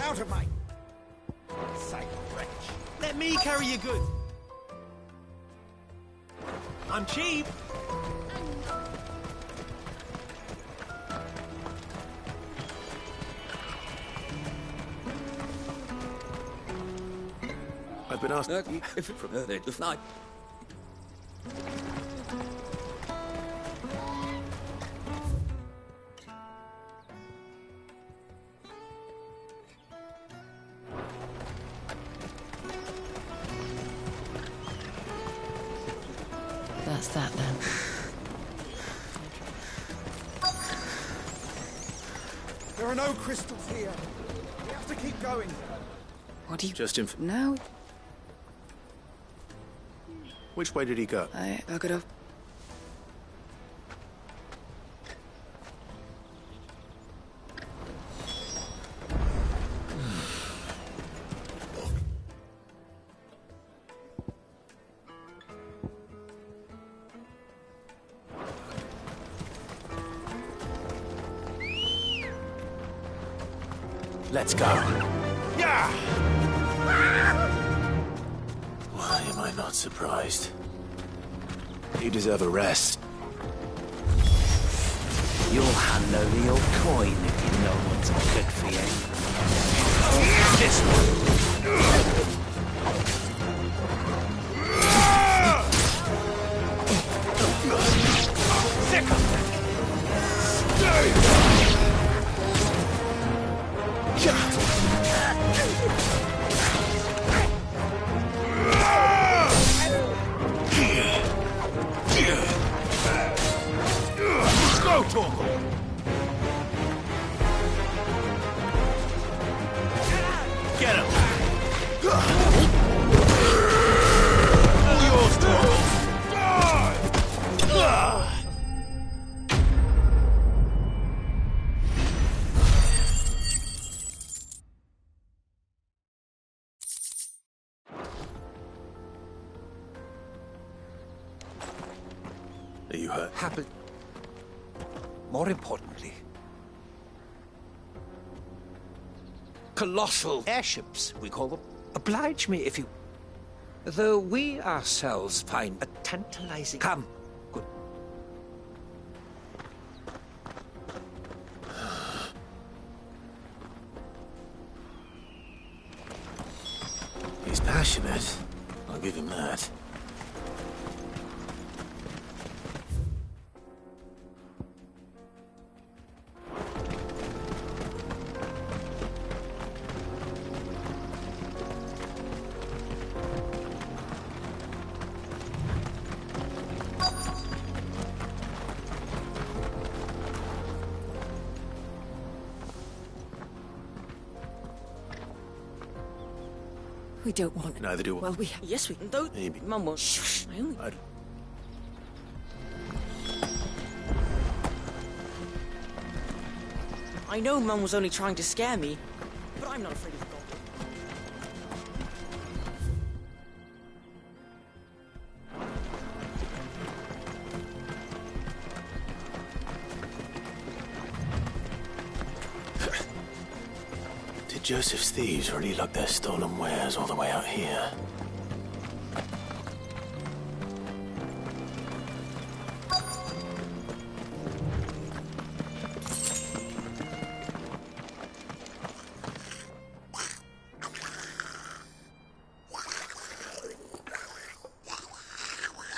Out of my sight, wretch. Let me carry your goods. I'm cheap. I've been asked if it from the night. That's that then. There are no crystals here. We have to keep going. What do you... Just him. No. Which way did he go? I buggered off. Let's go. Yeah! Why am I not surprised? You deserve a rest. You'll hand over your coin if you know what's good for you. This Sick of that! Go, Torgal! Get him! All yours, Torgal! Are you hurt? Happy. More importantly, colossal airships, we call them. Oblige me if you... Though we ourselves find a tantalizing... Come. Good. He's passionate. I'll give him that. We don't want... Neither do I. Well, we... Yes, we can. Don't... Maybe. Mum won't... Shh. I only... I know Mum was only trying to scare me, but I'm not afraid of God. Did Joseph's thieves really lug their stolen wares all the way out here?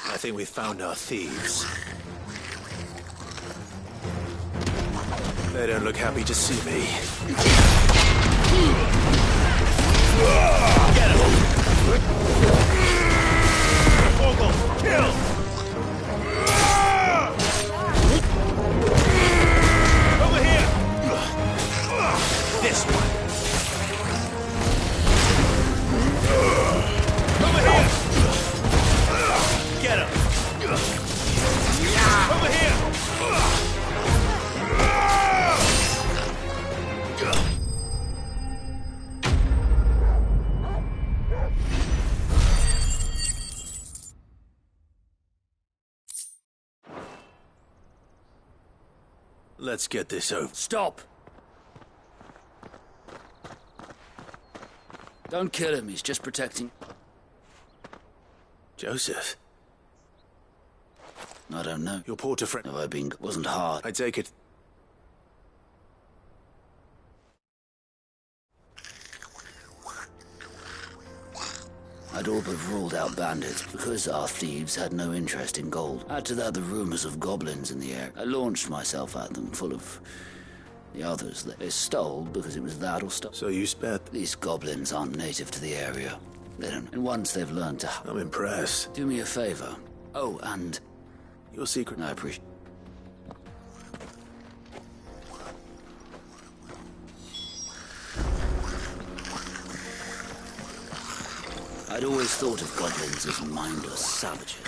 I think we've found our thieves. They don't look happy to see me. Get him! Vogel, kill! Over here! This one. Over here! Get him! Over here! Let's get this over. Stop! Don't kill him, he's just protecting... Joseph? I don't know. Your porter friend... Have I been... wasn't hard. I take it... I'd all but ruled out bandits because our thieves had no interest in gold. Add to that the rumors of goblins in the air. I launched myself at them, full of the others that they stole because it was that or stuff. So you spared... These goblins aren't native to the area. They don't... And once they've learned to... I'm impressed. Do me a favor. Oh, and... Your secret... I appreciate... I'd always thought of goblins as mindless savages.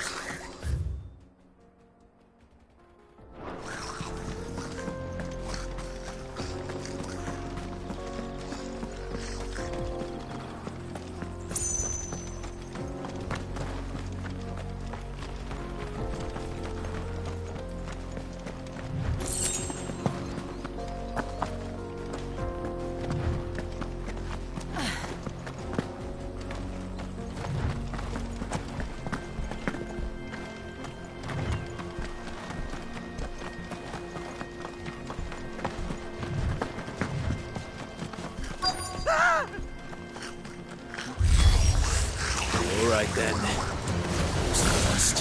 All right, then. Who's first?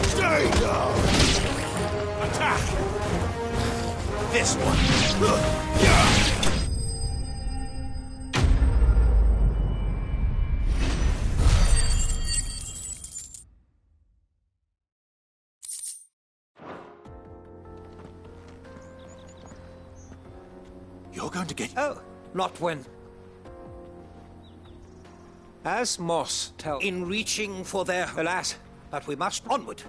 Stay down! Attack! This one. You're going to get... Oh, not when... As Moss tells... In reaching for their... Alas, but we must onward.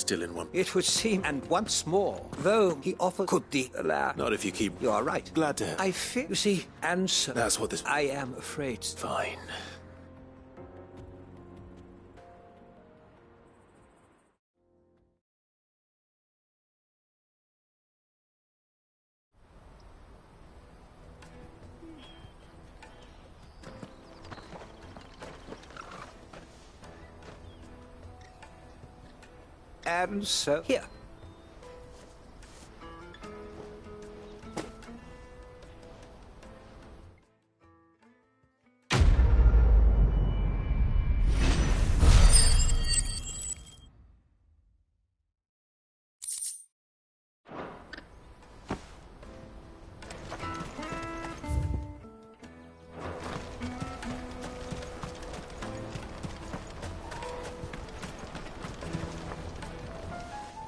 still in one. It would seem, and once more, though he offered, could the allow. Not if you keep... You are right. Glad to... I fear, you see, and so... That's what this... I am afraid. Fine. And so, here.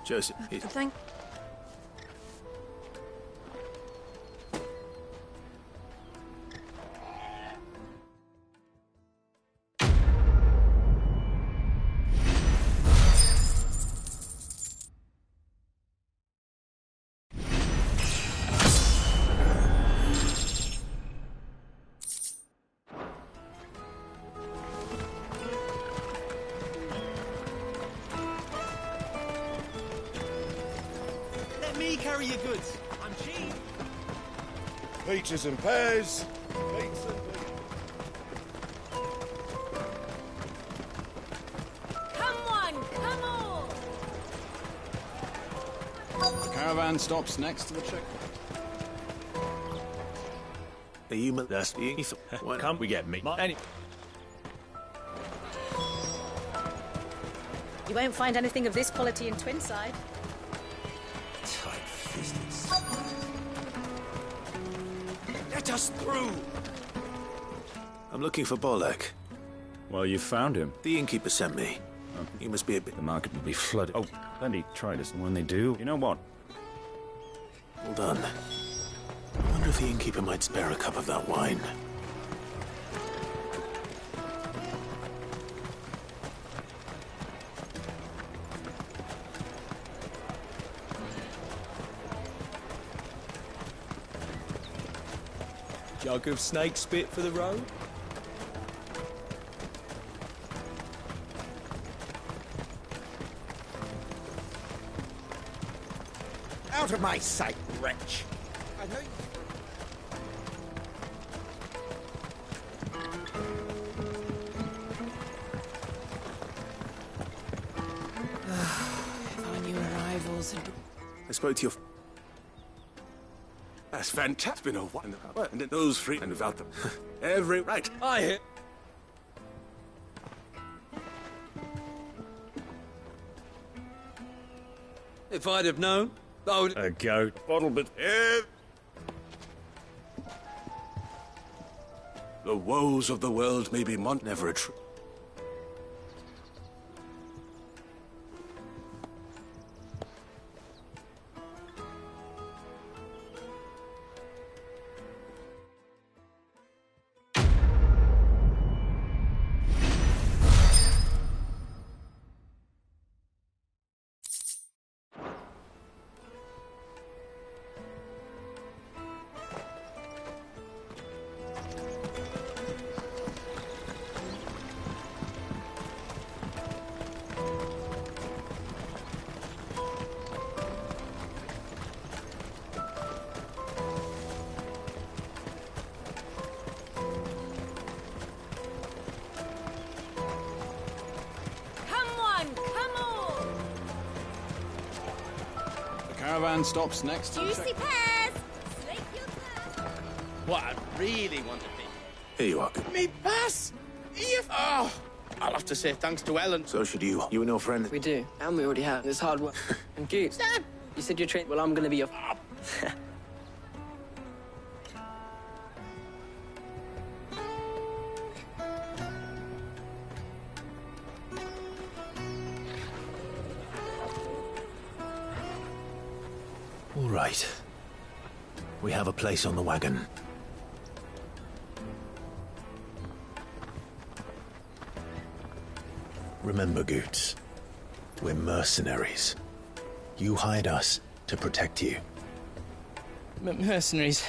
Joseph, Thank... Carry your goods. I'm cheap. Peaches and pears. Beets and Come on! The caravan stops next to the checkpoint. Are you... That's... Why Come, we get me. Any... You won't find anything of this quality in Twinside. Let us through! I'm looking for Bolek. Well, you found him. The innkeeper sent me. You must be a bit... The market will be flooded. Oh, plenty try this. And when they do, you know what? Hold on. I wonder if the innkeeper might spare a cup of that wine. Jug of snake spit for the road? Out of my sight, wretch! I know you... If our new arrivals had... I spoke to your... That's fantastic. Been a while. And then those three and without them. Every right. I hit. If I'd have known, I would... A goat. Bottle, but... The woes of the world may be never a true. Caravan stops next to the Juicy checkpoint. pears! Slake your thirst. What I really want to be. Here you are. Me pass! Oh! I'll have to say thanks to Ellen. So should you. You and your friend... We do, and we already have. It's hard work. And Goose, you said you're trained. Well, I'm gonna be your... All right. We have a place on the wagon. Remember, Goots, We're mercenaries. You hired us to protect you. Mercenaries.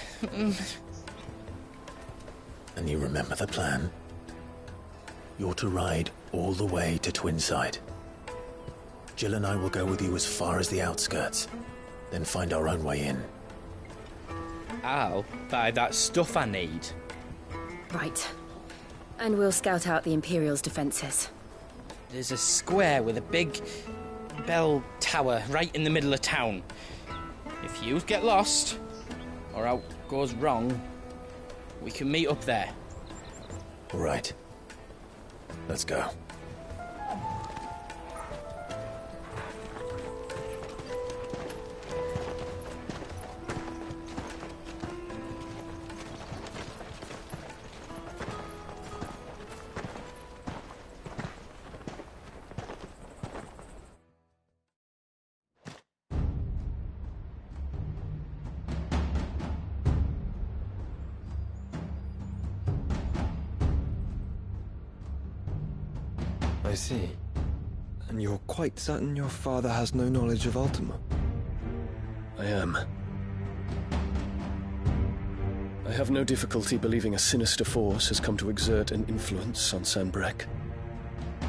And you remember the plan? You're to ride all the way to Twinside. Jill and I will go with you as far as the outskirts, then find our own way in. I'll buy that stuff I need. Right. And we'll scout out the Imperial's defenses. There's a square with a big bell tower right in the middle of town. If you get lost, or out goes wrong, we can meet up there. All right. Let's go. I see. And you're quite certain your father has no knowledge of Ultima? I am. I have no difficulty believing a sinister force has come to exert an influence on Sanbreque.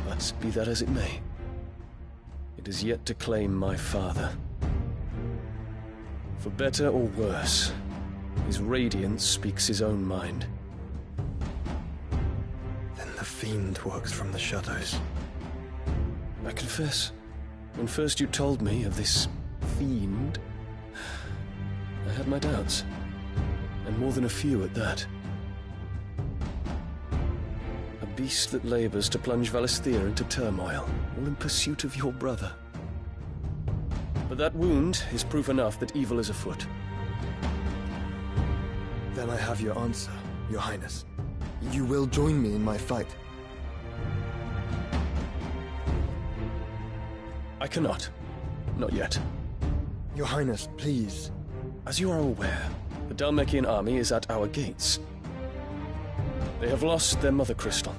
But be that as it may, it is yet to claim my father. For better or worse, his radiance speaks his own mind. Then the fiend works from the shadows. I confess, when first you told me of this fiend, I had my doubts, and more than a few at that. A beast that labors to plunge Valisthea into turmoil, all in pursuit of your brother. But that wound is proof enough that evil is afoot. Then I have your answer, Your Highness. You will join me in my fight. I cannot. Not yet. Your Highness, please. As you are aware, the Dhalmekian army is at our gates. They have lost their mother crystal,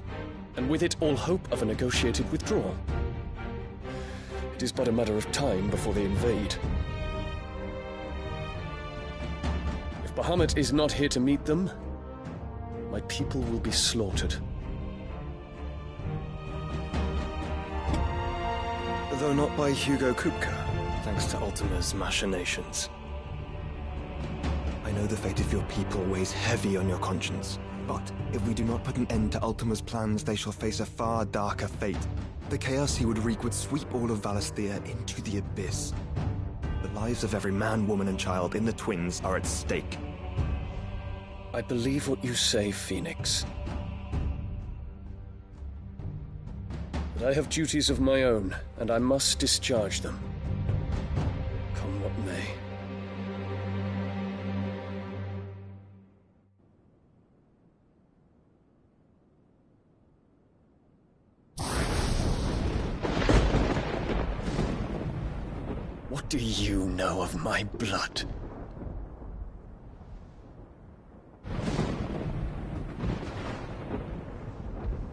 and with it all hope of a negotiated withdrawal. It is but a matter of time before they invade. If Bahamut is not here to meet them, my people will be slaughtered. Though not by Hugo Kupka, thanks to Ultima's machinations. I know the fate of your people weighs heavy on your conscience, but if we do not put an end to Ultima's plans, they shall face a far darker fate. The chaos he would wreak would sweep all of Valisthea into the abyss. The lives of every man, woman, and child in the Twins are at stake. I believe what you say, Phoenix. But I have duties of my own, and I must discharge them. Come what may. What do you know of my blood?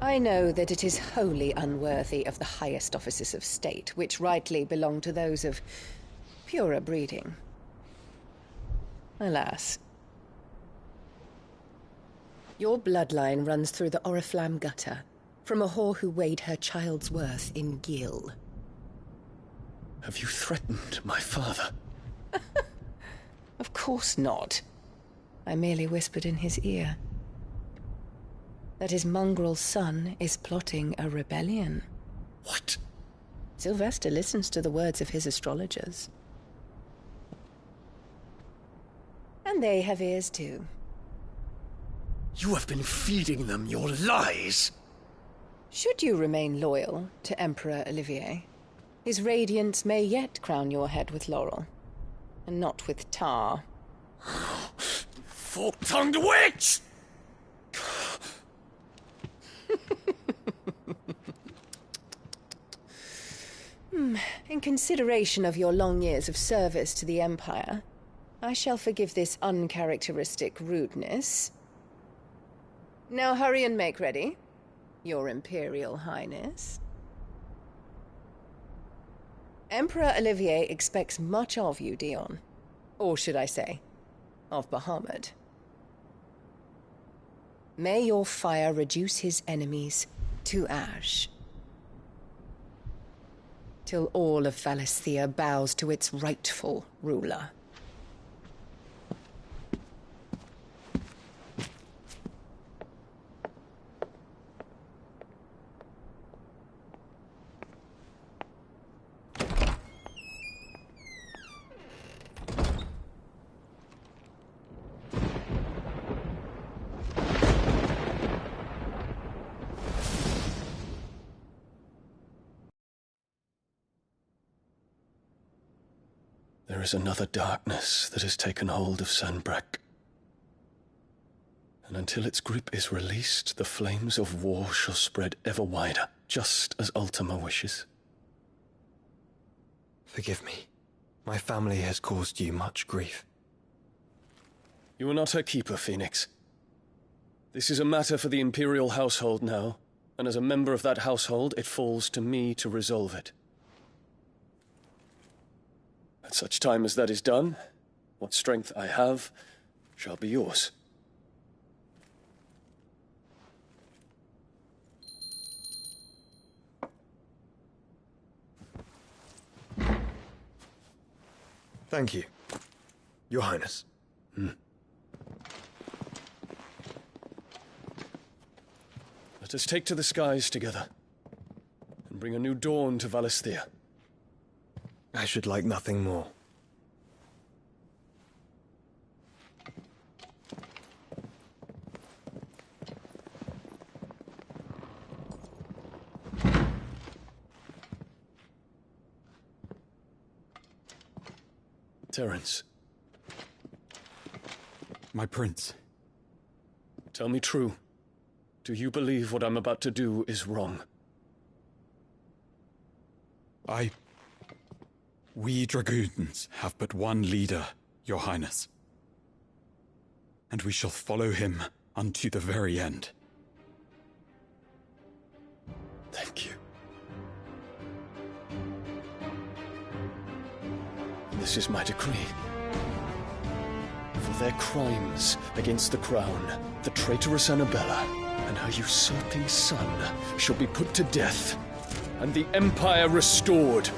I know that it is wholly unworthy of the highest offices of state, which rightly belong to those of purer breeding. Alas. Your bloodline runs through the Oriflamme gutter, from a whore who weighed her child's worth in gil. Have you threatened my father? Of course not. I merely whispered in his ear that his mongrel son is plotting a rebellion. What? Sylvester listens to the words of his astrologers. And they have ears too. You have been feeding them your lies! Should you remain loyal to Emperor Olivier, his radiance may yet crown your head with laurel, and not with tar. Fork-tongued witch! In consideration of your long years of service to the Empire, I shall forgive this uncharacteristic rudeness. Now hurry and make ready, Your Imperial Highness. Emperor Olivier expects much of you, Dion. Or should I say, of Bahamut. May your fire reduce his enemies to ash, till all of Valisthea bows to its rightful ruler. There is another darkness that has taken hold of Sanbreque. And until its grip is released, the flames of war shall spread ever wider, just as Ultima wishes. Forgive me. My family has caused you much grief. You are not her keeper, Phoenix. This is a matter for the Imperial household now, and as a member of that household, it falls to me to resolve it. At such time as that is done, what strength I have shall be yours. Thank you, Your Highness. Let us take to the skies together, and bring a new dawn to Valisthea. I should like nothing more. Terence. My prince. Tell me true. Do you believe what I'm about to do is wrong? We dragoons have but one leader, Your Highness. And we shall follow him unto the very end. Thank you. This is my decree. For their crimes against the crown, the traitorous Annabella and her usurping son shall be put to death, and the Empire restored.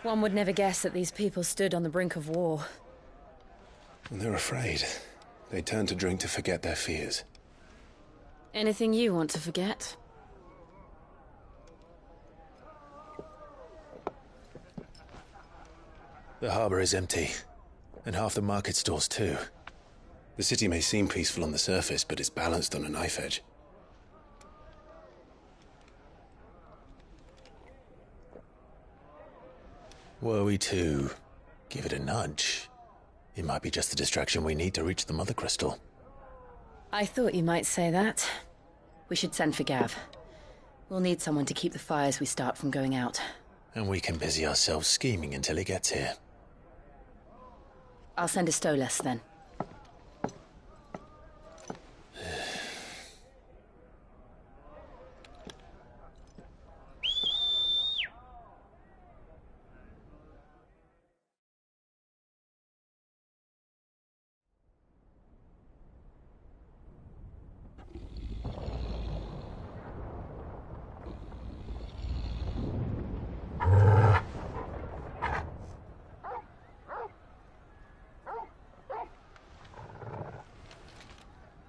One would never guess that these people stood on the brink of war. They're afraid. They turn to drink to forget their fears. Anything you want to forget? The harbor is empty, and half the market stalls too. The city may seem peaceful on the surface, but it's balanced on a knife edge. Were we to give it a nudge, it might be just the distraction we need to reach the Mother Crystal. I thought you might say that. We should send for Gav. We'll need someone to keep the fires we start from going out. And we can busy ourselves scheming until he gets here. I'll send a Stolas then.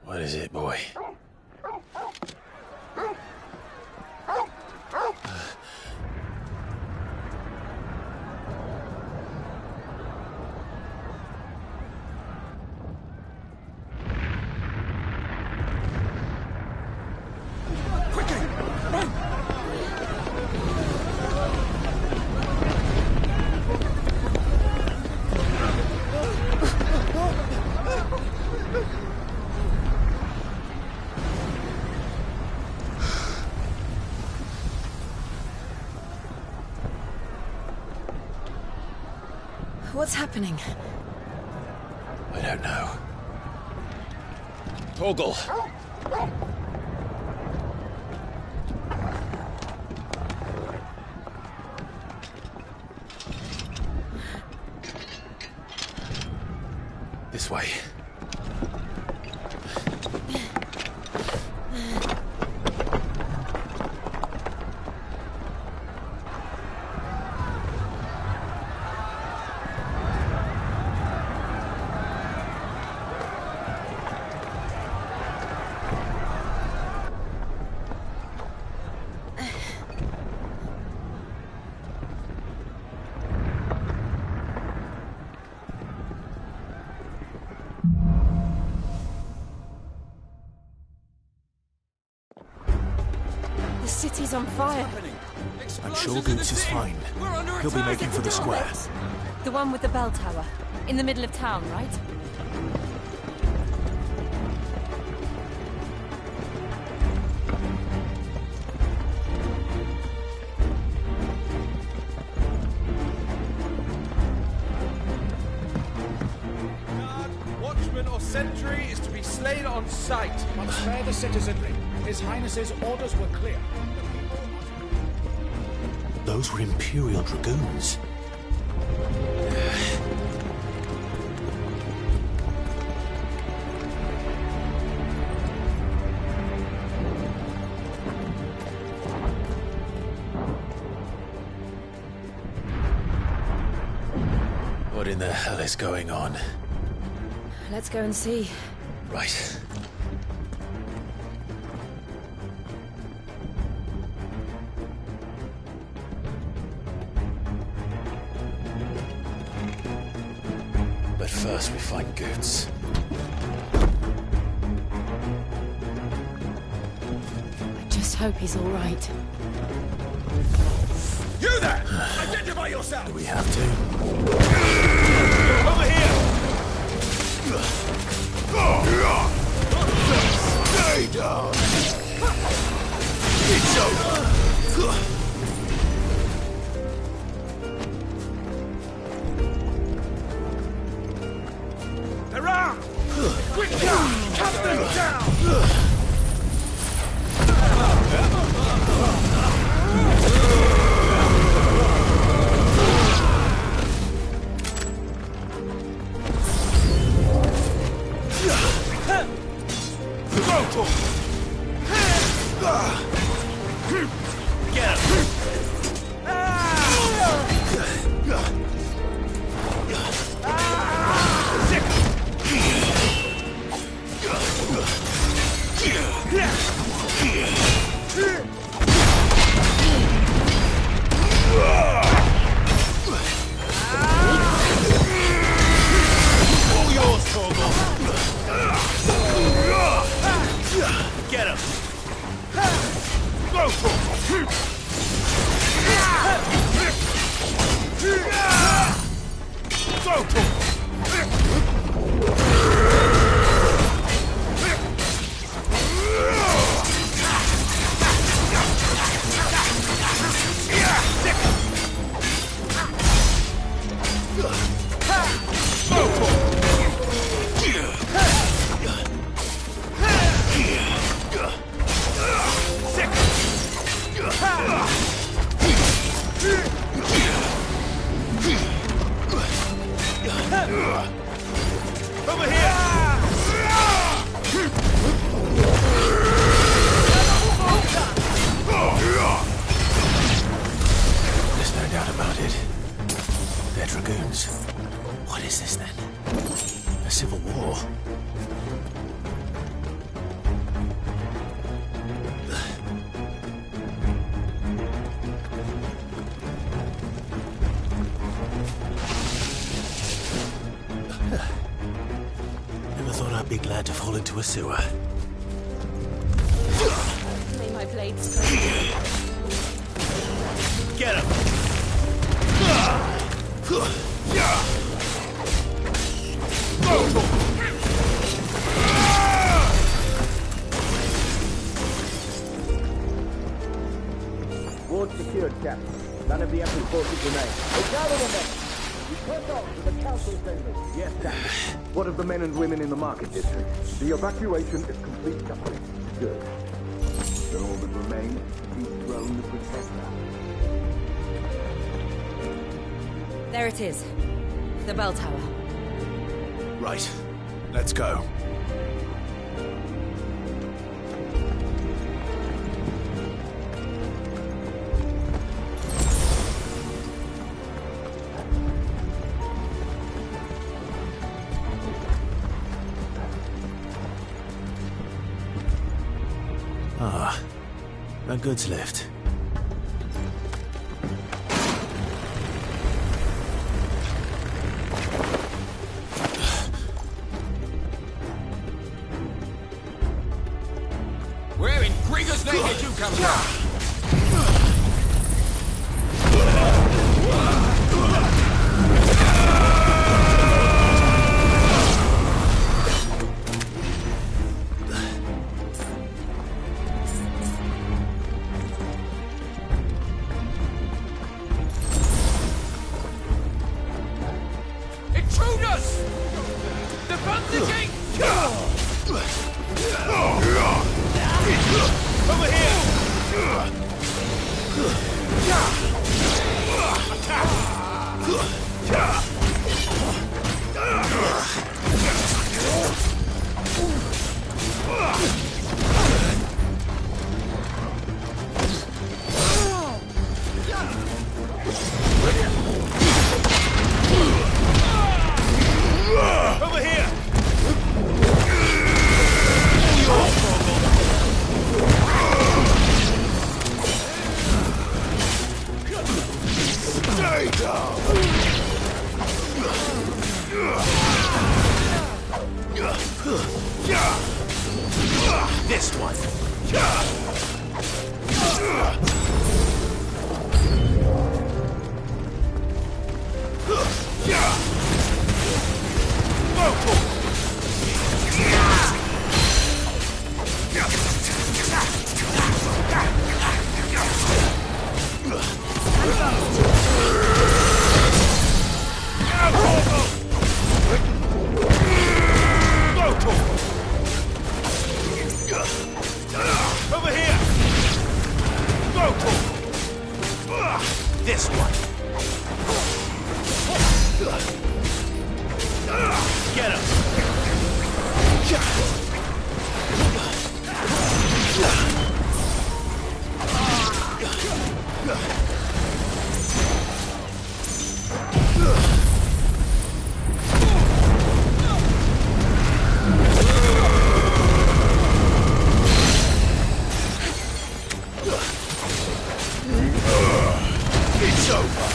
What is it, boy? What's happening? I don't know. Torgal! This way. The city's on fire. I'm sure Goots is fine. He'll be making for the square. The one with the bell tower. In the middle of town, right? Watchman or sentry is to be slain on sight. Must spare the citizenry. His Highness's orders were clear. Those were Imperial Dragoons. What in the hell is going on? Let's go and see. Right. But first we find Goots. I just hope he's all right. You there! Identify yourself! Do we have to? Over here! Stay down! It's over! They're armed! Quick down! Cut them down! Get him! All yours, Torgal! Get him! Go for it! Go for Over here! There's no doubt about it. They're Dragoons. What is this then? A civil war? Never thought I'd be glad to fall into a sewer. May my blades go. Get him! Ward secured, Captain. None of the empty forces remain. They gather them then. We push on to the Yes, Dad. What of the men and women in the market district? The evacuation is complete. Good. Then all that remains is to dethrone the protector. There it is. The bell tower. Right. Let's go. Ah, a goods lift. Where in Gregor's name did you come from? Intruders! Defend the gate! Over here! Over here! Stay down! This one. Over here! This one. Get him! It's over.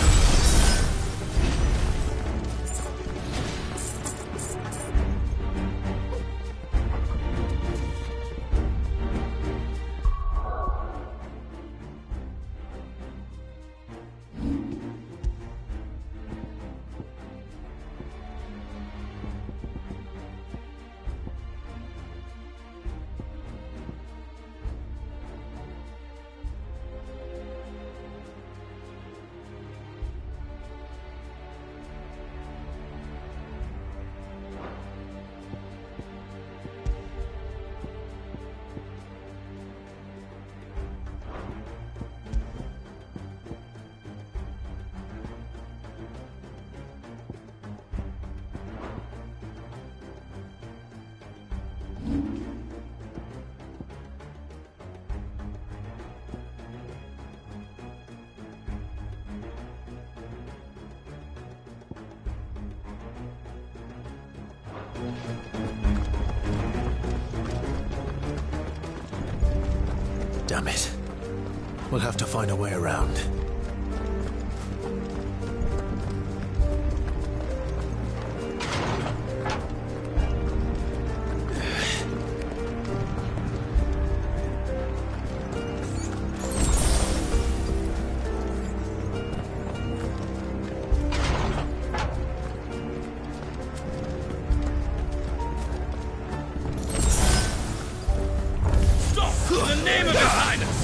Damn it. We'll have to find a way around. In the name of His Highness!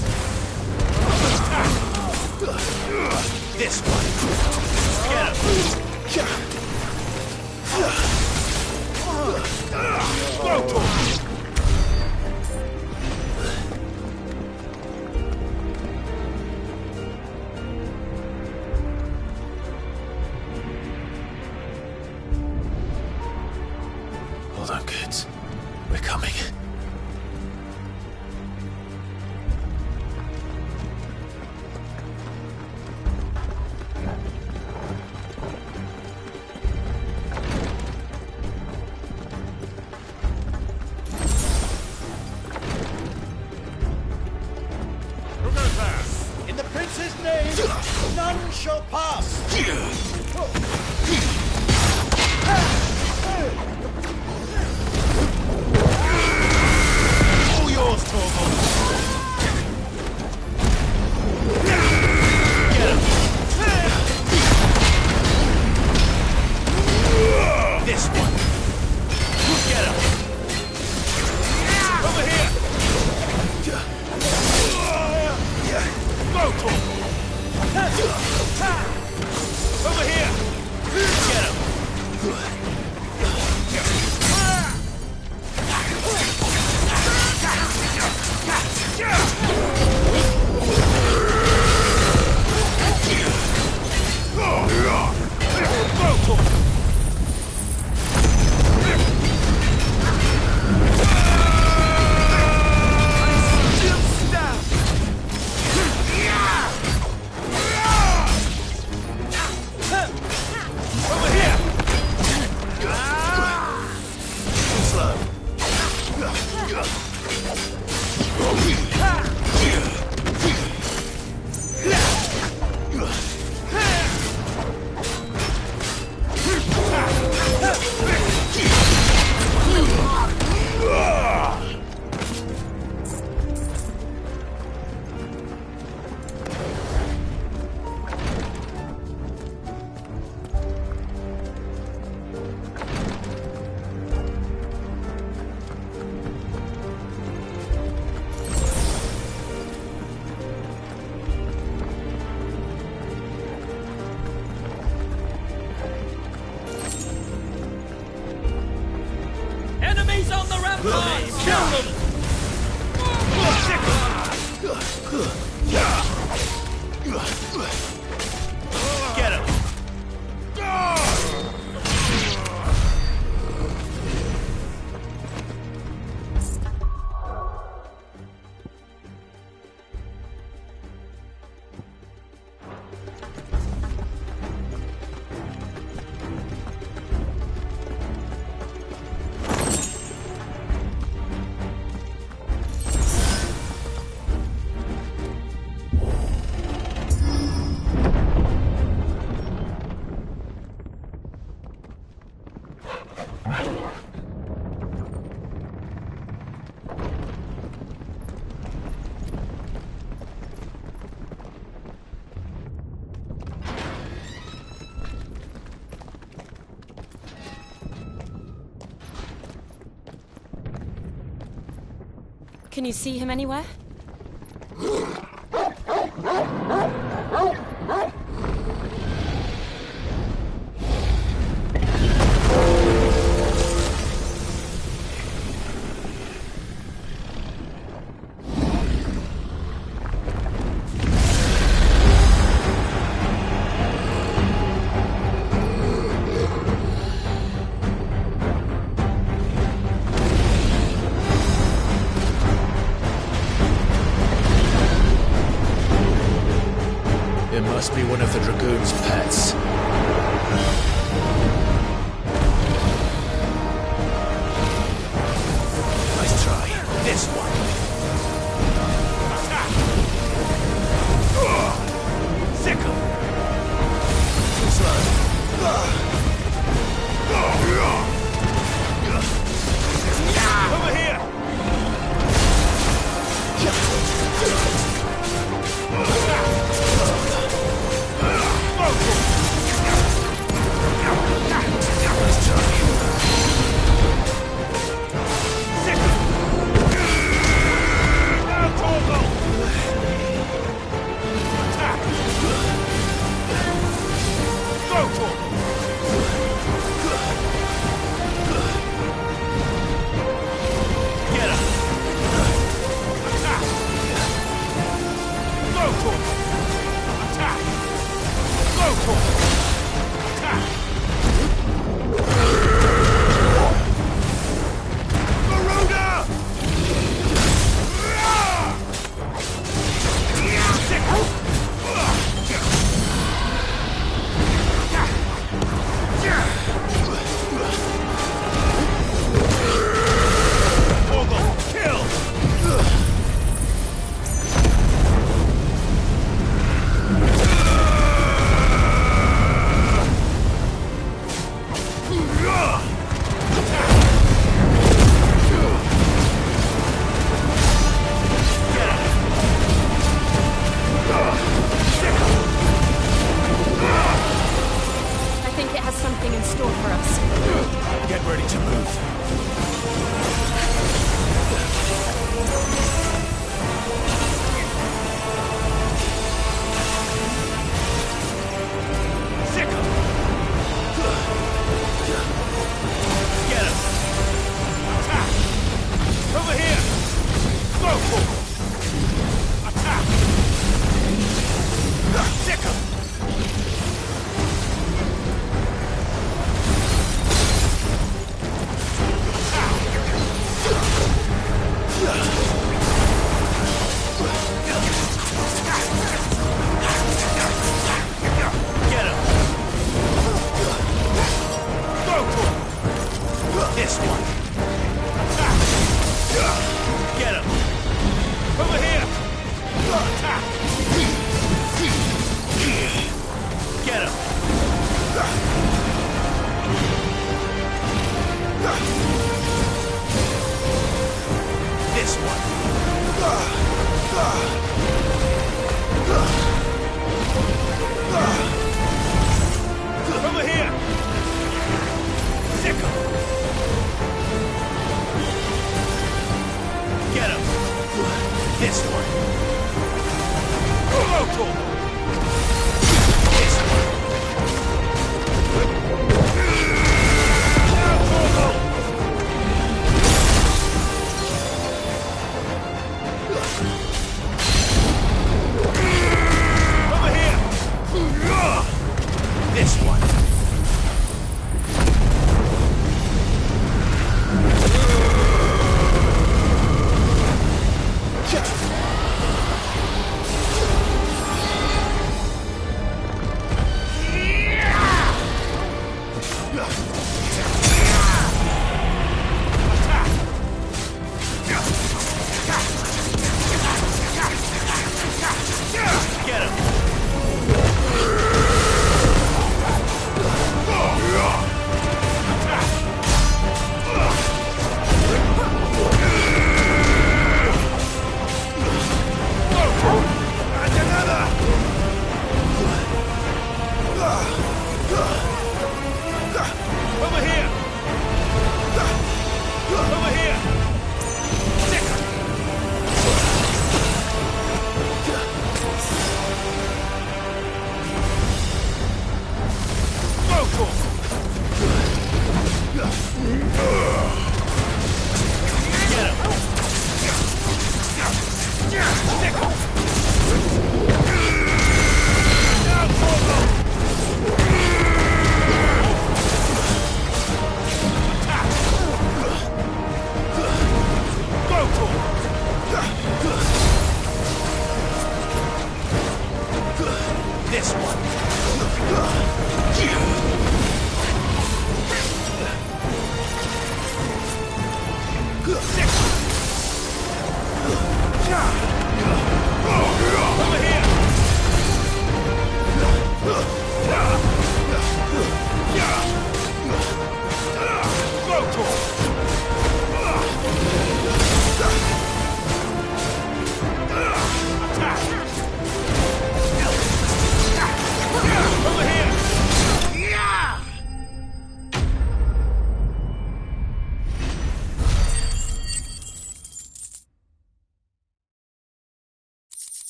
Hold on, kids. We're coming. In the prince's name, none shall pass! All yours, Torvald! Get him! This one! Get him! Over here! Go, Torvald! Over here! Get him! Enemies on the ramparts! Kill them! Get him! Can you see him anywhere? It must be one of the Dragoon's pets. Nice try. This one. Sick him. Too slow. Over here. This one. Get him. Over here. Get him. This one. Over here. Sick him. Get him. This one. Local. This one. Over here. This one. Get him. Over here. Over here. Sick him. Local. Get him. Sick him. Down, Corvo. Attack. Local. This one. Over here. Over here.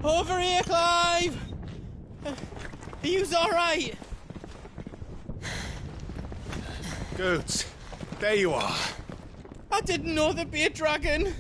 Over here, Clive! Are you alright? Goods, there you are. I didn't know there'd be a dragon.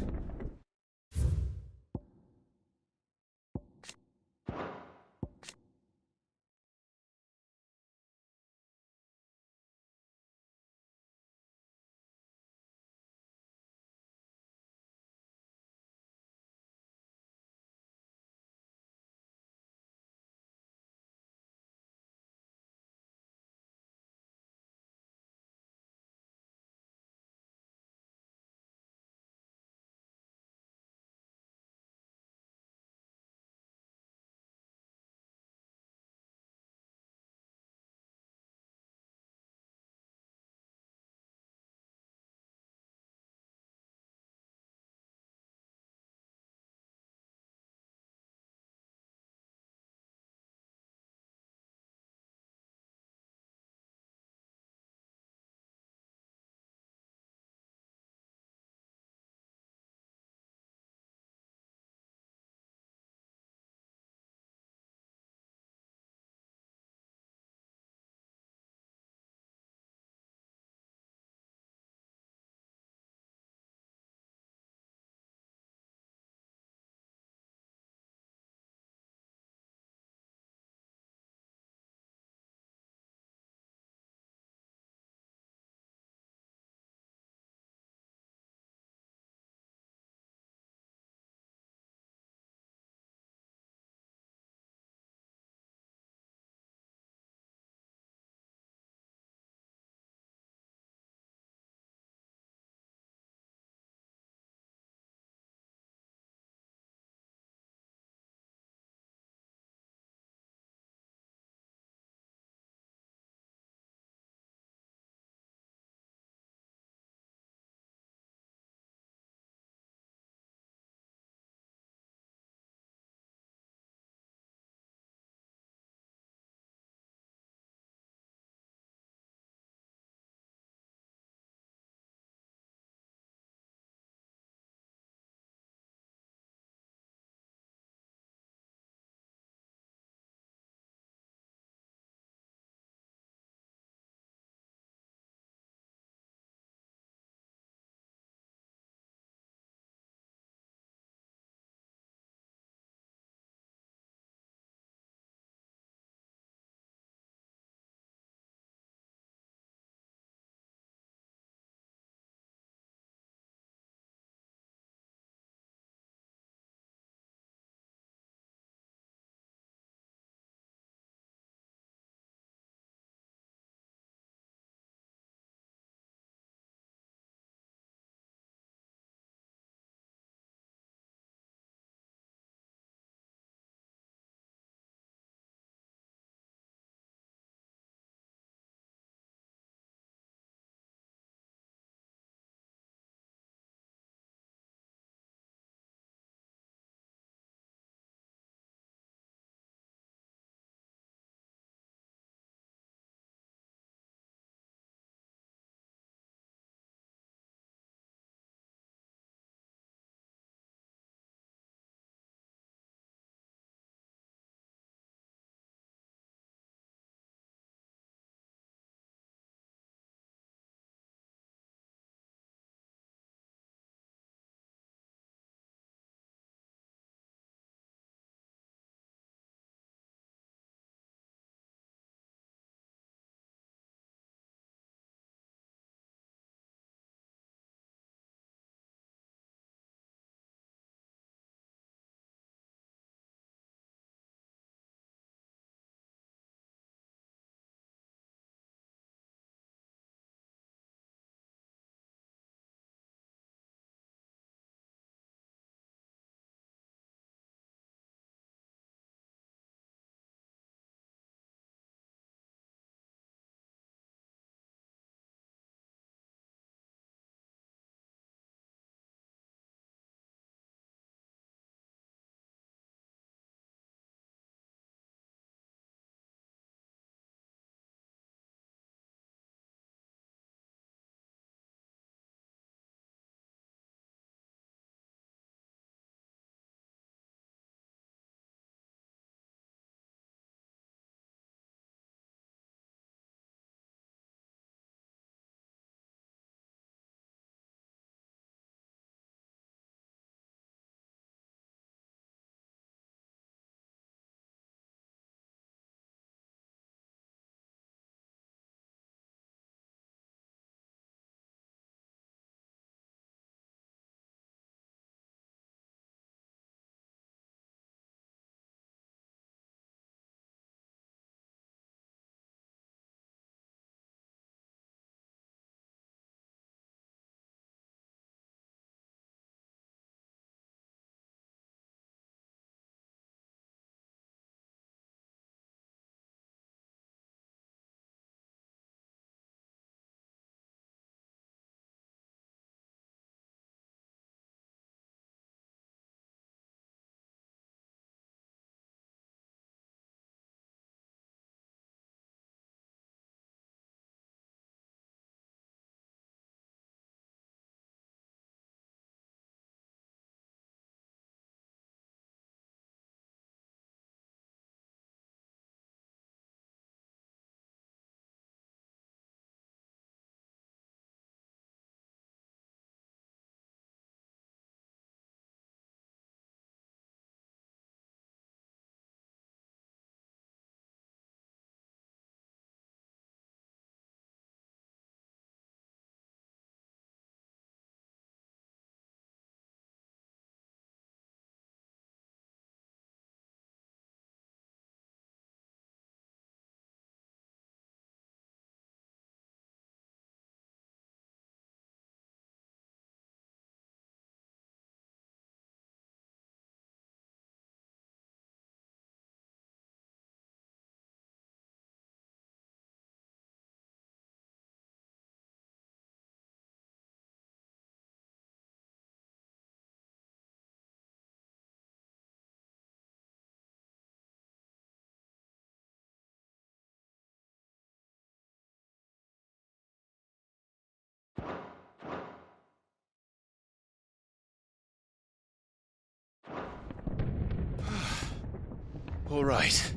All right.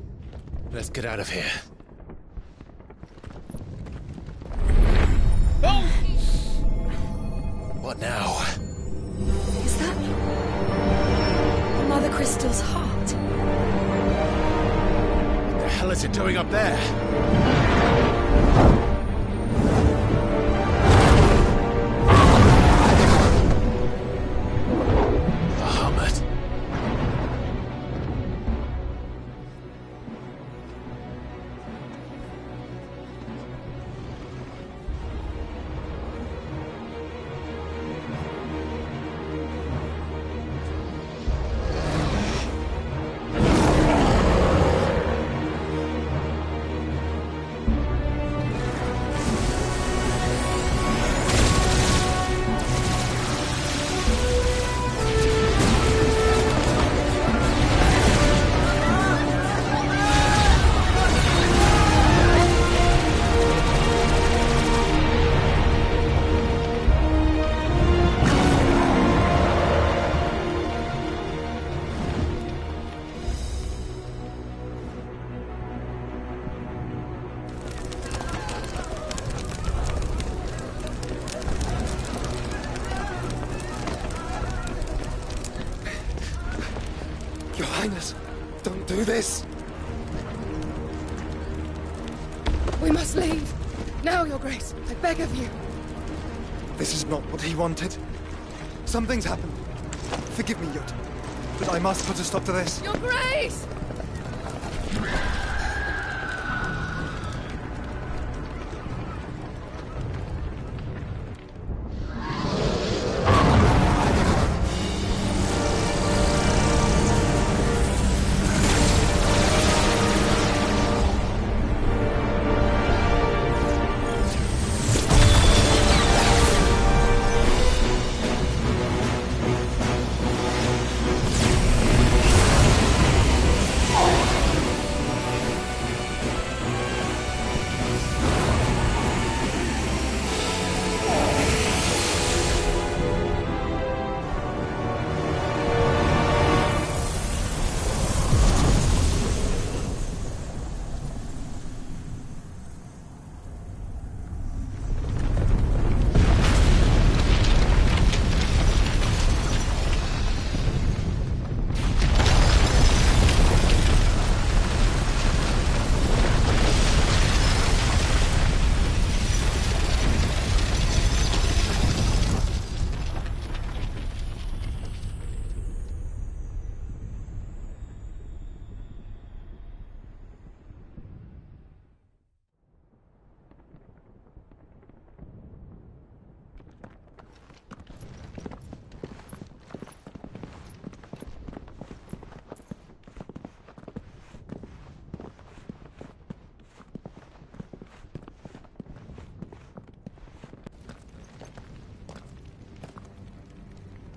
Let's get out of here. Oh! What now? Is that Mother Crystal's heart? What the hell is it doing up there? Your Highness, don't do this. We must leave. Now, Your Grace. I beg of you. This is not what he wanted. Something's happened. Forgive me, Yut, but I must put a stop to this. Your Grace!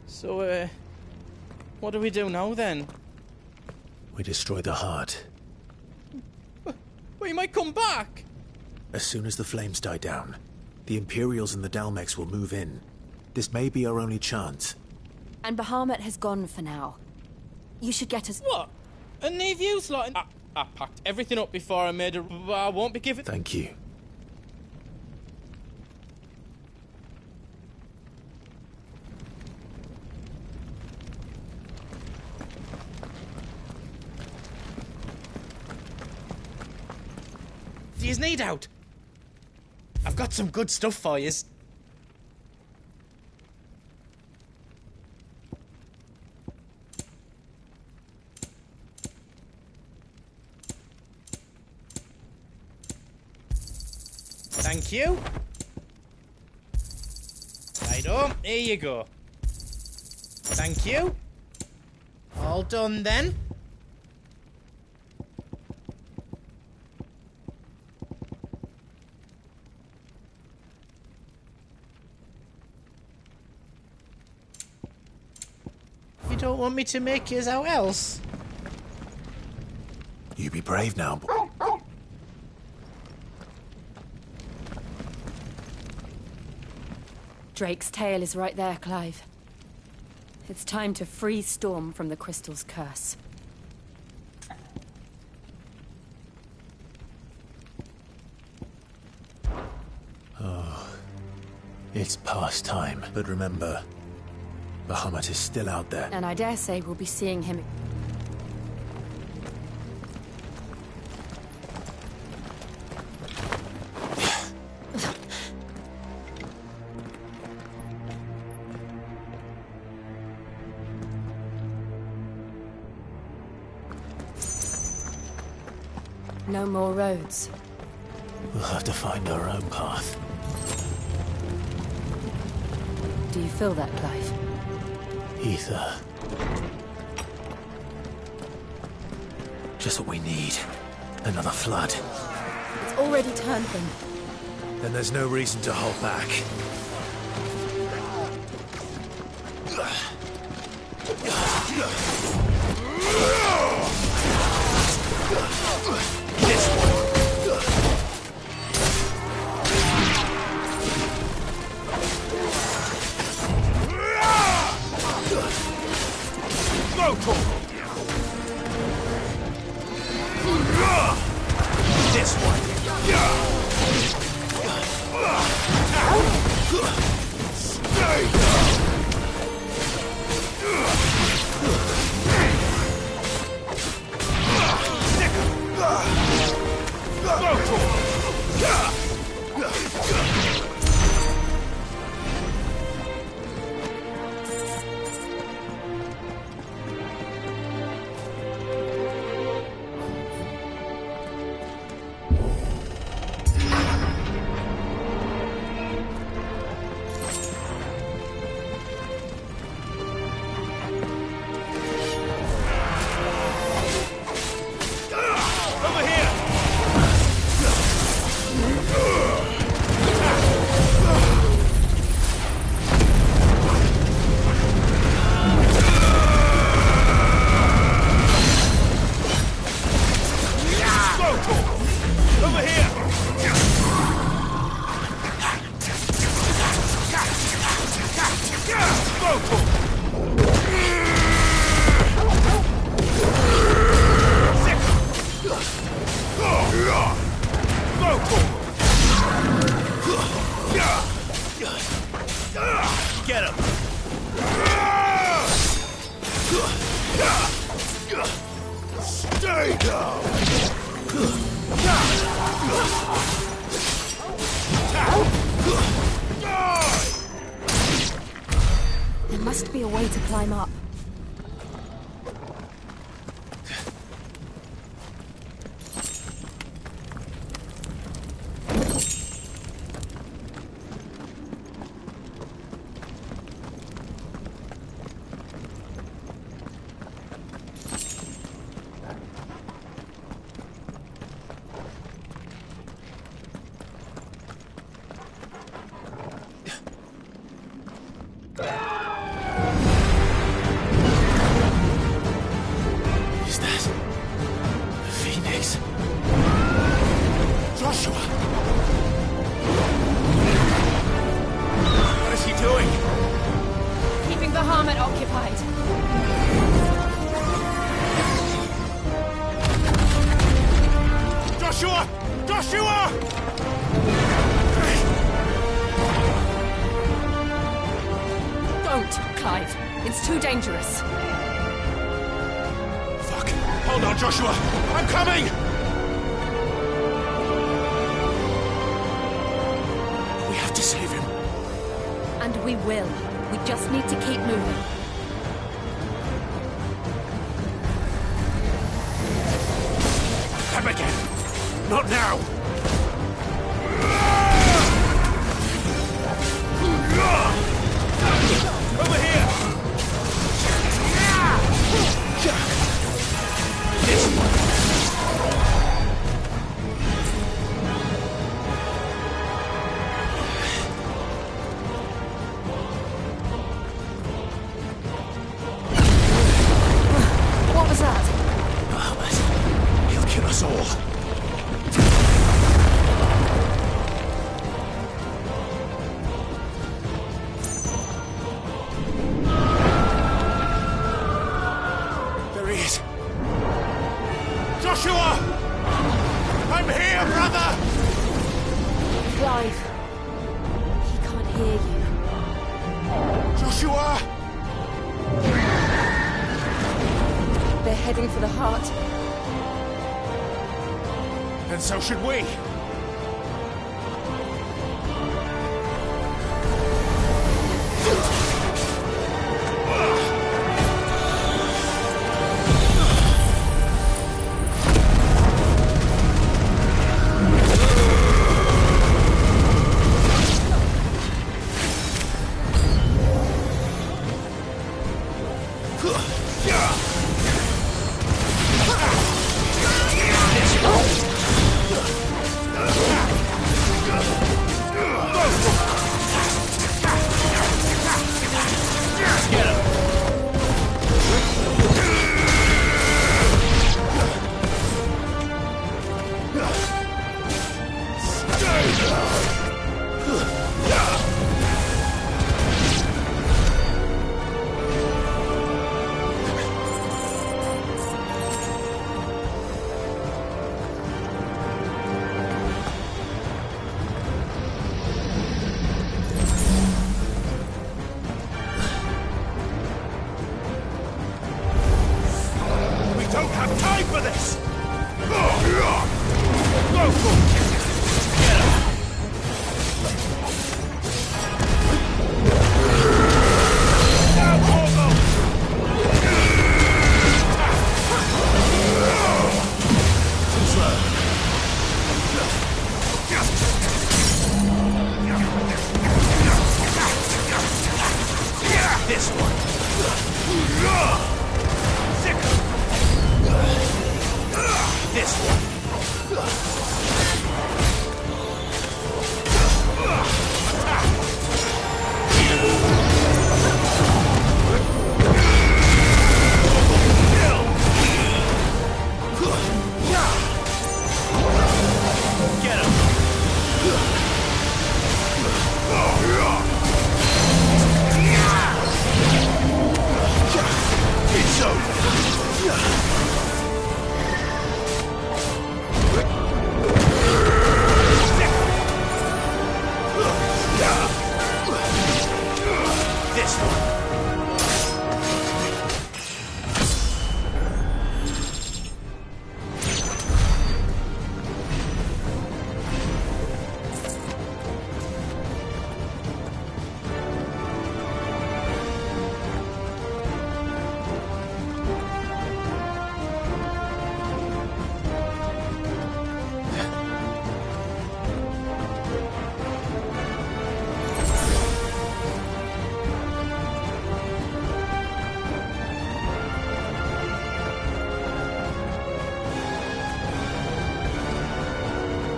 So, what do we do now, then? We destroy the heart. We might come back! As soon as the flames die down, the Imperials and the Dalmex will move in. This may be our only chance. And Bahamut has gone for now. You should get us... What? And leave you lot? I packed everything up before I made a... I won't be giving... Thank you. Do you need out? I've got some good stuff for you. Thank you. Right on, here you go. Thank you. All done then. You don't want me to make yours out else? You be brave now, boy. Drake's tail is right there, Clive. It's time to free Storm from the Crystal's curse. It's past time. But remember, Bahamut is still out there. And I dare say we'll be seeing him. No more roads. We'll have to find our own path. Do you feel that, Clive? Ether. Just what we need. Another flood. It's already turned them. Then there's no reason to hold back. This one. This one. Get him! Stay down! There must be a way to climb up. Is that the Phoenix? Joshua! What is he doing? Keeping Bahamut occupied. Joshua! Joshua! Don't, Clive. It's too dangerous. Fuck! Hold on, Joshua! I'm coming! We have to save him. And we will. We just need to keep moving. Come again! Not now! Over here! This one! What was that? Bahamut. He'll kill us all. heading for the heart. And so should we.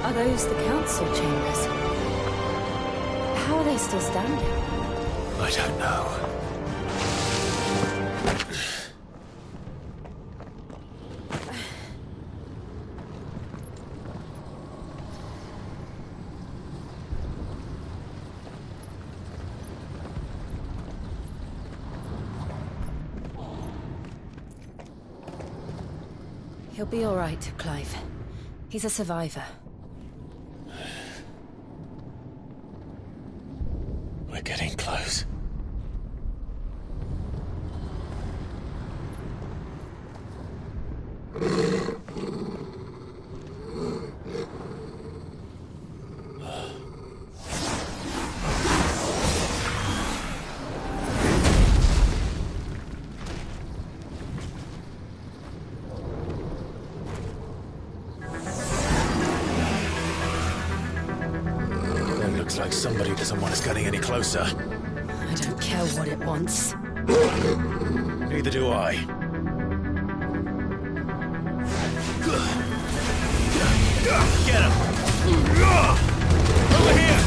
Are those the council chambers? How are they still standing? I don't know. He'll be all right, Clive. He's a survivor. We're getting close. Looks like somebody doesn't want us getting any closer. I don't care what it wants. Neither do I. Get him! Over here!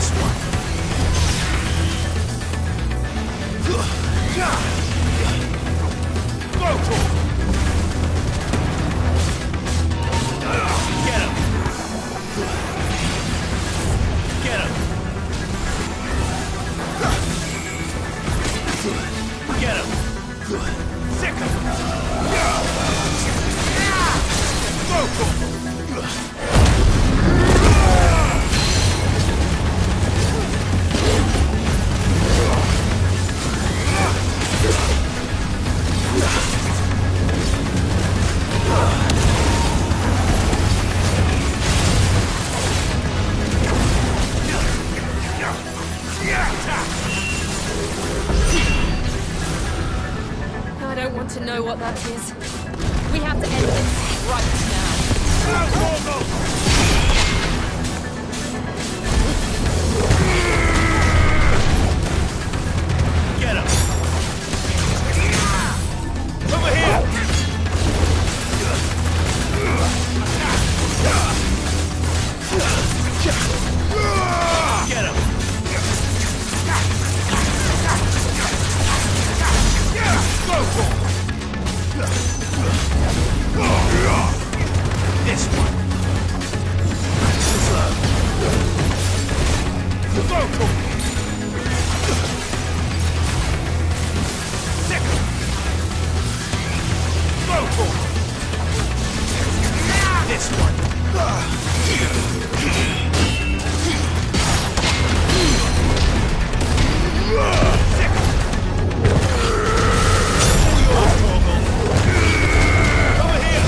This one. Go to him. Get him. Get him. Get him. Sick him. Go to him. I don't want to know what that is. We have to end this right now. Get him! Over here! Get him! Go for him! This one! Go for him! Go for it! This one! Over here!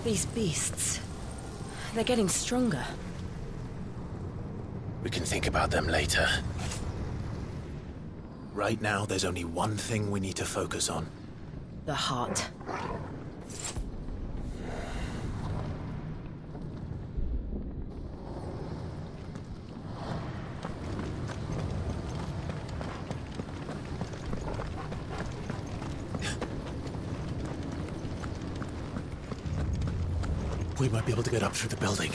These beasts, they're getting stronger. We can think about them later. Right now, there's only one thing we need to focus on. The heart. We might be able to get up through the building.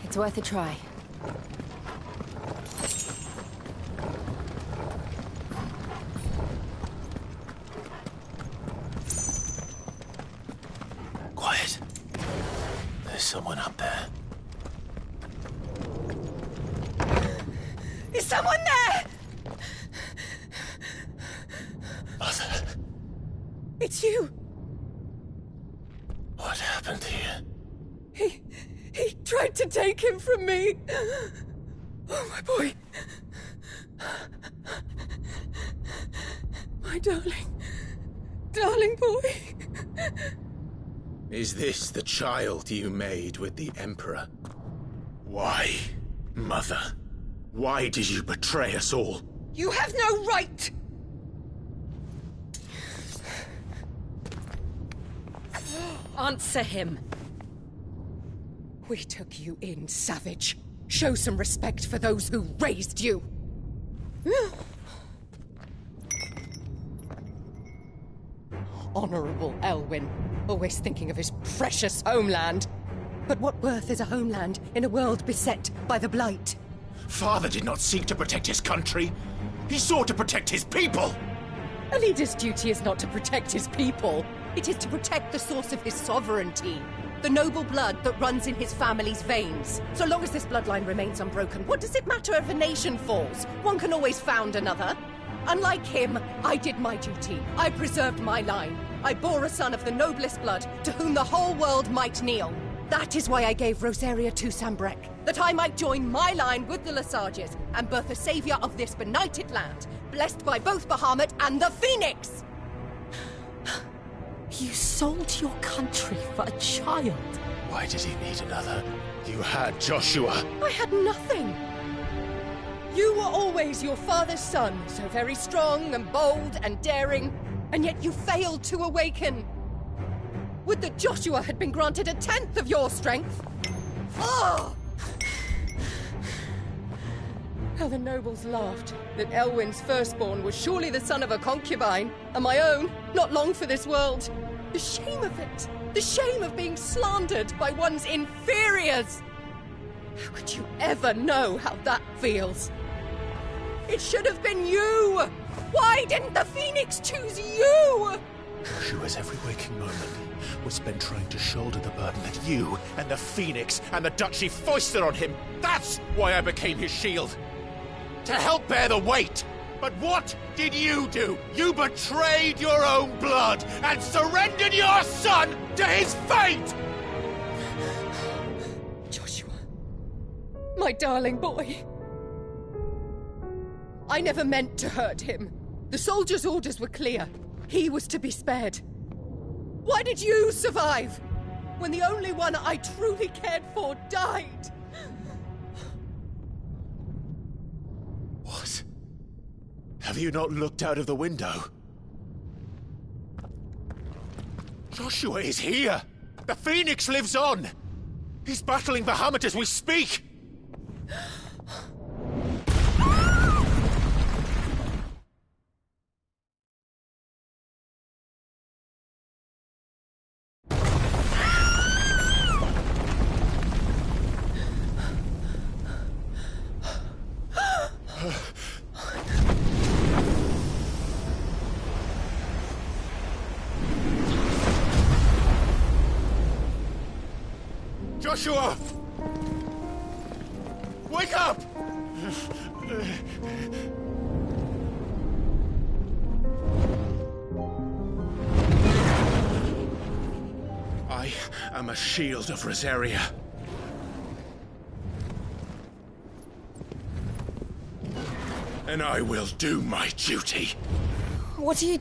It's worth a try. Quiet. There's someone up there. Is someone there? Mother. It's you. What happened here? He tried to take him from me. Oh, my boy. My darling boy. Is this the child you made with the Emperor? Why, Mother? Why did you betray us all? You have no right. Answer him. We took you in, savage. Show some respect for those who raised you. Honorable Elwyn, always thinking of his precious homeland. But what worth is a homeland in a world beset by the Blight? Father did not seek to protect his country. He sought to protect his people. A leader's duty is not to protect his people. It is to protect the source of his sovereignty. The noble blood that runs in his family's veins. So long as this bloodline remains unbroken, what does it matter if a nation falls? One can always found another. Unlike him, I did my duty. I preserved my line. I bore a son of the noblest blood, to whom the whole world might kneel. That is why I gave Rosaria to Sambrek, that I might join my line with the Lesages and birth a savior of this benighted land, blessed by both Bahamut and the Phoenix! You sold your country for a child. Why did he need another? You had Joshua. I had nothing. You were always your father's son, so very strong and bold and daring, and yet you failed to awaken. Would that Joshua had been granted 1/10 of your strength? Oh! How the nobles laughed that Elwyn's firstborn was surely the son of a concubine, and my own, not long for this world. The shame of it! The shame of being slandered by one's inferiors! How could you ever know how that feels? It should have been you! Why didn't the Phoenix choose you? Joshua's every waking moment was spent trying to shoulder the burden that you and the Phoenix and the Duchy foisted on him. That's why I became his shield. To help bear the weight. But what did you do? You betrayed your own blood and surrendered your son to his fate! Joshua, my darling boy. I never meant to hurt him. The soldiers' orders were clear. He was to be spared. Why did you survive when the only one I truly cared for died? What? Have you not looked out of the window? Joshua is here! The Phoenix lives on! He's battling Bahamut as we speak! Joshua! Wake up! I am a shield of Rosaria. And I will do my duty. What are you...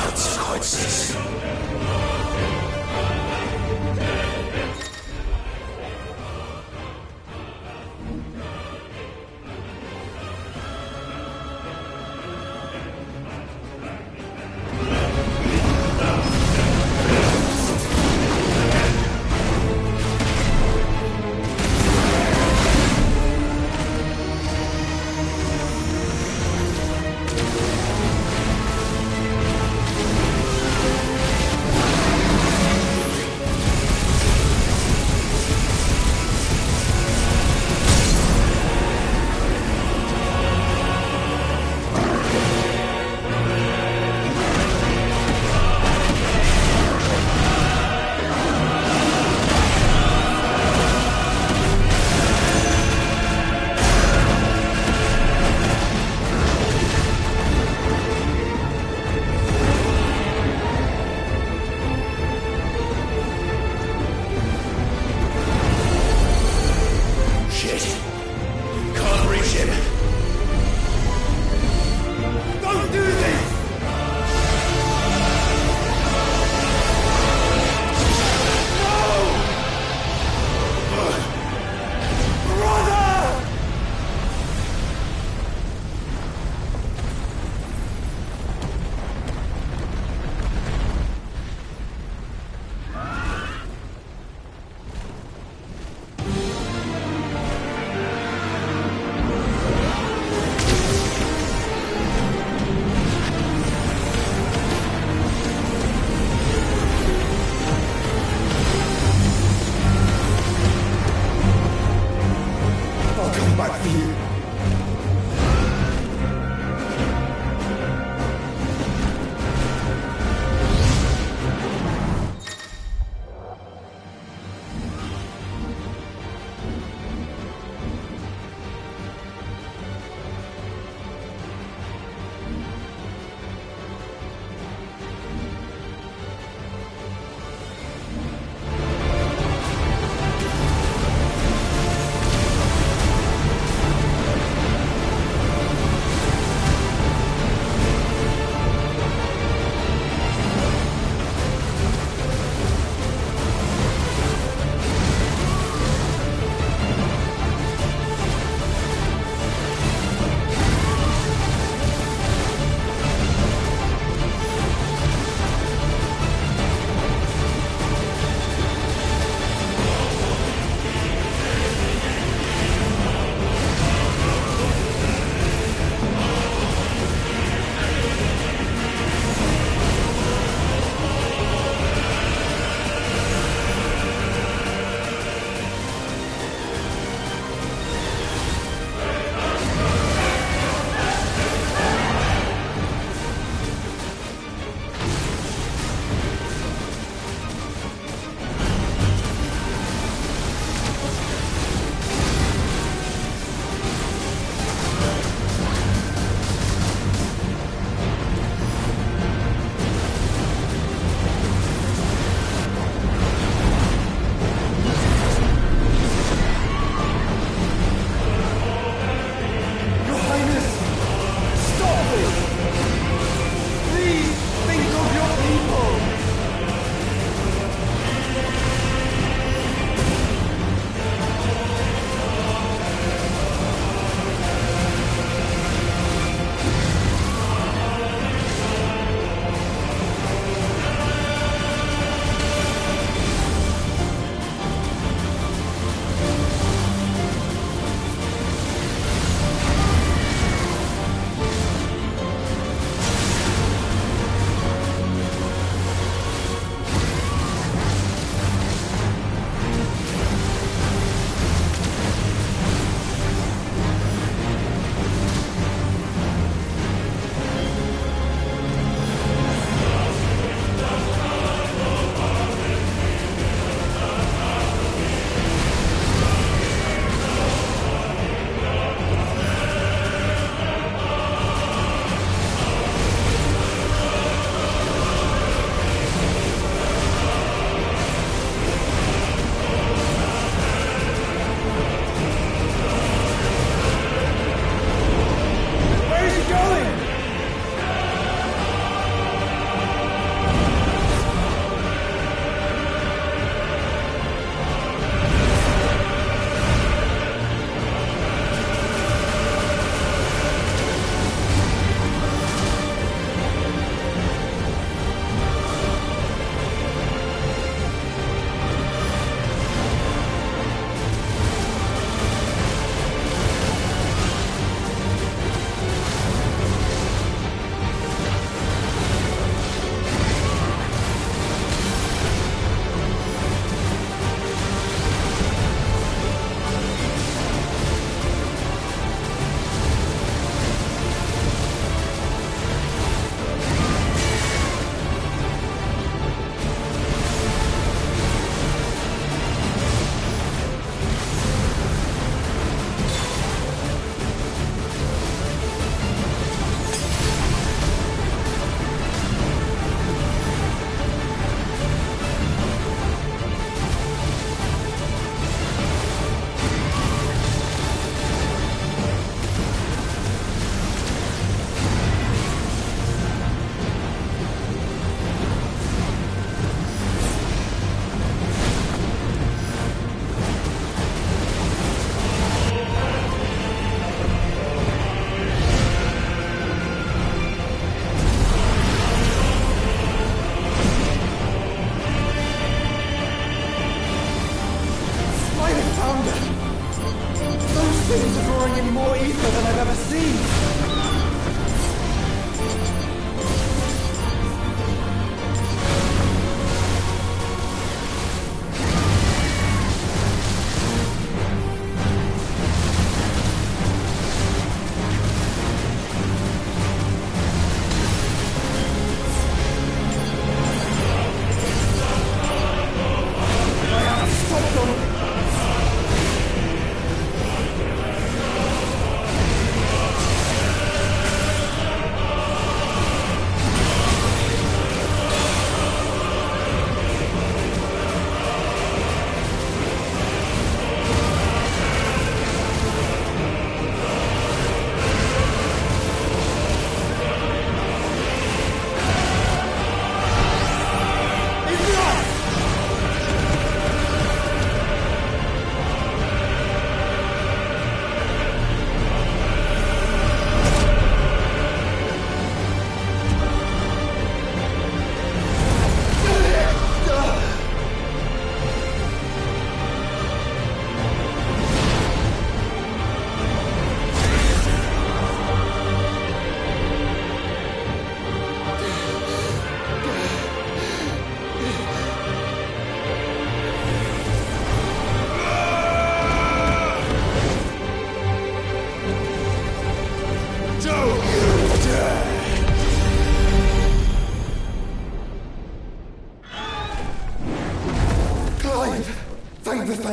consequences.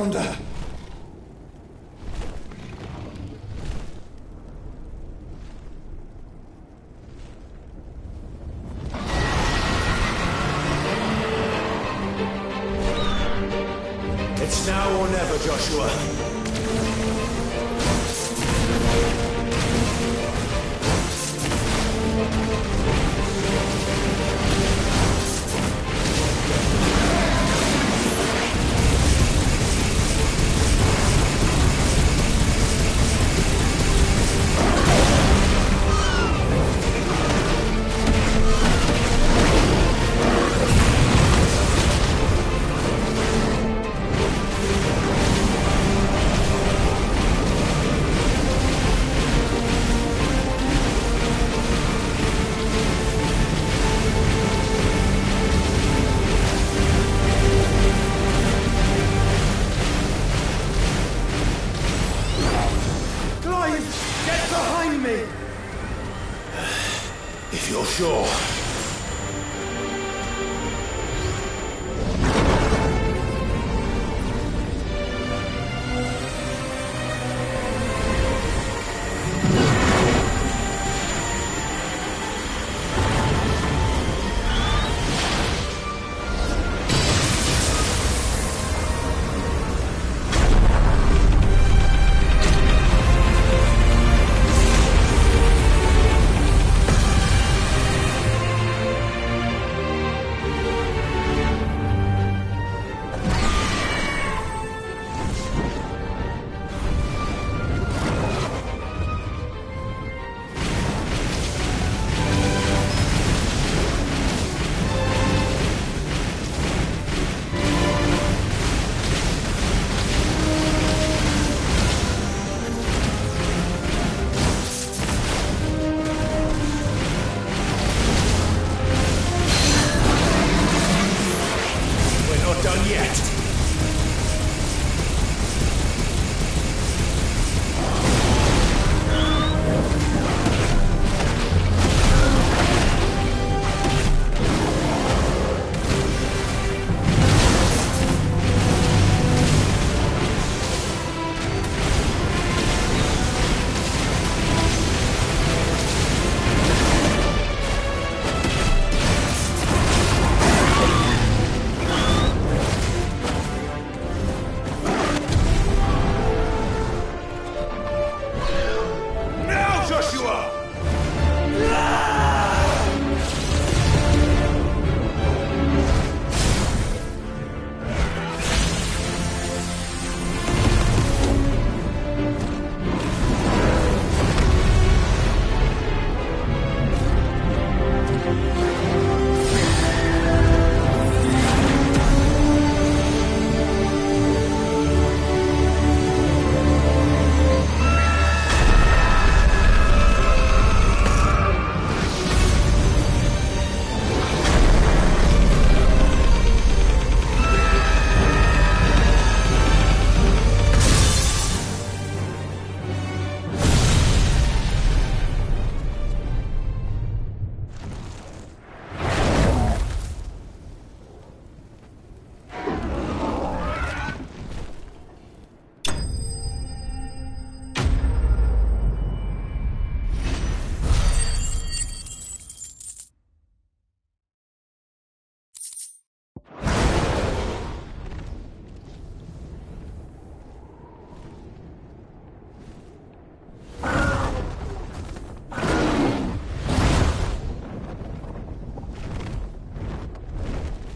founder. It's now or never, Joshua. If you're sure.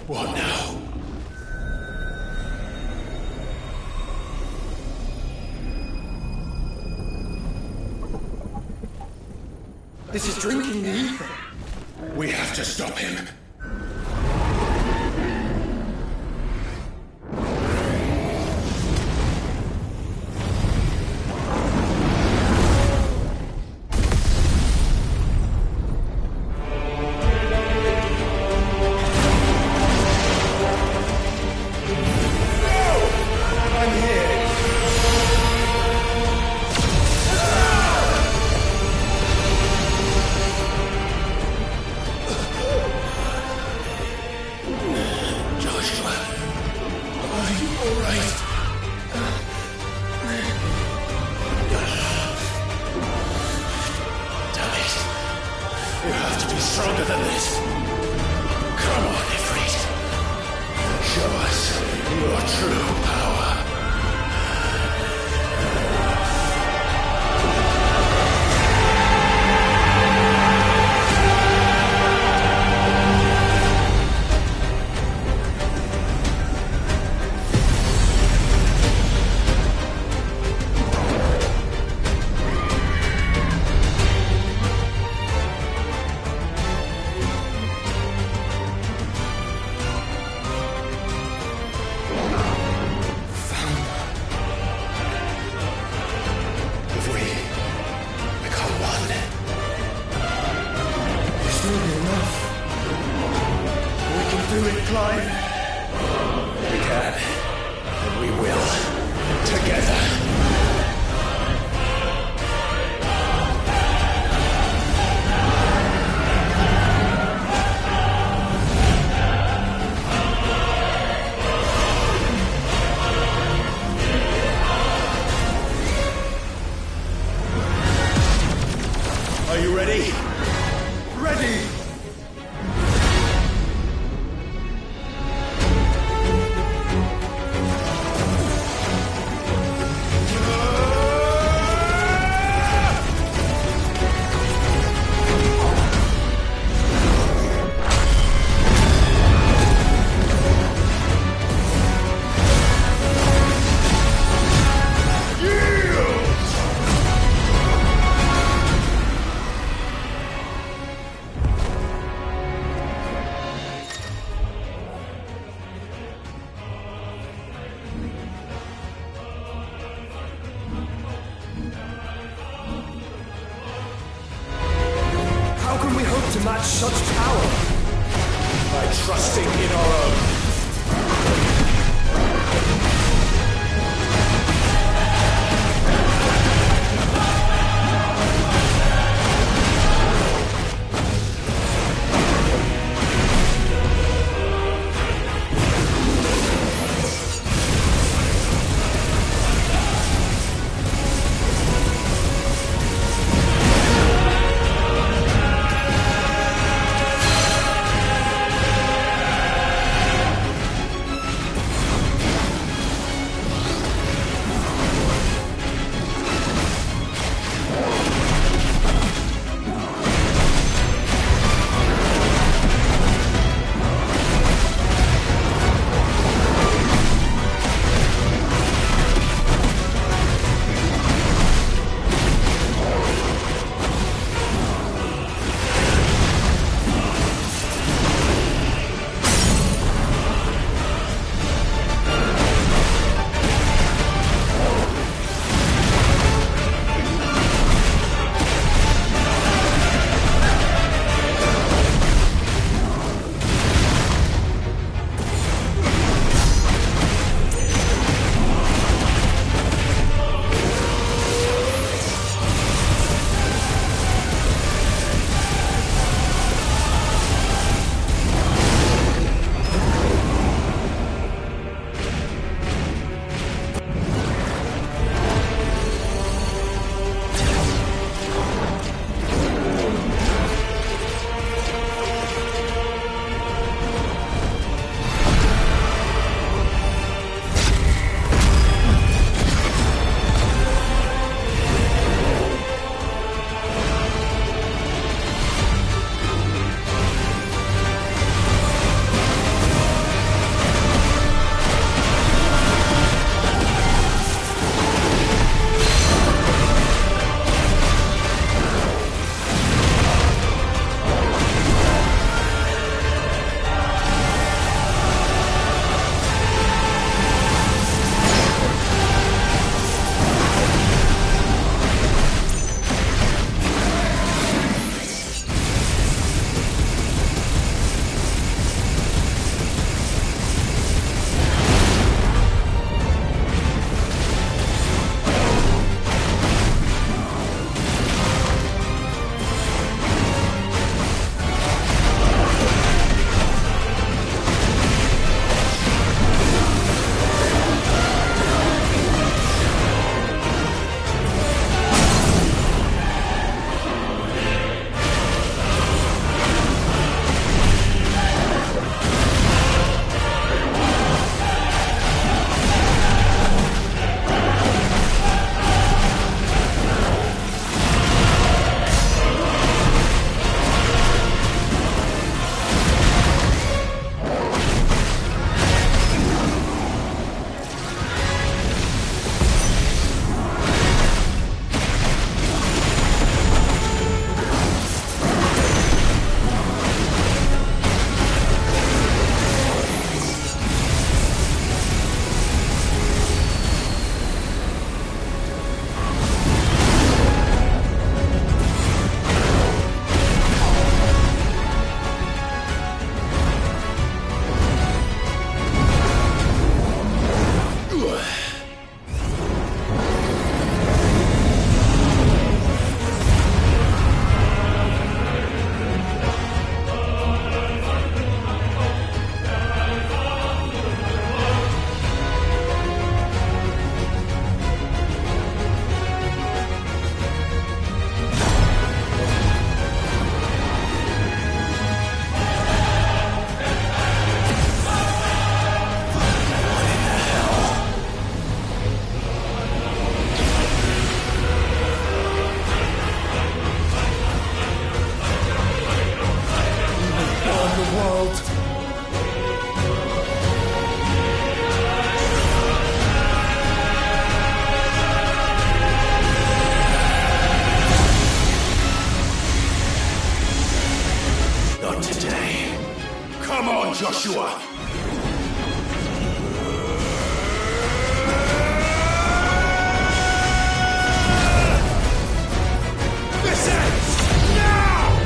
What now? This is drinking the ether. We have to stop him. Your true power. Are you ready? Ready! How can we hope to match such power? By trusting in our own. Come on, Joshua! This ends now!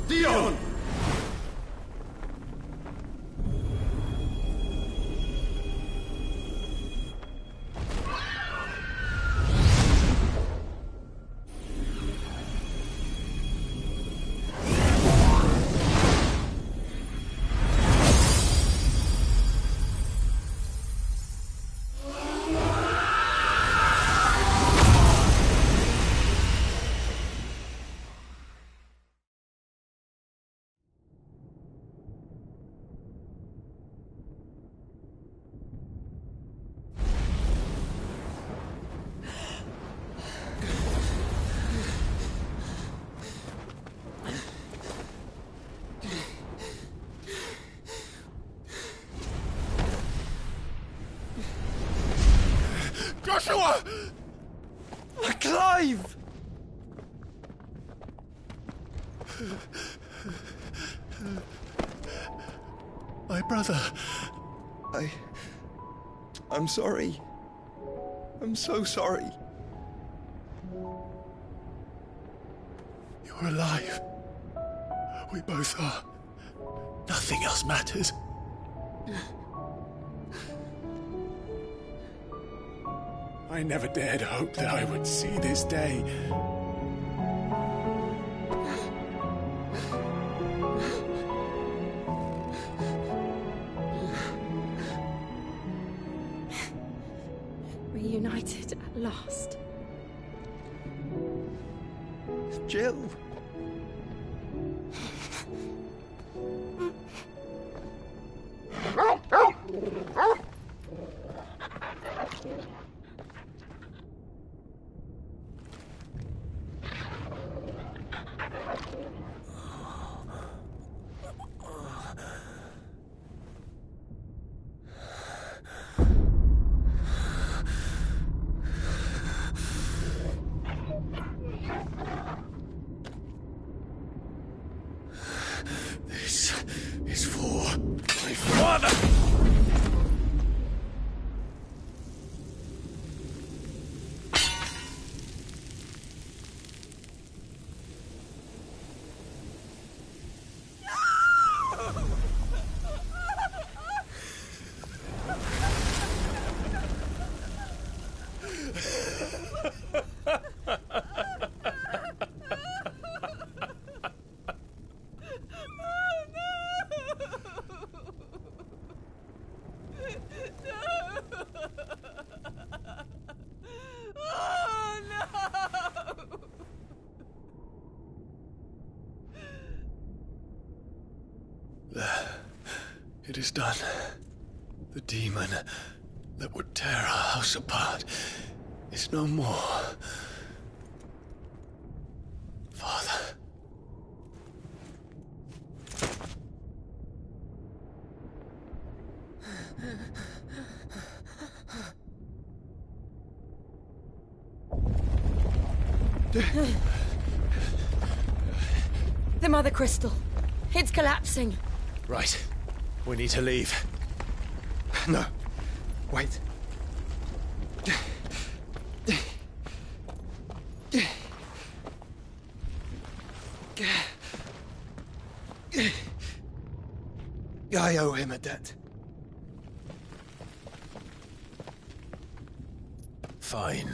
Dion! Joshua! Clive! My brother. I'm sorry. I'm so sorry. You're alive. We both are. Nothing else matters. I never dared hope that I would see this day. Reunited at last. Jill. This is for my father! It is done. The demon that would tear our house apart is no more. Father. The Mother Crystal. It's collapsing. Right. We need to leave. No. Wait. I owe him a debt. Fine.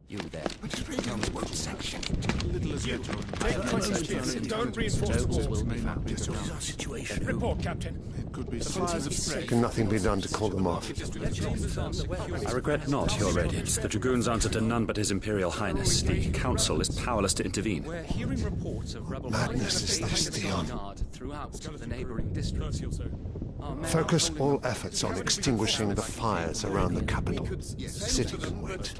You there. Tell me what section. Little as you Don't reinforce the walls. This is our situation. Report, Captain. It could be The fires have spread. Can nothing be done to call them off? I regret not, Your Radiance. The Dragoons answer to none but His Imperial Highness. The Council is powerless to intervene. We're hearing reports of rebel Madness is this, Dion. throughout the neighboring districts. Focus all efforts on extinguishing the fires around the capital. City can wait.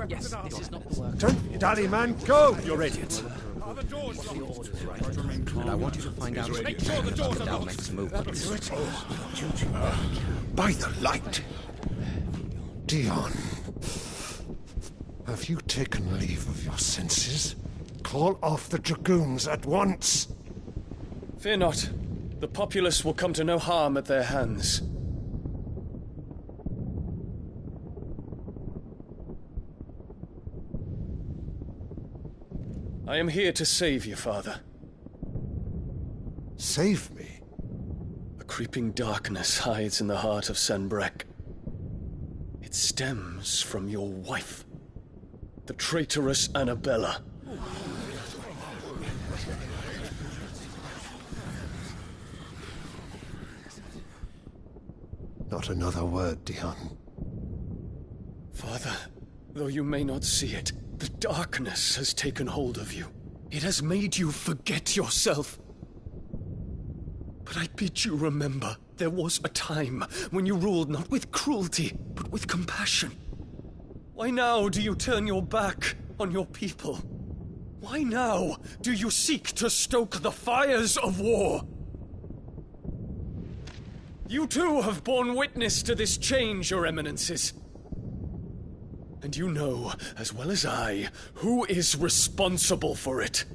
Yes, this is not the work. Don't dally, man. Go! Your Radiance. And I want you to find out Make sure the doors are locked. next movement. By the light. Dion. Have you taken leave of your senses? Call off the Dragoons at once. Fear not. The populace will come to no harm at their hands. I am here to save you, Father. Save me? A creeping darkness hides in the heart of Sanbreque. It stems from your wife, the traitorous Annabella. Not another word, Dion. Father, though you may not see it, the darkness has taken hold of you. It has made you forget yourself. But I bid you remember, there was a time when you ruled not with cruelty, but with compassion. Why now do you turn your back on your people? Why now do you seek to stoke the fires of war? You too have borne witness to this change, Your Eminences. And you know, as well as I, who is responsible for it.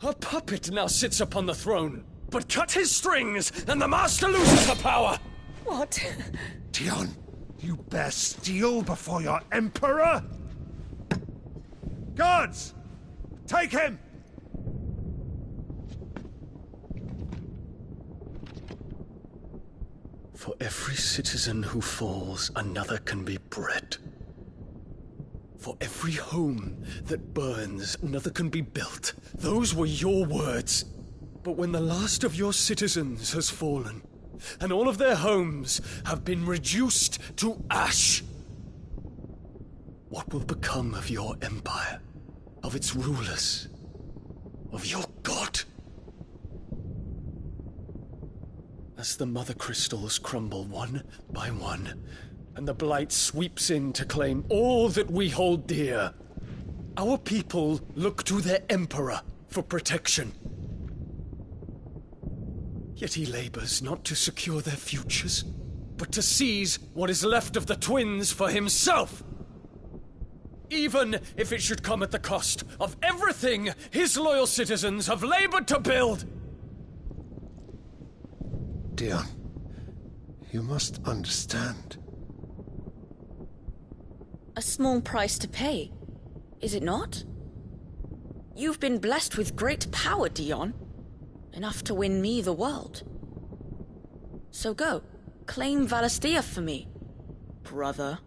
A puppet now sits upon the throne, but cut his strings, and the master loses the power! What? Dion, you bear steel before your emperor? Guards! Take him! For every citizen who falls, another can be bred. For every home that burns, another can be built. Those were your words. But when the last of your citizens has fallen, and all of their homes have been reduced to ash, what will become of your empire, of its rulers, of your god? As the mother crystals crumble one by one, and the blight sweeps in to claim all that we hold dear, our people look to their emperor for protection. Yet he labors not to secure their futures, but to seize what is left of the twins for himself. Even if it should come at the cost of everything his loyal citizens have labored to build. Dion, you must understand. A small price to pay, is it not? You've been blessed with great power, Dion. Enough to win me the world. So go, claim Valisthea for me, brother.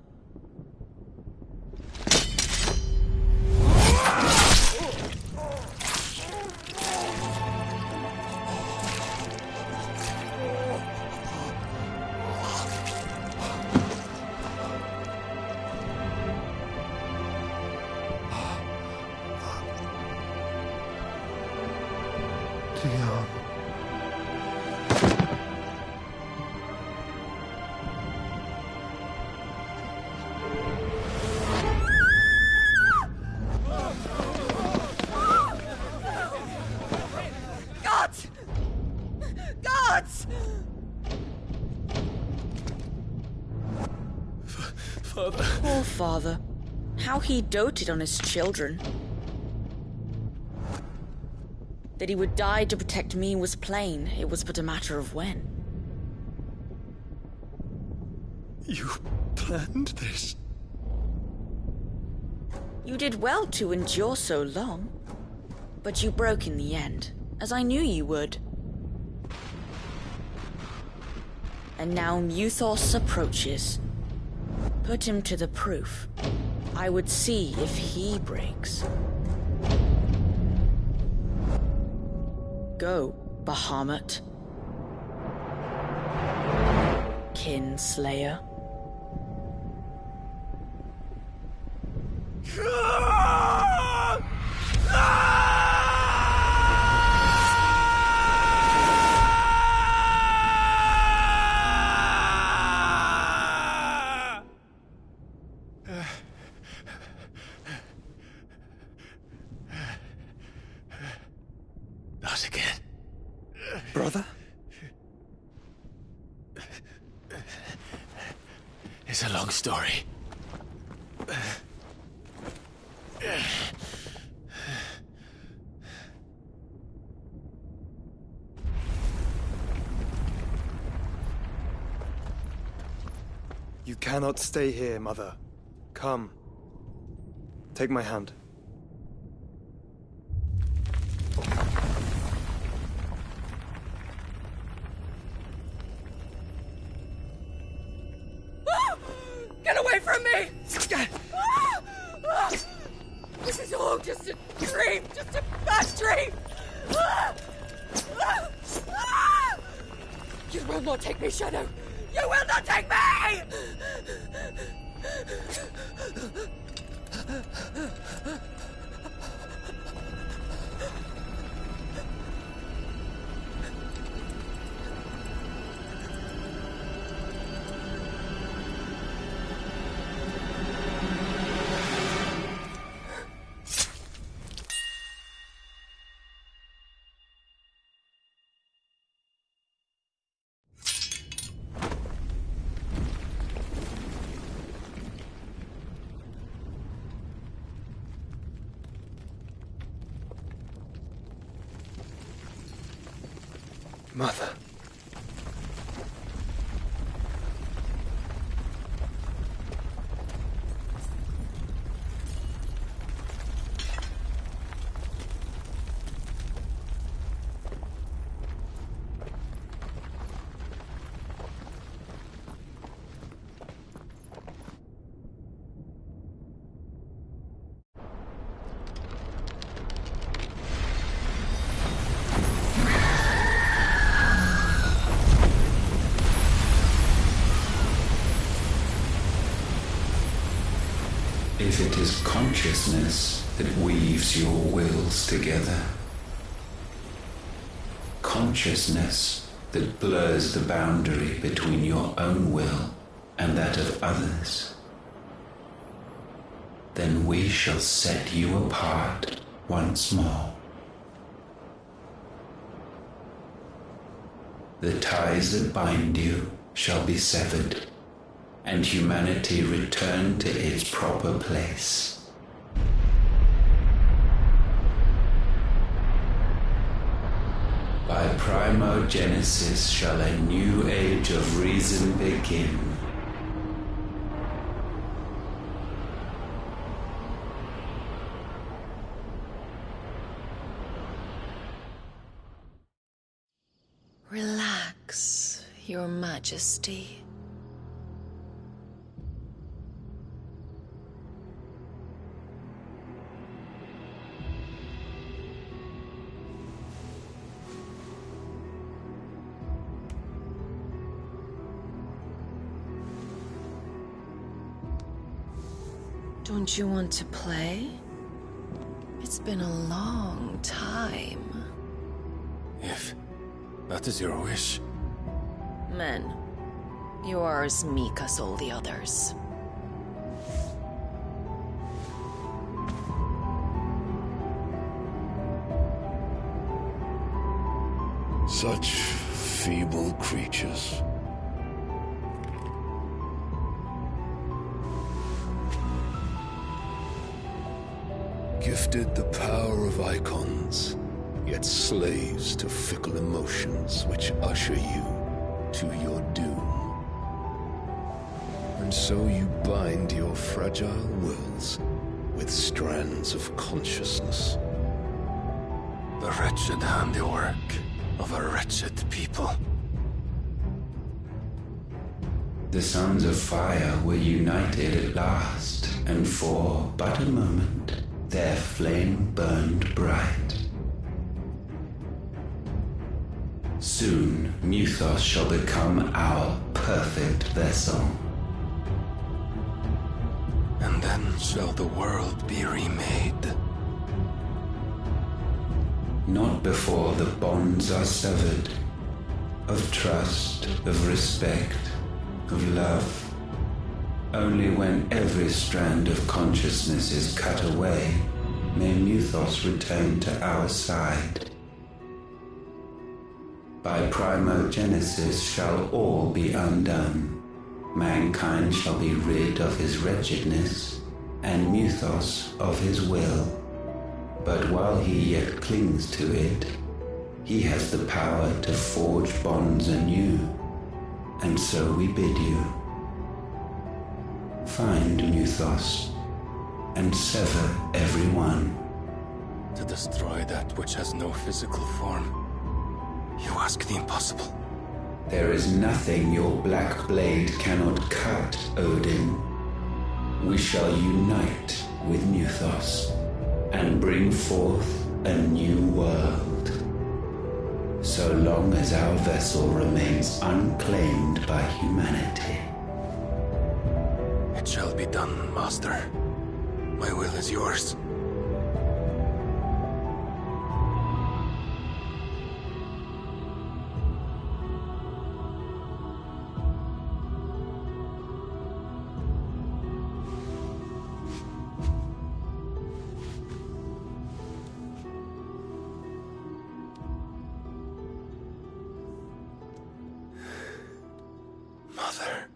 Dion. Father. Poor father. How he doted on his children. That he would die to protect me was plain. It was but a matter of when. You planned this? You did well to endure so long. But you broke in the end, as I knew you would. And now Muthos approaches. Put him to the proof. I would see if he breaks. Go, Bahamut. Kinslayer. Not again. Brother? It's a long story. You cannot stay here, Mother. Come. Take my hand. Get away from me! This is all just a dream, just a bad dream! You will not take me, Shadow! You will not take me! Mother. If it is consciousness that weaves your wills together, consciousness that blurs the boundary between your own will and that of others, then we shall set you apart once more. The ties that bind you shall be severed, and humanity return to its proper place. By primogenesis shall a new age of reason begin. Relax, Your Majesty. Don't you want to play? It's been a long time. If that is your wish. Men, you are as meek as all the others. Such feeble creatures. Gifted the power of icons, yet slaves to fickle emotions which usher you to your doom. And so you bind your fragile wills with strands of consciousness. The wretched handiwork of a wretched people. The sons of fire were united at last, and for but a moment their flame burned bright. Soon Muthos shall become our perfect vessel. And then shall the world be remade. Not before the bonds are severed, of trust, of respect, of love. Only when every strand of consciousness is cut away, may Muthos return to our side. By primogenesis shall all be undone. Mankind shall be rid of his wretchedness, and Muthos of his will. But while he yet clings to it, he has the power to forge bonds anew, and so we bid you. Find Muthos, and sever every one. To destroy that which has no physical form, you ask the impossible. There is nothing your black blade cannot cut, Odin. We shall unite with Muthos, and bring forth a new world. So long as our vessel remains unclaimed by humanity. It shall be done, Master. My will is yours. Mother.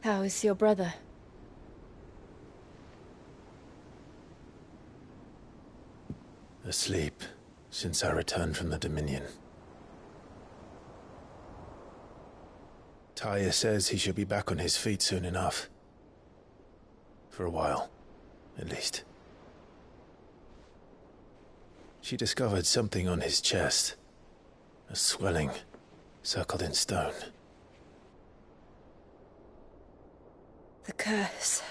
How is your brother? Asleep, since I returned from the Dominion. Taya says he should be back on his feet soon enough. For a while, at least. She discovered something on his chest. A swelling, circled in stone. The curse.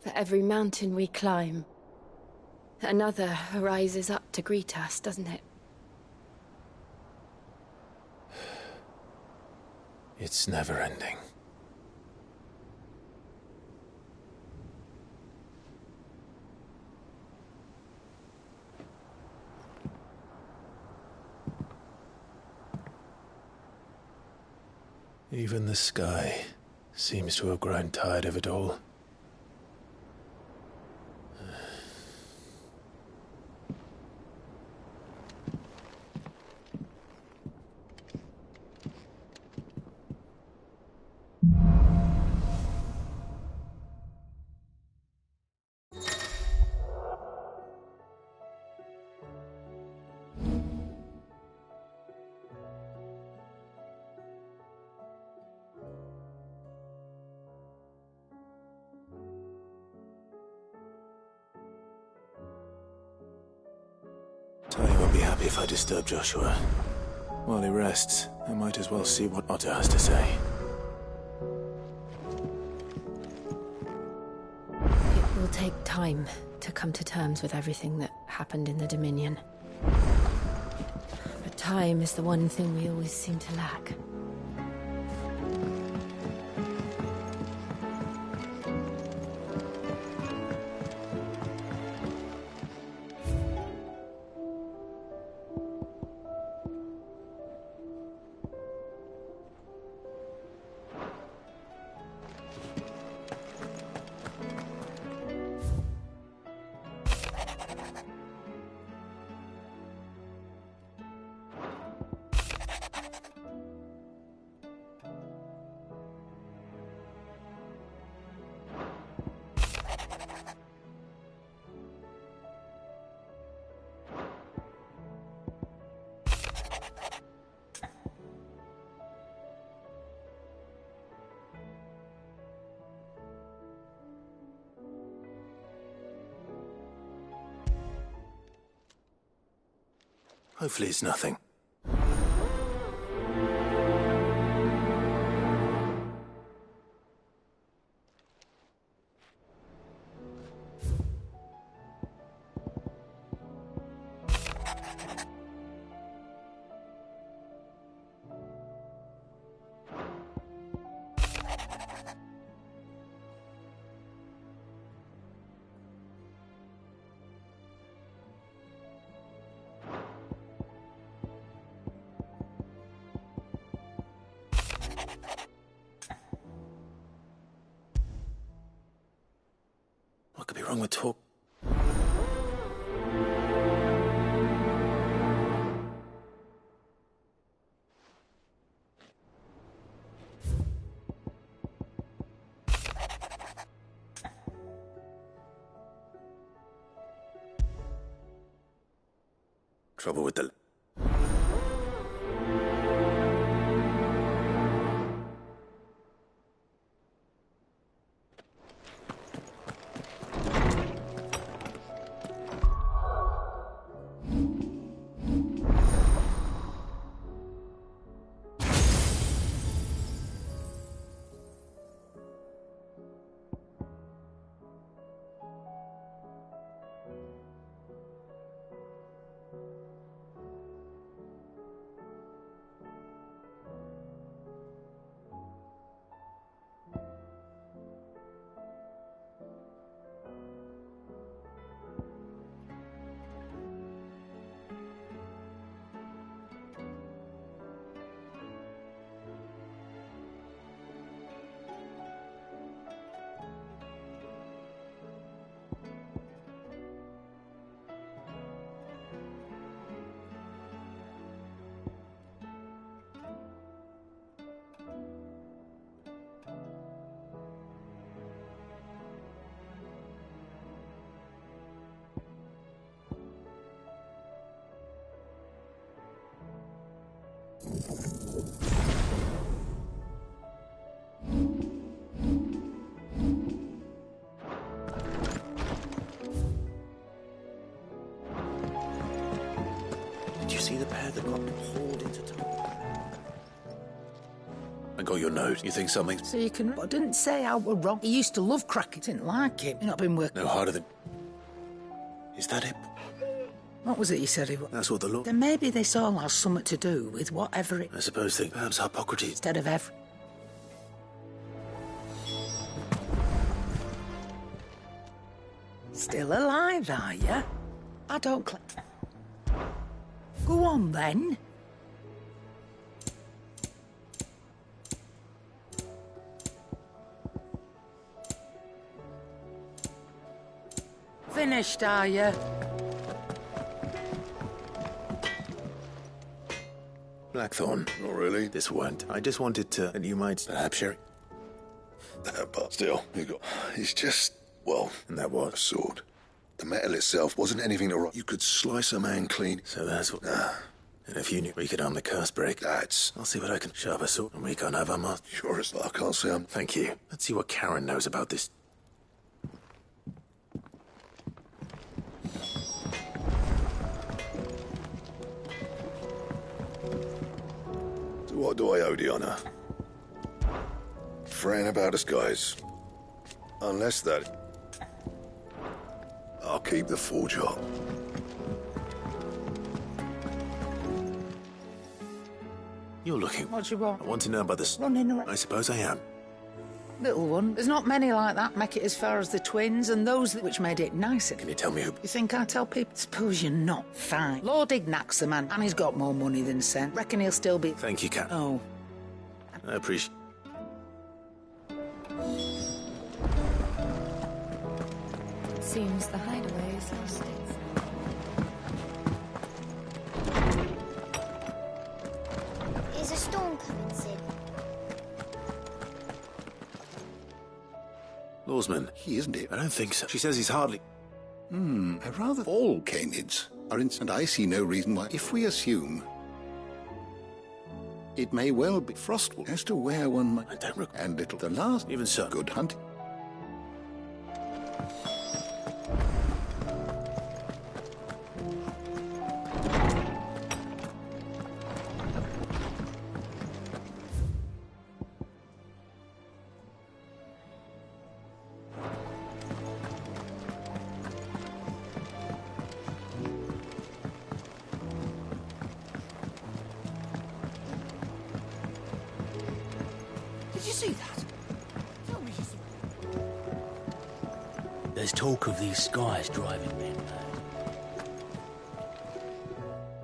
For every mountain we climb, another rises up to greet us, doesn't it? It's never ending. Even the sky seems to have grown tired of it all. if I disturb Joshua. While he rests, I might as well see what Otter has to say. It will take time to come to terms with everything that happened in the Dominion. But time is the one thing we always seem to lack. Hopefully it's nothing. What could be wrong with talk? Trouble with the... Did you see the pair that got hauled into town? I got your note. You think something... So you can... I didn't say I were wrong. He used to love Crackett. Didn't like him. You've not been working... No harder than... Is that it? What was it you said he was? That's what the law... Then maybe this all has something to do with whatever it... I suppose that perhaps Hippocrates... Instead of every... Still alive, are you? I don't... Go on, then. Finished, are you? Blackthorn. Not really. This weren't. I just wanted to... And you might... Perhaps, Sherry? But still, he's just... Well... And that was? A sword. The metal itself wasn't anything to rock. You could slice a man clean. So that's what... And if you knew we could arm the curse break... That's... I'll see what I can... Sharp a sword, and we can't have our mouth. Sure as I can't say I'm... Thank you. Let's see what Karen knows about this. What do I owe the honor? Fretting about us, guys. Unless that... I'll keep the full job. You're looking. What do you want? I want to know about this. Running around. I suppose I am. Little one. There's not many like that make it as far as the twins, and those which made it nicer. Can you tell me who? You think I tell people? Suppose you're not. Fine. Lord Ignac's the man, and he's got more money than sense. Reckon he'll still be... Thank you, Cap. Oh. I appreciate... Seems the hideaway is lost. Is a storm coming, Sid? Lawsman. He isn't it? I don't think so. She says he's hardly... I rather... All Canids are in... And I see no reason why... If we assume... It may well be Frostwolf as to where one might... I don't recall. And little... The last... Even so. Good hunting. Did you see that? Tell me you saw it. There's talk of these skies driving men mad.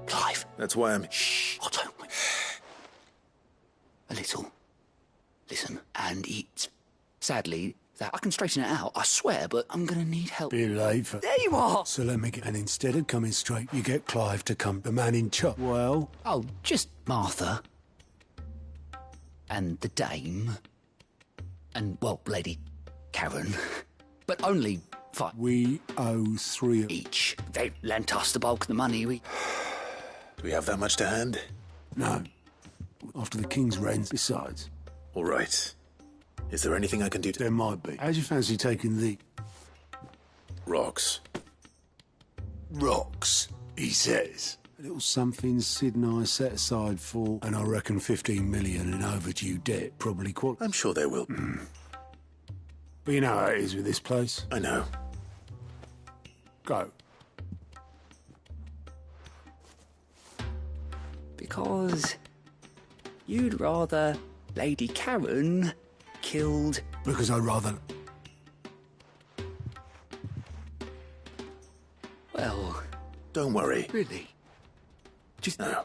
Clive. That's why I'm... Shh. Oh, don't. A little. Listen, and it's... Sadly, that I can straighten it out, I swear, but I'm gonna need help. Be late for... There you are! So let me get... And instead of coming straight, you get Clive to come, the man in charge. Well? Oh, just Martha. And the dame. And, well, Lady Karen. But only 5. We owe 3 each. They lent us the bulk of the money. We... Do we have that much to hand? No. After the King's rents, besides. All right. Is there anything I can do to... There might be. How'd you fancy taking the... Rocks. Rocks, he says. A little something Sid and I set aside for, and I reckon 15 million in overdue debt probably I'm sure they will. But you know how it is with this place. I know. Go. Because you'd rather Lady Karen killed... Because I'd rather... Well... Don't worry. Really? Just... No.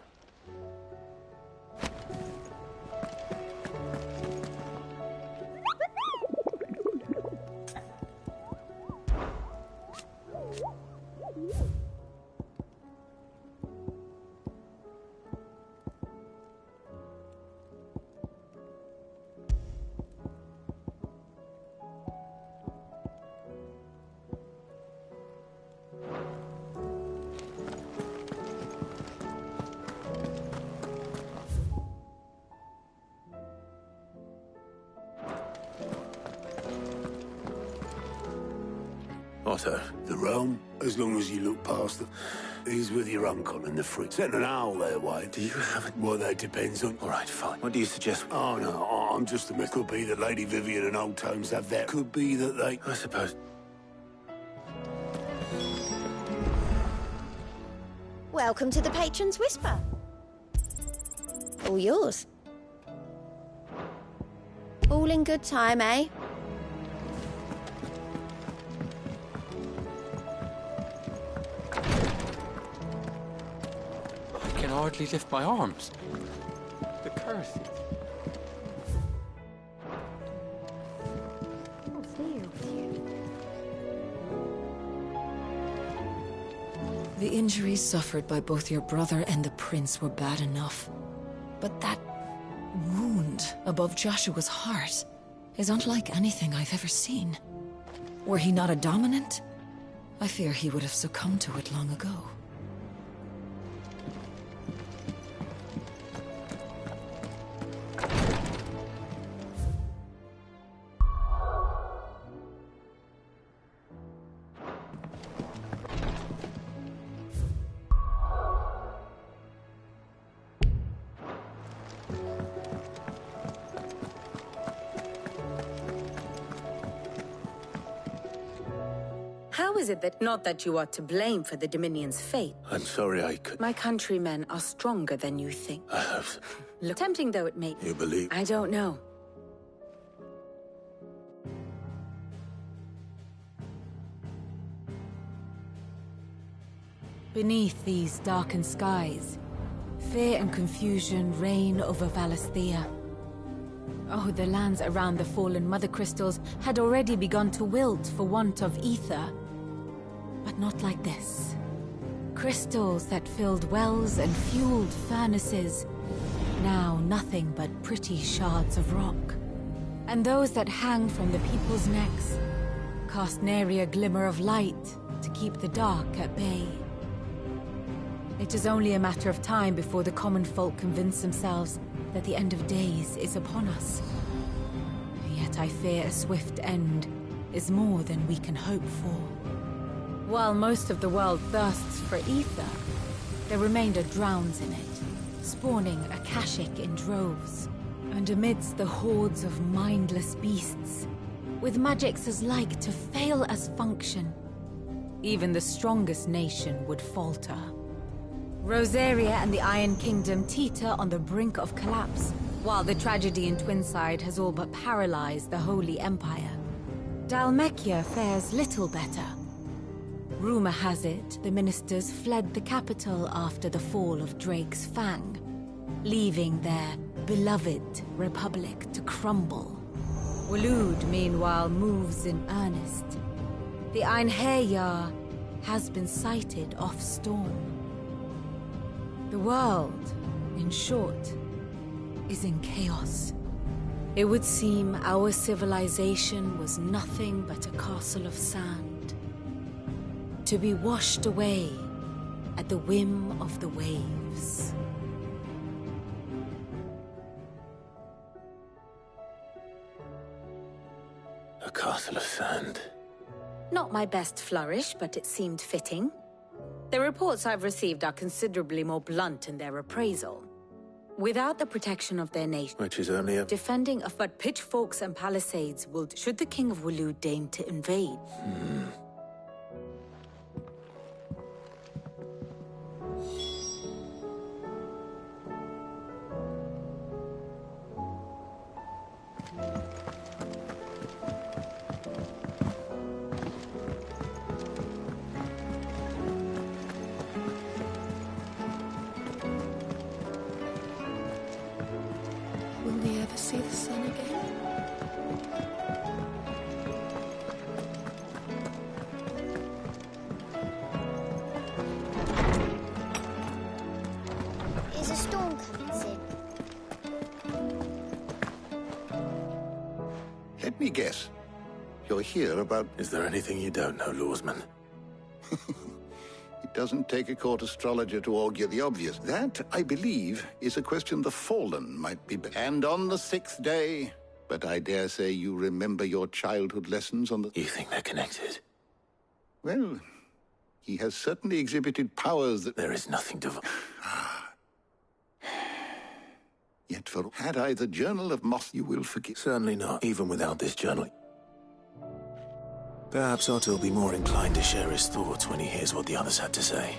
Otto. The realm, as long as you look past them. He's with your uncle and the freak. Sent an owl their way. Do you have it? Well, that depends on... All right, fine. What do you suggest? Oh, no, I'm just a... Could be that Lady Vivian and Old Tomes have that. Could be that they... I suppose... Welcome to the Patron's Whisper. All yours. All in good time, eh? I can hardly lift my arms. The curse. The injuries suffered by both your brother and the prince were bad enough. But that wound above Joshua's heart is unlike anything I've ever seen. Were he not a dominant, I fear he would have succumbed to it long ago. How is it that not that you are to blame for the Dominion's fate? I'm sorry I could... My countrymen are stronger than you think. I have... Look, tempting though it may... You believe... I don't know. Beneath these darkened skies, fear and confusion reign over Valisthea. Oh, the lands around the fallen Mother Crystals had already begun to wilt for want of ether. But not like this. Crystals that filled wells and fueled furnaces, now nothing but pretty shards of rock. And those that hang from the people's necks cast nary a glimmer of light to keep the dark at bay. It is only a matter of time before the common folk convince themselves that the end of days is upon us. Yet I fear a swift end is more than we can hope for. While most of the world thirsts for ether, the remainder drowns in it, spawning Akashic in droves. And amidst the hordes of mindless beasts, with magics as like to fail as function, even the strongest nation would falter. Rosaria and the Iron Kingdom teeter on the brink of collapse, while the tragedy in Twinside has all but paralyzed the Holy Empire. Dhalmekia fares little better. Rumor has it the ministers fled the capital after the fall of Drake's Fang, leaving their beloved republic to crumble. Waloed, meanwhile, moves in earnest. The Einherjar has been sighted off Storm. The world, in short, is in chaos. It would seem our civilization was nothing but a castle of sand, to be washed away at the whim of the waves. A castle of sand. Not my best flourish, but it seemed fitting. The reports I've received are considerably more blunt in their appraisal. Without the protection of their nation, which is only a... defending of but pitchforks and palisades will, should the King of Waloed deign to invade. See the sun again? Is a storm coming, Sid? Let me guess. You're here about... Is there anything you don't know, Lawsman? It doesn't take a court astrologer to augur the obvious. That, I believe, is a question the Fallen might be... And on the 6th day... But I dare say you remember your childhood lessons on the... You think they're connected? Well, he has certainly exhibited powers that... There is nothing to... Yet for... Had I the Journal of Moth, you will forgive... Certainly not, even without this journal. Perhaps Otto will be more inclined to share his thoughts when he hears what the others had to say.